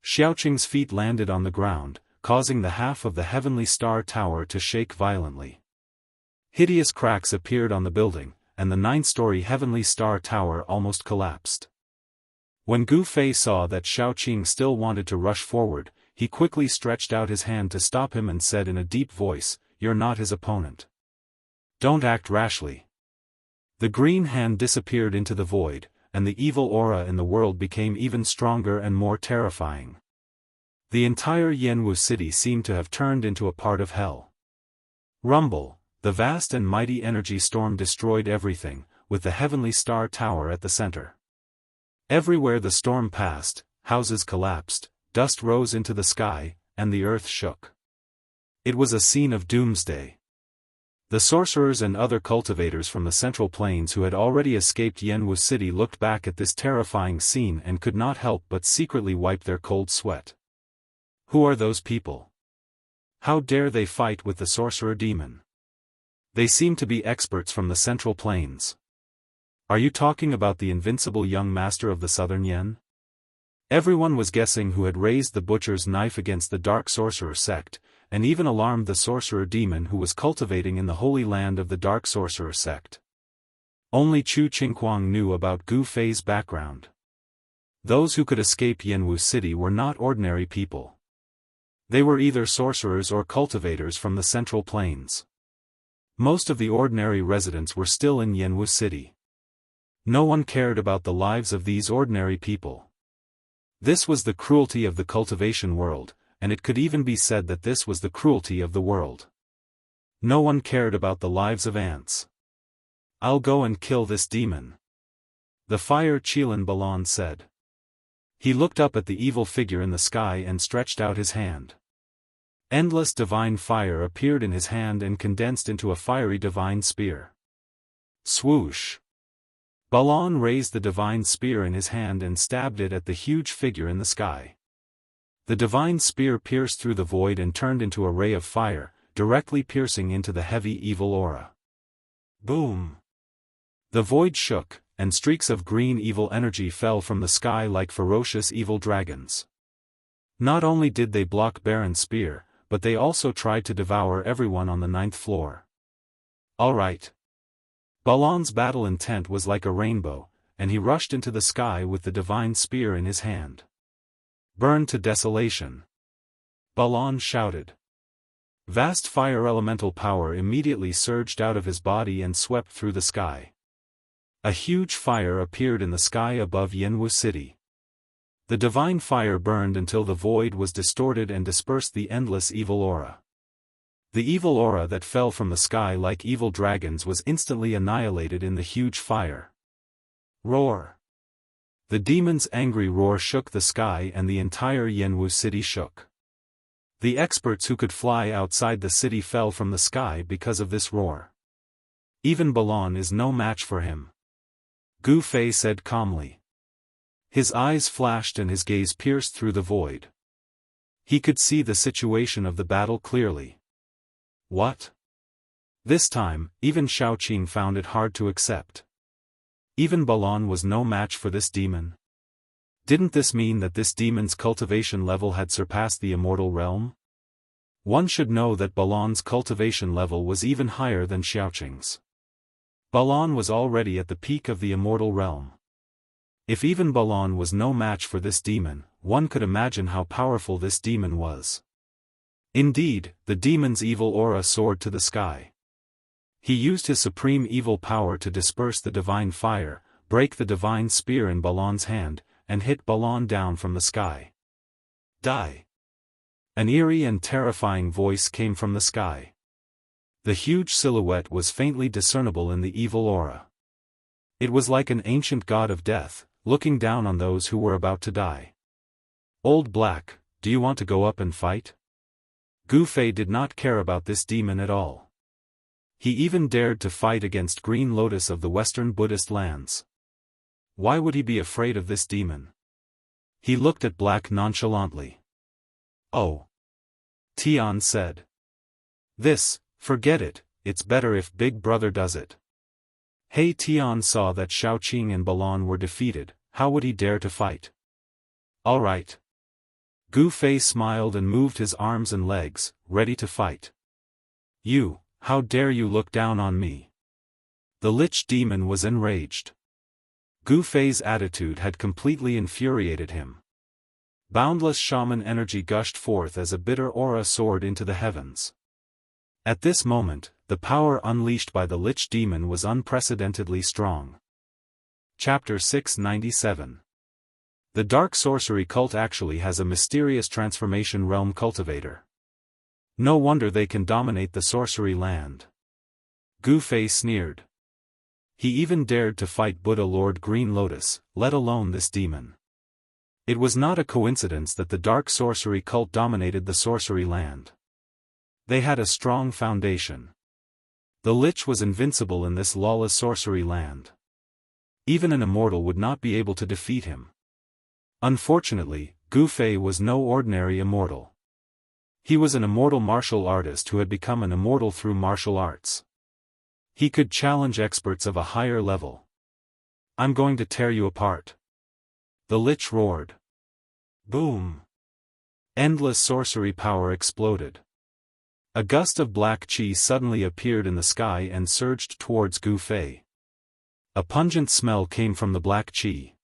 Speaker 1: Shaoqing's feet landed on the ground, causing the half of the Heavenly Star Tower to shake violently. Hideous cracks appeared on the building, and the 9-story Heavenly Star Tower almost collapsed. When Gu Fei saw that Shaoqing still wanted to rush forward, he quickly stretched out his hand to stop him and said in a deep voice, "You're not his opponent. Don't act rashly." The green hand disappeared into the void, and the evil aura in the world became even stronger and more terrifying. The entire Jianghu city seemed to have turned into a part of hell. Rumble, the vast and mighty energy storm destroyed everything, with the Heavenly Star Tower at the center. Everywhere the storm passed, houses collapsed, dust rose into the sky, and the earth shook. It was a scene of doomsday. The sorcerers and other cultivators from the Central Plains who had already escaped Jianghu city looked back at this terrifying scene and could not help but secretly wipe their cold sweat. Who are those people? How dare they fight with the sorcerer demon? They seem to be experts from the Central Plains. Are you talking about the invincible young master of the Southern Yen? Everyone was guessing who had raised the butcher's knife against the dark sorcerer sect, and even alarmed the sorcerer demon who was cultivating in the holy land of the dark sorcerer sect. Only Chu Qingquang knew about Gu Fei's background. Those who could escape Jianghu city were not ordinary people. They were either sorcerers or cultivators from the Central Plains. Most of the ordinary residents were still in Jianghu city. No one cared about the lives of these ordinary people. This was the cruelty of the cultivation world, and it could even be said that this was the cruelty of the world. No one cared about the lives of ants. I'll go and kill this demon. The fire Qilin Balan said. He looked up at the evil figure in the sky and stretched out his hand. Endless divine fire appeared in his hand and condensed into a fiery divine spear. Swoosh! Balan raised the divine spear in his hand and stabbed it at the huge figure in the sky. The divine spear pierced through the void and turned into a ray of fire, directly piercing into the heavy evil aura. Boom! The void shook, and streaks of green evil energy fell from the sky like ferocious evil dragons. Not only did they block Baron's spear, but they also tried to devour everyone on the 9th floor. All right. Balan's battle intent was like a rainbow, and he rushed into the sky with the divine spear in his hand. Burn to desolation! Balan shouted. Vast fire elemental power immediately surged out of his body and swept through the sky. A huge fire appeared in the sky above Jianghu city. The divine fire burned until the void was distorted and dispersed the endless evil aura. The evil aura that fell from the sky like evil dragons was instantly annihilated in the huge fire. Roar! The demon's angry roar shook the sky and the entire Jianghu city shook. The experts who could fly outside the city fell from the sky because of this roar. Even Balan is no match for him. Gu Fei said calmly. His eyes flashed and his gaze pierced through the void. He could see the situation of the battle clearly. What? This time, even Shaoqing found it hard to accept. Even Balan was no match for this demon. Didn't this mean that this demon's cultivation level had surpassed the immortal realm? One should know that Balan's cultivation level was even higher than Shaoqing's. Balan was already at the peak of the immortal realm. If even Balan was no match for this demon, one could imagine how powerful this demon was. Indeed, the demon's evil aura soared to the sky. He used his supreme evil power to disperse the divine fire, break the divine spear in Balan's hand, and hit Balan down from the sky. Die! An eerie and terrifying voice came from the sky. The huge silhouette was faintly discernible in the evil aura. It was like an ancient god of death, looking down on those who were about to die. Old Black, do you want to go up and fight? Gu Fei did not care about this demon at all. He even dared to fight against Green Lotus of the Western Buddhist lands. Why would he be afraid of this demon? He looked at Black nonchalantly. Oh. Tian said. Forget it, it's better if Big Brother does it. Hey, Tian saw that Shaoqing and Balan were defeated, how would he dare to fight? All right. Gu Fei smiled and moved his arms and legs, ready to fight. You, how dare you look down on me? The Lich demon was enraged. Gu Fei's attitude had completely infuriated him. Boundless shaman energy gushed forth as a bitter aura soared into the heavens. At this moment, the power unleashed by the Lich demon was unprecedentedly strong. Chapter 697. The Dark Sorcery Cult actually has a mysterious transformation realm cultivator. No wonder they can dominate the sorcery land. Gu Fei sneered. He even dared to fight Buddha Lord Green Lotus, let alone this demon. It was not a coincidence that the dark sorcery cult dominated the sorcery land. They had a strong foundation. The Lich was invincible in this lawless sorcery land. Even an immortal would not be able to defeat him. Unfortunately, Gu Fei was no ordinary immortal. He was an immortal martial artist who had become an immortal through martial arts. He could challenge experts of a higher level. "I'm going to tear you apart." The Lich roared. Boom! Endless sorcery power exploded. A gust of black qi suddenly appeared in the sky and surged towards Gu Fei. A pungent smell came from the black qi.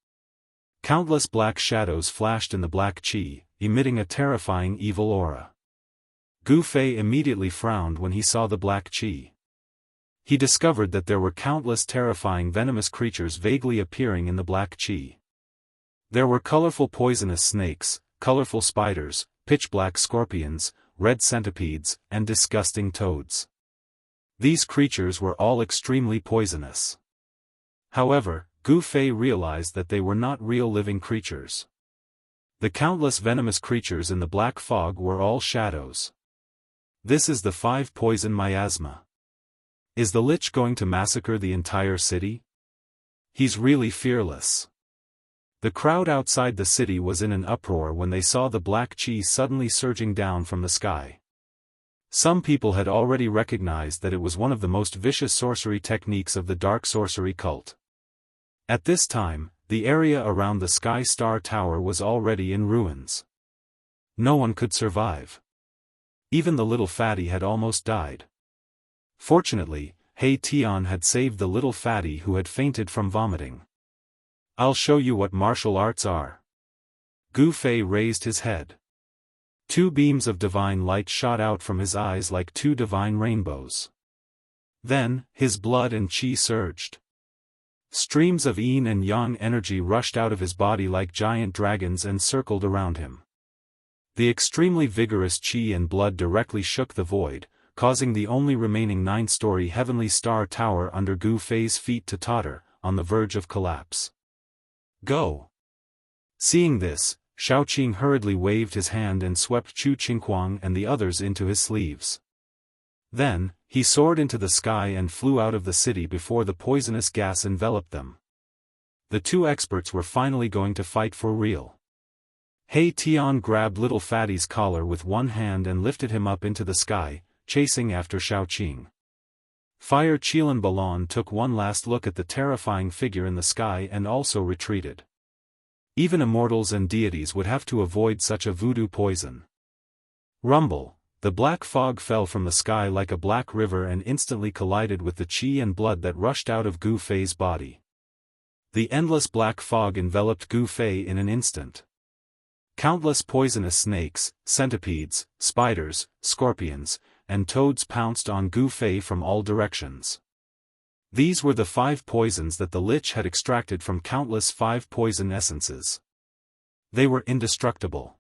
Speaker 1: Countless black shadows flashed in the black qi, emitting a terrifying evil aura. Gu Fei immediately frowned when he saw the black qi. He discovered that there were countless terrifying venomous creatures vaguely appearing in the black qi. There were colorful poisonous snakes, colorful spiders, pitch-black scorpions, red centipedes, and disgusting toads. These creatures were all extremely poisonous. However, Gu Fei realized that they were not real living creatures. The countless venomous creatures in the black fog were all shadows. This is the 5-poison miasma. Is the Lich going to massacre the entire city? He's really fearless. The crowd outside the city was in an uproar when they saw the black qi suddenly surging down from the sky. Some people had already recognized that it was one of the most vicious sorcery techniques of the dark sorcery cult. At this time, the area around the Sky Star Tower was already in ruins. No one could survive. Even the little fatty had almost died. Fortunately, He Tian had saved the little fatty who had fainted from vomiting. "I'll show you what martial arts are." Gu Fei raised his head. 2 beams of divine light shot out from his eyes like 2 divine rainbows. Then, his blood and qi surged. Streams of yin and yang energy rushed out of his body like giant dragons and circled around him. The extremely vigorous qi and blood directly shook the void, causing the only remaining 9-story heavenly star tower under Gu Fei's feet to totter, on the verge of collapse. "Go!" Seeing this, Shaoqing hurriedly waved his hand and swept Chu Qinghuang and the others into his sleeves. Then, he soared into the sky and flew out of the city before the poisonous gas enveloped them. The 2 experts were finally going to fight for real. He Tian grabbed little fatty's collar with one hand and lifted him up into the sky, chasing after Shaoqing. Fire Qilan Balon took one last look at the terrifying figure in the sky and also retreated. Even immortals and deities would have to avoid such a voodoo poison. Rumble! The black fog fell from the sky like a black river and instantly collided with the qi and blood that rushed out of Gu Fei's body. The endless black fog enveloped Gu Fei in an instant. Countless poisonous snakes, centipedes, spiders, scorpions, and toads pounced on Gu Fei from all directions. These were the 5 poisons that the Lich had extracted from countless 5-poison essences. They were indestructible.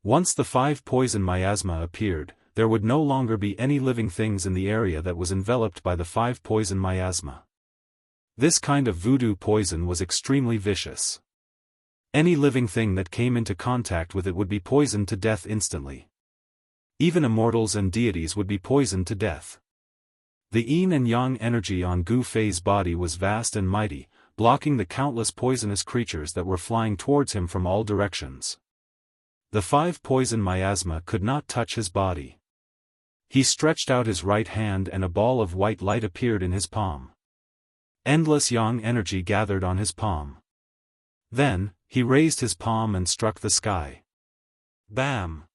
Speaker 1: Once the 5-poison miasma appeared, there would no longer be any living things in the area that was enveloped by the 5-poison miasma. This kind of voodoo poison was extremely vicious. Any living thing that came into contact with it would be poisoned to death instantly. Even immortals and deities would be poisoned to death. The yin and yang energy on Gu Fei's body was vast and mighty, blocking the countless poisonous creatures that were flying towards him from all directions. The 5-poison miasma could not touch his body. He stretched out his right hand and a ball of white light appeared in his palm. Endless yang energy gathered on his palm. Then, he raised his palm and struck the sky. Bam!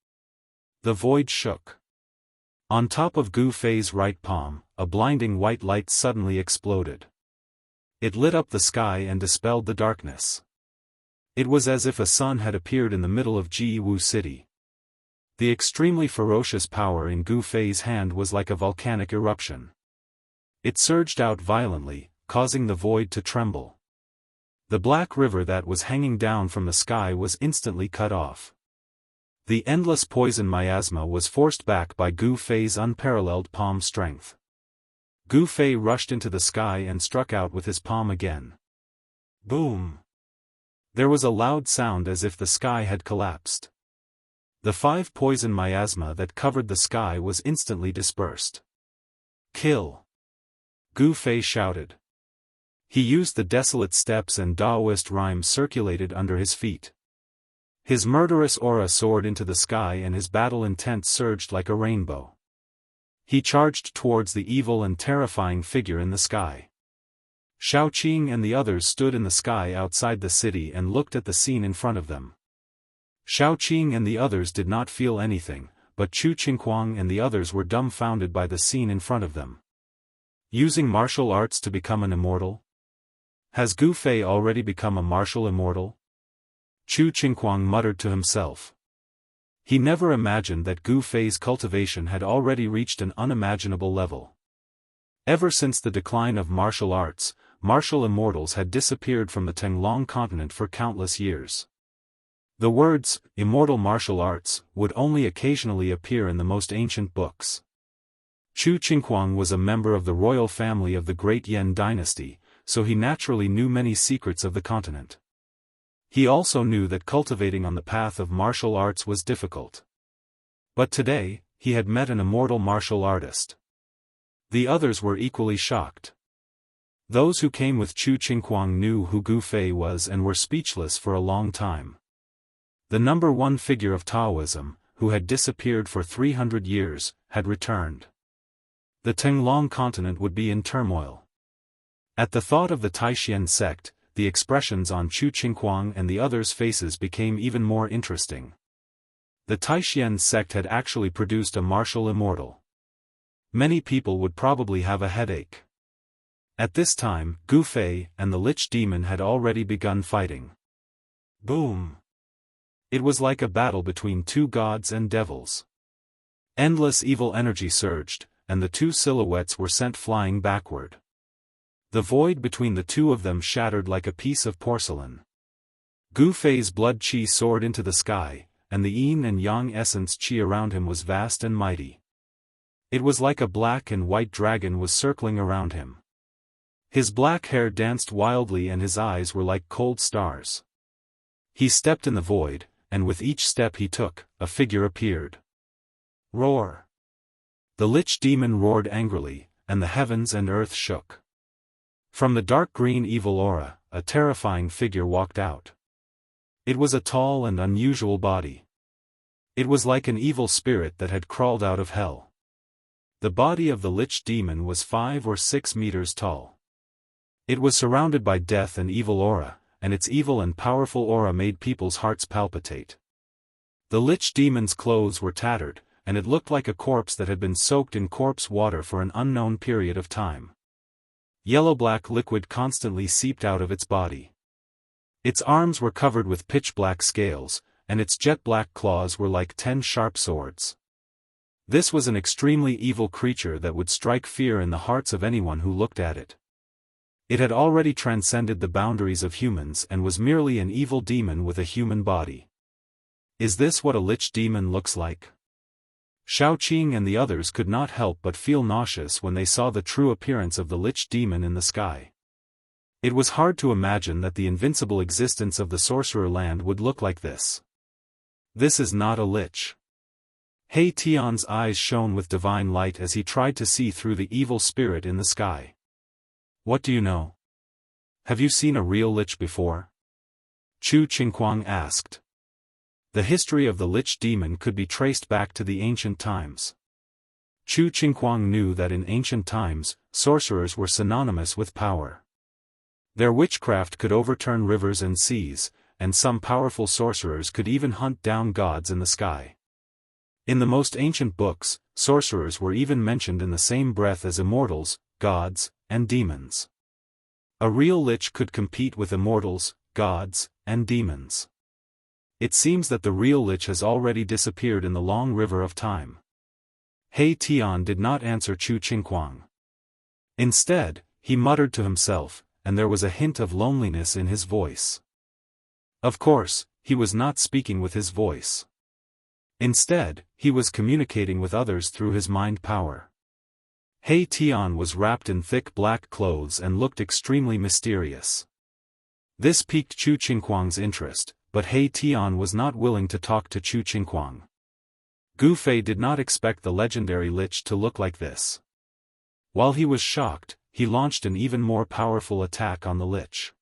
Speaker 1: The void shook. On top of Gu Fei's right palm, a blinding white light suddenly exploded. It lit up the sky and dispelled the darkness. It was as if a sun had appeared in the middle of Jianghu city. The extremely ferocious power in Gu Fei's hand was like a volcanic eruption. It surged out violently, causing the void to tremble. The black river that was hanging down from the sky was instantly cut off. The endless poison miasma was forced back by Gu Fei's unparalleled palm strength. Gu Fei rushed into the sky and struck out with his palm again. Boom! There was a loud sound as if the sky had collapsed. The 5 poison miasma that covered the sky was instantly dispersed. Kill! Gu Fei shouted. He used the desolate steps and Daoist rhymes circulated under his feet. His murderous aura soared into the sky and his battle intent surged like a rainbow. He charged towards the evil and terrifying figure in the sky. Shaoqing and the others stood in the sky outside the city and looked at the scene in front of them. Shaoqing and the others did not feel anything, but Chu Qingquang and the others were dumbfounded by the scene in front of them. Using martial arts to become an immortal? Has Gu Fei already become a martial immortal? Chu Qingquang muttered to himself. He never imagined that Gu Fei's cultivation had already reached an unimaginable level. Ever since the decline of martial arts, martial immortals had disappeared from the Tenglong continent for countless years. The words, immortal martial arts, would only occasionally appear in the most ancient books. Chu Qingquang was a member of the royal family of the Great Yan dynasty, so he naturally knew many secrets of the continent. He also knew that cultivating on the path of martial arts was difficult. But today, he had met an immortal martial artist. The others were equally shocked. Those who came with Chu Qingquang knew who Gu Fei was and were speechless for a long time. The number 1 figure of Taoism, who had disappeared for 300 years, had returned. The Tenglong continent would be in turmoil. At the thought of the Taoxian sect, the expressions on Chu Qingquang and the others' faces became even more interesting. The Taoxian sect had actually produced a martial immortal. Many people would probably have a headache. At this time, Gu Fei and the Lich Demon had already begun fighting. Boom! It was like a battle between 2 gods and devils. Endless evil energy surged, and the 2 silhouettes were sent flying backward. The void between the 2 of them shattered like a piece of porcelain. Gu Fei's blood qi soared into the sky, and the yin and yang essence qi around him was vast and mighty. It was like a black and white dragon was circling around him. His black hair danced wildly and his eyes were like cold stars. He stepped in the void, and with each step he took, a figure appeared. Roar! The Lich Demon roared angrily, and the heavens and earth shook. From the dark green evil aura, a terrifying figure walked out. It was a tall and unusual body. It was like an evil spirit that had crawled out of hell. The body of the Lich Demon was 5 or 6 meters tall. It was surrounded by death and evil aura, and its evil and powerful aura made people's hearts palpitate. The Lich Demon's clothes were tattered, and it looked like a corpse that had been soaked in corpse water for an unknown period of time. Yellow-black liquid constantly seeped out of its body. Its arms were covered with pitch-black scales, and its jet-black claws were like 10 sharp swords. This was an extremely evil creature that would strike fear in the hearts of anyone who looked at it. It had already transcended the boundaries of humans and was merely an evil demon with a human body. Is this what a Lich Demon looks like? Shaoqing and the others could not help but feel nauseous when they saw the true appearance of the Lich Demon in the sky. It was hard to imagine that the invincible existence of the sorcerer land would look like this. This is not a lich. He Tian's eyes shone with divine light as he tried to see through the evil spirit in the sky. What do you know? Have you seen a real lich before? Chu Qingquang asked. The history of the Lich Demon could be traced back to the ancient times. Chu Qingquang knew that in ancient times, sorcerers were synonymous with power. Their witchcraft could overturn rivers and seas, and some powerful sorcerers could even hunt down gods in the sky. In the most ancient books, sorcerers were even mentioned in the same breath as immortals, gods, and demons. A real lich could compete with immortals, gods, and demons. It seems that the real lich has already disappeared in the long river of time. He Tian did not answer Chu Qingquang. Instead, he muttered to himself, and there was a hint of loneliness in his voice. Of course, he was not speaking with his voice. Instead, he was communicating with others through his mind power. He Tian was wrapped in thick black clothes and looked extremely mysterious. This piqued Chu Qingquang's interest, but He Tian was not willing to talk to Chu Qingquang. Gu Fei did not expect the legendary lich to look like this. While he was shocked, he launched an even more powerful attack on the lich.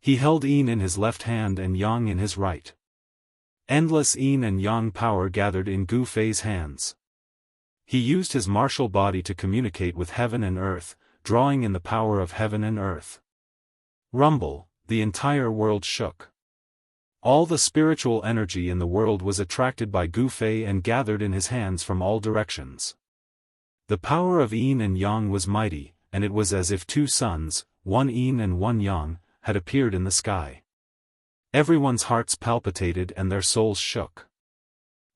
Speaker 1: He held yin in his left hand and yang in his right. Endless yin and yang power gathered in Gu Fei's hands. He used his martial body to communicate with heaven and earth, drawing in the power of heaven and earth. Rumble, the entire world shook. All the spiritual energy in the world was attracted by Gu Fei and gathered in his hands from all directions. The power of yin and yang was mighty, and it was as if two suns, one yin and one yang, had appeared in the sky. Everyone's hearts palpitated and their souls shook.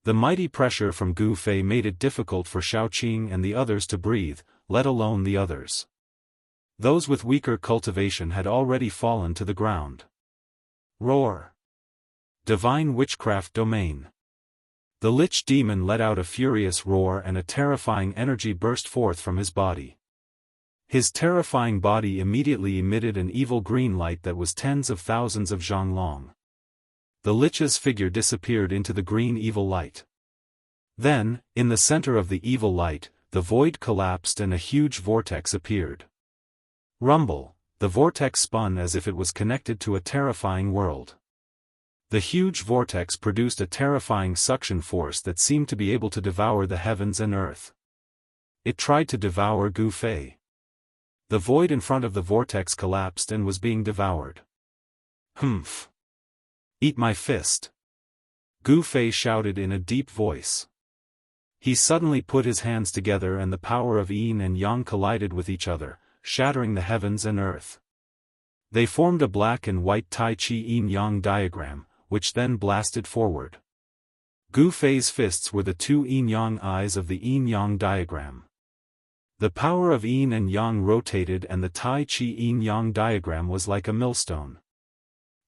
Speaker 1: The mighty pressure from Gu Fei made it difficult for Shaoqing and the others to breathe, let alone the others. Those with weaker cultivation had already fallen to the ground. Roar! Divine Witchcraft Domain. The Lich Demon let out a furious roar and a terrifying energy burst forth from his body. His terrifying body immediately emitted an evil green light that was tens of thousands of zhang long. The Lich's figure disappeared into the green evil light. Then, in the center of the evil light, the void collapsed and a huge vortex appeared. Rumble, the vortex spun as if it was connected to a terrifying world. The huge vortex produced a terrifying suction force that seemed to be able to devour the heavens and earth. It tried to devour Gu Fei. The void in front of the vortex collapsed and was being devoured. Humph! Eat my fist! Gu Fei shouted in a deep voice. He suddenly put his hands together and the power of yin and yang collided with each other, shattering the heavens and earth. They formed a black and white Tai Chi yin-yang diagram, which then blasted forward. Gu Fei's fists were the two yin-yang eyes of the yin-yang diagram. The power of yin and yang rotated and the Tai Chi yin-yang diagram was like a millstone.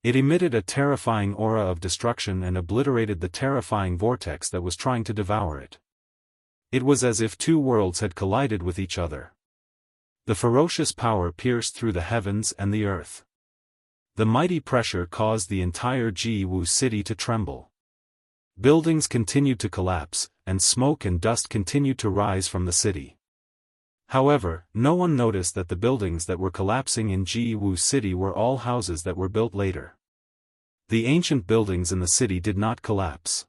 Speaker 1: It emitted a terrifying aura of destruction and obliterated the terrifying vortex that was trying to devour it. It was as if two worlds had collided with each other. The ferocious power pierced through the heavens and the earth. The mighty pressure caused the entire Jianghu city to tremble. Buildings continued to collapse, and smoke and dust continued to rise from the city. However, no one noticed that the buildings that were collapsing in Jianghu city were all houses that were built later. The ancient buildings in the city did not collapse.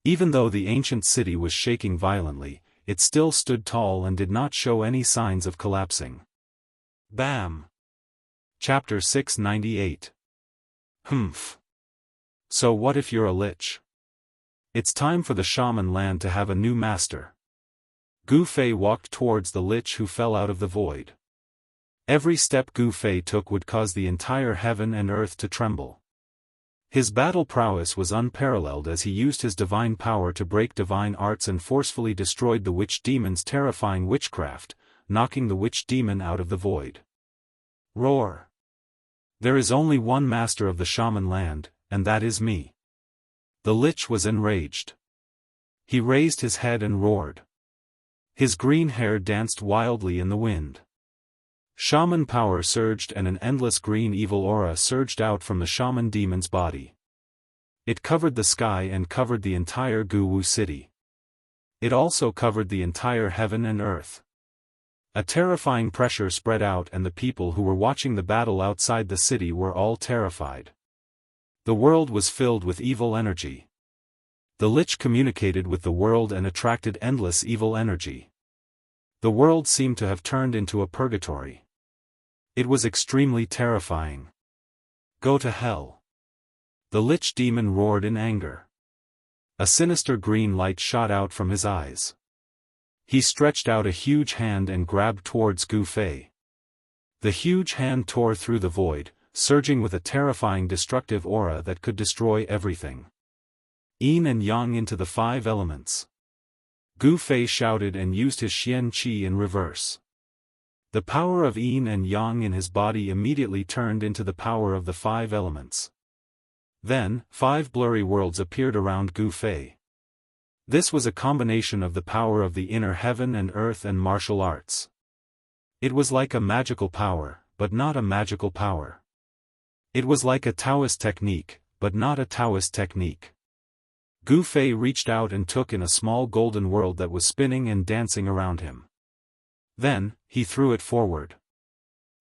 Speaker 1: Even though the ancient city was shaking violently, it still stood tall and did not show any signs of collapsing. Bam! Chapter 698. Humph. So what if you're a lich? It's time for the shaman land to have a new master. Gu Fei walked towards the lich who fell out of the void. Every step Gu Fei took would cause the entire heaven and earth to tremble. His battle prowess was unparalleled as he used his divine power to break divine arts and forcefully destroyed the witch demon's terrifying witchcraft, knocking the witch demon out of the void. Roar! There is only one master of the shaman land, and that is me. The lich was enraged. He raised his head and roared. His green hair danced wildly in the wind. Shaman power surged and an endless green evil aura surged out from the shaman demon's body. It covered the sky and covered the entire Jianghu city. It also covered the entire heaven and earth. A terrifying pressure spread out and the people who were watching the battle outside the city were all terrified. The world was filled with evil energy. The lich communicated with the world and attracted endless evil energy. The world seemed to have turned into a purgatory. It was extremely terrifying. Go to hell! The lich demon roared in anger. A sinister green light shot out from his eyes. He stretched out a huge hand and grabbed towards Gu Fei. The huge hand tore through the void, surging with a terrifying destructive aura that could destroy everything. Yin and yang into the five elements. Gu Fei shouted and used his Xian Qi in reverse. The power of yin and yang in his body immediately turned into the power of the five elements. Then, five blurry worlds appeared around Gu Fei. This was a combination of the power of the inner heaven and earth and martial arts. It was like a magical power, but not a magical power. It was like a Taoist technique, but not a Taoist technique. Gu Fei reached out and took in a small golden world that was spinning and dancing around him. Then, he threw it forward.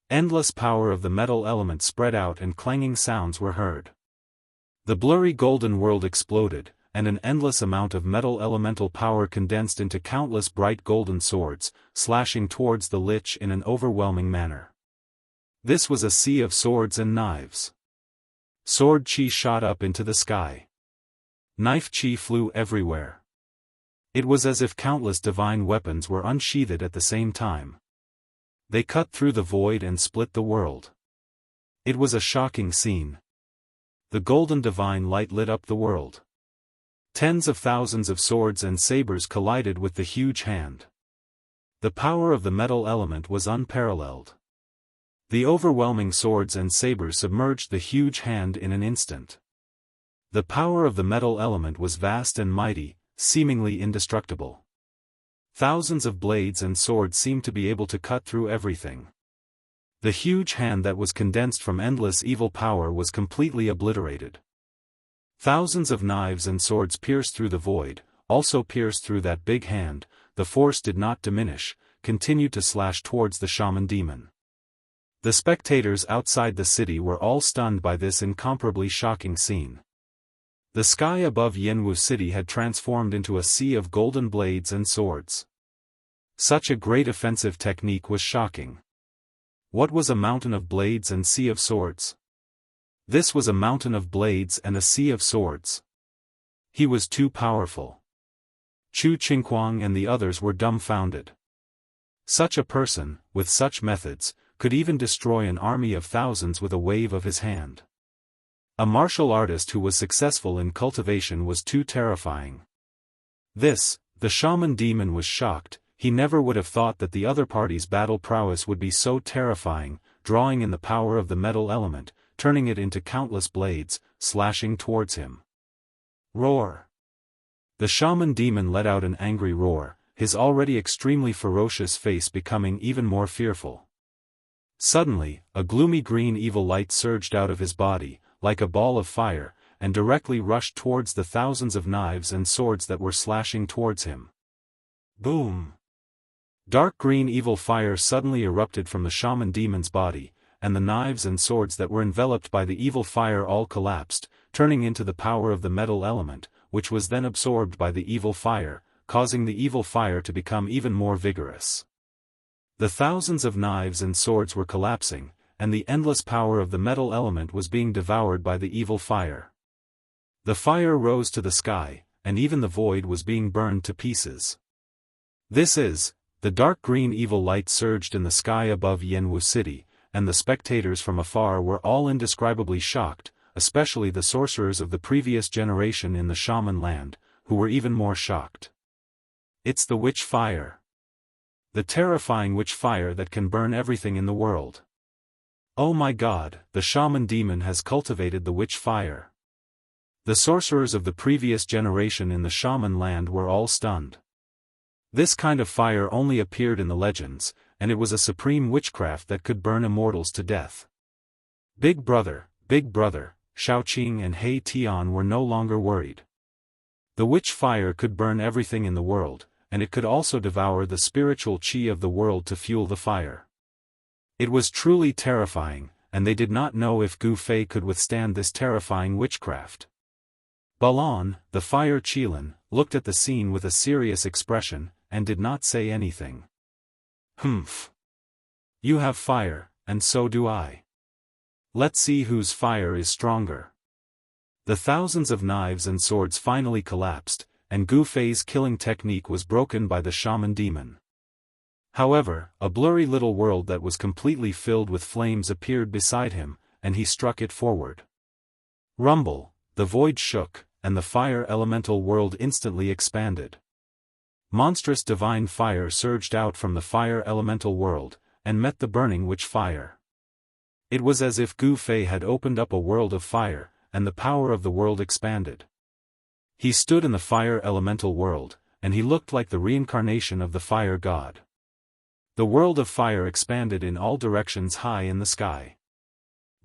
Speaker 1: Endless power of the metal element spread out and clanging sounds were heard. The blurry golden world exploded, and an endless amount of metal elemental power condensed into countless bright golden swords, slashing towards the Lich in an overwhelming manner. This was a sea of swords and knives. Sword chi shot up into the sky. Knife chi flew everywhere. It was as if countless divine weapons were unsheathed at the same time. They cut through the void and split the world. It was a shocking scene. The golden divine light lit up the world. Tens of thousands of swords and sabers collided with the huge hand. The power of the metal element was unparalleled. The overwhelming swords and sabers submerged the huge hand in an instant. The power of the metal element was vast and mighty, seemingly indestructible. Thousands of blades and swords seemed to be able to cut through everything. The huge hand that was condensed from endless evil power was completely obliterated. Thousands of knives and swords pierced through the void, also pierced through that big hand. The force did not diminish, continued to slash towards the shaman demon. The spectators outside the city were all stunned by this incomparably shocking scene. The sky above Jianghu city had transformed into a sea of golden blades and swords. Such a great offensive technique was shocking. What was a mountain of blades and sea of swords? This was a mountain of blades and a sea of swords. He was too powerful. Chu Qingquang and the others were dumbfounded. Such a person, with such methods, could even destroy an army of thousands with a wave of his hand. A martial artist who was successful in cultivation was too terrifying. The shaman demon was shocked. He never would have thought that the other party's battle prowess would be so terrifying, drawing in the power of the metal element, turning it into countless blades, slashing towards him. Roar! The shaman demon let out an angry roar, his already extremely ferocious face becoming even more fearful. Suddenly, a gloomy green evil light surged out of his body, like a ball of fire, and directly rushed towards the thousands of knives and swords that were slashing towards him. Boom! Dark green evil fire suddenly erupted from the shaman demon's body, and the knives and swords that were enveloped by the evil fire all collapsed, turning into the power of the metal element, which was then absorbed by the evil fire, causing the evil fire to become even more vigorous. The thousands of knives and swords were collapsing, and the endless power of the metal element was being devoured by the evil fire. The fire rose to the sky, and even the void was being burned to pieces. The dark green evil light surged in the sky above Jianghu city, and the spectators from afar were all indescribably shocked, especially the sorcerers of the previous generation in the shaman land, who were even more shocked. It's the witch fire. The terrifying witch fire that can burn everything in the world. Oh my God, the shaman demon has cultivated the witch fire. The sorcerers of the previous generation in the shaman land were all stunned. This kind of fire only appeared in the legends, and it was a supreme witchcraft that could burn immortals to death. Big brother, Shaoqing and He Tian were no longer worried. The witch fire could burn everything in the world, and it could also devour the spiritual qi of the world to fuel the fire. It was truly terrifying, and they did not know if Gu Fei could withstand this terrifying witchcraft. Balan, the fire Qilin, looked at the scene with a serious expression, and did not say anything. Humph. You have fire, and so do I. Let's see whose fire is stronger. The thousands of knives and swords finally collapsed, and Gu Fei's killing technique was broken by the shaman demon. However, a blurry little world that was completely filled with flames appeared beside him, and he struck it forward. Rumble, the void shook, and the fire elemental world instantly expanded. Monstrous divine fire surged out from the fire elemental world, and met the burning witch fire. It was as if Gu Fei had opened up a world of fire, and the power of the world expanded. He stood in the fire elemental world, and he looked like the reincarnation of the fire god. The world of fire expanded in all directions high in the sky.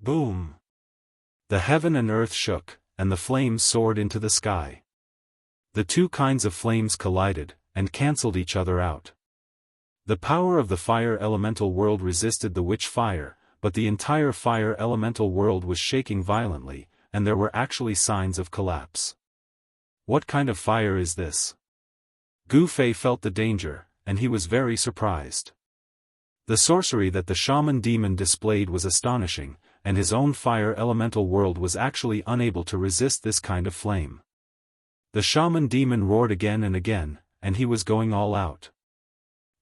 Speaker 1: Boom! The heaven and earth shook, and the flames soared into the sky. The two kinds of flames collided, and cancelled each other out. The power of the fire elemental world resisted the witch fire, but the entire fire elemental world was shaking violently, and there were actually signs of collapse. What kind of fire is this? Gu Fei felt the danger, and he was very surprised. The sorcery that the shaman demon displayed was astonishing, and his own fire elemental world was actually unable to resist this kind of flame. The shaman demon roared again and again, and he was going all out.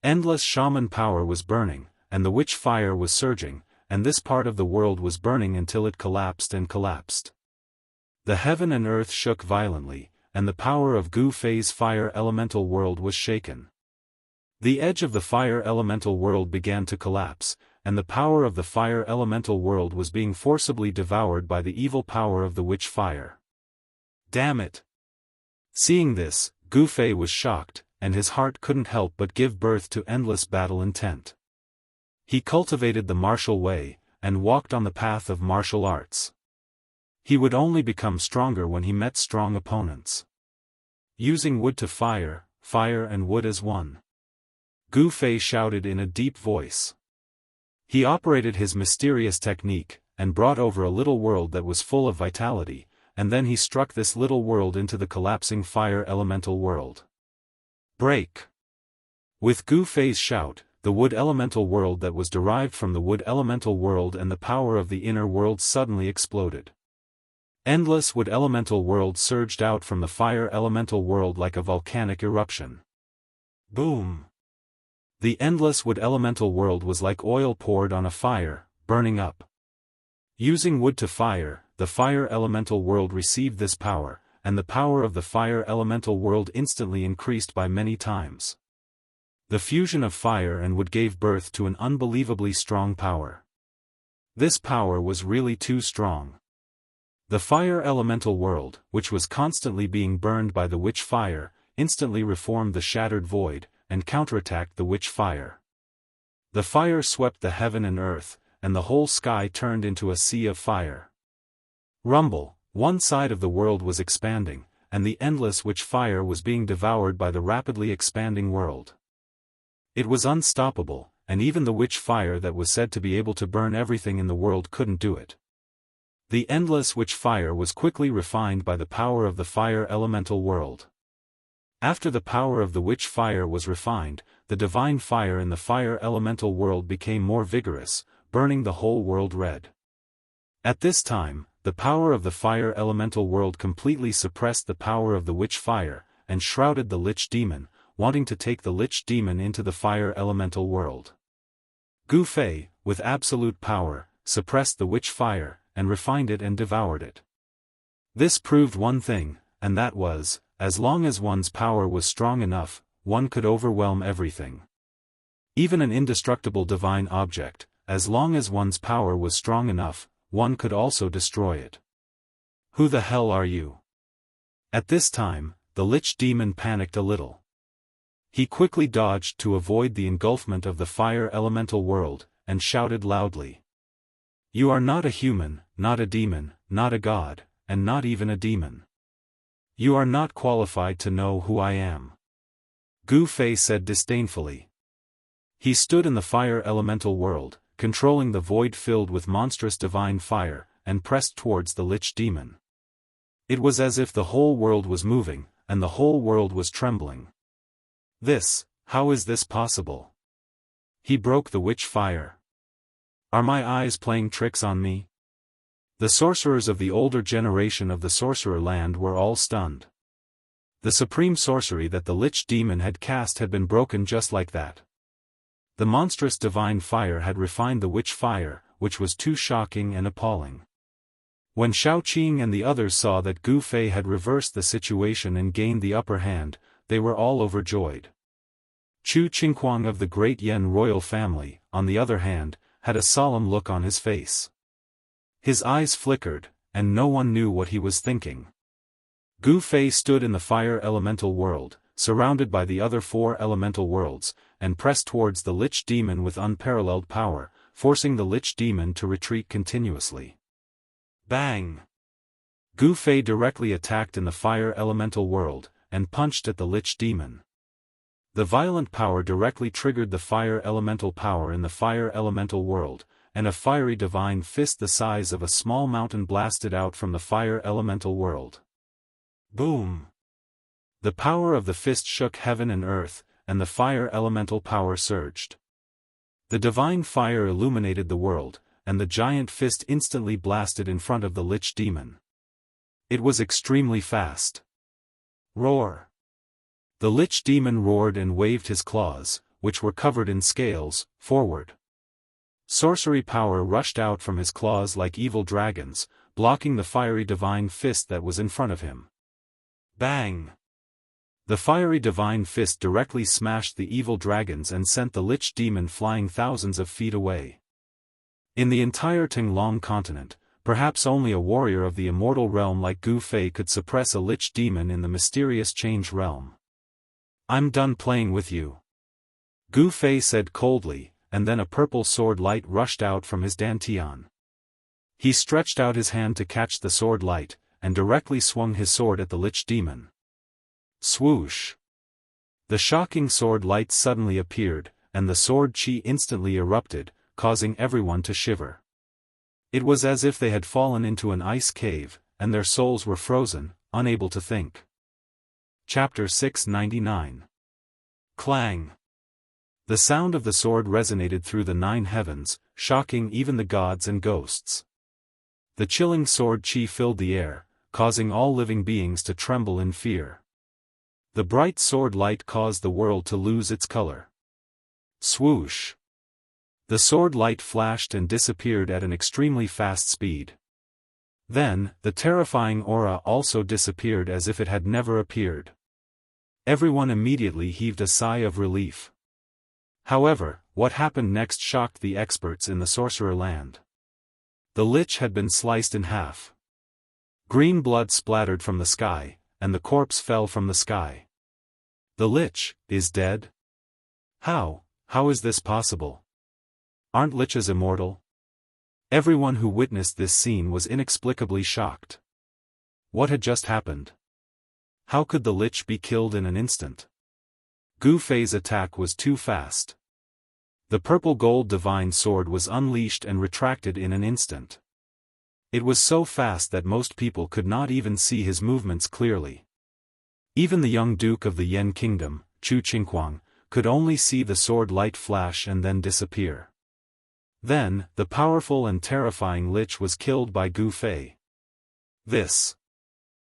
Speaker 1: Endless shaman power was burning, and the witch fire was surging, and this part of the world was burning until it collapsed and collapsed. The heaven and earth shook violently, and the power of Gu Fei's fire elemental world was shaken. The edge of the fire elemental world began to collapse, and the power of the fire elemental world was being forcibly devoured by the evil power of the witch fire. Damn it! Seeing this, Gu Fei was shocked, and his heart couldn't help but give birth to endless battle intent. He cultivated the martial way, and walked on the path of martial arts. He would only become stronger when he met strong opponents. Using wood to fire, fire and wood as one. Gu Fei shouted in a deep voice. He operated his mysterious technique, and brought over a little world that was full of vitality, and then he struck this little world into the collapsing fire elemental world. Break! With Gu Fei's shout, the wood elemental world that was derived from the wood elemental world and the power of the inner world suddenly exploded. Endless wood elemental world surged out from the fire elemental world like a volcanic eruption. Boom! The endless wood elemental world was like oil poured on a fire, burning up. Using wood to fire, the fire elemental world received this power, and the power of the fire elemental world instantly increased by many times. The fusion of fire and wood gave birth to an unbelievably strong power. This power was really too strong. The fire elemental world, which was constantly being burned by the witch fire, instantly reformed the shattered void, and counterattacked the witch fire. The fire swept the heaven and earth, and the whole sky turned into a sea of fire. Rumble, one side of the world was expanding, and the endless witch fire was being devoured by the rapidly expanding world. It was unstoppable, and even the witch fire that was said to be able to burn everything in the world couldn't do it. The endless witch fire was quickly refined by the power of the fire elemental world. After the power of the witch fire was refined, the divine fire in the fire elemental world became more vigorous, burning the whole world red. At this time, the power of the fire elemental world completely suppressed the power of the witch fire, and shrouded the lich demon, wanting to take the lich demon into the fire elemental world. Gu Fei, with absolute power, suppressed the witch fire, and refined it and devoured it. This proved one thing, and that was, as long as one's power was strong enough, one could overwhelm everything. Even an indestructible divine object, as long as one's power was strong enough, one could also destroy it. Who the hell are you? At this time, the lich demon panicked a little. He quickly dodged to avoid the engulfment of the fire elemental world, and shouted loudly. You are not a human, not a demon, not a god, and not even a demon. You are not qualified to know who I am. Gu Fei said disdainfully. He stood in the fire elemental world, controlling the void filled with monstrous divine fire, and pressed towards the lich demon. It was as if the whole world was moving, and the whole world was trembling. How is this possible? He broke the witch fire. Are my eyes playing tricks on me? The sorcerers of the older generation of the sorcerer land were all stunned. The supreme sorcery that the lich demon had cast had been broken just like that. The monstrous divine fire had refined the witch fire, which was too shocking and appalling. When Shaoqing and the others saw that Gu Fei had reversed the situation and gained the upper hand, they were all overjoyed. Chu Qinghuang of the great Yan royal family, on the other hand, had a solemn look on his face. His eyes flickered, and no one knew what he was thinking. Gu Fei stood in the fire elemental world, surrounded by the other 4 elemental worlds, and pressed towards the Lich Demon with unparalleled power, forcing the Lich Demon to retreat continuously. Bang! Gu Fei directly attacked in the fire elemental world, and punched at the Lich Demon. The violent power directly triggered the fire elemental power in the fire elemental world, and a fiery divine fist the size of a small mountain blasted out from the fire elemental world. Boom! The power of the fist shook heaven and earth, and the fire elemental power surged. The divine fire illuminated the world, and the giant fist instantly blasted in front of the Lich Demon. It was extremely fast. Roar! The Lich Demon roared and waved his claws, which were covered in scales, forward. Sorcery power rushed out from his claws like evil dragons, blocking the fiery divine fist that was in front of him. Bang! The fiery divine fist directly smashed the evil dragons and sent the Lich Demon flying thousands of feet away. In the entire Tinglong continent, perhaps only a warrior of the immortal realm like Gu Fei could suppress a Lich Demon in the mysterious Change realm. "I'm done playing with you," Gu Fei said coldly, and then a purple sword light rushed out from his dantian. He stretched out his hand to catch the sword light, and directly swung his sword at the Lich Demon. Swoosh! The shocking sword light suddenly appeared, and the sword chi instantly erupted, causing everyone to shiver. It was as if they had fallen into an ice cave, and their souls were frozen, unable to think. Chapter 699. Clang! The sound of the sword resonated through the 9 heavens, shocking even the gods and ghosts. The chilling sword chi filled the air, causing all living beings to tremble in fear. The bright sword light caused the world to lose its color. Swoosh! The sword light flashed and disappeared at an extremely fast speed. Then, the terrifying aura also disappeared as if it had never appeared. Everyone immediately heaved a sigh of relief. However, what happened next shocked the experts in the sorcerer land. The Lich had been sliced in half. Green blood splattered from the sky, and the corpse fell from the sky. The Lich is dead? How is this possible? Aren't Liches immortal? Everyone who witnessed this scene was inexplicably shocked. What had just happened? How could the Lich be killed in an instant? Gu Fei's attack was too fast. The purple gold divine sword was unleashed and retracted in an instant. It was so fast that most people could not even see his movements clearly. Even the young Duke of the Yen Kingdom, Chu Qinghuang, could only see the sword light flash and then disappear. Then, the powerful and terrifying Lich was killed by Gu Fei. This.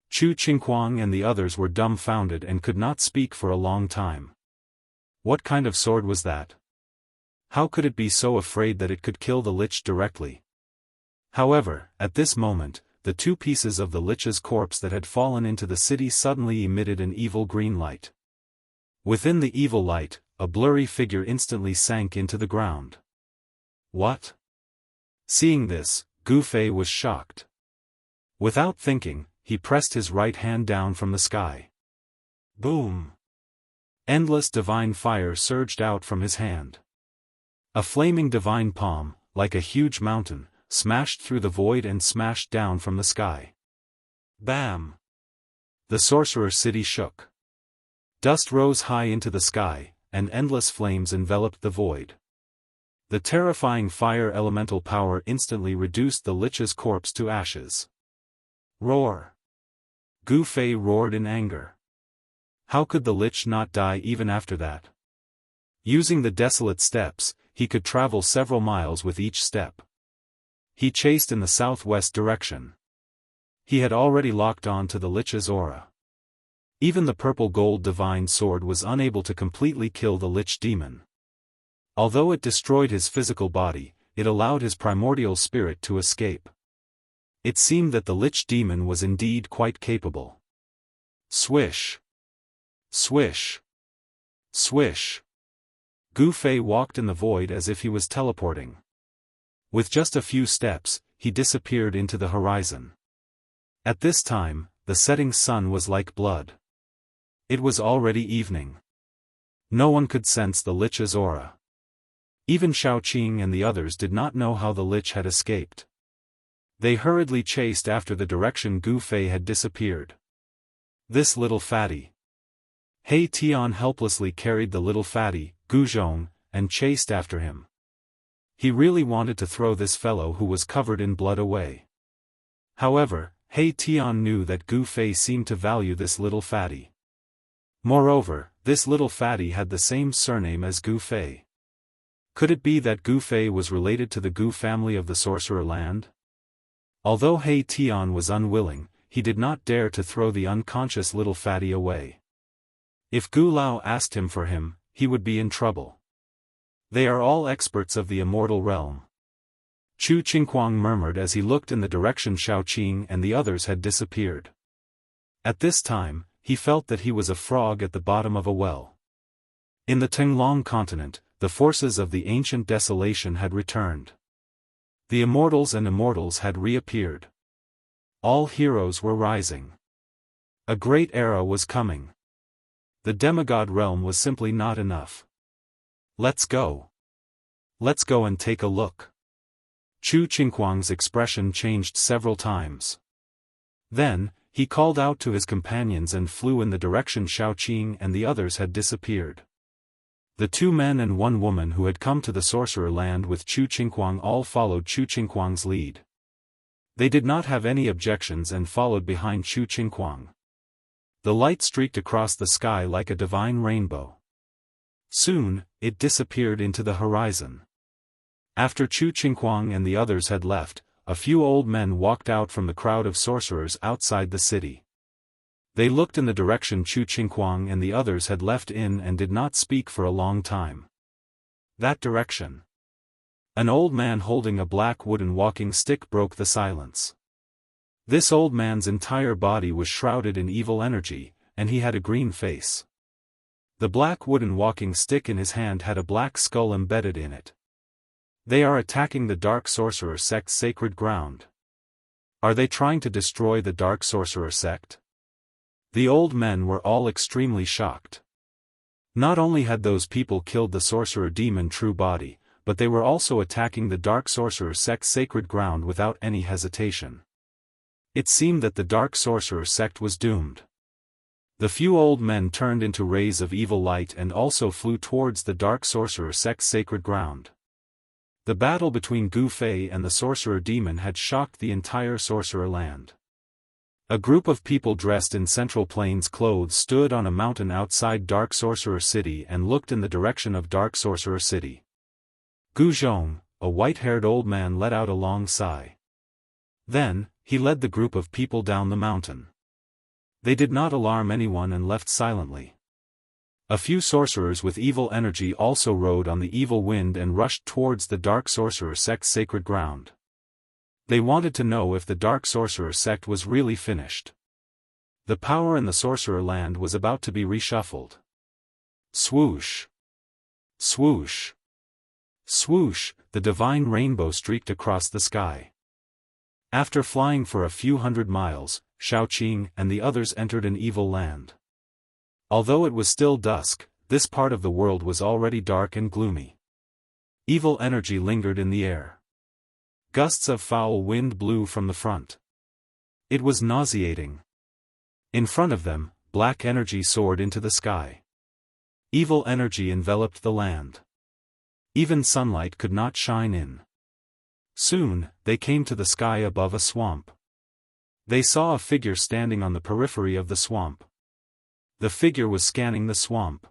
Speaker 1: Chu Qinghuang and the others were dumbfounded and could not speak for a long time. What kind of sword was that? How could it be so afraid that it could kill the Lich directly? However, at this moment, the 2 pieces of the Lich's corpse that had fallen into the city suddenly emitted an evil green light. Within the evil light, a blurry figure instantly sank into the ground. What? Seeing this, Gu Fei was shocked. Without thinking, he pressed his right hand down from the sky. Boom! Endless divine fire surged out from his hand. A flaming divine palm, like a huge mountain, smashed through the void and smashed down from the sky. Bam! The sorcerer city shook. Dust rose high into the sky, and endless flames enveloped the void. The terrifying fire elemental power instantly reduced the Lich's corpse to ashes. Roar! Gu Fei roared in anger. How could the Lich not die even after that? Using the desolate steps, he could travel several miles with each step. He chased in the southwest direction. He had already locked on to the Lich's aura. Even the purple gold divine sword was unable to completely kill the Lich demon. Although it destroyed his physical body, it allowed his primordial spirit to escape. It seemed that the Lich demon was indeed quite capable. Swish! Swish! Swish! Gu Fei walked in the void as if he was teleporting. With just a few steps, he disappeared into the horizon. At this time, the setting sun was like blood. It was already evening. No one could sense the lich's aura. Even Xiaoqing and the others did not know how the lich had escaped. They hurriedly chased after the direction Gu Fei had disappeared. This little fatty. He Tian helplessly carried the little fatty, Gu Zhong, and chased after him. He really wanted to throw this fellow who was covered in blood away. However, He Tian knew that Gu Fei seemed to value this little fatty. Moreover, this little fatty had the same surname as Gu Fei. Could it be that Gu Fei was related to the Gu family of the Sorcerer Land? Although He Tian was unwilling, he did not dare to throw the unconscious little fatty away. If Gu Lao asked him for him, he would be in trouble. They are all experts of the immortal realm. Chu Qingquang murmured as he looked in the direction Xiaoqing and the others had disappeared. At this time, he felt that he was a frog at the bottom of a well. In the Tenglong continent, the forces of the ancient desolation had returned. The immortals and immortals had reappeared. All heroes were rising. A great era was coming. The demigod realm was simply not enough. Let's go. Let's go and take a look. Chu Qingquang's expression changed several times. Then, he called out to his companions and flew in the direction Xiaoqing and the others had disappeared. The 2 men and 1 woman who had come to the Sorcerer Land with Chu Qingquang all followed Chu Qingquang's lead. They did not have any objections and followed behind Chu Qingquang. The light streaked across the sky like a divine rainbow. Soon, it disappeared into the horizon. After Chu Qingquang and the others had left, a few old men walked out from the crowd of sorcerers outside the city. They looked in the direction Chu Qingquang and the others had left in and did not speak for a long time. That direction. An old man holding a black wooden walking stick broke the silence. This old man's entire body was shrouded in evil energy, and he had a green face. The black wooden walking stick in his hand had a black skull embedded in it. They are attacking the Dark Sorcerer sect's sacred ground. Are they trying to destroy the Dark Sorcerer sect? The old men were all extremely shocked. Not only had those people killed the sorcerer demon true body, but they were also attacking the Dark Sorcerer sect's sacred ground without any hesitation. It seemed that the Dark Sorcerer sect was doomed. The few old men turned into rays of evil light and also flew towards the Dark Sorcerer sect's sacred ground. The battle between Gu Fei and the sorcerer demon had shocked the entire Sorcerer Land. A group of people dressed in Central Plains clothes stood on a mountain outside Dark Sorcerer City and looked in the direction of Dark Sorcerer City. Gu Zhong, a white-haired old man, let out a long sigh. Then, he led the group of people down the mountain. They did not alarm anyone and left silently. A few sorcerers with evil energy also rode on the evil wind and rushed towards the Dark Sorcerer sect's sacred ground. They wanted to know if the Dark Sorcerer sect was really finished. The power in the Sorcerer Land was about to be reshuffled. Swoosh! Swoosh! Swoosh! The divine rainbow streaked across the sky. After flying for a few hundred miles, Xiaoqing and the others entered an evil land. Although it was still dusk, this part of the world was already dark and gloomy. Evil energy lingered in the air. Gusts of foul wind blew from the front. It was nauseating. In front of them, black energy soared into the sky. Evil energy enveloped the land. Even sunlight could not shine in. Soon, they came to the sky above a swamp. They saw a figure standing on the periphery of the swamp. The figure was scanning the swamp.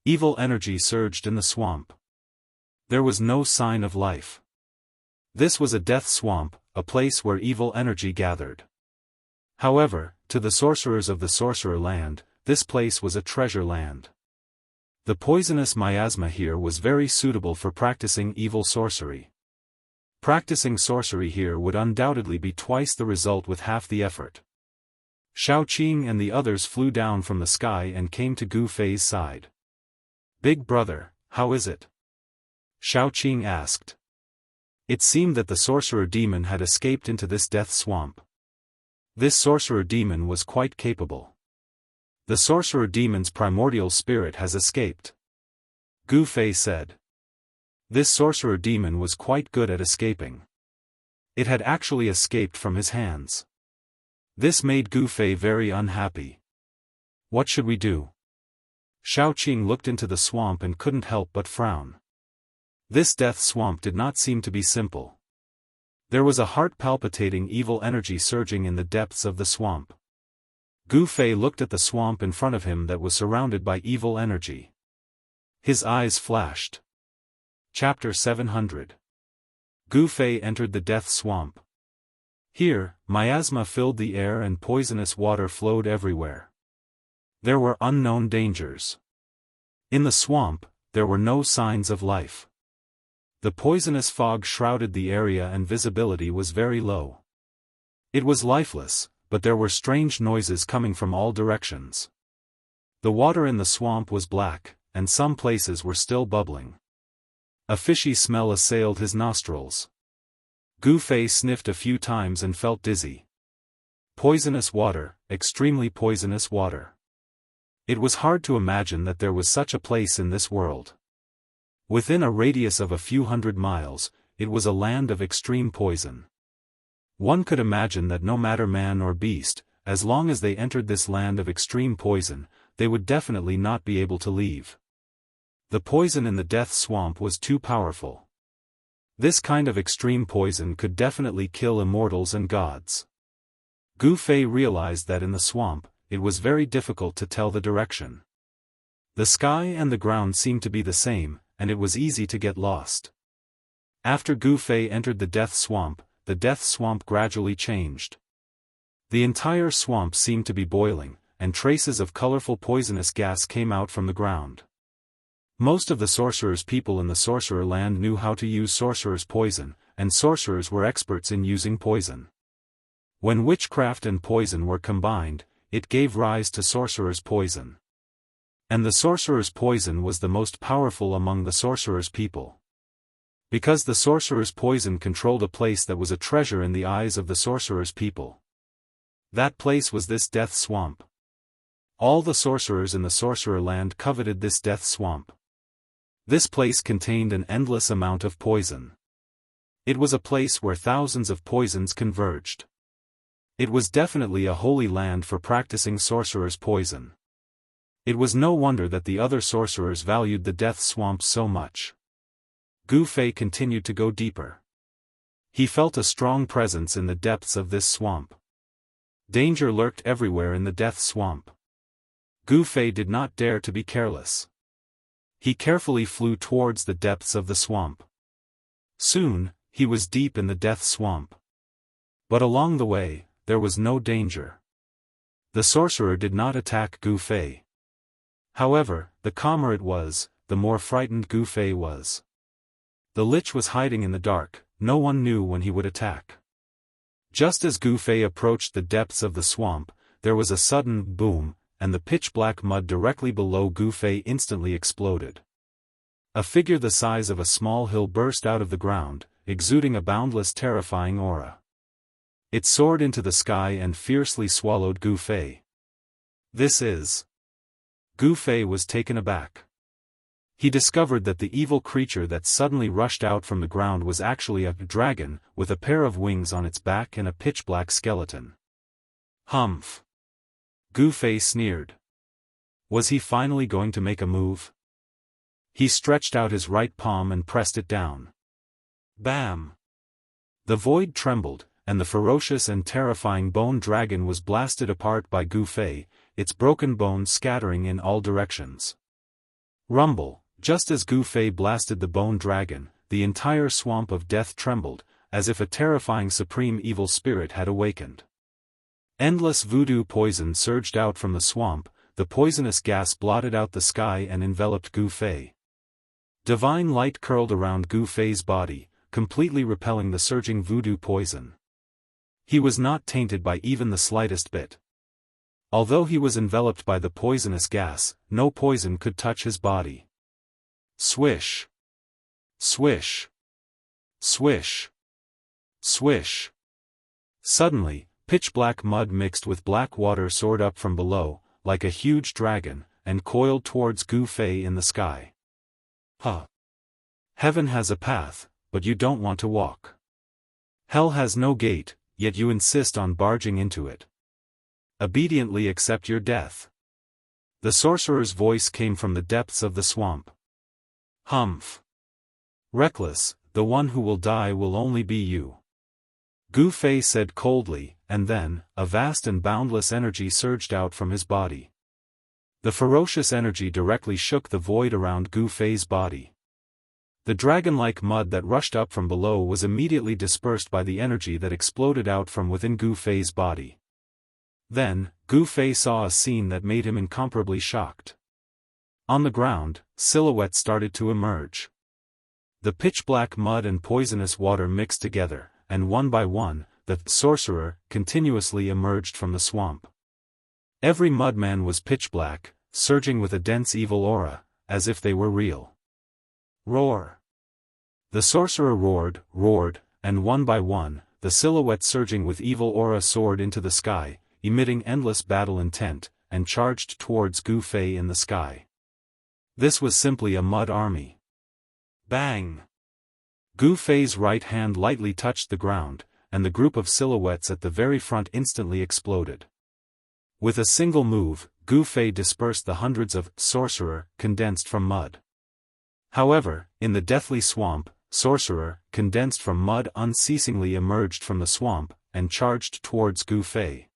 Speaker 1: Evil energy surged in the swamp. There was no sign of life. This was a death swamp, a place where evil energy gathered. However, to the sorcerers of the Sorcerer Land, this place was a treasure land. The poisonous miasma here was very suitable for practicing evil sorcery. Practicing sorcery here would undoubtedly be twice the result with half the effort. Xiaoqing and the others flew down from the sky and came to Gu Fei's side. "Big brother, how is it?" Xiaoqing asked. It seemed that the sorcerer demon had escaped into this death swamp. This sorcerer demon was quite capable. The sorcerer demon's primordial spirit has escaped, Gu Fei said. This sorcerer demon was quite good at escaping. It had actually escaped from his hands. This made Gu Fei very unhappy. What should we do? Shaoqing looked into the swamp and couldn't help but frown. This death swamp did not seem to be simple. There was a heart-palpitating evil energy surging in the depths of the swamp. Gu Fei looked at the swamp in front of him that was surrounded by evil energy. His eyes flashed. Chapter 700. Gu Fei entered the death swamp. Here, miasma filled the air and poisonous water flowed everywhere. There were unknown dangers. In the swamp, there were no signs of life. The poisonous fog shrouded the area and visibility was very low. It was lifeless, but there were strange noises coming from all directions. The water in the swamp was black, and some places were still bubbling. A fishy smell assailed his nostrils. Gu Fei sniffed a few times and felt dizzy. Poisonous water, extremely poisonous water. It was hard to imagine that there was such a place in this world. Within a radius of a few hundred miles, it was a land of extreme poison. One could imagine that no matter man or beast, as long as they entered this land of extreme poison, they would definitely not be able to leave. The poison in the death swamp was too powerful. This kind of extreme poison could definitely kill immortals and gods. Gu Fei realized that in the swamp, it was very difficult to tell the direction. The sky and the ground seemed to be the same, and it was easy to get lost. After Gu Fei entered the death swamp gradually changed. The entire swamp seemed to be boiling, and traces of colorful poisonous gas came out from the ground. Most of the sorcerer's people in the sorcerer land knew how to use sorcerer's poison, and sorcerers were experts in using poison. When witchcraft and poison were combined, it gave rise to sorcerer's poison. And the sorcerer's poison was the most powerful among the sorcerer's people. Because the sorcerer's poison controlled a place that was a treasure in the eyes of the sorcerer's people. That place was this death swamp. All the sorcerers in the sorcerer land coveted this death swamp. This place contained an endless amount of poison. It was a place where thousands of poisons converged. It was definitely a holy land for practicing sorcerer's poison. It was no wonder that the other sorcerers valued the death swamp so much. Gu Fei continued to go deeper. He felt a strong presence in the depths of this swamp. Danger lurked everywhere in the death swamp. Gu Fei did not dare to be careless. He carefully flew towards the depths of the swamp. Soon, he was deep in the death swamp. But along the way, there was no danger. The sorcerer did not attack Gu Fei. However, the calmer it was, the more frightened Gu Fei was. The lich was hiding in the dark, no one knew when he would attack. Just as Gu Fei approached the depths of the swamp, there was a sudden boom, and the pitch-black mud directly below Gu Fei instantly exploded. A figure the size of a small hill burst out of the ground, exuding a boundless terrifying aura. It soared into the sky and fiercely swallowed Gu Fei. This is... Gu Fei was taken aback. He discovered that the evil creature that suddenly rushed out from the ground was actually a dragon, with a pair of wings on its back and a pitch-black skeleton. Humph! Gu Fei sneered. Was he finally going to make a move? He stretched out his right palm and pressed it down. Bam! The void trembled, and the ferocious and terrifying bone dragon was blasted apart by Gu Fei, its broken bones scattering in all directions. Rumble! Just as Gu Fei blasted the bone dragon, the entire swamp of death trembled, as if a terrifying supreme evil spirit had awakened. Endless voodoo poison surged out from the swamp, the poisonous gas blotted out the sky and enveloped Gu Fei. Divine light curled around Gu Fei's body, completely repelling the surging voodoo poison. He was not tainted by even the slightest bit. Although he was enveloped by the poisonous gas, no poison could touch his body. Swish! Swish! Swish! Swish! Suddenly, Pitch-black mud mixed with black water soared up from below, like a huge dragon, and coiled towards Gu Fei in the sky. Huh. Heaven has a path, but you don't want to walk. Hell has no gate, yet you insist on barging into it. Obediently accept your death. The sorcerer's voice came from the depths of the swamp. Humph. Reckless, the one who will die will only be you. Gu Fei said coldly, and then, a vast and boundless energy surged out from his body. The ferocious energy directly shook the void around Gu Fei's body. The dragon-like mud that rushed up from below was immediately dispersed by the energy that exploded out from within Gu Fei's body. Then, Gu Fei saw a scene that made him incomparably shocked. On the ground, silhouettes started to emerge. The pitch-black mud and poisonous water mixed together, and one by one, the sorcerer continuously emerged from the swamp. Every mudman was pitch-black, surging with a dense evil aura, as if they were real. Roar! The sorcerer roared, and one by one, the silhouettes surging with evil aura soared into the sky, emitting endless battle intent, and charged towards Gu Fei in the sky. This was simply a mud army. Bang! Gu Fei's right hand lightly touched the ground, and the group of silhouettes at the very front instantly exploded. With a single move, Gu Fei dispersed the hundreds of sorcerer condensed from mud. However, in the deathly swamp, sorcerer condensed from mud unceasingly emerged from the swamp, and charged towards Gu Fei.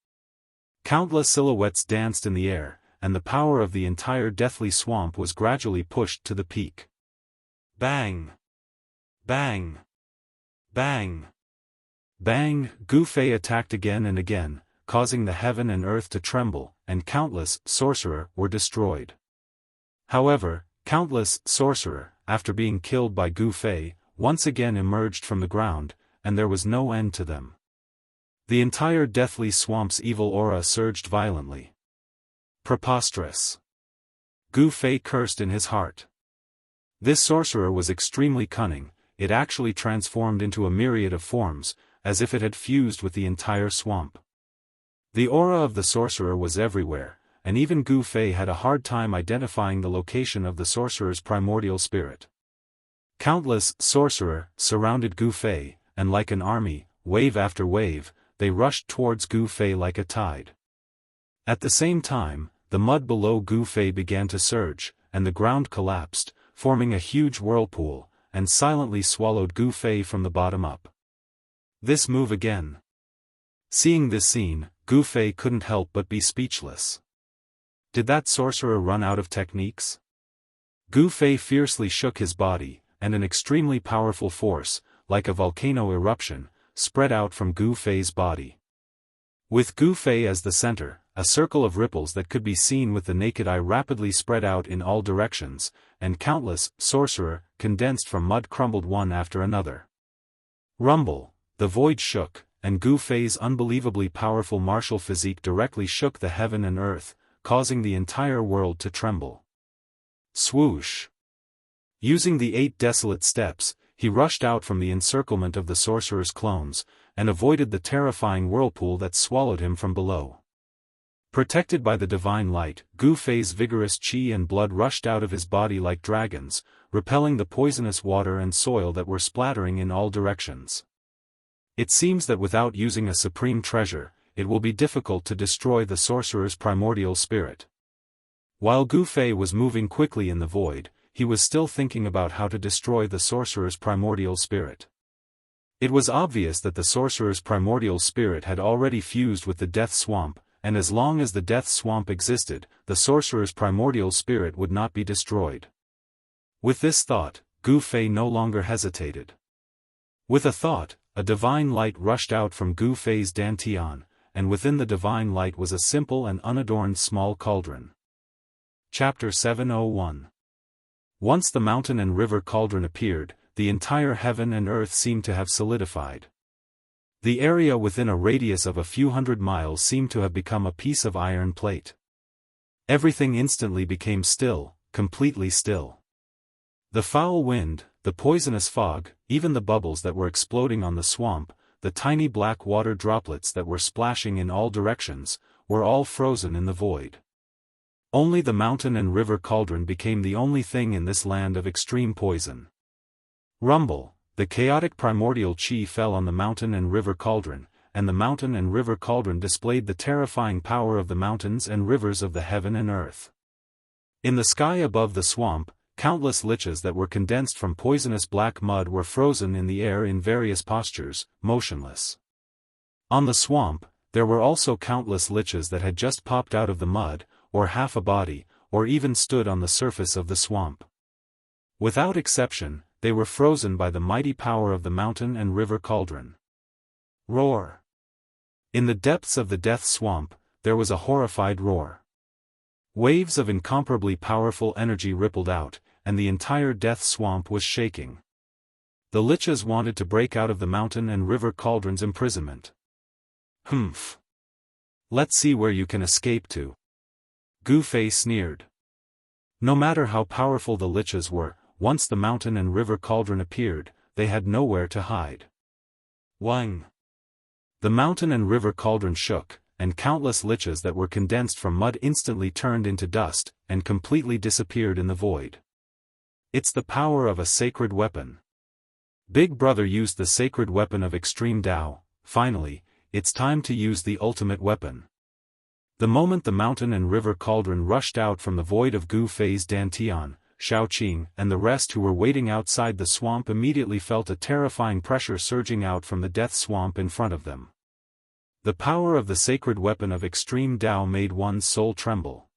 Speaker 1: Countless silhouettes danced in the air, and the power of the entire deathly swamp was gradually pushed to the peak. Bang! Bang! Bang! Bang! Gu Fei attacked again and again, causing the heaven and earth to tremble, and countless sorcerer were destroyed. However, countless sorcerer, after being killed by Gu Fei, once again emerged from the ground, and there was no end to them. The entire deathly swamp's evil aura surged violently. Preposterous! Gu Fei cursed in his heart. This sorcerer was extremely cunning. It actually transformed into a myriad of forms, as if it had fused with the entire swamp. The aura of the sorcerer was everywhere, and even Gu Fei had a hard time identifying the location of the sorcerer's primordial spirit. Countless sorcerer surrounded Gu Fei, and like an army, wave after wave, they rushed towards Gu Fei like a tide. At the same time, the mud below Gu Fei began to surge, and the ground collapsed, forming a huge whirlpool, and silently swallowed Gu Fei from the bottom up. This move again. Seeing this scene, Gu Fei couldn't help but be speechless. Did that sorcerer run out of techniques? Gu Fei fiercely shook his body, and an extremely powerful force, like a volcano eruption, spread out from Gu Fei's body. With Gu Fei as the center, a circle of ripples that could be seen with the naked eye rapidly spread out in all directions, and countless sorcerer condensed from mud crumbled one after another. Rumble! The void shook, and Gu Fei's unbelievably powerful martial physique directly shook the heaven and earth, causing the entire world to tremble. Swoosh! Using the 8 desolate steps, he rushed out from the encirclement of the sorcerer's clones, and avoided the terrifying whirlpool that swallowed him from below. Protected by the divine light, Gu Fei's vigorous qi and blood rushed out of his body like dragons, repelling the poisonous water and soil that were splattering in all directions. It seems that without using a supreme treasure, it will be difficult to destroy the sorcerer's primordial spirit. While Gu Fei was moving quickly in the void, he was still thinking about how to destroy the sorcerer's primordial spirit. It was obvious that the sorcerer's primordial spirit had already fused with the death swamp, and as long as the death swamp existed, the sorcerer's primordial spirit would not be destroyed. With this thought, Gu Fei no longer hesitated. With a thought, a divine light rushed out from Gu Fei's dantian, and within the divine light was a simple and unadorned small cauldron. Chapter 701. Once the mountain and river cauldron appeared, the entire heaven and earth seemed to have solidified. The area within a radius of a few hundred miles seemed to have become a piece of iron plate. Everything instantly became still, completely still. The foul wind, the poisonous fog, even the bubbles that were exploding on the swamp, the tiny black water droplets that were splashing in all directions, were all frozen in the void. Only the mountain and river cauldron became the only thing in this land of extreme poison. Rumble, the chaotic primordial chi fell on the mountain and river cauldron, and the mountain and river cauldron displayed the terrifying power of the mountains and rivers of the heaven and earth. In the sky above the swamp, countless liches that were condensed from poisonous black mud were frozen in the air in various postures, motionless. On the swamp, there were also countless liches that had just popped out of the mud, or half a body, or even stood on the surface of the swamp. Without exception, they were frozen by the mighty power of the mountain and river cauldron. Roar! In the depths of the death swamp, there was a horrified roar. Waves of incomparably powerful energy rippled out, and the entire death swamp was shaking. The liches wanted to break out of the mountain and river cauldron's imprisonment. Humph! Let's see where you can escape to. Gu Fei sneered. No matter how powerful the liches were, once the mountain and river cauldron appeared, they had nowhere to hide. Wang! The mountain and river cauldron shook, and countless liches that were condensed from mud instantly turned into dust, and completely disappeared in the void. It's the power of a sacred weapon. Big Brother used the sacred weapon of extreme Tao. Finally, it's time to use the ultimate weapon. The moment the mountain and river cauldron rushed out from the void of Gu Fei's Dantian, Shaoqing and the rest who were waiting outside the swamp immediately felt a terrifying pressure surging out from the death swamp in front of them. The power of the sacred weapon of extreme Tao made one's soul tremble.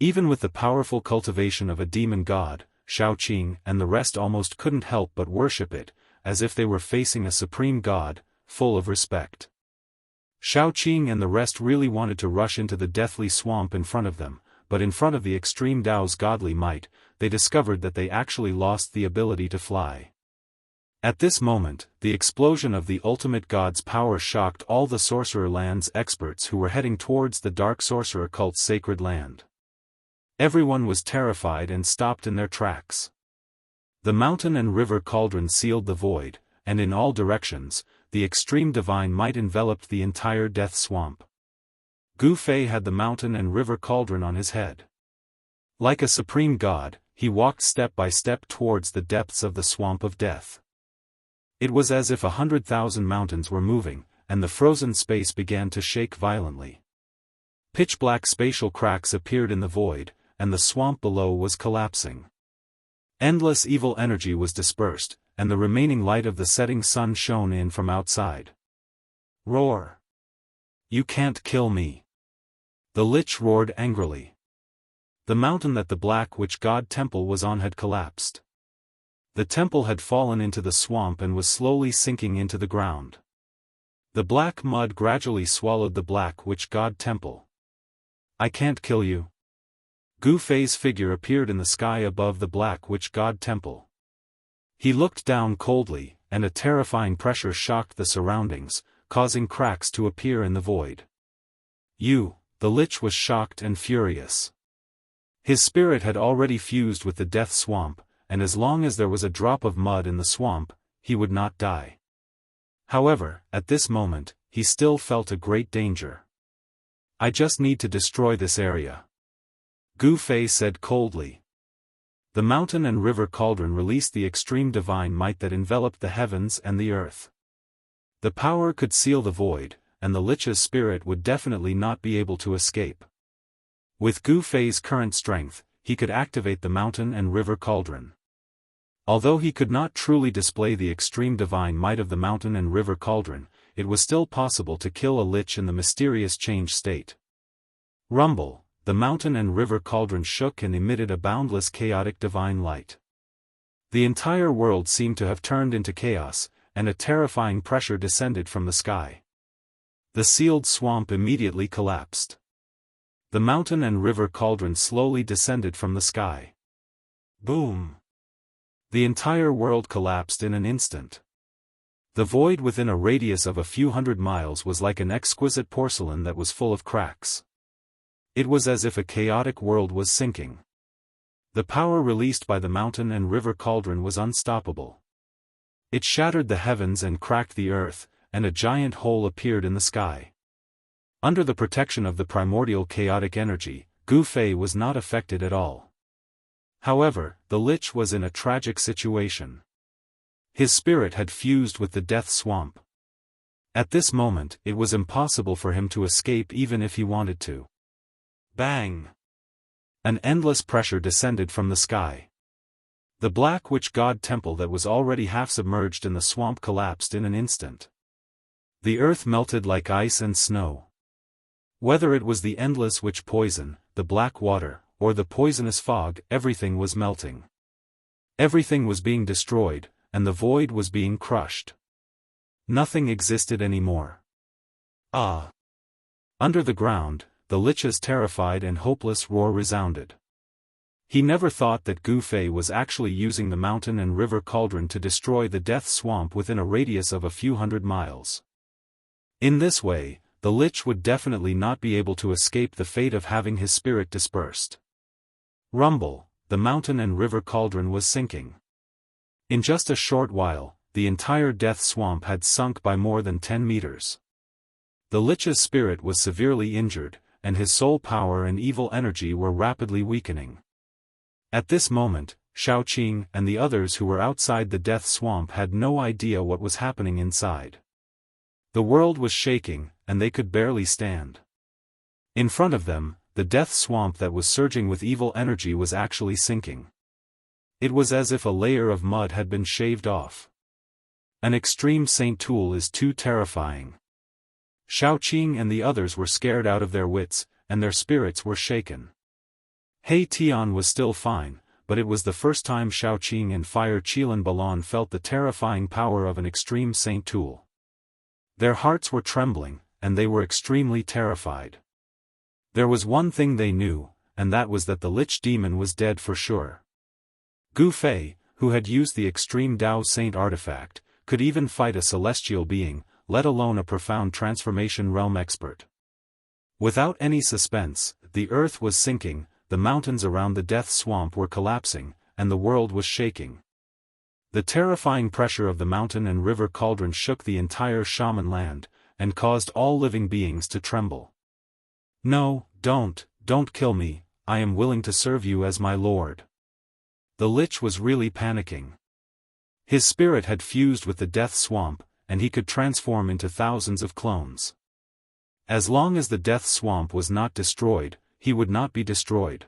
Speaker 1: Even with the powerful cultivation of a demon god, Shaoqing and the rest almost couldn't help but worship it, as if they were facing a supreme god, full of respect. Shaoqing and the rest really wanted to rush into the deathly swamp in front of them, but in front of the extreme Tao's godly might, they discovered that they actually lost the ability to fly. At this moment, the explosion of the ultimate god's power shocked all the Sorcerer Land's experts who were heading towards the Dark Sorcerer cult's sacred land. Everyone was terrified and stopped in their tracks. The mountain and river cauldron sealed the void, and in all directions, the extreme divine might enveloped the entire death swamp. Gu Fei had the mountain and river cauldron on his head. Like a supreme god, he walked step by step towards the depths of the swamp of death. It was as if 100,000 mountains were moving, and the frozen space began to shake violently. Pitch-black spatial cracks appeared in the void, and the swamp below was collapsing. Endless evil energy was dispersed, and the remaining light of the setting sun shone in from outside. Roar! You can't kill me! The lich roared angrily. The mountain that the Black Witch God temple was on had collapsed. The temple had fallen into the swamp and was slowly sinking into the ground. The black mud gradually swallowed the Black Witch God temple. I can't kill you. Gu Fei's figure appeared in the sky above the Black Witch God temple. He looked down coldly, and a terrifying pressure shocked the surroundings, causing cracks to appear in the void. The lich was shocked and furious. His spirit had already fused with the death swamp, and as long as there was a drop of mud in the swamp, he would not die. However, at this moment, he still felt a great danger. I just need to destroy this area. Gu Fei said coldly. The mountain and river cauldron released the extreme divine might that enveloped the heavens and the earth. The power could seal the void, and the lich's spirit would definitely not be able to escape. With Gu Fei's current strength, he could activate the mountain and river cauldron. Although he could not truly display the extreme divine might of the mountain and river cauldron, it was still possible to kill a lich in the mysterious change state. Rumble, the mountain and river cauldron shook and emitted a boundless chaotic divine light. The entire world seemed to have turned into chaos, and a terrifying pressure descended from the sky. The sealed swamp immediately collapsed. The mountain and river cauldron slowly descended from the sky. Boom! The entire world collapsed in an instant. The void within a radius of a few hundred miles was like an exquisite porcelain that was full of cracks. It was as if a chaotic world was sinking. The power released by the mountain and river cauldron was unstoppable. It shattered the heavens and cracked the earth, and a giant hole appeared in the sky. Under the protection of the primordial chaotic energy, Gu Fei was not affected at all. However, the Lich was in a tragic situation. His spirit had fused with the death swamp. At this moment, it was impossible for him to escape even if he wanted to. Bang! An endless pressure descended from the sky. The Black Witch God temple that was already half submerged in the swamp collapsed in an instant. The earth melted like ice and snow. Whether it was the endless witch poison, the black water, or the poisonous fog, everything was melting. Everything was being destroyed, and the void was being crushed. Nothing existed anymore. Ah! Under the ground, the Lich's terrified and hopeless roar resounded. He never thought that Gu Fei was actually using the mountain and river cauldron to destroy the death swamp within a radius of a few hundred miles. In this way, the Lich would definitely not be able to escape the fate of having his spirit dispersed. Rumble, the mountain and river cauldron was sinking. In just a short while, the entire death swamp had sunk by more than 10 meters. The Lich's spirit was severely injured, and his soul power and evil energy were rapidly weakening. At this moment, Xiaoqing and the others who were outside the death swamp had no idea what was happening inside. The world was shaking, and they could barely stand. In front of them, the death swamp that was surging with evil energy was actually sinking. It was as if a layer of mud had been shaved off. An extreme saint tool is too terrifying. Xiaoqing and the others were scared out of their wits, and their spirits were shaken. He Tian was still fine, but it was the first time Xiaoqing and Fire Qilan Balan felt the terrifying power of an extreme saint tool. Their hearts were trembling, and they were extremely terrified. There was one thing they knew, and that was that the Lich demon was dead for sure. Gu Fei, who had used the extreme Dao Saint artifact, could even fight a celestial being, let alone a profound transformation realm expert. Without any suspense, the earth was sinking, the mountains around the death swamp were collapsing, and the world was shaking. The terrifying pressure of the mountain and river cauldron shook the entire shaman land, and caused all living beings to tremble. No, don't kill me, I am willing to serve you as my lord. The Lich was really panicking. His spirit had fused with the death swamp, and he could transform into thousands of clones. As long as the death swamp was not destroyed, he would not be destroyed.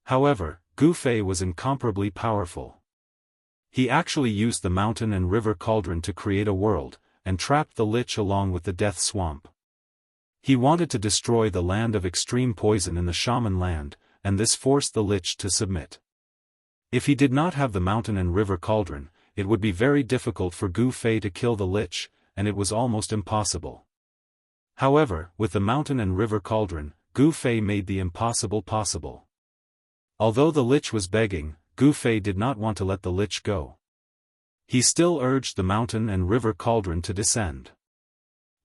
Speaker 1: However, Gu Fei was incomparably powerful. He actually used the mountain and river cauldron to create a world, and trapped the Lich along with the death swamp. He wanted to destroy the land of extreme poison in the shaman land, and this forced the Lich to submit. If he did not have the mountain and river cauldron, it would be very difficult for Gu Fei to kill the Lich, and it was almost impossible. However, with the mountain and river cauldron, Gu Fei made the impossible possible. Although the Lich was begging, Gu Fei did not want to let the Lich go. He still urged the mountain and river cauldron to descend.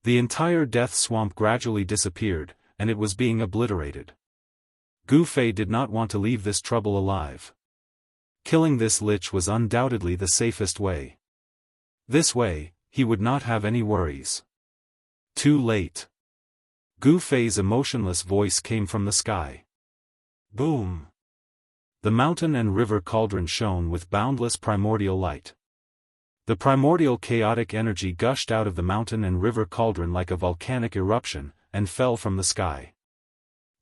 Speaker 1: The entire death swamp gradually disappeared, and it was being obliterated. Gu Fei did not want to leave this trouble alive. Killing this Lich was undoubtedly the safest way. This way, he would not have any worries. Too late. Gu Fei's emotionless voice came from the sky. Boom! The mountain and river cauldron shone with boundless primordial light. The primordial chaotic energy gushed out of the mountain and river cauldron like a volcanic eruption, and fell from the sky.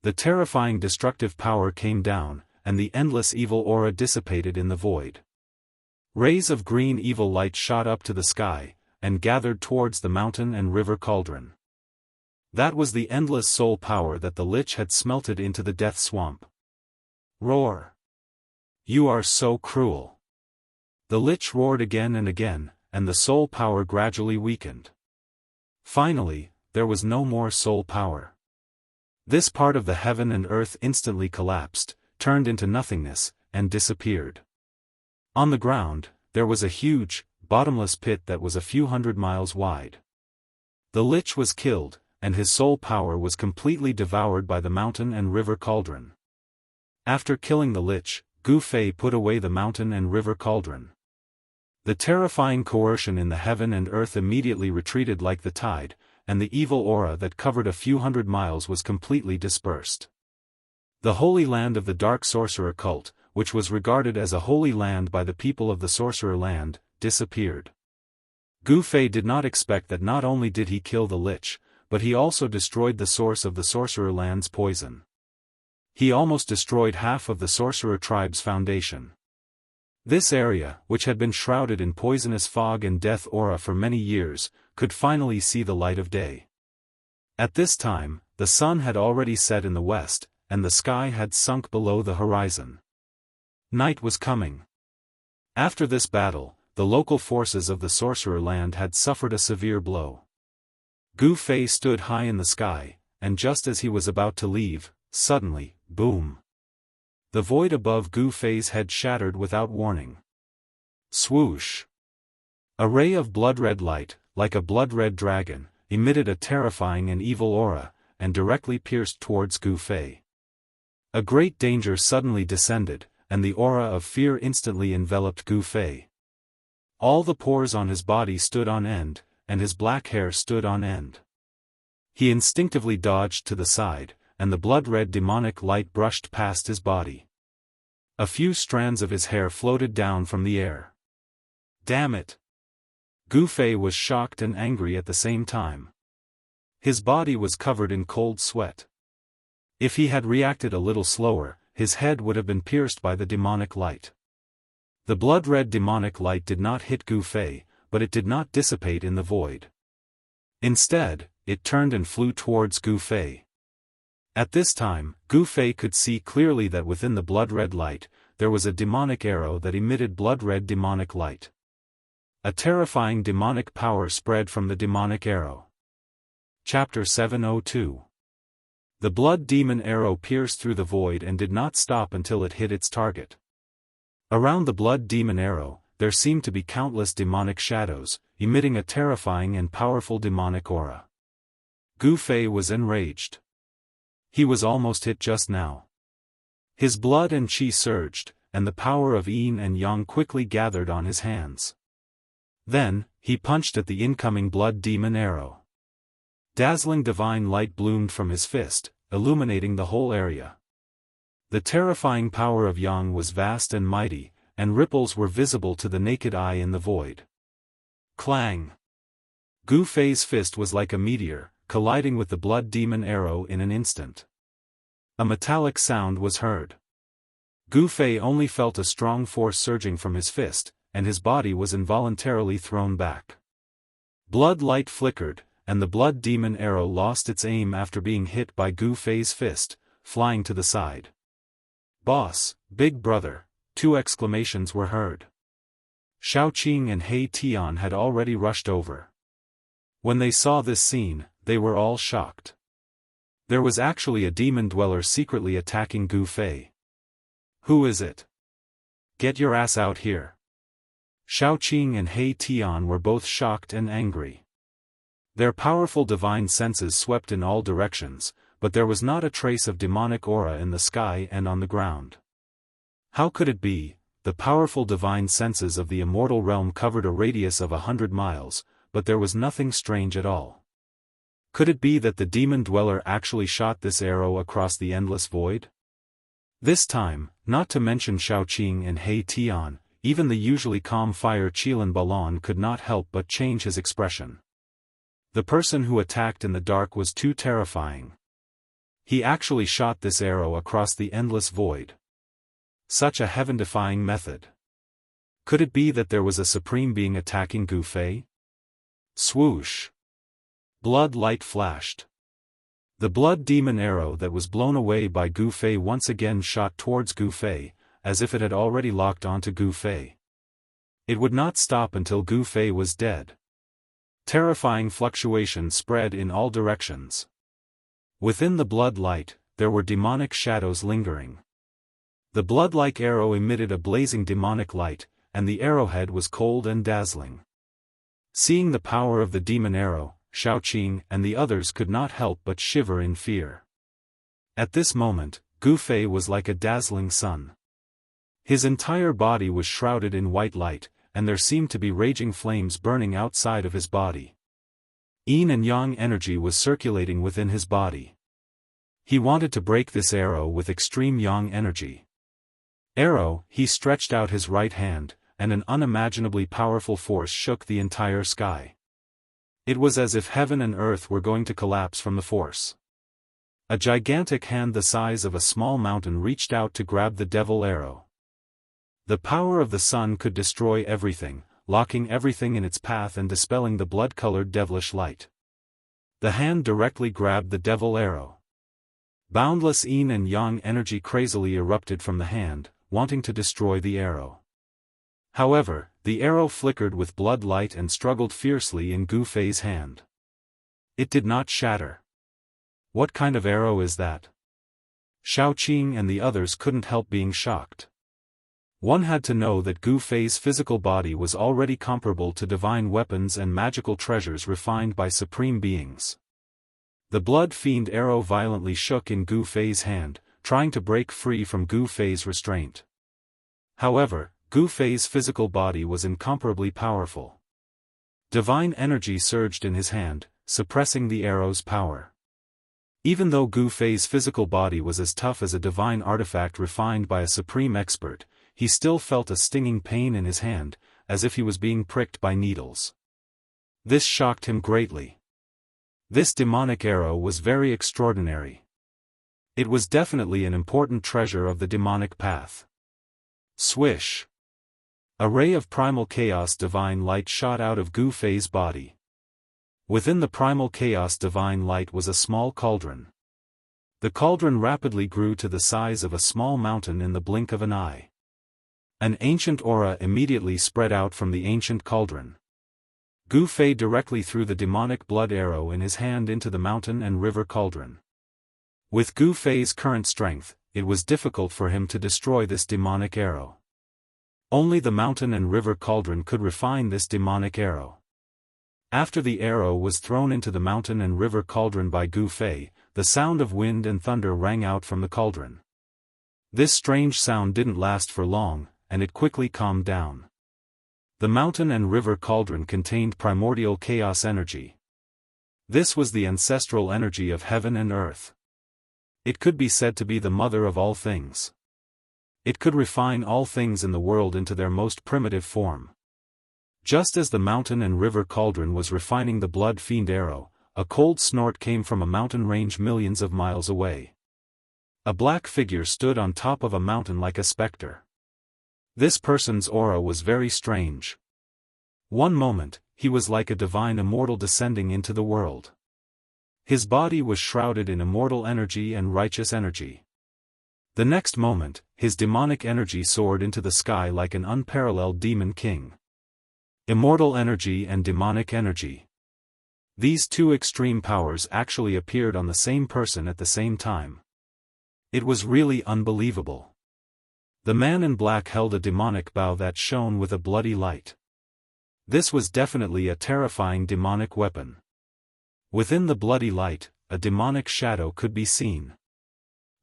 Speaker 1: The terrifying destructive power came down, and the endless evil aura dissipated in the void. Rays of green evil light shot up to the sky, and gathered towards the mountain and river cauldron. That was the endless soul power that the Lich had smelted into the death swamp. Roar! You are so cruel. The Lich roared again and again, and the soul power gradually weakened. Finally, there was no more soul power. This part of the heaven and earth instantly collapsed, turned into nothingness, and disappeared. On the ground, there was a huge, bottomless pit that was a few hundred miles wide. The Lich was killed, and his soul power was completely devoured by the mountain and river cauldron. After killing the Lich, Gu Fei put away the mountain and river cauldron. The terrifying coercion in the heaven and earth immediately retreated like the tide, and the evil aura that covered a few hundred miles was completely dispersed. The holy land of the dark sorcerer cult, which was regarded as a holy land by the people of the sorcerer land, disappeared. Gu Fei did not expect that not only did he kill the lich, but he also destroyed the source of the sorcerer land's poison. He almost destroyed half of the sorcerer tribe's foundation. This area, which had been shrouded in poisonous fog and death aura for many years, could finally see the light of day. At this time, the sun had already set in the west, and the sky had sunk below the horizon. Night was coming. After this battle, the local forces of the sorcerer land had suffered a severe blow. Gu Fei stood high in the sky, and just as he was about to leave, suddenly, boom! The void above Gu Fei's head shattered without warning. Swoosh! A ray of blood-red light, like a blood-red dragon, emitted a terrifying and evil aura, and directly pierced towards Gu Fei. A great danger suddenly descended, and the aura of fear instantly enveloped Gu Fei. All the pores on his body stood on end, and his black hair stood on end. He instinctively dodged to the side, and the blood-red demonic light brushed past his body. A few strands of his hair floated down from the air. Damn it! Gu Fei was shocked and angry at the same time. His body was covered in cold sweat. If he had reacted a little slower, his head would have been pierced by the demonic light. The blood-red demonic light did not hit Gu Fei, but it did not dissipate in the void. Instead, it turned and flew towards Gu Fei. At this time, Gu Fei could see clearly that within the blood-red light, there was a demonic arrow that emitted blood-red demonic light. A terrifying demonic power spread from the demonic arrow. Chapter 702. The blood demon arrow pierced through the void and did not stop until it hit its target. Around the blood demon arrow, there seemed to be countless demonic shadows, emitting a terrifying and powerful demonic aura. Gu Fei was enraged. He was almost hit just now. His blood and qi surged, and the power of yin and yang quickly gathered on his hands. Then, he punched at the incoming blood demon arrow. Dazzling divine light bloomed from his fist, illuminating the whole area. The terrifying power of yang was vast and mighty, and ripples were visible to the naked eye in the void. Clang! Gu Fei's fist was like a meteor, colliding with the blood demon arrow in an instant. A metallic sound was heard. Gu Fei only felt a strong force surging from his fist, and his body was involuntarily thrown back. Blood light flickered, and the blood demon arrow lost its aim after being hit by Gu Fei's fist, flying to the side. "Boss, big brother," 2 exclamations were heard. Shaoqing and He Tian had already rushed over. When they saw this scene, they were all shocked. There was actually a demon dweller secretly attacking Gu Fei. "Who is it? Get your ass out here." Shaoqing and He Tian were both shocked and angry. Their powerful divine senses swept in all directions, but there was not a trace of demonic aura in the sky and on the ground. How could it be? The powerful divine senses of the immortal realm covered a radius of 100 miles, but there was nothing strange at all. Could it be that the demon dweller actually shot this arrow across the endless void? This time, not to mention Shaoqing and He Tian, even the usually calm Fire Qilan Balan could not help but change his expression. The person who attacked in the dark was too terrifying. He actually shot this arrow across the endless void. Such a heaven-defying method. Could it be that there was a supreme being attacking Gu Fei? Swoosh! Blood light flashed. The blood demon arrow that was blown away by Gu Fei once again shot towards Gu Fei, as if it had already locked onto Gu Fei. It would not stop until Gu Fei was dead. Terrifying fluctuations spread in all directions. Within the blood light, there were demonic shadows lingering. The blood-like arrow emitted a blazing demonic light, and the arrowhead was cold and dazzling. Seeing the power of the demon arrow, Shaoqing and the others could not help but shiver in fear. At this moment, Gu Fei was like a dazzling sun. His entire body was shrouded in white light, and there seemed to be raging flames burning outside of his body. Yin and yang energy was circulating within his body. He wanted to break this arrow with extreme yang energy. Arrow, he stretched out his right hand, and an unimaginably powerful force shook the entire sky. It was as if heaven and earth were going to collapse from the force. A gigantic hand the size of a small mountain reached out to grab the devil arrow. The power of the sun could destroy everything, locking everything in its path and dispelling the blood-colored devilish light. The hand directly grabbed the devil arrow. Boundless yin and yang energy crazily erupted from the hand, wanting to destroy the arrow. However, the arrow flickered with blood light and struggled fiercely in Gu Fei's hand. It did not shatter. What kind of arrow is that? Shaoqing and the others couldn't help being shocked. One had to know that Gu Fei's physical body was already comparable to divine weapons and magical treasures refined by supreme beings. The blood fiend arrow violently shook in Gu Fei's hand, trying to break free from Gu Fei's restraint. However, Gu Fei's physical body was incomparably powerful. Divine energy surged in his hand, suppressing the arrow's power. Even though Gu Fei's physical body was as tough as a divine artifact refined by a supreme expert, he still felt a stinging pain in his hand, as if he was being pricked by needles. This shocked him greatly. This demonic arrow was very extraordinary. It was definitely an important treasure of the demonic path. Swish! A ray of primal chaos divine light shot out of Gu Fei's body. Within the primal chaos divine light was a small cauldron. The cauldron rapidly grew to the size of a small mountain in the blink of an eye. An ancient aura immediately spread out from the ancient cauldron. Gu Fei directly threw the demonic blood arrow in his hand into the mountain and river cauldron. With Gu Fei's current strength, it was difficult for him to destroy this demonic arrow. Only the mountain and river cauldron could refine this demonic arrow. After the arrow was thrown into the mountain and river cauldron by Gu Fei, the sound of wind and thunder rang out from the cauldron. This strange sound didn't last for long, and it quickly calmed down. The mountain and river cauldron contained primordial chaos energy. This was the ancestral energy of heaven and earth. It could be said to be the mother of all things. It could refine all things in the world into their most primitive form. Just as the mountain and river cauldron was refining the blood fiend arrow, a cold snort came from a mountain range millions of miles away. A black figure stood on top of a mountain like a specter. This person's aura was very strange. One moment, he was like a divine immortal descending into the world. His body was shrouded in immortal energy and righteous energy. The next moment, his demonic energy soared into the sky like an unparalleled demon king. Immortal energy and demonic energy. These two extreme powers actually appeared on the same person at the same time. It was really unbelievable. The man in black held a demonic bow that shone with a bloody light. This was definitely a terrifying demonic weapon. Within the bloody light, a demonic shadow could be seen.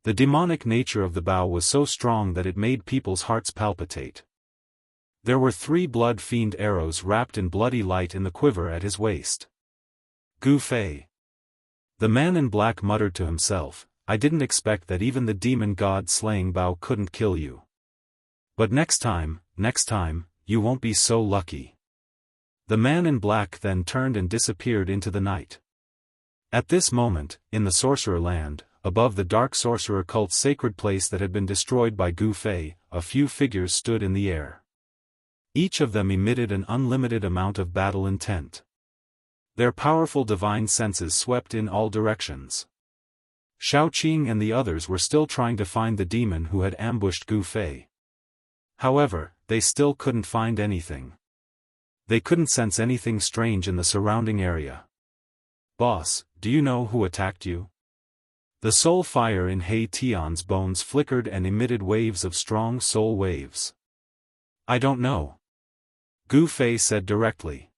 Speaker 1: The demonic nature of the bow was so strong that it made people's hearts palpitate. There were 3 blood fiend arrows wrapped in bloody light in the quiver at his waist. Gu Fei. The man in black muttered to himself, "I didn't expect that even the demon god-slaying bow couldn't kill you. But next time, you won't be so lucky." The man in black then turned and disappeared into the night. At this moment, in the sorcerer land, above the dark sorcerer cult's sacred place that had been destroyed by Gu Fei, a few figures stood in the air. Each of them emitted an unlimited amount of battle intent. Their powerful divine senses swept in all directions. Shaoqing and the others were still trying to find the demon who had ambushed Gu Fei. However, they still couldn't find anything. They couldn't sense anything strange in the surrounding area. "Boss, do you know who attacked you?" The soul fire in He Tian's bones flickered and emitted waves of strong soul waves. "I don't know," Gu Fei said directly.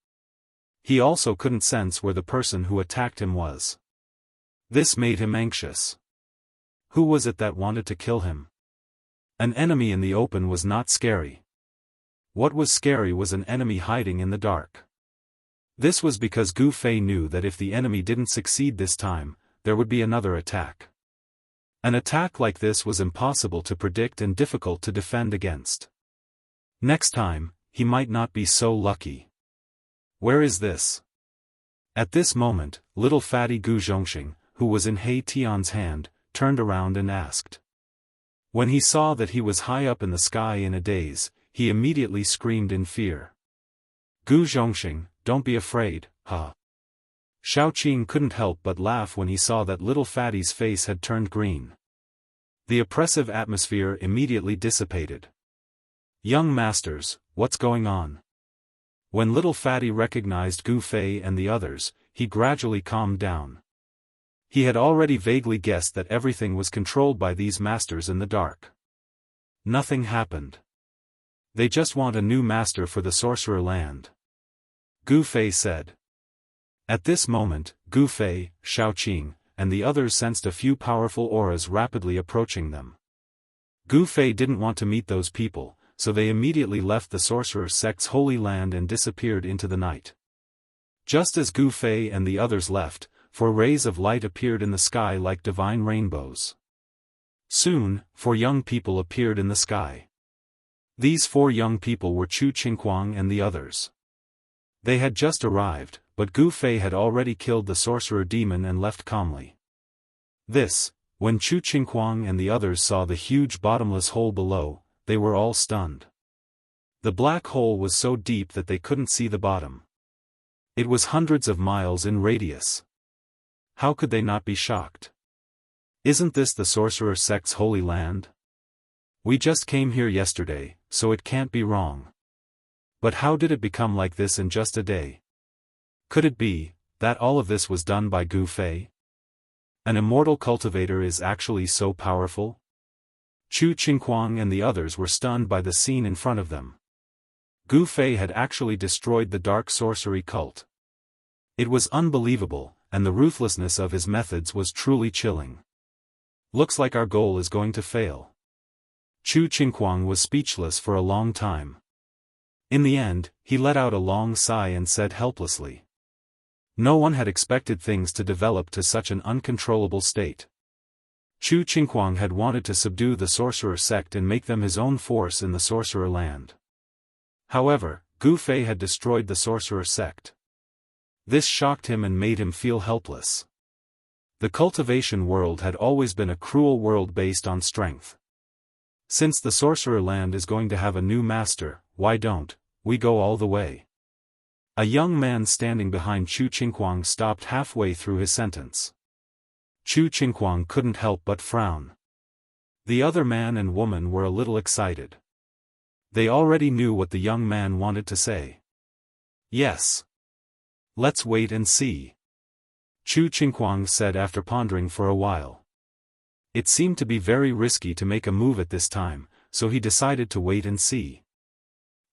Speaker 1: He also couldn't sense where the person who attacked him was. This made him anxious. Who was it that wanted to kill him? An enemy in the open was not scary. What was scary was an enemy hiding in the dark. This was because Gu Fei knew that if the enemy didn't succeed this time, there would be another attack. An attack like this was impossible to predict and difficult to defend against. Next time, he might not be so lucky. Where is this? At this moment, little fatty Gu Zhongxing, who was in He Tian's hand, turned around and asked. When he saw that he was high up in the sky in a daze, he immediately screamed in fear. Gu Zhongxing, don't be afraid, huh? Xiaoqing couldn't help but laugh when he saw that little fatty's face had turned green. The oppressive atmosphere immediately dissipated. Young masters, what's going on? When little fatty recognized Gu Fei and the others, he gradually calmed down. He had already vaguely guessed that everything was controlled by these masters in the dark. Nothing happened. They just want a new master for the sorcerer land. Gu Fei said. At this moment, Gu Fei, Xiaoqing, and the others sensed a few powerful auras rapidly approaching them. Gu Fei didn't want to meet those people, so they immediately left the sorcerer sect's holy land and disappeared into the night. Just as Gu Fei and the others left, 4 rays of light appeared in the sky like divine rainbows. Soon, 4 young people appeared in the sky. These 4 young people were Chu Qingquang and the others. They had just arrived, but Gu Fei had already killed the sorcerer demon and left calmly. When Chu Qingquang and the others saw the huge bottomless hole below, they were all stunned. The black hole was so deep that they couldn't see the bottom. It was hundreds of miles in radius. How could they not be shocked? Isn't this the sorcerer sect's holy land? We just came here yesterday, so it can't be wrong. But how did it become like this in just a day? Could it be that all of this was done by Gu Fei? An immortal cultivator is actually so powerful? Chu Qingquang and the others were stunned by the scene in front of them. Gu Fei had actually destroyed the dark sorcery cult. It was unbelievable, and the ruthlessness of his methods was truly chilling. Looks like our goal is going to fail. Chu Qingquang was speechless for a long time. In the end, he let out a long sigh and said helplessly. No one had expected things to develop to such an uncontrollable state. Chu Qingquang had wanted to subdue the sorcerer sect and make them his own force in the sorcerer land. However, Gu Fei had destroyed the sorcerer sect. This shocked him and made him feel helpless. The cultivation world had always been a cruel world based on strength. Since the sorcerer land is going to have a new master, why don't we go all the way? A young man standing behind Chu Qingquang stopped halfway through his sentence. Chu Qingquang couldn't help but frown. The other man and woman were a little excited. They already knew what the young man wanted to say. Yes. Let's wait and see. Chu Qingquang said after pondering for a while. It seemed to be very risky to make a move at this time, so he decided to wait and see.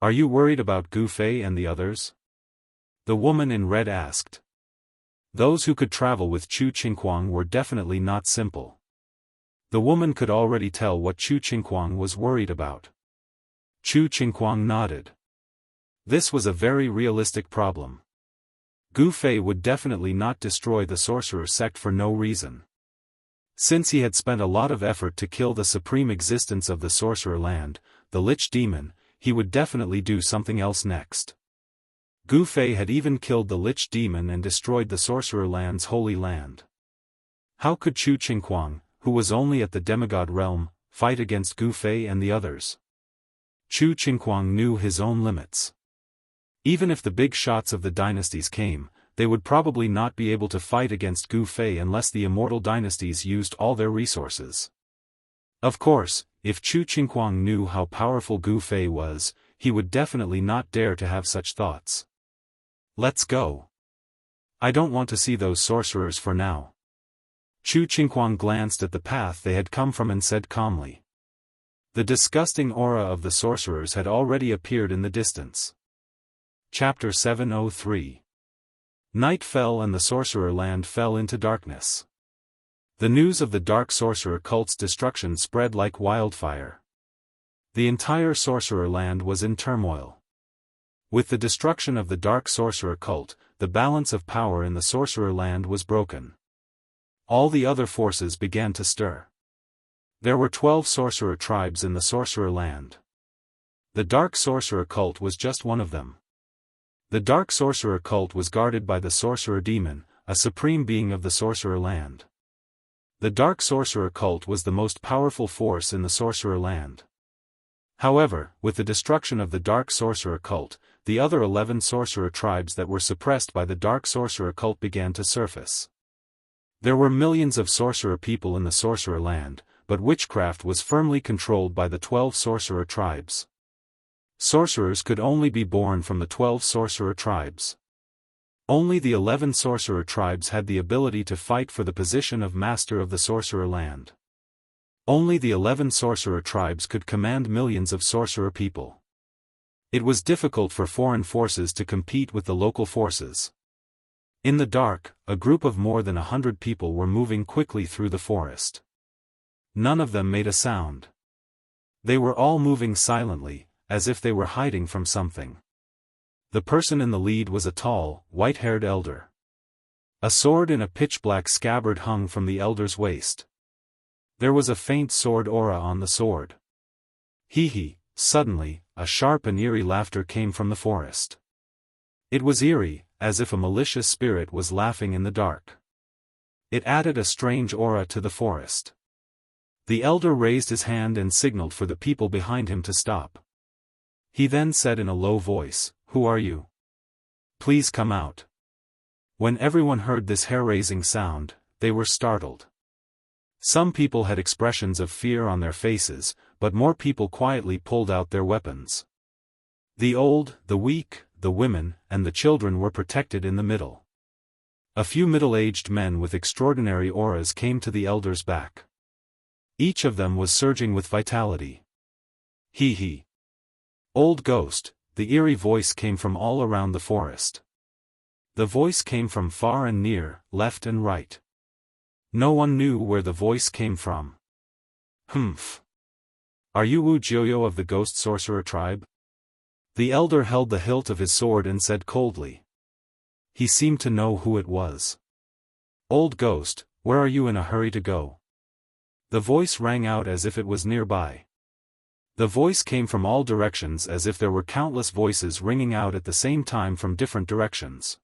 Speaker 1: Are you worried about Gu Fei and the others? The woman in red asked. Those who could travel with Chu Qingquang were definitely not simple. The woman could already tell what Chu Qingquang was worried about. Chu Qingquang nodded. This was a very realistic problem. Gu Fei would definitely not destroy the sorcerer sect for no reason. Since he had spent a lot of effort to kill the supreme existence of the sorcerer land, the Lich demon, he would definitely do something else next. Gu Fei had even killed the Lich demon and destroyed the sorcerer land's holy land. How could Chu Qingquang, who was only at the demigod realm, fight against Gu Fei and the others? Chu Qingquang knew his own limits. Even if the big shots of the dynasties came, they would probably not be able to fight against Gu Fei unless the immortal dynasties used all their resources. Of course, if Chu Qingquang knew how powerful Gu Fei was, he would definitely not dare to have such thoughts. Let's go. I don't want to see those sorcerers for now. Chu Qingquang glanced at the path they had come from and said calmly. The disgusting aura of the sorcerers had already appeared in the distance. Chapter 703. Night fell and the sorcerer land fell into darkness. The news of the dark sorcerer cult's destruction spread like wildfire. The entire sorcerer land was in turmoil. With the destruction of the dark sorcerer cult, the balance of power in the sorcerer land was broken. All the other forces began to stir. There were 12 sorcerer tribes in the sorcerer land. The dark sorcerer cult was just one of them. The dark sorcerer cult was guarded by the sorcerer demon, a supreme being of the sorcerer land. The dark sorcerer cult was the most powerful force in the sorcerer land. However, with the destruction of the dark sorcerer cult, the other 11 sorcerer tribes that were suppressed by the dark sorcerer cult began to surface. There were millions of sorcerer people in the sorcerer land, but witchcraft was firmly controlled by the 12 sorcerer tribes. Sorcerers could only be born from the 12 sorcerer tribes. Only the 11 sorcerer tribes had the ability to fight for the position of master of the sorcerer land. Only the 11 sorcerer tribes could command millions of sorcerer people. It was difficult for foreign forces to compete with the local forces. In the dark, a group of more than 100 people were moving quickly through the forest. None of them made a sound. They were all moving silently, as if they were hiding from something. The person in the lead was a tall, white-haired elder. A sword in a pitch-black scabbard hung from the elder's waist. There was a faint sword aura on the sword. Hee, suddenly, a sharp and eerie laughter came from the forest. It was eerie, as if a malicious spirit was laughing in the dark. It added a strange aura to the forest. The elder raised his hand and signaled for the people behind him to stop. He then said in a low voice, "Who are you? Please come out." When everyone heard this hair-raising sound, they were startled. Some people had expressions of fear on their faces, but more people quietly pulled out their weapons. The old, the weak, the women, and the children were protected in the middle. A few middle-aged men with extraordinary auras came to the elder's back. Each of them was surging with vitality. Hee. Old ghost, the eerie voice came from all around the forest. The voice came from far and near, left and right. No one knew where the voice came from. Humph. Are you Wu Jiuyo of the ghost sorcerer tribe? The elder held the hilt of his sword and said coldly. He seemed to know who it was. Old ghost, where are you in a hurry to go? The voice rang out as if it was nearby. The voice came from all directions as if there were countless voices ringing out at the same time from different directions.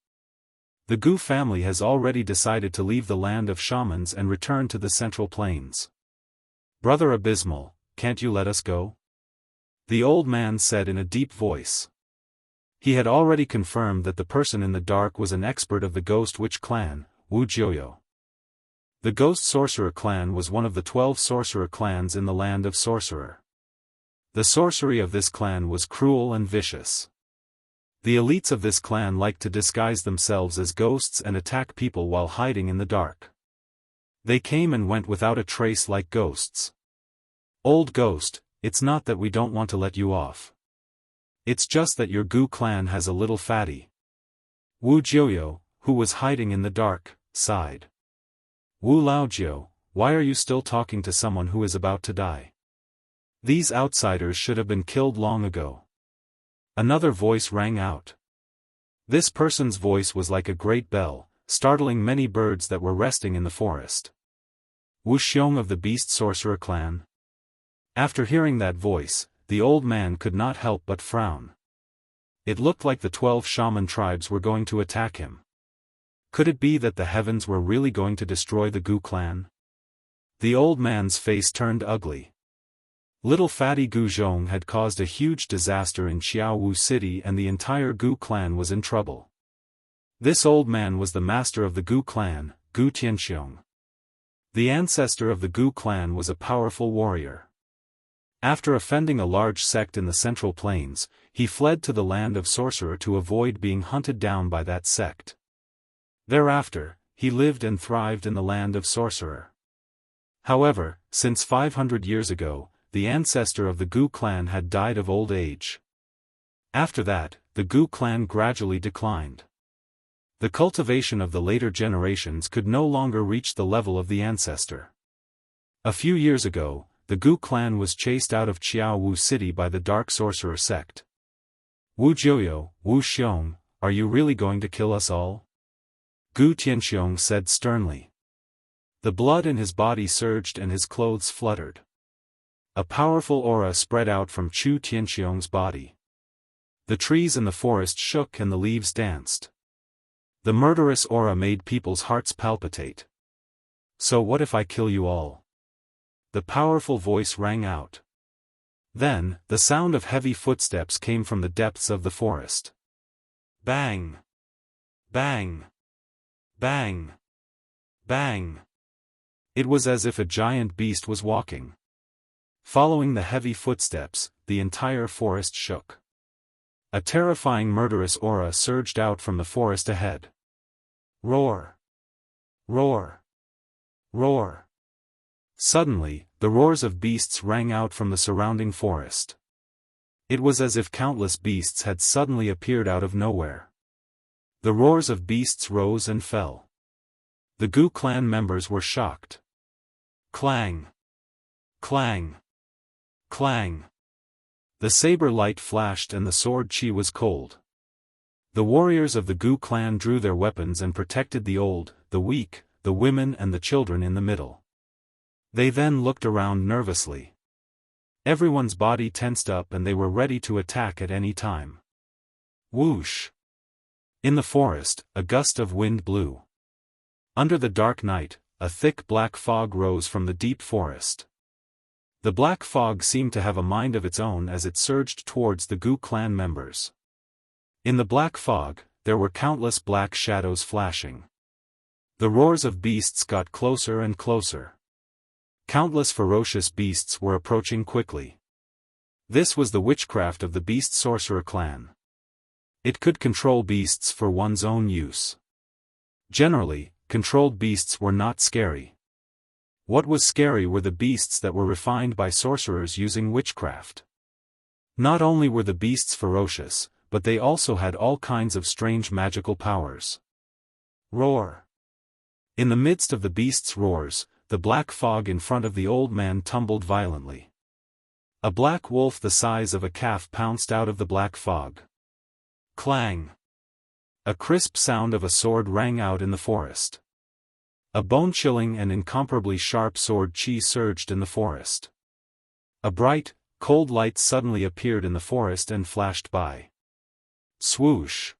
Speaker 1: The Gu family has already decided to leave the land of shamans and return to the Central Plains. Brother Abysmal, can't you let us go? The old man said in a deep voice. He had already confirmed that the person in the dark was an expert of the Ghost Witch clan, Wu Jiuyo. The Ghost Sorcerer clan was one of the 12 sorcerer clans in the land of Sorcerer. The sorcery of this clan was cruel and vicious. The elites of this clan liked to disguise themselves as ghosts and attack people while hiding in the dark. They came and went without a trace like ghosts. Old ghost, it's not that we don't want to let you off. It's just that your Gu clan has a little fatty. Wu Jiuyo, who was hiding in the dark, sighed. Wu Laojiu, why are you still talking to someone who is about to die? These outsiders should have been killed long ago. Another voice rang out. This person's voice was like a great bell, startling many birds that were resting in the forest. Wu Xiong of the Beast Sorcerer clan. After hearing that voice, the old man could not help but frown. It looked like the 12 shaman tribes were going to attack him. Could it be that the heavens were really going to destroy the Gu clan? The old man's face turned ugly. Little fatty Gu Zhong had caused a huge disaster in Xiaowu city and the entire Gu clan was in trouble. This old man was the master of the Gu clan, Gu Tianxiong. The ancestor of the Gu clan was a powerful warrior. After offending a large sect in the Central Plains, he fled to the land of Sorcerer to avoid being hunted down by that sect. Thereafter, he lived and thrived in the land of Sorcerer. However, since 500 years ago, the ancestor of the Gu clan had died of old age. After that, the Gu clan gradually declined. The cultivation of the later generations could no longer reach the level of the ancestor. A few years ago, the Gu clan was chased out of Jianghu city by the Dark Sorcerer sect. Wu Jiuyo, Wu Xiong, are you really going to kill us all? Gu Tianxiong said sternly. The blood in his body surged and his clothes fluttered. A powerful aura spread out from Chu Tianxiong's body. The trees in the forest shook and the leaves danced. The murderous aura made people's hearts palpitate. So what if I kill you all? The powerful voice rang out. Then, the sound of heavy footsteps came from the depths of the forest. Bang! Bang! Bang! Bang! It was as if a giant beast was walking. Following the heavy footsteps, the entire forest shook. A terrifying murderous aura surged out from the forest ahead. Roar! Roar! Roar! Suddenly, the roars of beasts rang out from the surrounding forest. It was as if countless beasts had suddenly appeared out of nowhere. The roars of beasts rose and fell. The Gu clan members were shocked. Clang! Clang! Clang! The saber light flashed and the sword chi was cold. The warriors of the Gu clan drew their weapons and protected the old, the weak, the women and the children in the middle. They then looked around nervously. Everyone's body tensed up and they were ready to attack at any time. Whoosh! In the forest, a gust of wind blew. Under the dark night, a thick black fog rose from the deep forest. The black fog seemed to have a mind of its own as it surged towards the Gu clan members. In the black fog, there were countless black shadows flashing. The roars of beasts got closer and closer. Countless ferocious beasts were approaching quickly. This was the witchcraft of the Beast Sorcerer clan. It could control beasts for one's own use. Generally, controlled beasts were not scary. What was scary were the beasts that were refined by sorcerers using witchcraft. Not only were the beasts ferocious, but they also had all kinds of strange magical powers. Roar! In the midst of the beasts' roars, the black fog in front of the old man tumbled violently. A black wolf the size of a calf pounced out of the black fog. Clang! A crisp sound of a sword rang out in the forest. A bone-chilling and incomparably sharp sword chi surged in the forest. A bright, cold light suddenly appeared in the forest and flashed by. Swoosh!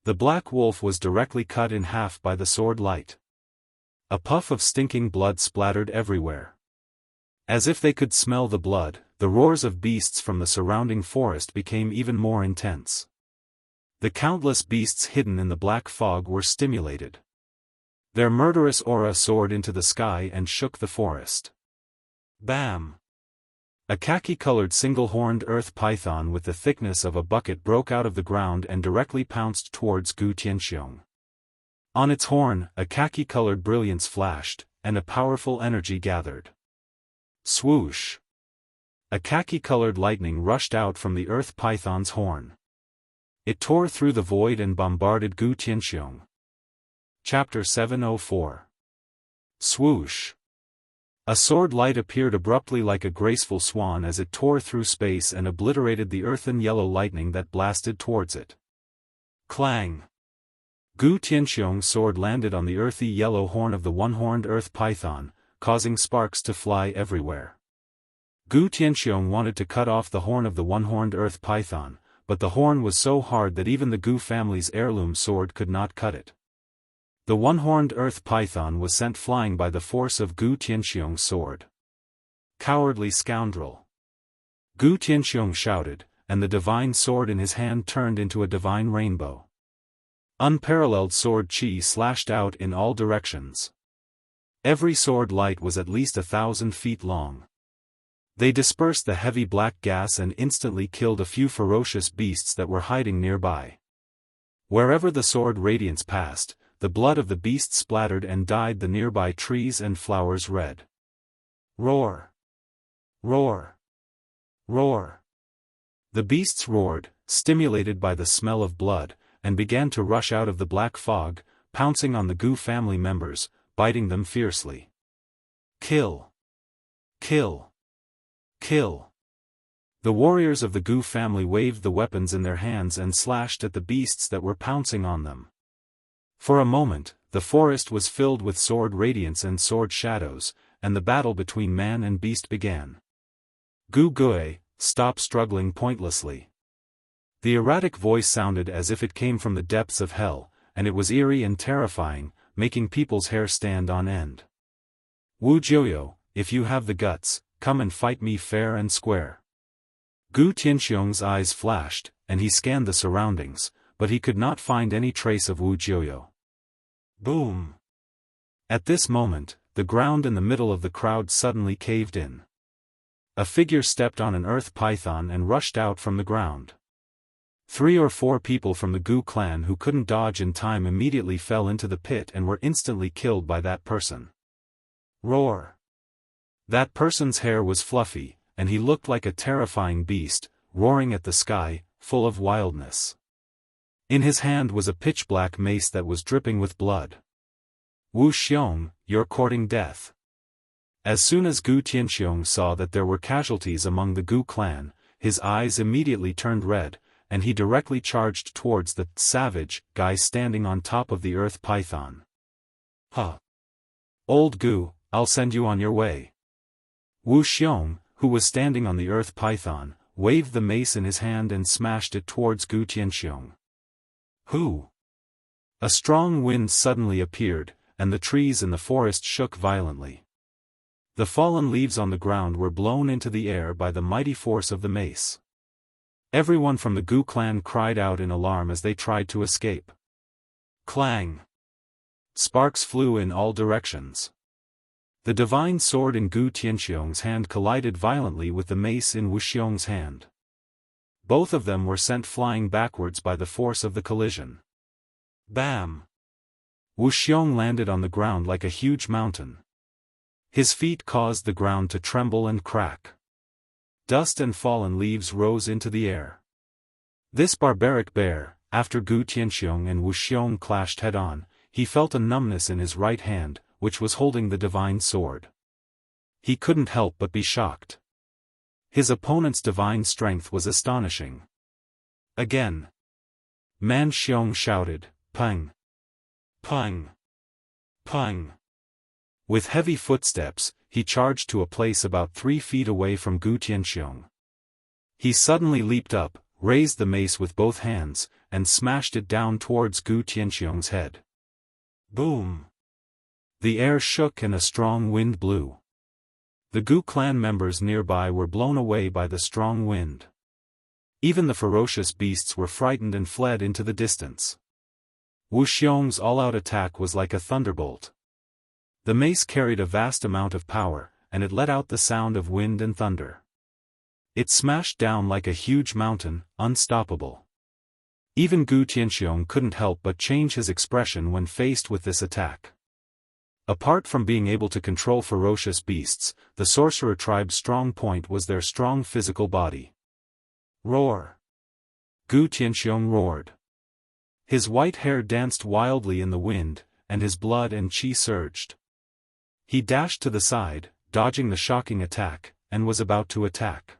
Speaker 1: The black wolf was directly cut in half by the sword light. A puff of stinking blood splattered everywhere. As if they could smell the blood, the roars of beasts from the surrounding forest became even more intense. The countless beasts hidden in the black fog were stimulated. Their murderous aura soared into the sky and shook the forest. Bam! A khaki-colored single-horned earth python with the thickness of a bucket broke out of the ground and directly pounced towards Gu Tianxiong. On its horn, a khaki-colored brilliance flashed, and a powerful energy gathered. Swoosh! A khaki-colored lightning rushed out from the earth python's horn. It tore through the void and bombarded Gu Tianxiong. Chapter 704. Swoosh! A sword light appeared abruptly like a graceful swan as it tore through space and obliterated the earthen yellow lightning that blasted towards it. Clang! Gu Tianxiong's sword landed on the earthy yellow horn of the one-horned earth python, causing sparks to fly everywhere. Gu Tianxiong wanted to cut off the horn of the one-horned earth python, but the horn was so hard that even the Gu family's heirloom sword could not cut it. The one-horned earth python was sent flying by the force of Gu Tianxiong's sword. Cowardly scoundrel! Gu Tianxiong shouted, and the divine sword in his hand turned into a divine rainbow. Unparalleled sword chi slashed out in all directions. Every sword light was at least 1,000 feet long. They dispersed the heavy black gas and instantly killed a few ferocious beasts that were hiding nearby. Wherever the sword radiance passed, the blood of the beast splattered and dyed the nearby trees and flowers red. Roar! Roar! Roar! The beasts roared, stimulated by the smell of blood, and began to rush out of the black fog, pouncing on the Gu family members, biting them fiercely. Kill! Kill! Kill! The warriors of the Gu family waved the weapons in their hands and slashed at the beasts that were pouncing on them. For a moment, the forest was filled with sword radiance and sword shadows, and the battle between man and beast began. Gu Gue, stop struggling pointlessly. The erratic voice sounded as if it came from the depths of hell, and it was eerie and terrifying, making people's hair stand on end. Wu Jiuyo, if you have the guts, come and fight me fair and square. Gu Tianxiong's eyes flashed, and he scanned the surroundings, but he could not find any trace of Wu Jiuyo. Boom! At this moment, the ground in the middle of the crowd suddenly caved in. A figure stepped on an earth python and rushed out from the ground. 3 or 4 people from the Gu clan who couldn't dodge in time immediately fell into the pit and were instantly killed by that person. Roar! That person's hair was fluffy, and he looked like a terrifying beast, roaring at the sky, full of wildness. In his hand was a pitch-black mace that was dripping with blood. Wu Xiong, you're courting death. As soon as Gu Tianxiong saw that there were casualties among the Gu clan, his eyes immediately turned red, and he directly charged towards the savage guy standing on top of the earth python. Huh! Old Gu, I'll send you on your way. Wu Xiong, who was standing on the earth python, waved the mace in his hand and smashed it towards Gu Tianxiong. Who? A strong wind suddenly appeared, and the trees in the forest shook violently. The fallen leaves on the ground were blown into the air by the mighty force of the mace. Everyone from the Gu clan cried out in alarm as they tried to escape. Clang! Sparks flew in all directions. The divine sword in Gu Tianxiong's hand collided violently with the mace in Wu Xiong's hand. Both of them were sent flying backwards by the force of the collision. Bam! Wu Xiong landed on the ground like a huge mountain. His feet caused the ground to tremble and crack. Dust and fallen leaves rose into the air. This barbaric bear, after Gu Tianxiong and Wu Xiong clashed head-on, he felt a numbness in his right hand, which was holding the divine sword. He couldn't help but be shocked. His opponent's divine strength was astonishing. Again. Man Xiong shouted, Peng! Peng! Peng! With heavy footsteps, he charged to a place about 3 feet away from Gu Tianxiong. He suddenly leaped up, raised the mace with both hands, and smashed it down towards Gu Tianxiong's head. Boom! The air shook and a strong wind blew. The Gu clan members nearby were blown away by the strong wind. Even the ferocious beasts were frightened and fled into the distance. Wu Xiong's all-out attack was like a thunderbolt. The mace carried a vast amount of power, and it let out the sound of wind and thunder. It smashed down like a huge mountain, unstoppable. Even Gu Tianxiong couldn't help but change his expression when faced with this attack. Apart from being able to control ferocious beasts, the sorcerer tribe's strong point was their strong physical body. Roar! Gu Tianxiong roared. His white hair danced wildly in the wind, and his blood and qi surged. He dashed to the side, dodging the shocking attack, and was about to attack.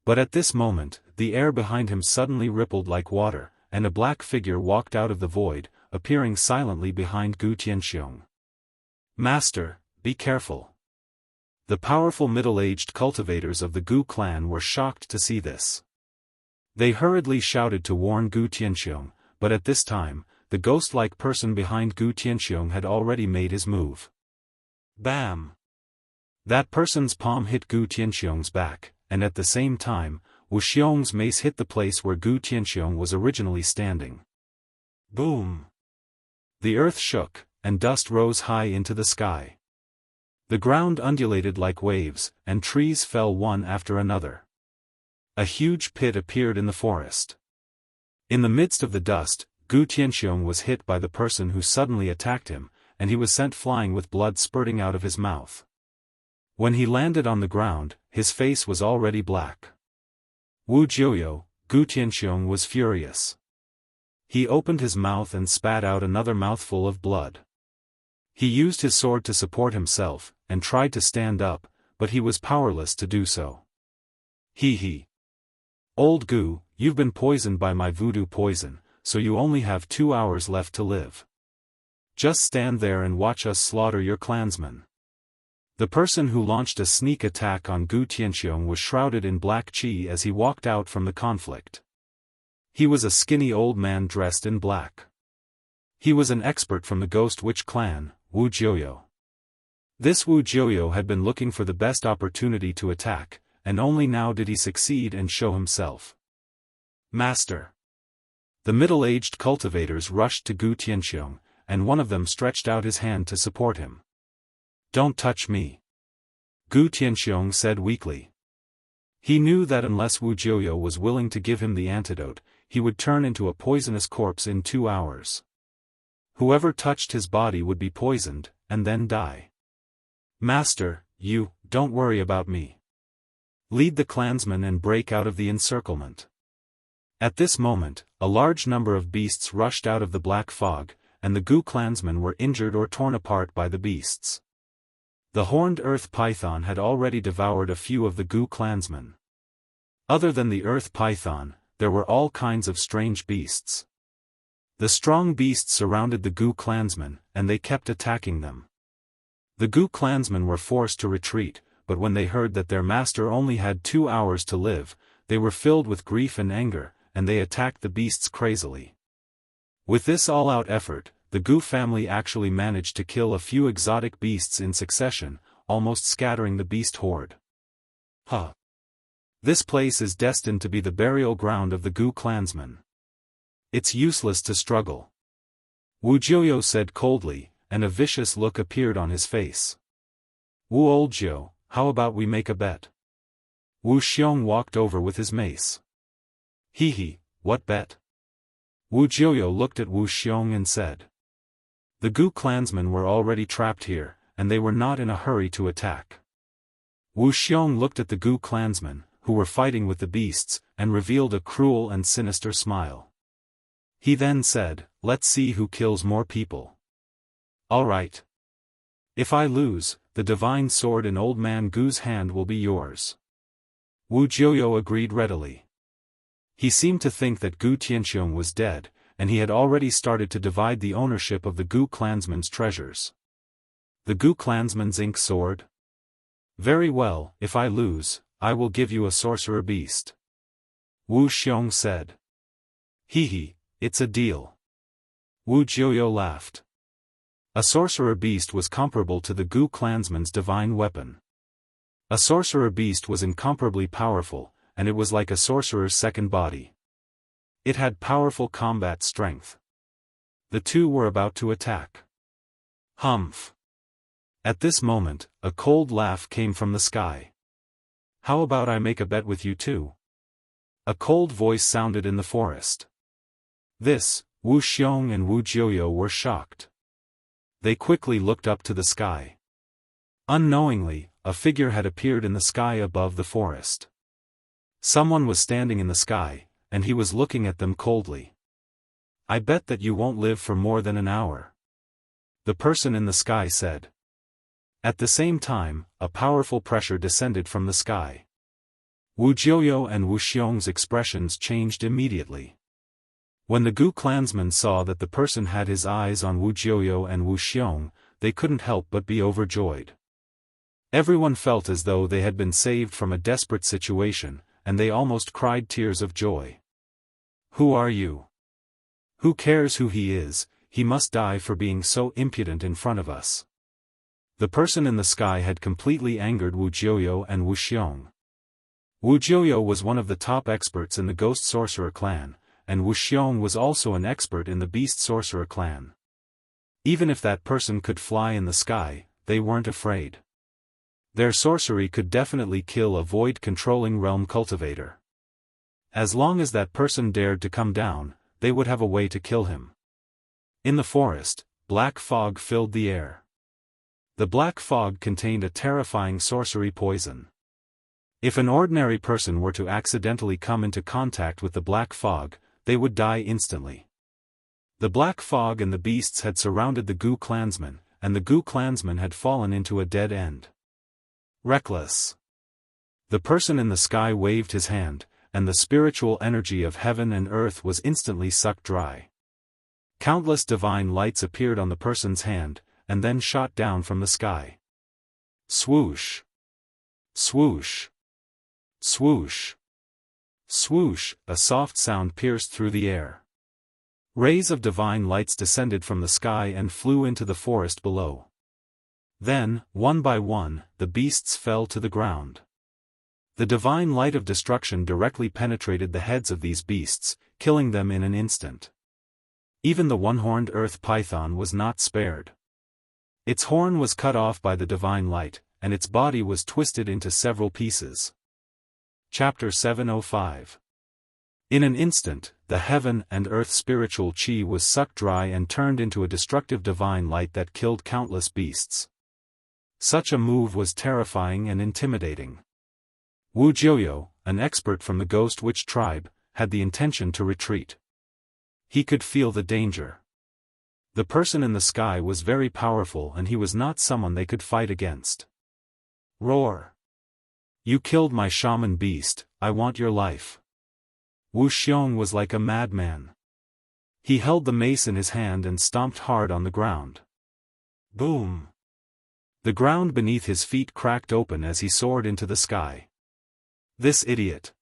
Speaker 1: But at this moment, the air behind him suddenly rippled like water, and a black figure walked out of the void, appearing silently behind Gu Tianxiong. Master, be careful. The powerful middle-aged cultivators of the Gu clan were shocked to see this. They hurriedly shouted to warn Gu Tianxiong, but at this time, the ghost-like person behind Gu Tianxiong had already made his move. Bam! That person's palm hit Gu Tianxiong's back, and at the same time, Wu Xiong's mace hit the place where Gu Tianxiong was originally standing. Boom! The earth shook, and dust rose high into the sky. The ground undulated like waves, and trees fell one after another. A huge pit appeared in the forest. In the midst of the dust, Gu Tianxiong was hit by the person who suddenly attacked him, and he was sent flying with blood spurting out of his mouth. When he landed on the ground, his face was already black. Wu Jiuyo, Gu Tianxiong was furious. He opened his mouth and spat out another mouthful of blood. He used his sword to support himself, and tried to stand up, but he was powerless to do so. Hee hee. Old Gu, you've been poisoned by my voodoo poison, so you only have 2 hours left to live. Just stand there and watch us slaughter your clansmen. The person who launched a sneak attack on Gu Tianxiong was shrouded in black qi as he walked out from the conflict. He was a skinny old man dressed in black. He was an expert from the Ghost Witch clan, Wu Jiuyo. This Wu Jiuyo had been looking for the best opportunity to attack, and only now did he succeed and show himself. Master. The middle-aged cultivators rushed to Gu Tianxiong, and one of them stretched out his hand to support him. Don't touch me. Gu Tianxiong said weakly. He knew that unless Wu Jiuyo was willing to give him the antidote, he would turn into a poisonous corpse in 2 hours. Whoever touched his body would be poisoned, and then die. Master, don't worry about me. Lead the clansmen and break out of the encirclement. At this moment, a large number of beasts rushed out of the black fog, and the Gu clansmen were injured or torn apart by the beasts. The horned earth python had already devoured a few of the Gu clansmen. Other than the earth python, there were all kinds of strange beasts. The strong beasts surrounded the Gu clansmen, and they kept attacking them. The Gu clansmen were forced to retreat, but when they heard that their master only had 2 hours to live, they were filled with grief and anger, and they attacked the beasts crazily. With this all-out effort, the Gu family actually managed to kill a few exotic beasts in succession, almost scattering the beast horde. This place is destined to be the burial ground of the Gu clansmen. It's useless to struggle. Wu Jiuyo said coldly, and a vicious look appeared on his face. Wu Old Jiu, how about we make a bet? Wu Xiong walked over with his mace. Hee hee, what bet? Wu Jiuyo looked at Wu Xiong and said. The Gu clansmen were already trapped here, and they were not in a hurry to attack. Wu Xiong looked at the Gu clansmen, who were fighting with the beasts, and revealed a cruel and sinister smile. He then said, let's see who kills more people. All right. If I lose, the divine sword in Old Man Gu's hand will be yours. Wu Jiuyo agreed readily. He seemed to think that Gu Tianxiong was dead, and he had already started to divide the ownership of the Gu clansmen's treasures. The Gu clansmen's ink sword? Very well, if I lose, I will give you a sorcerer beast. Wu Xiong said. Hee hee, it's a deal. Wu Jiuyo laughed. A sorcerer beast was comparable to the Gu clansmen's divine weapon. A sorcerer beast was incomparably powerful, and it was like a sorcerer's second body. It had powerful combat strength. The two were about to attack. Humph. At this moment, a cold laugh came from the sky. How about I make a bet with you too? A cold voice sounded in the forest. This, Wu Xiong and Wu Jiuyo were shocked. They quickly looked up to the sky. Unknowingly, a figure had appeared in the sky above the forest. Someone was standing in the sky, and he was looking at them coldly. I bet that you won't live for more than an hour. The person in the sky said. At the same time, a powerful pressure descended from the sky. Wu Jiuyo and Wu Xiong's expressions changed immediately. When the Gu clansmen saw that the person had his eyes on Wu Jiuyo and Wu Xiong, they couldn't help but be overjoyed. Everyone felt as though they had been saved from a desperate situation, and they almost cried tears of joy. Who are you? Who cares who he is? He must die for being so impudent in front of us. The person in the sky had completely angered Wu Jiuyo and Wu Xiong. Wu Jiuyo was one of the top experts in the Ghost Sorcerer clan, and Wu Xiong was also an expert in the Beast Sorcerer clan. Even if that person could fly in the sky, they weren't afraid. Their sorcery could definitely kill a void-controlling realm cultivator. As long as that person dared to come down, they would have a way to kill him. In the forest, black fog filled the air. The black fog contained a terrifying sorcery poison. If an ordinary person were to accidentally come into contact with the black fog, they would die instantly. The black fog and the beasts had surrounded the Gu clansmen, and the Gu clansmen had fallen into a dead end. Reckless. The person in the sky waved his hand, and the spiritual energy of heaven and earth was instantly sucked dry. Countless divine lights appeared on the person's hand, and then shot down from the sky. Swoosh! Swoosh! Swoosh! Swoosh! A soft sound pierced through the air. Rays of divine lights descended from the sky and flew into the forest below. Then, one by one, the beasts fell to the ground. The divine light of destruction directly penetrated the heads of these beasts, killing them in an instant. Even the one-horned earth python was not spared. Its horn was cut off by the divine light, and its body was twisted into several pieces. Chapter 705. In an instant, the heaven and earth spiritual chi was sucked dry and turned into a destructive divine light that killed countless beasts. Such a move was terrifying and intimidating. Wu Jiuyo, an expert from the Ghost Witch tribe, had the intention to retreat. He could feel the danger. The person in the sky was very powerful and he was not someone they could fight against. Roar! You killed my shaman beast, I want your life. Wu Xiong was like a madman. He held the mace in his hand and stomped hard on the ground. Boom! The ground beneath his feet cracked open as he soared into the sky. This idiot!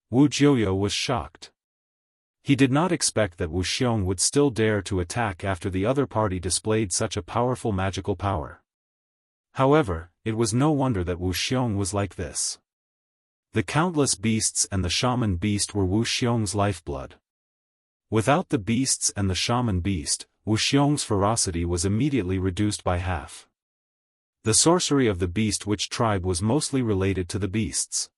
Speaker 1: Wu Jiuyo was shocked. He did not expect that Wu Xiong would still dare to attack after the other party displayed such a powerful magical power. However, it was no wonder that Wu Xiong was like this. The countless beasts and the shaman beast were Wu Xiong's lifeblood. Without the beasts and the shaman beast, Wu Xiong's ferocity was immediately reduced by half. The sorcery of the Beast Witch tribe was mostly related to the beasts.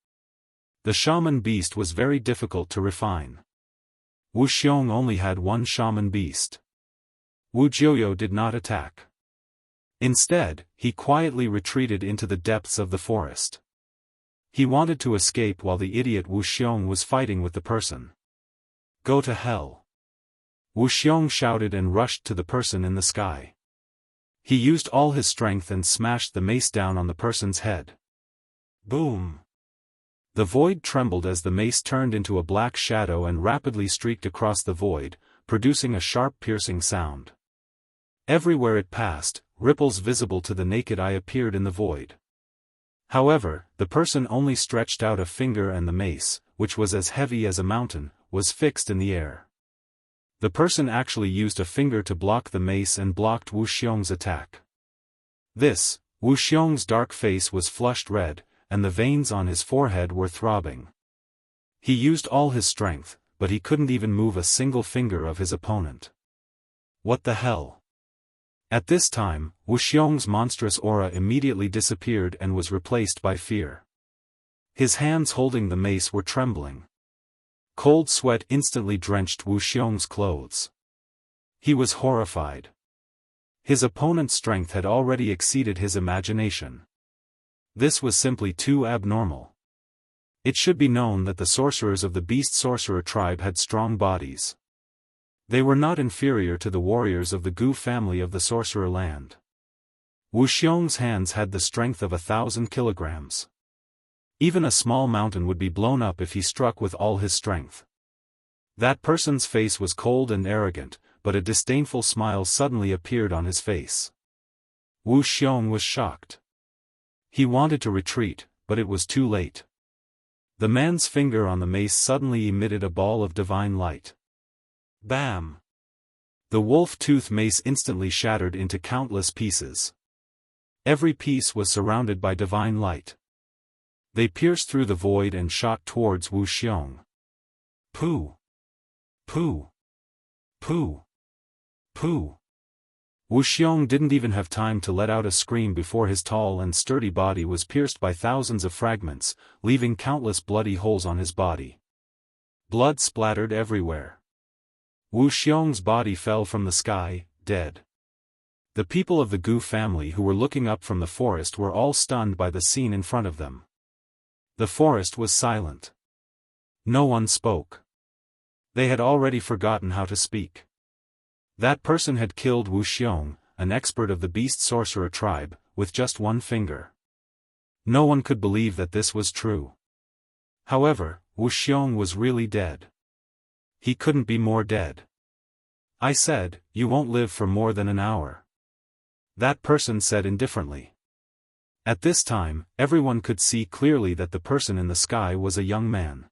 Speaker 1: The shaman beast was very difficult to refine. Wu Xiong only had one shaman beast. Wu Jiuyo did not attack. Instead, he quietly retreated into the depths of the forest. He wanted to escape while the idiot Wu Xiong was fighting with the person. Go to hell! Wu Xiong shouted and rushed to the person in the sky. He used all his strength and smashed the mace down on the person's head. Boom! The void trembled as the mace turned into a black shadow and rapidly streaked across the void, producing a sharp piercing sound. Everywhere it passed, ripples visible to the naked eye appeared in the void. However, the person only stretched out a finger and the mace, which was as heavy as a mountain, was fixed in the air. The person actually used a finger to block the mace and blocked Wu Xiong's attack. Wu Xiong's dark face was flushed red, and the veins on his forehead were throbbing. He used all his strength, but he couldn't even move a single finger of his opponent. What the hell? At this time, Wu Xiong's monstrous aura immediately disappeared and was replaced by fear. His hands holding the mace were trembling. Cold sweat instantly drenched Wu Xiong's clothes. He was horrified. His opponent's strength had already exceeded his imagination. This was simply too abnormal. It should be known that the sorcerers of the Beast Sorcerer tribe had strong bodies. They were not inferior to the warriors of the Gu family of the Sorcerer land. Wu Xiong's hands had the strength of 1,000 kilograms. Even a small mountain would be blown up if he struck with all his strength. That person's face was cold and arrogant, but a disdainful smile suddenly appeared on his face. Wu Xiong was shocked. He wanted to retreat, but it was too late. The man's finger on the mace suddenly emitted a ball of divine light. Bam! The wolf-tooth mace instantly shattered into countless pieces. Every piece was surrounded by divine light. They pierced through the void and shot towards Wu Xiong. Pooh! Pooh! Pooh! Pooh! Wu Xiong didn't even have time to let out a scream before his tall and sturdy body was pierced by thousands of fragments, leaving countless bloody holes on his body. Blood splattered everywhere. Wu Xiong's body fell from the sky, dead. The people of the Gu family who were looking up from the forest were all stunned by the scene in front of them. The forest was silent. No one spoke. They had already forgotten how to speak. That person had killed Wu Xiong, an expert of the Beast Sorcerer tribe, with just one finger. No one could believe that this was true. However, Wu Xiong was really dead. He couldn't be more dead. I said, "You won't live for more than an hour." That person said indifferently. At this time, everyone could see clearly that the person in the sky was a young man.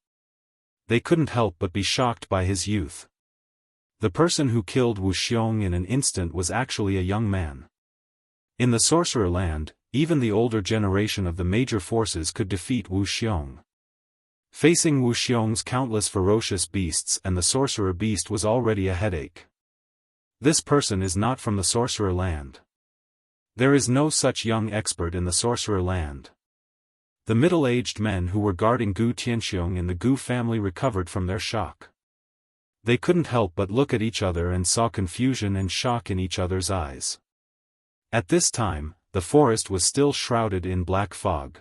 Speaker 1: They couldn't help but be shocked by his youth. The person who killed Wu Xiong in an instant was actually a young man. In the sorcerer land, even the older generation of the major forces could defeat Wu Xiong. Facing Wu Xiong's countless ferocious beasts and the sorcerer beast was already a headache. This person is not from the sorcerer land. There is no such young expert in the sorcerer land. The middle-aged men who were guarding Gu Tianxiong in the Gu family recovered from their shock. They couldn't help but look at each other and saw confusion and shock in each other's eyes. At this time, the forest was still shrouded in black fog.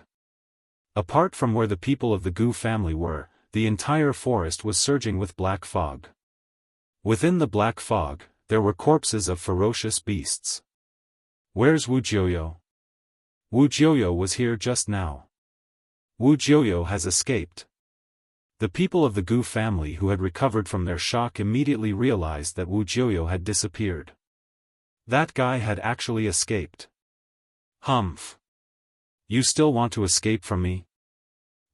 Speaker 1: Apart from where the people of the Gu family were, the entire forest was surging with black fog. Within the black fog, there were corpses of ferocious beasts. Where's Wu Jiuyo? Wu Jiuyo was here just now. Wu Jiuyo has escaped. The people of the Gu family who had recovered from their shock immediately realized that Wu Jiuyo had disappeared. That guy had actually escaped. Humph. You still want to escape from me?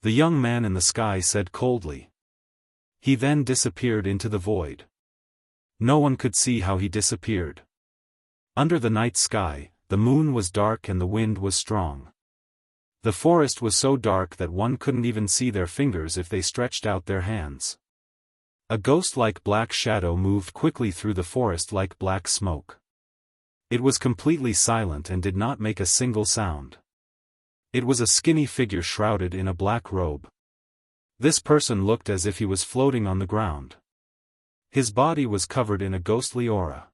Speaker 1: The young man in the sky said coldly. He then disappeared into the void. No one could see how he disappeared. Under the night sky, the moon was dark and the wind was strong. The forest was so dark that one couldn't even see their fingers if they stretched out their hands. A ghost-like black shadow moved quickly through the forest like black smoke. It was completely silent and did not make a single sound. It was a skinny figure shrouded in a black robe. This person looked as if he was floating on the ground. His body was covered in a ghostly aura.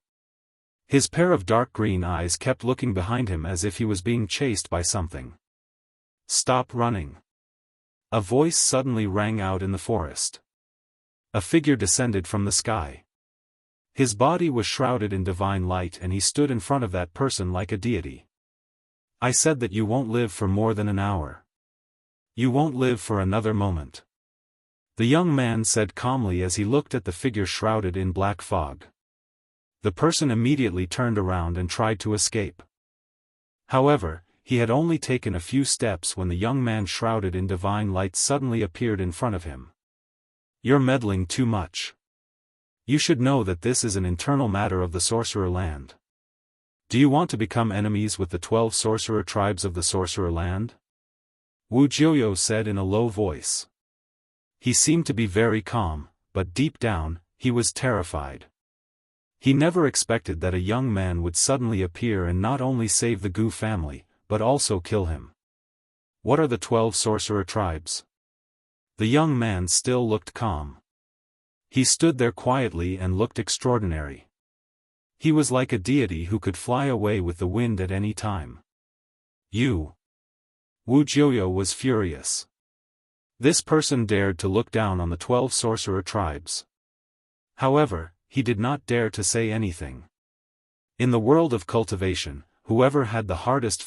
Speaker 1: His pair of dark green eyes kept looking behind him as if he was being chased by something. Stop running. A voice suddenly rang out in the forest. A figure descended from the sky. His body was shrouded in divine light and he stood in front of that person like a deity. I said that you won't live for more than an hour. You won't live for another moment. The young man said calmly as he looked at the figure shrouded in black fog. The person immediately turned around and tried to escape. However, he had only taken a few steps when the young man shrouded in divine light suddenly appeared in front of him. You're meddling too much. You should know that this is an internal matter of the sorcerer land. Do you want to become enemies with the 12 sorcerer tribes of the sorcerer land? Wu Jiuyo said in a low voice. He seemed to be very calm, but deep down, he was terrified. He never expected that a young man would suddenly appear and not only save the Gu family, but also kill him. What are the 12 sorcerer tribes? The young man still looked calm. He stood there quietly and looked extraordinary. He was like a deity who could fly away with the wind at any time. You. Wu Jiuyo was furious. This person dared to look down on the 12 sorcerer tribes. However, he did not dare to say anything. In the world of cultivation, whoever had the hardest